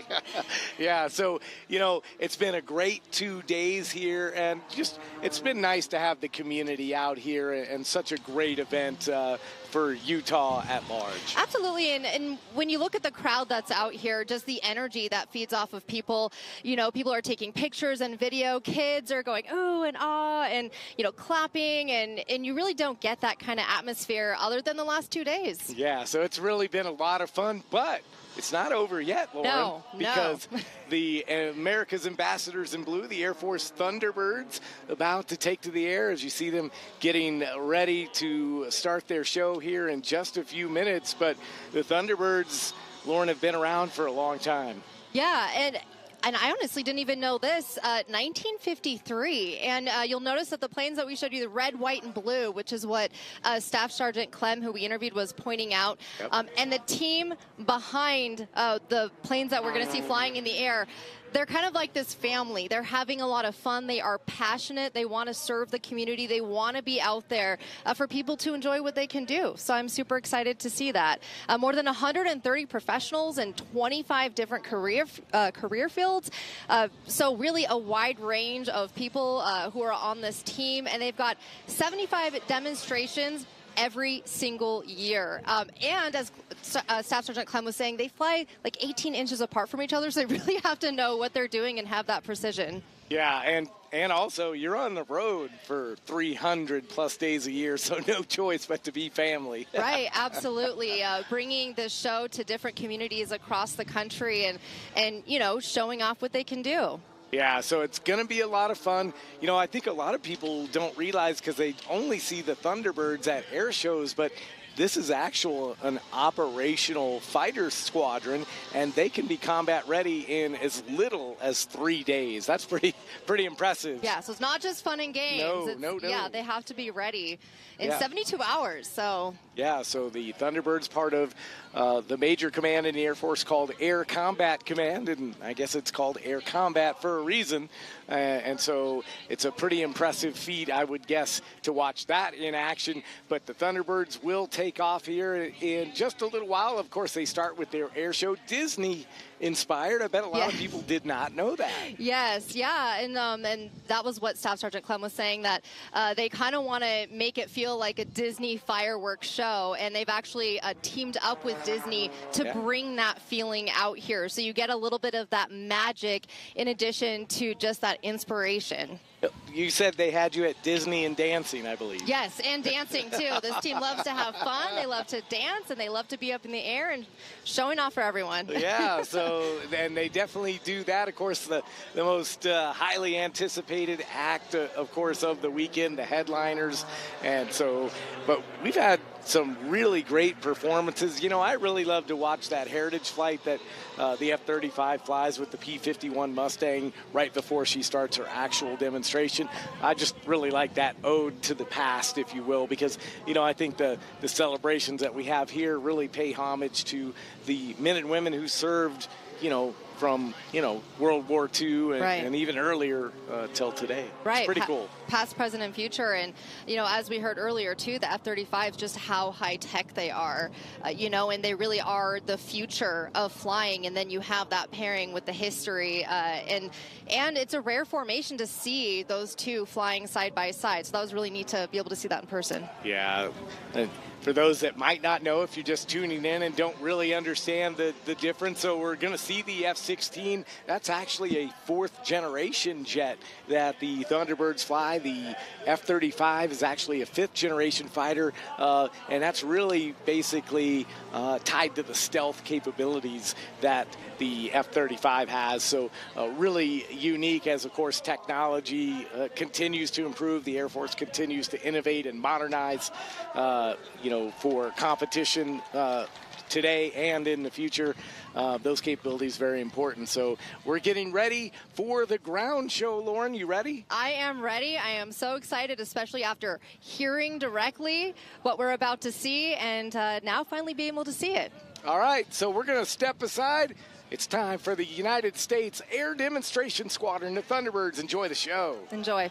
Yeah, so, you know, it's been a great 2 days here, and just it's been nice to have the community out here, and such a great event for Utah at large. Absolutely, and when you look at the crowd that's out here, just the energy that feeds off of people, you know, people are taking pictures and video, kids are going ooh and ah, and, you know, clapping, and you really don't get that kind of atmosphere other than the last 2 days. Yeah, so it's really been a lot of fun, but it's not over yet, Lauren. No, because the America's Ambassadors in Blue, the Air Force Thunderbirds, about to take to the air as you see them getting ready to start their show here in just a few minutes. But the Thunderbirds, Lauren, have been around for a long time. Yeah, and I honestly didn't even know this, 1953. And you'll notice that the planes that we showed you, the red, white, and blue, which is what Staff Sergeant Clem, who we interviewed, was pointing out. Yep. And the team behind the planes that we're going to see flying in the air, they're kind of like this family. They're having a lot of fun. They are passionate. They want to serve the community. They want to be out there for people to enjoy what they can do. So I'm super excited to see that. More than 130 professionals in 25 different career fields. So really a wide range of people who are on this team. And they've got 75 demonstrations every single year. And as Staff Sergeant Clem was saying, they fly like 18 inches apart from each other, so they really have to know what they're doing and have that precision. Yeah, and also you're on the road for 300 plus days a year, so no choice but to be family. Right, absolutely. Bringing the show to different communities across the country and you know, showing off what they can do. Yeah, so it's going to be a lot of fun. You know, I think a lot of people don't realize because they only see the Thunderbirds at air shows, but this is an operational fighter squadron, and they can be combat ready in as little as 3 days. That's pretty impressive. Yeah, so it's not just fun and games. No. Yeah, they have to be ready in 72 hours. So yeah, so the Thunderbirds part of the major command in the Air Force called Air Combat Command, and I guess it's called Air Combat for a reason. And so it's a pretty impressive feat, I would guess, to watch that in action. But the Thunderbirds will take off here in just a little while. Of course, they start with their air show, Disney inspired. I bet a lot of people did not know that. Yes, yeah, and that was what Staff Sergeant Clem was saying, that they kind of want to make it feel like a Disney fireworks show, and they've actually teamed up with Disney to bring that feeling out here. So you get a little bit of that magic in addition to just that inspiration. You said they had you at Disney and dancing, I believe. Yes, and dancing too. This team loves to have fun. They love to dance, and they love to be up in the air and showing off for everyone. Yeah, and they definitely do that. Of course, the most highly anticipated act, of course, of the weekend, the headliners. And so, but we've had some really great performances. You know, I really love to watch that heritage flight that the F-35 flies with the P-51 Mustang right before she starts her actual demonstration. I just really like that ode to the past, if you will, because, you know, I think the celebrations that we have here really pay homage to the men and women who served, you know, from, you know, World War II and even earlier till today. Right. It's pretty cool. Past, present, and future. And, you know, as we heard earlier, too, the F-35s, just how high-tech they are, you know, and they really are the future of flying. And then you have that pairing with the history. And it's a rare formation to see those two flying side by side. So that was really neat to be able to see that in person. Yeah. For those that might not know, if you're just tuning in and don't really understand the difference, so we're going to see the F-16. That's actually a fourth-generation jet that the Thunderbirds fly. The F-35 is actually a fifth-generation fighter, and that's really basically tied to the stealth capabilities that the F-35 has. So really unique as, of course, technology continues to improve. The Air Force continues to innovate and modernize, you know, for competition today and in the future. Those capabilities very important. So we're getting ready for the ground show. Lauren, you ready? I am ready. I am so excited, especially after hearing directly what we're about to see and now finally being able to see it. All right, so we're going to step aside. It's time for the United States Air Demonstration Squadron, the Thunderbirds. Enjoy the show. Enjoy.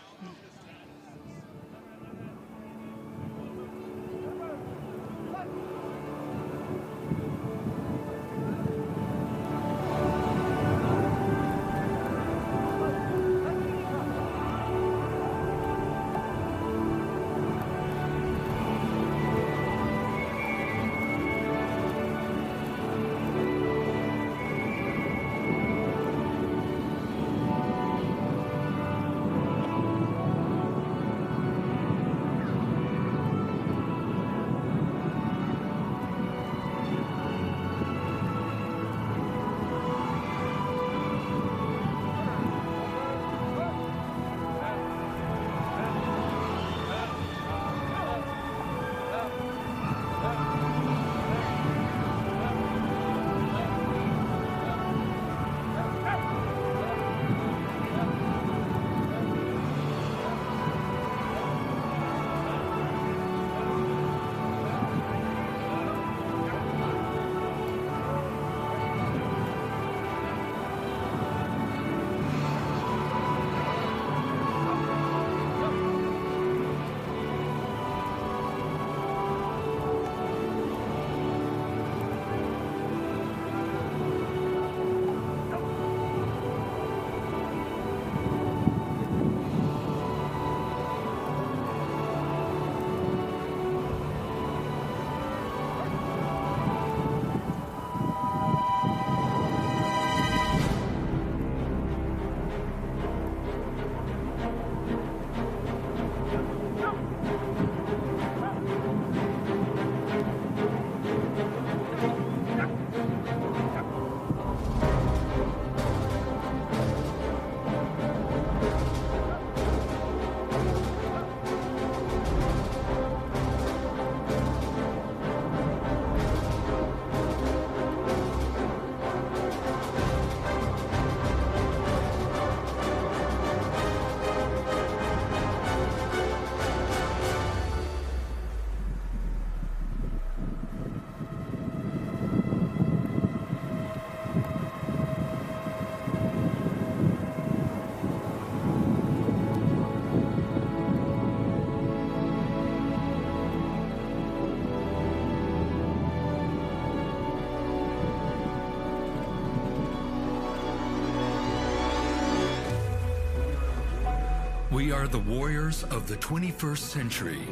are the warriors of the 21st century,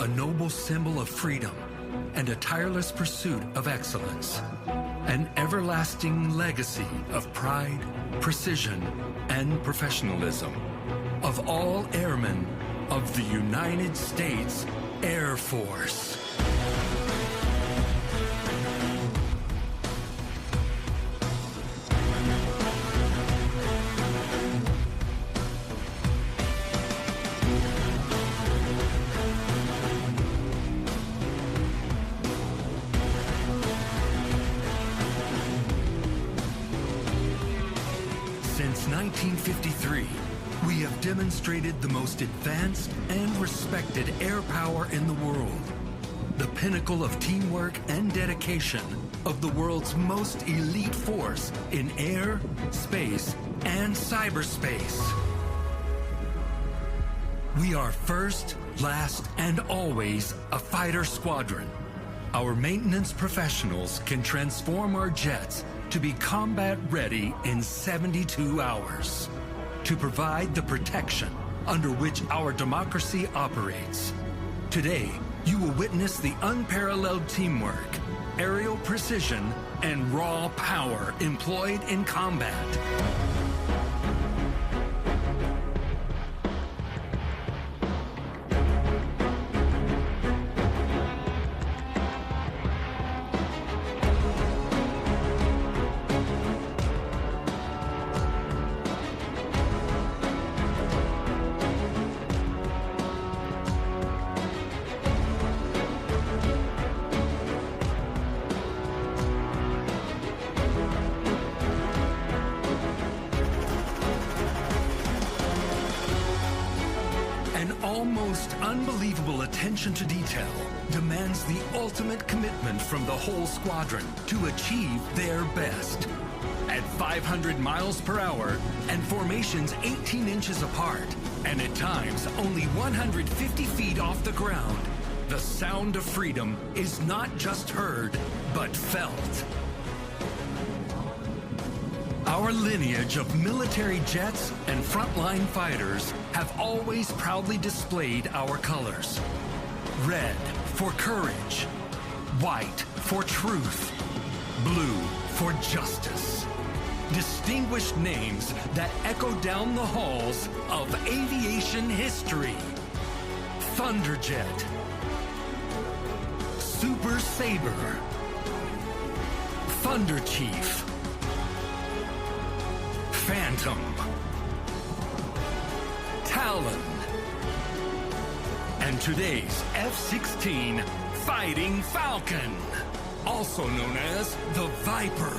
a noble symbol of freedom and a tireless pursuit of excellence, an everlasting legacy of pride, precision, and professionalism of all airmen of the United States Air Force. Since 1953, we have demonstrated the most advanced and respected air power in the world, the pinnacle of teamwork and dedication of the world's most elite force in air, space, and cyberspace. We are first, last, and always a fighter squadron. Our maintenance professionals can transform our jets to be combat ready in 72 hours to provide the protection under which our democracy operates. Today, you will witness the unparalleled teamwork, aerial precision, and raw power employed in combat. Almost unbelievable attention to detail demands the ultimate commitment from the whole squadron to achieve their best. At 500 miles per hour and formations 18 inches apart, and at times only 150 feet off the ground, the sound of freedom is not just heard, but felt. Our lineage of military jets and frontline fighters have always proudly displayed our colors. Red for courage, white for truth, blue for justice. Distinguished names that echo down the halls of aviation history. Thunderjet, Super Sabre, Thunder Chief, Phantom, Talon, and today's F-16 Fighting Falcon, also known as the Viper.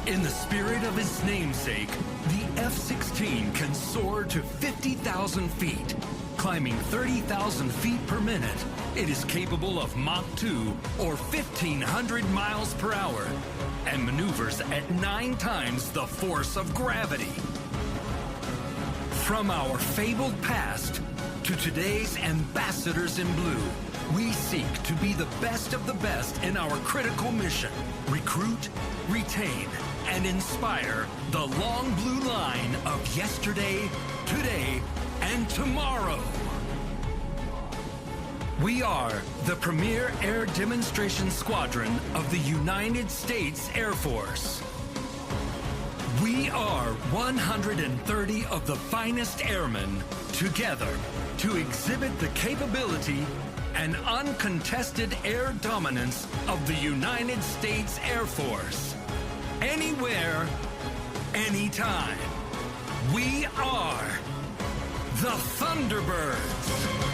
In the spirit of its namesake, the F-16 can soar to 50,000 feet. Climbing 30,000 feet per minute, it is capable of Mach 2 or 1,500 miles per hour and maneuvers at 9 times the force of gravity. From our fabled past to today's ambassadors in blue, we seek to be the best of the best in our critical mission. Recruit, retain, and inspire the long blue line of yesterday, today, and tomorrow. We are the premier air demonstration squadron of the United States Air Force. We are 130 of the finest airmen together to exhibit the capability and uncontested air dominance of the United States Air Force. Anywhere, anytime. We are the Thunderbirds.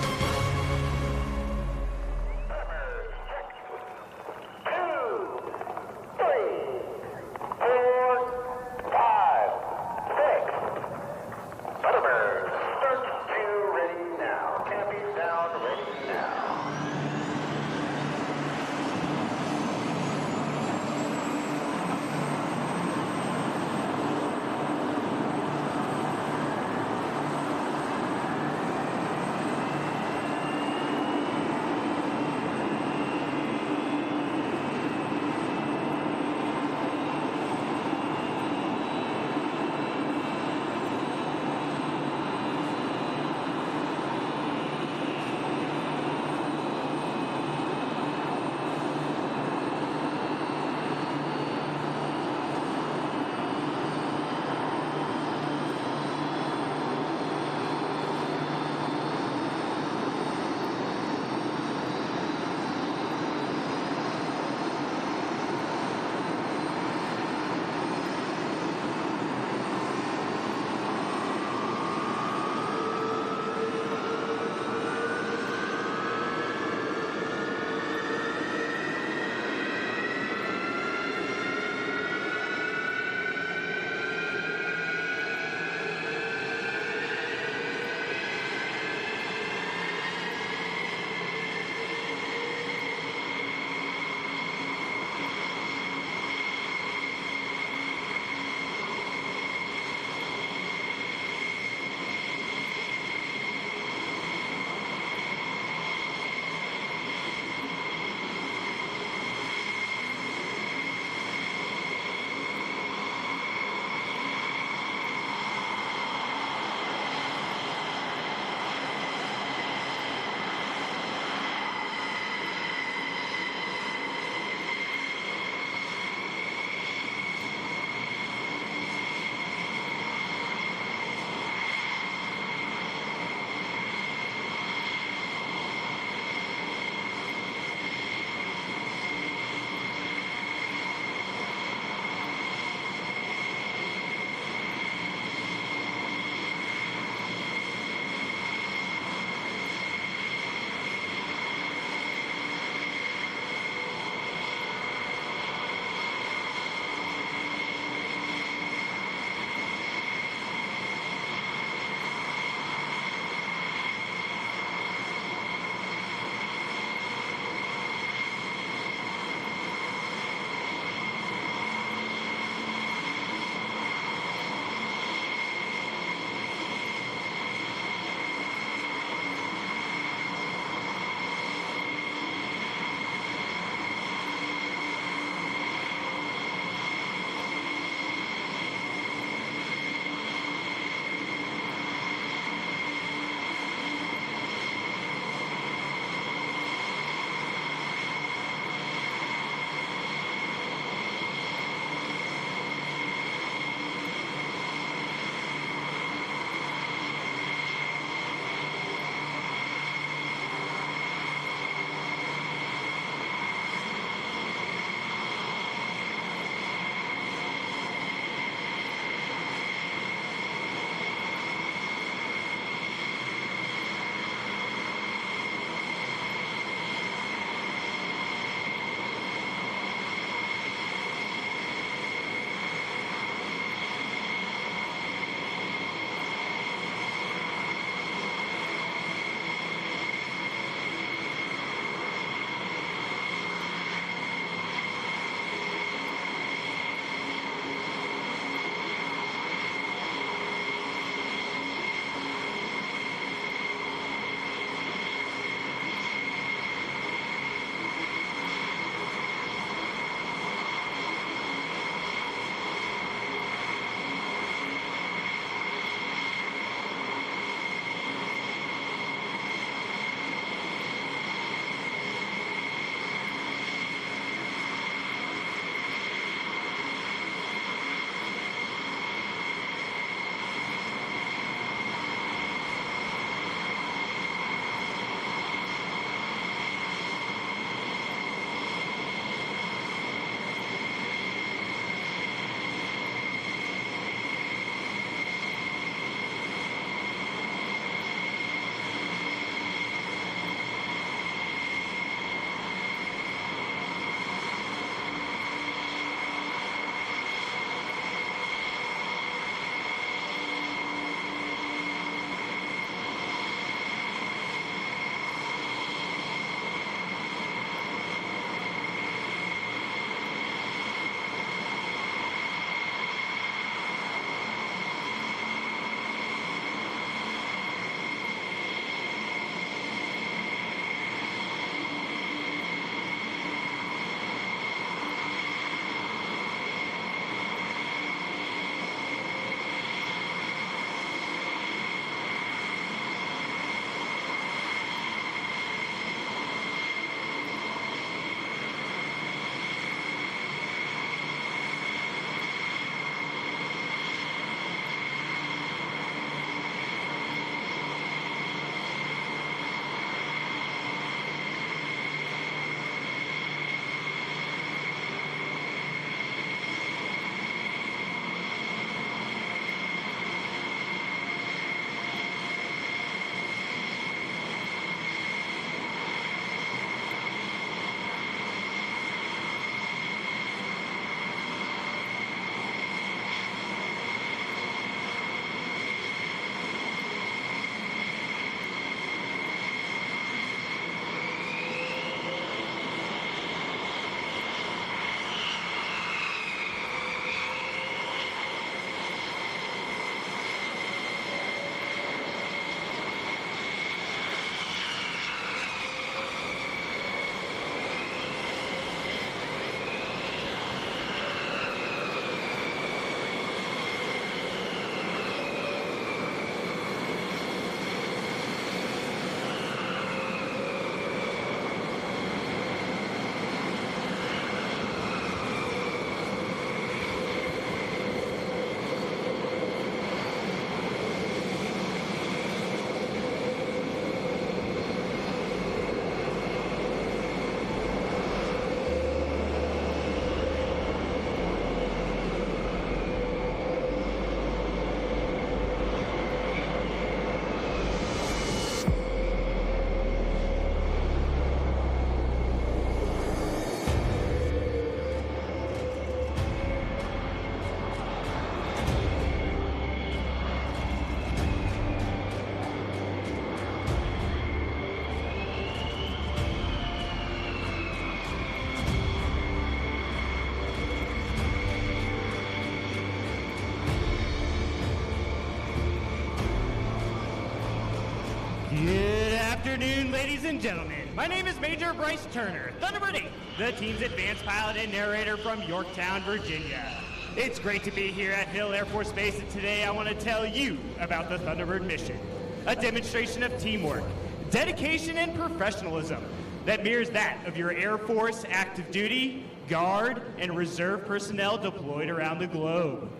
afternoon, ladies and gentlemen. My name is Major Bryce Turner, Thunderbird 8, the team's advanced pilot and narrator from Yorktown, Virginia. It's great to be here at Hill Air Force Base, and today I want to tell you about the Thunderbird mission, a demonstration of teamwork, dedication, and professionalism that mirrors that of your Air Force active duty, Guard, and Reserve personnel deployed around the globe.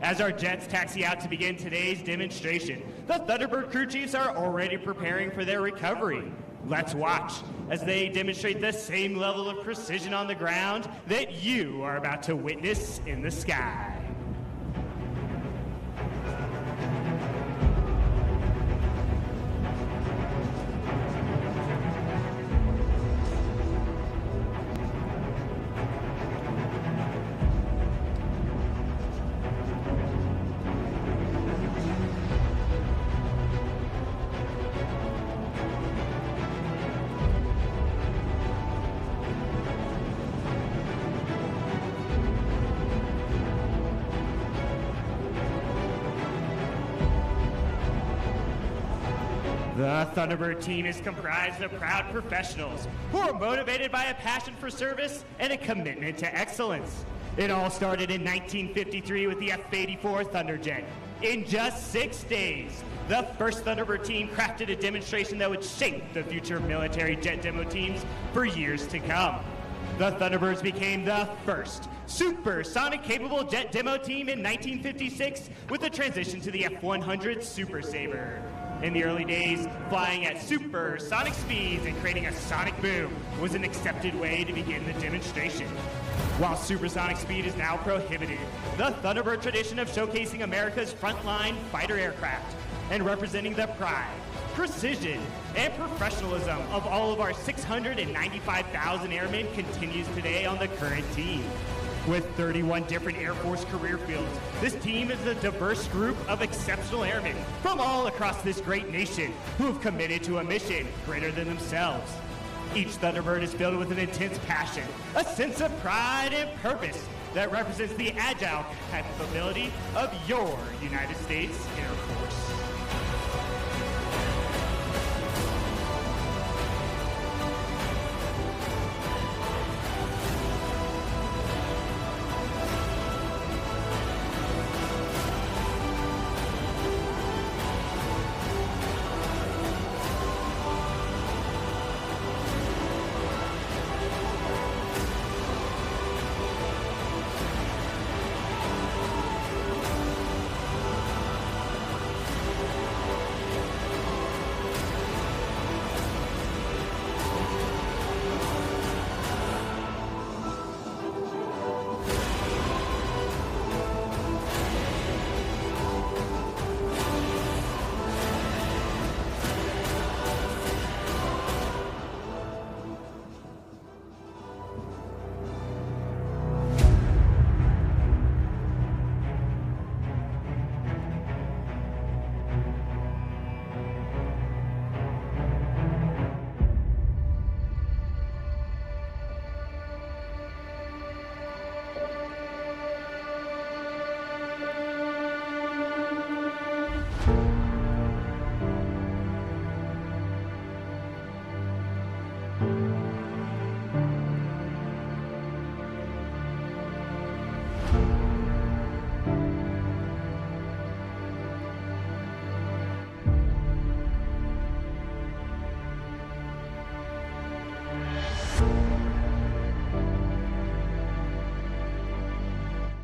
As our jets taxi out to begin today's demonstration, the Thunderbird crew chiefs are already preparing for their recovery. Let's watch as they demonstrate the same level of precision on the ground that you are about to witness in the sky. The Thunderbird team is comprised of proud professionals who are motivated by a passion for service and a commitment to excellence. It all started in 1953 with the F-84 Thunderjet. In just 6 days, the first Thunderbird team crafted a demonstration that would shape the future of military jet demo teams for years to come. The Thunderbirds became the first supersonic-capable jet demo team in 1956 with the transition to the F-100 Super Sabre. In the early days, flying at supersonic speeds and creating a sonic boom was an accepted way to begin the demonstration. While supersonic speed is now prohibited, the Thunderbird tradition of showcasing America's frontline fighter aircraft and representing the pride, precision, and professionalism of all of our 695,000 airmen continues today on the current team. With 31 different Air Force career fields, this team is a diverse group of exceptional airmen from all across this great nation who have committed to a mission greater than themselves. Each Thunderbird is filled with an intense passion, a sense of pride and purpose that represents the agile capability of your United States Air Force.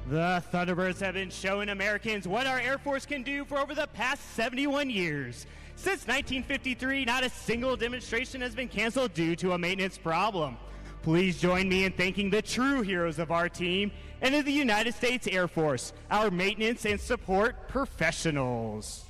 The Thunderbirds have been showing Americans what our Air Force can do for over the past 71 years. Since 1953, not a single demonstration has been canceled due to a maintenance problem. Please join me in thanking the true heroes of our team and of the United States Air Force, our maintenance and support professionals.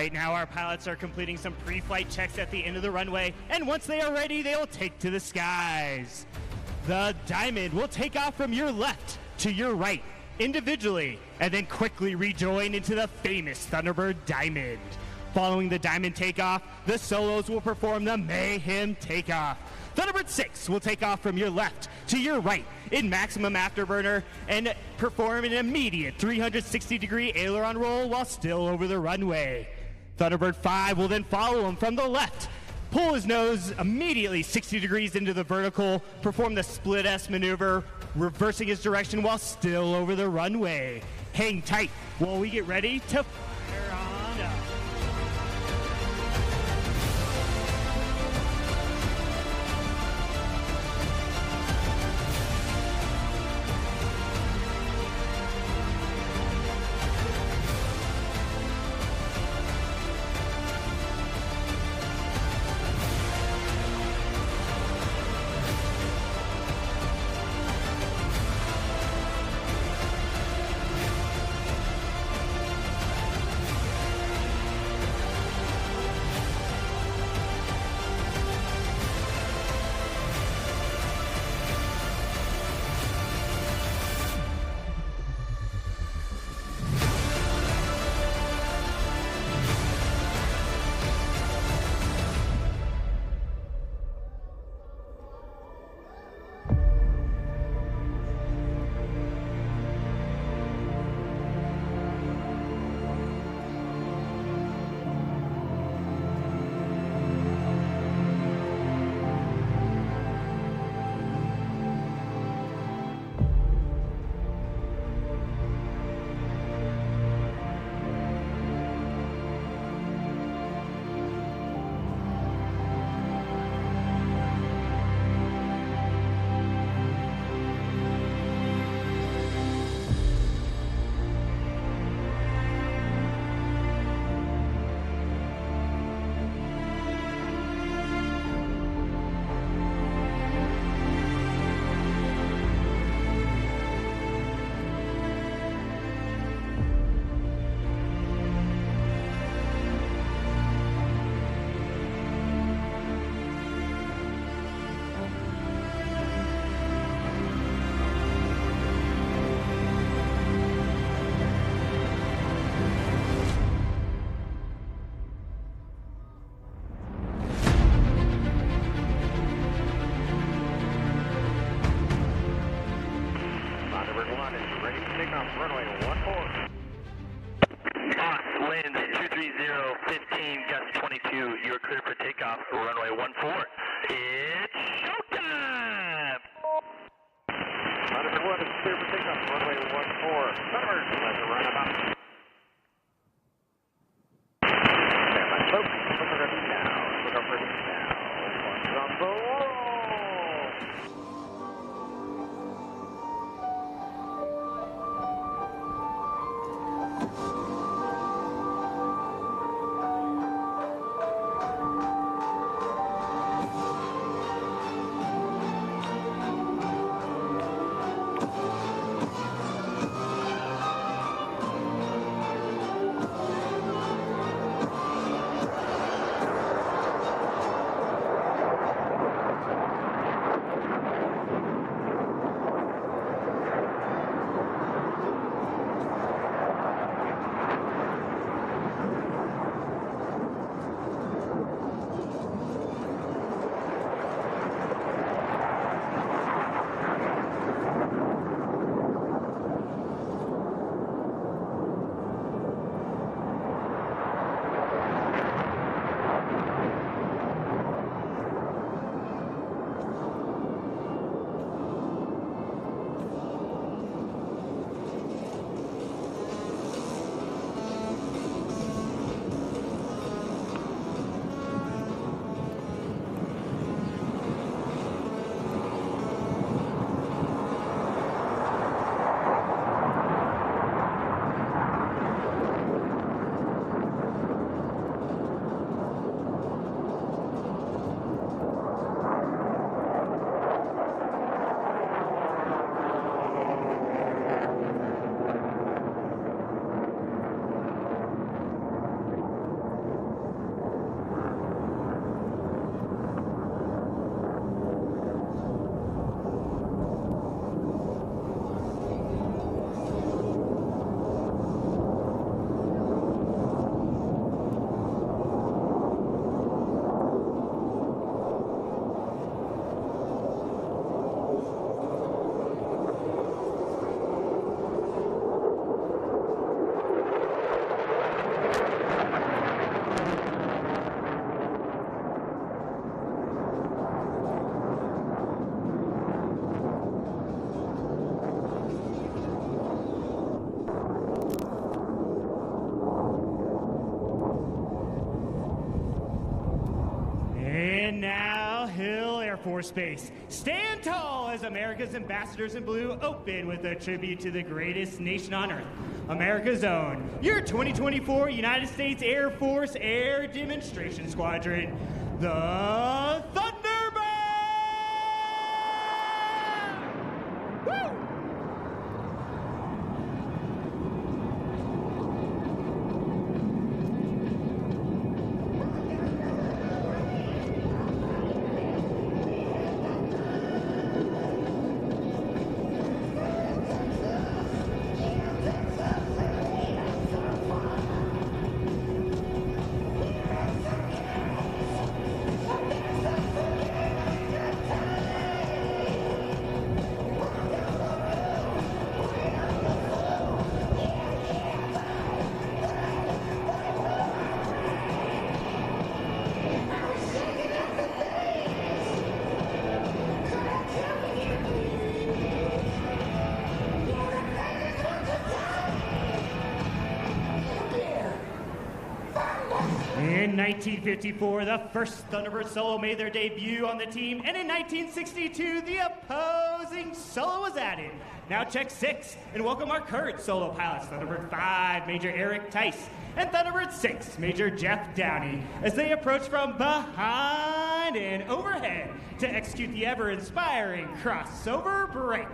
Right now, our pilots are completing some pre-flight checks at the end of the runway, and once they are ready, they will take to the skies. The Diamond will take off from your left to your right, individually, and then quickly rejoin into the famous Thunderbird Diamond. Following the Diamond takeoff, the Solos will perform the Mayhem takeoff. Thunderbird 6 will take off from your left to your right in maximum afterburner and perform an immediate 360-degree aileron roll while still over the runway. Thunderbird 5 will then follow him from the left, pull his nose immediately 60 degrees into the vertical, perform the split S maneuver, reversing his direction while still over the runway. Hang tight while we get ready to fire on up. runway 14. Fox, wind 230, 15, gust 22. You are clear for takeoff for runway 14. It's showtime! Thunderbird 1 is clear for takeoff for runway 14. Thunderbird, let's run about. Stand by, folks. Look over now. Look over now. One's on the roll. Force Base. Stand tall as America's ambassadors in blue open with a tribute to the greatest nation on earth, America's own, your 2024 United States Air Force Air Demonstration Squadron, the Thunderbirds! Woo! In 1954, the first Thunderbird solo made their debut on the team, and in 1962, the opposing solo was added. Now check 6, and welcome our current solo pilots, Thunderbird 5, Major Eric Tice, and Thunderbird 6, Major Jeff Downey, as they approach from behind and overhead to execute the ever-inspiring crossover break.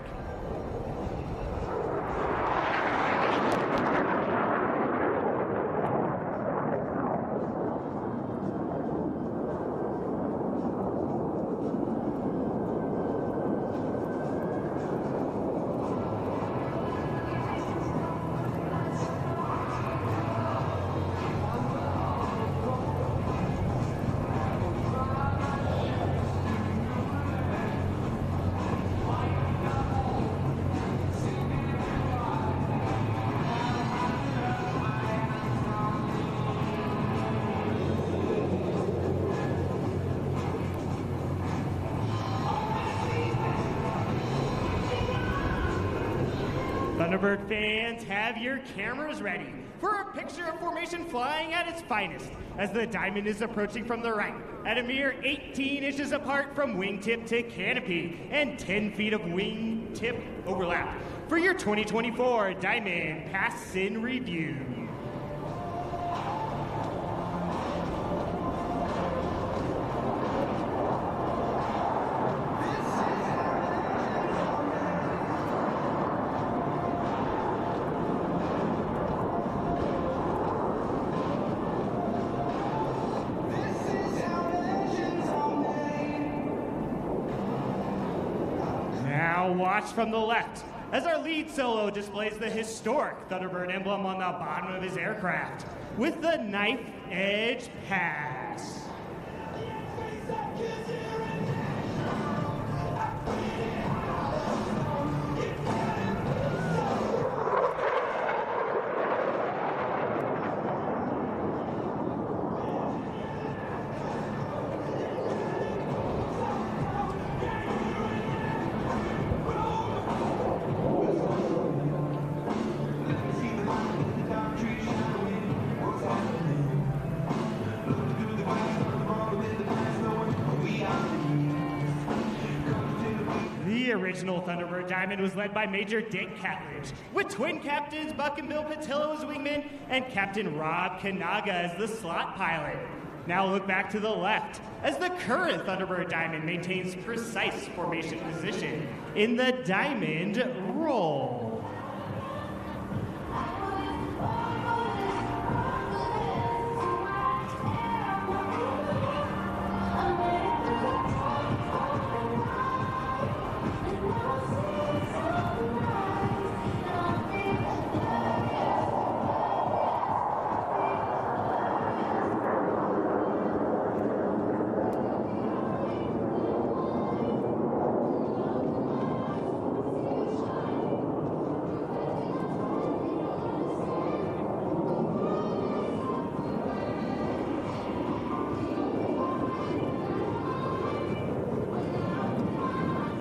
Thunderbird fans, have your cameras ready for a picture of formation flying at its finest as the diamond is approaching from the right at a mere 18 inches apart from wingtip to canopy and 10 feet of wingtip overlap for your 2024 Diamond Pass in Review. Watch from the left as our lead solo displays the historic Thunderbird emblem on the bottom of his aircraft with the knife edge pass. The original Thunderbird Diamond was led by Major Dick Catledge, with twin captains Buck and Bill Patillo as wingmen and Captain Rob Kanaga as the slot pilot. Now look back to the left as the current Thunderbird Diamond maintains precise formation position in the diamond roll.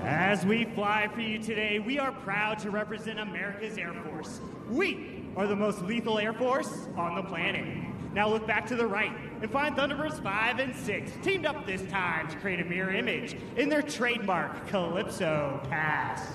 As we fly for you today, we are proud to represent America's Air Force. We are the most lethal Air Force on the planet. Now look back to the right and find Thunderbirds 5 and 6 teamed up this time to create a mirror image in their trademark Calypso Pass.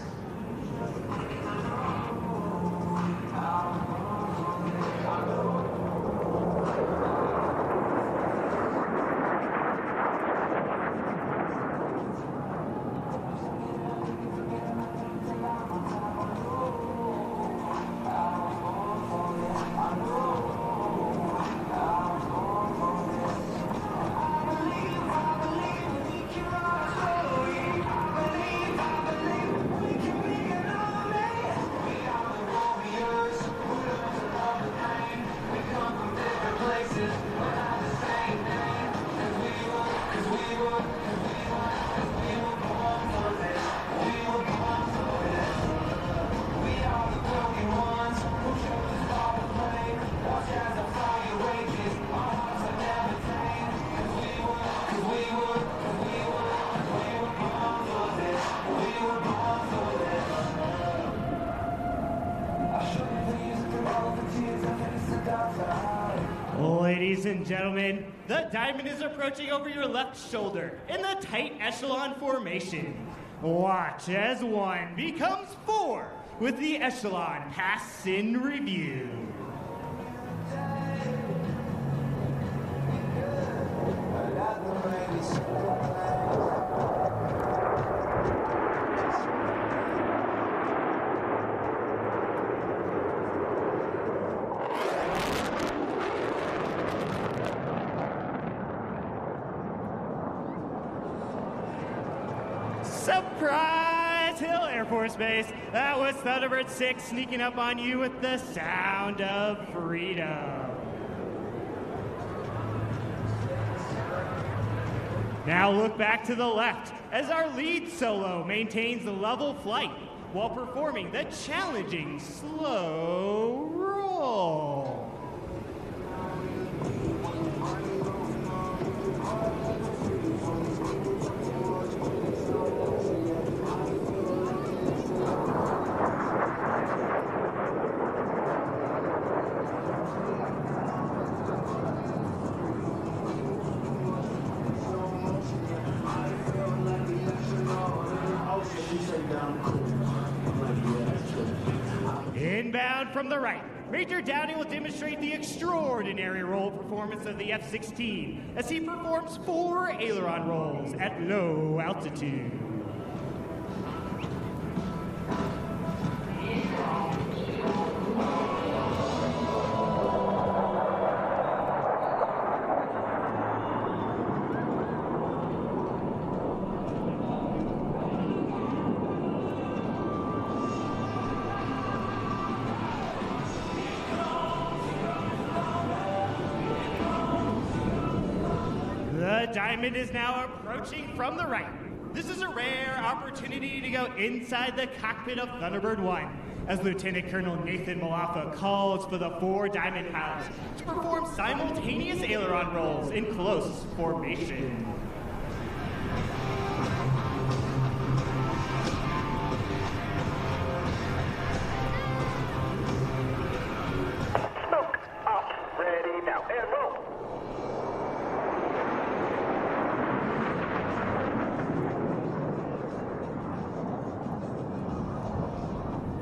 Ladies and gentlemen, the diamond is approaching over your left shoulder in the tight echelon formation. Watch as 1 becomes 4 with the echelon pass in review. Surprise! Hill Air Force Base. That was Thunderbird 6 sneaking up on you with the sound of freedom. Now look back to the left as our lead solo maintains the level flight while performing the challenging slow roll. Inbound from the right, Major Downey will demonstrate the extraordinary roll performance of the F-16 as he performs 4 aileron rolls at low altitude. The diamond is now approaching from the right. This is a rare opportunity to go inside the cockpit of Thunderbird 1 as Lieutenant Colonel Nathan Malafa calls for the 4 diamond pilots to perform simultaneous aileron rolls in close formation. Smoke up, ready now, and roll.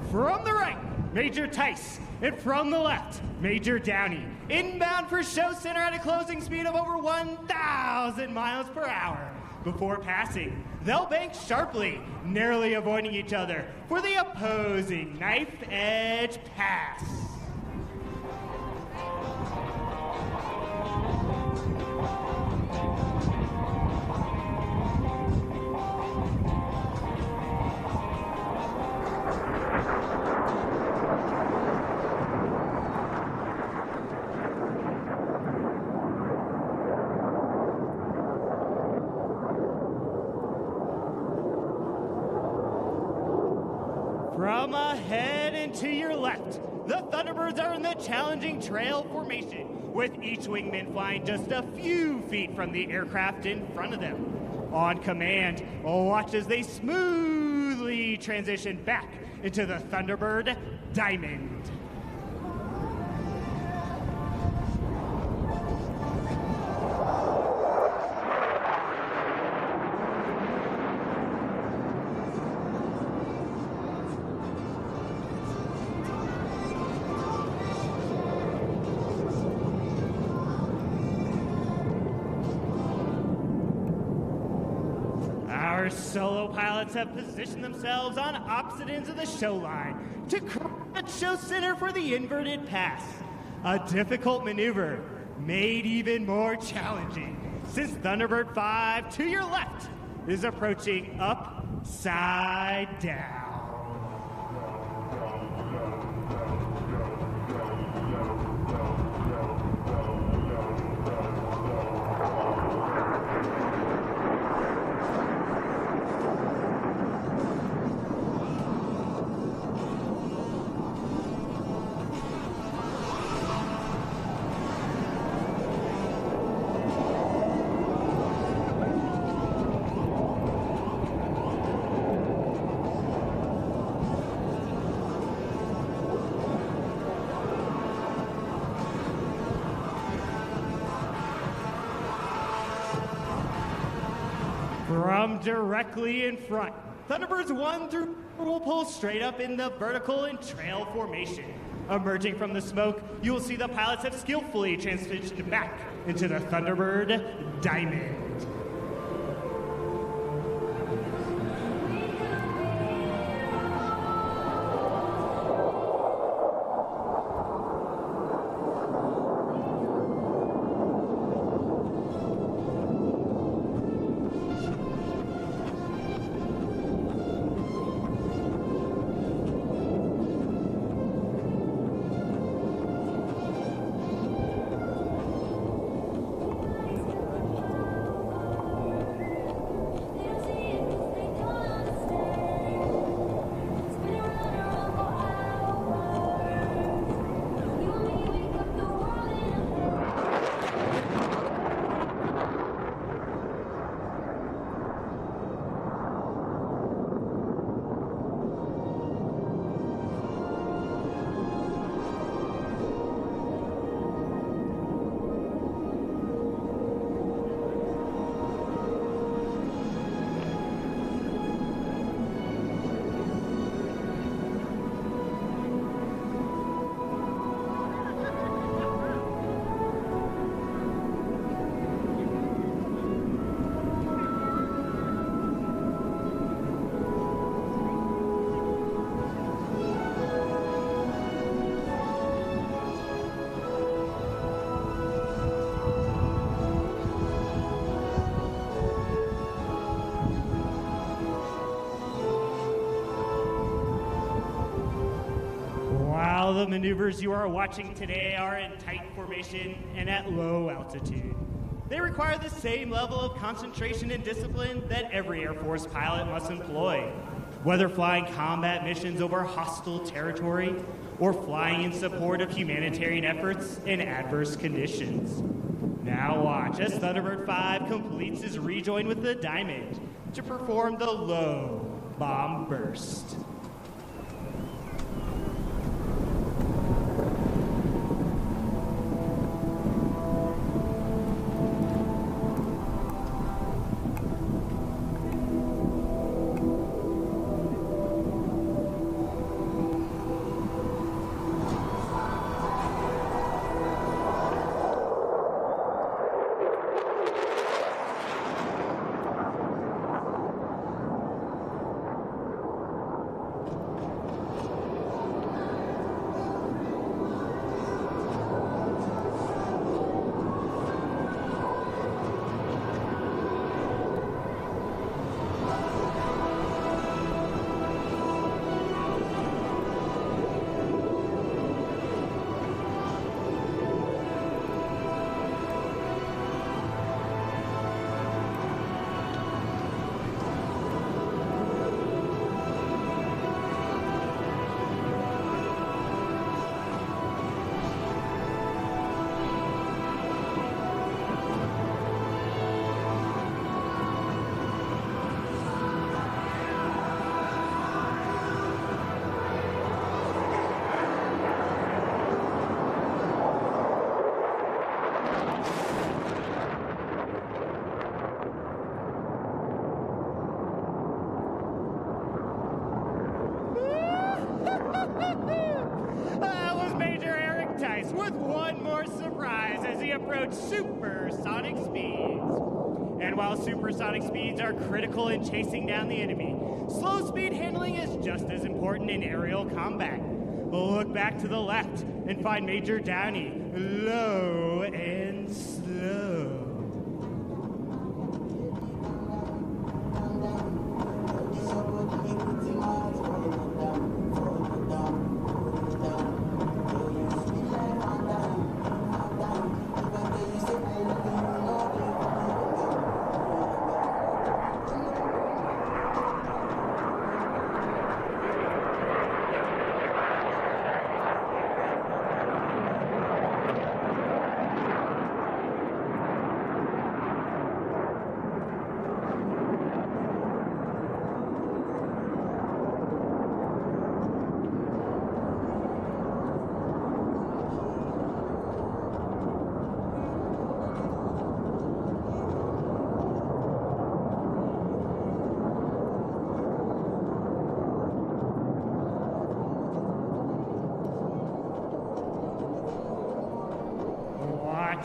From the right, Major Tice, and from the left, Major Downey, inbound for show center at a closing speed of over 1,000 miles per hour. Before passing, they'll bank sharply, narrowly avoiding each other for the opposing knife edge pass. From ahead and to your left, the Thunderbirds are in the challenging trail formation, with each wingman flying just a few feet from the aircraft in front of them. On command, watch as they smoothly transition back into the Thunderbird Diamond. solo pilots have positioned themselves on opposite ends of the show line to cross the show center for the inverted pass. A difficult maneuver made even more challenging since Thunderbird 5 to your left is approaching upside down. From directly in front, Thunderbirds 1 through 4 will pull straight up in the vertical and trail formation. Emerging from the smoke, you will see the pilots have skillfully transitioned back into the Thunderbird Diamond. While the maneuvers you are watching today are in tight formation and at low altitude, they require the same level of concentration and discipline that every Air Force pilot must employ, whether flying combat missions over hostile territory or flying in support of humanitarian efforts in adverse conditions. Now watch as Thunderbird 5 completes his rejoin with the Diamond to perform the low bomb burst. With one more surprise as he approached supersonic speeds. And while supersonic speeds are critical in chasing down the enemy, slow speed handling is just as important in aerial combat. Look back to the left and find Major Downey, low and slow.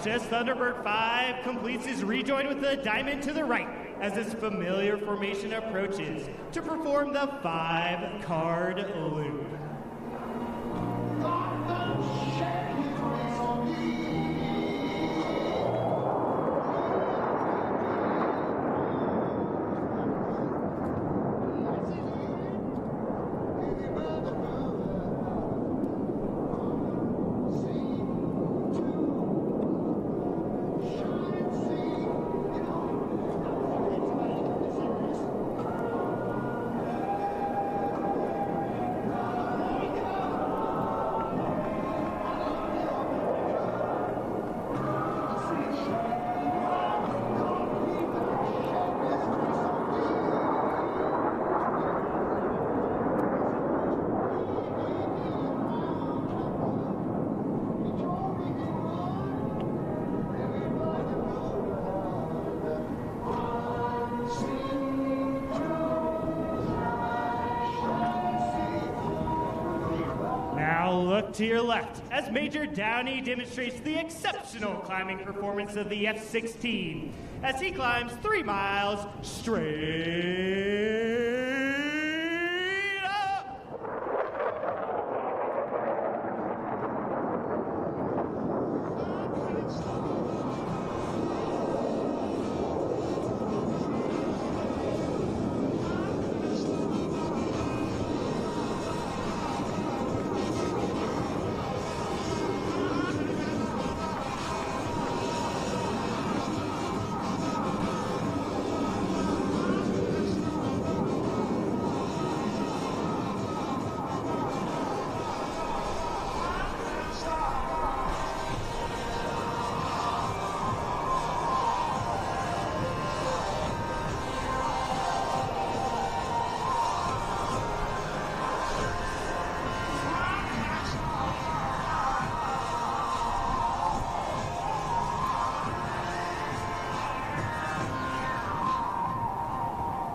As Thunderbird 5 completes his rejoin with the diamond to the right as his familiar formation approaches to perform the 5-card loop. Look to your left as Major Downey demonstrates the exceptional climbing performance of the F-16 as he climbs 3 miles straight up.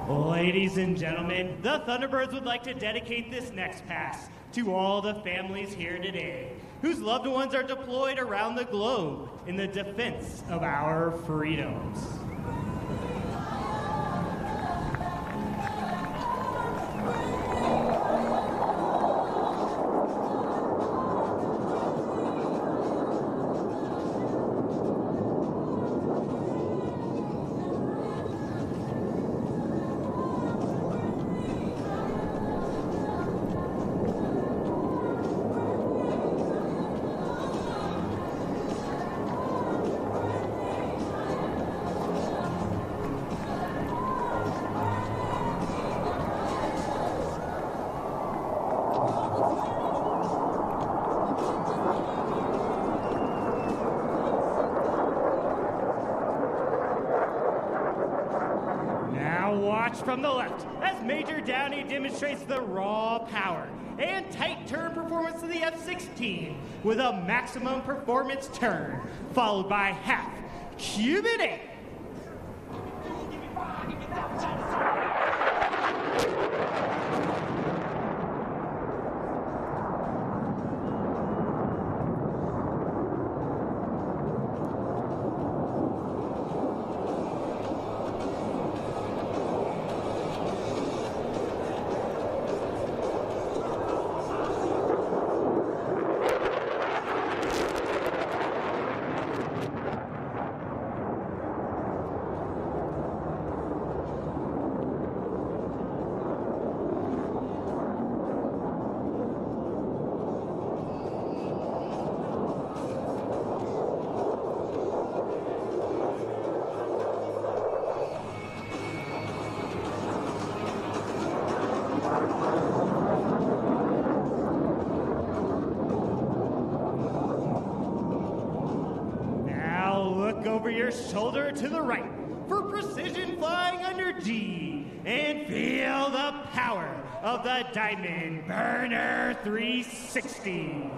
Ladies and gentlemen, the Thunderbirds would like to dedicate this next pass to all the families here today whose loved ones are deployed around the globe in the defense of our freedoms. From the left as Major Downey demonstrates the raw power and tight turn performance of the F-16 with a maximum performance turn followed by half Cuban 8. your shoulder to the right for precision flying under G. And feel the power of the Diamond Burner 360.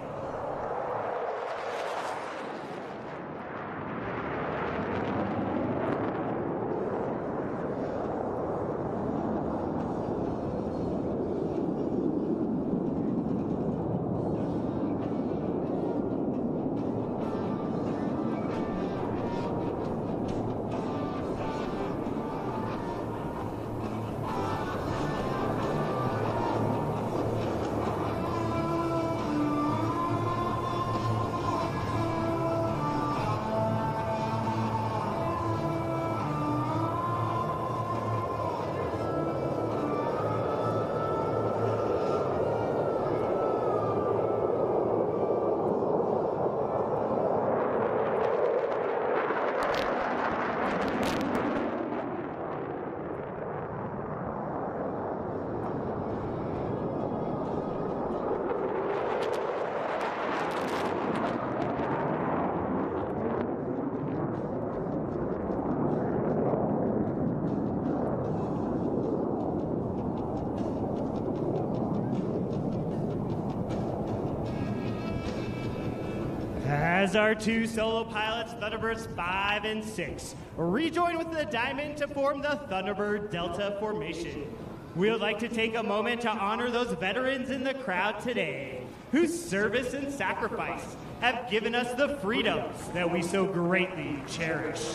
As our two solo pilots, Thunderbirds 5 and 6, rejoin with the Diamond to form the Thunderbird Delta formation. We would like to take a moment to honor those veterans in the crowd today, whose service and sacrifice have given us the freedoms that we so greatly cherish.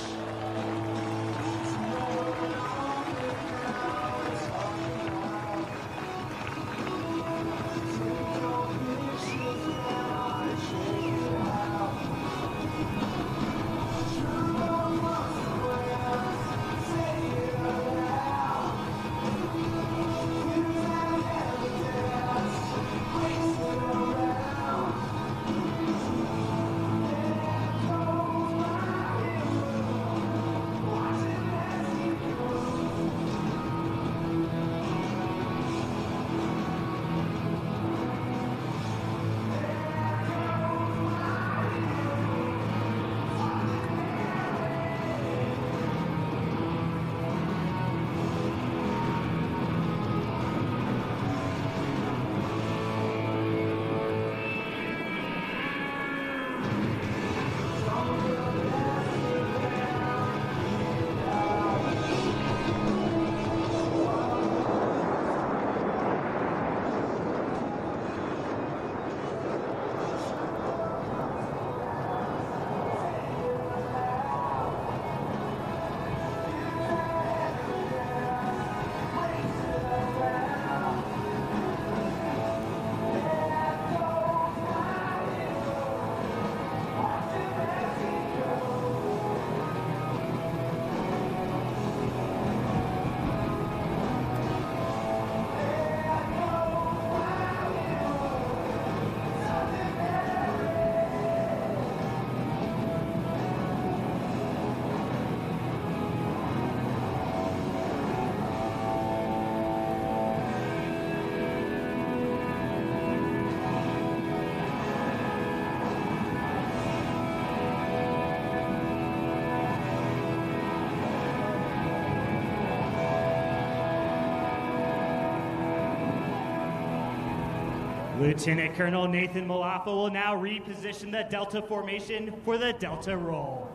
Lieutenant Colonel Nathan Malafa will now reposition the Delta formation for the Delta roll.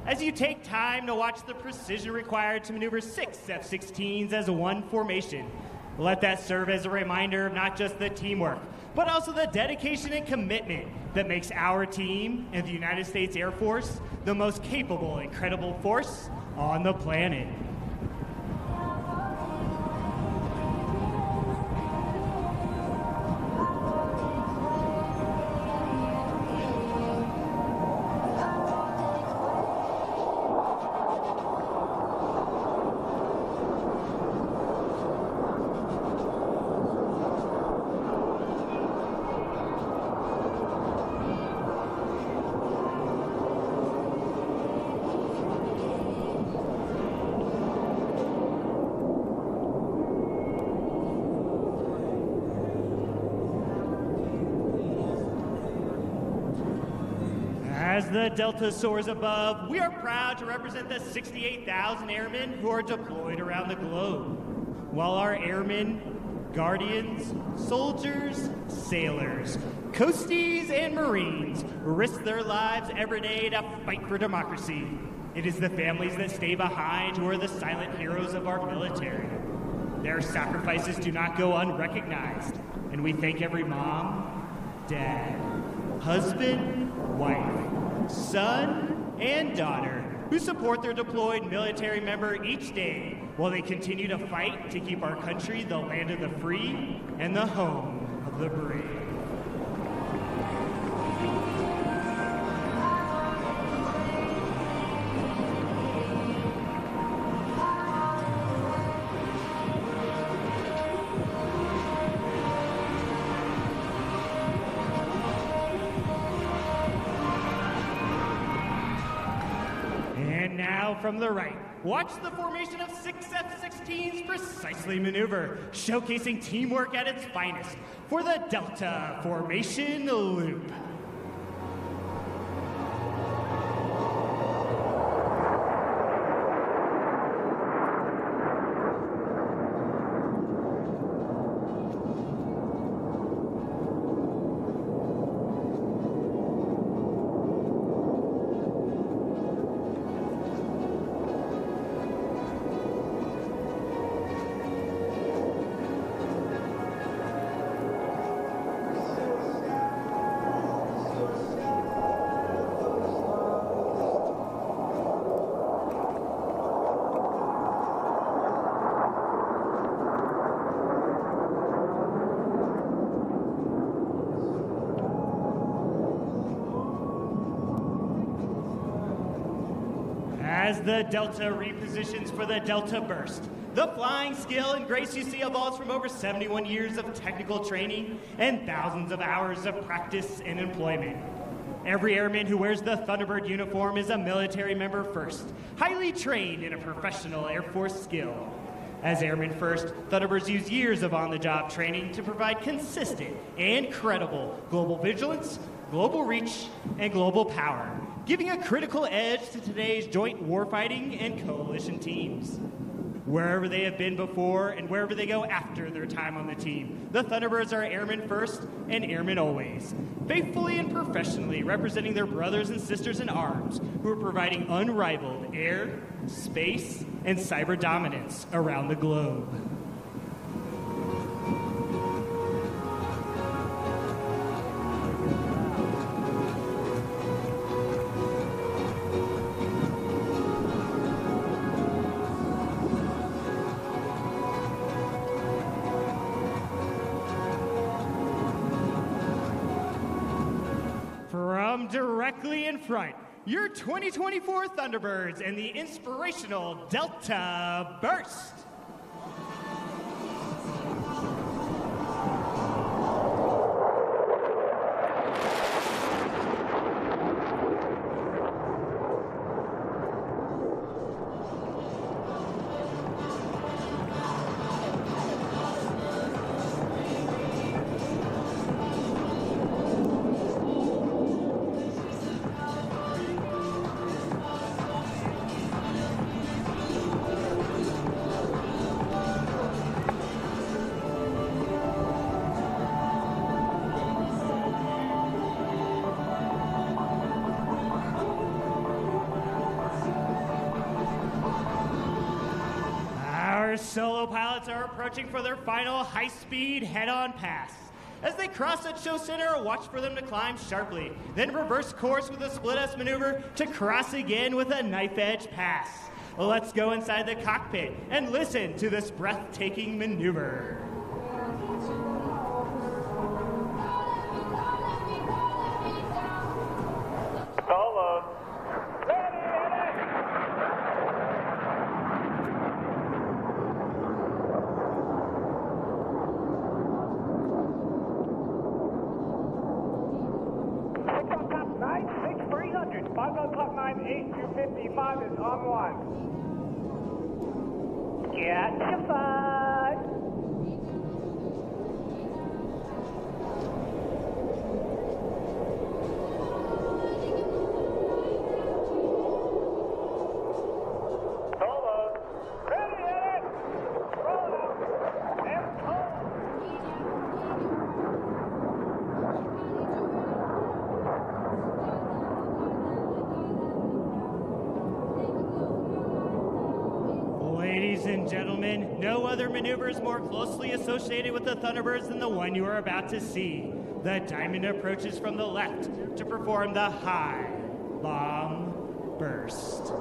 As you take time to watch the precision required to maneuver 6 F-16s as one formation, let that serve as a reminder of not just the teamwork, but also the dedication and commitment that makes our team and the United States Air Force the most capable and credible force on the planet. As the Delta soars above, we are proud to represent the 68,000 airmen who are deployed around the globe. While our airmen, guardians, soldiers, sailors, coasties, and Marines risk their lives every day to fight for democracy, it is the families that stay behind who are the silent heroes of our military. Their sacrifices do not go unrecognized, and we thank every mom, dad, husband, wife, son, and daughter who support their deployed military member each day while they continue to fight to keep our country the land of the free and the home of the brave. From the right, watch the formation of 6 F-16s precisely maneuver, showcasing teamwork at its finest for the Delta Formation Loop. As the Delta repositions for the Delta Burst, the flying skill and grace you see evolves from over 71 years of technical training and thousands of hours of practice and employment. Every airman who wears the Thunderbird uniform is a military member first, highly trained in a professional Air Force skill. As Airmen First, Thunderbirds use years of on-the-job training to provide consistent and credible global vigilance, global reach, and global power, giving a critical edge to today's joint warfighting and coalition teams. Wherever they have been before and wherever they go after their time on the team, the Thunderbirds are airmen first and airmen always, faithfully and professionally representing their brothers and sisters in arms who are providing unrivaled air, space, and cyber dominance around the globe. From directly in front, your 2024 Thunderbirds and the inspirational Delta Burst. Solo pilots are approaching for their final high-speed head-on pass. As they cross at show center, watch for them to climb sharply, then reverse course with a split-S maneuver to cross again with a knife-edge pass. Let's go inside the cockpit and listen to this breathtaking maneuver. Solo. Is on one. Get fired. and gentlemen, no other maneuver is more closely associated with the Thunderbirds than the one you are about to see. The Diamond approaches from the left to perform the high, long burst.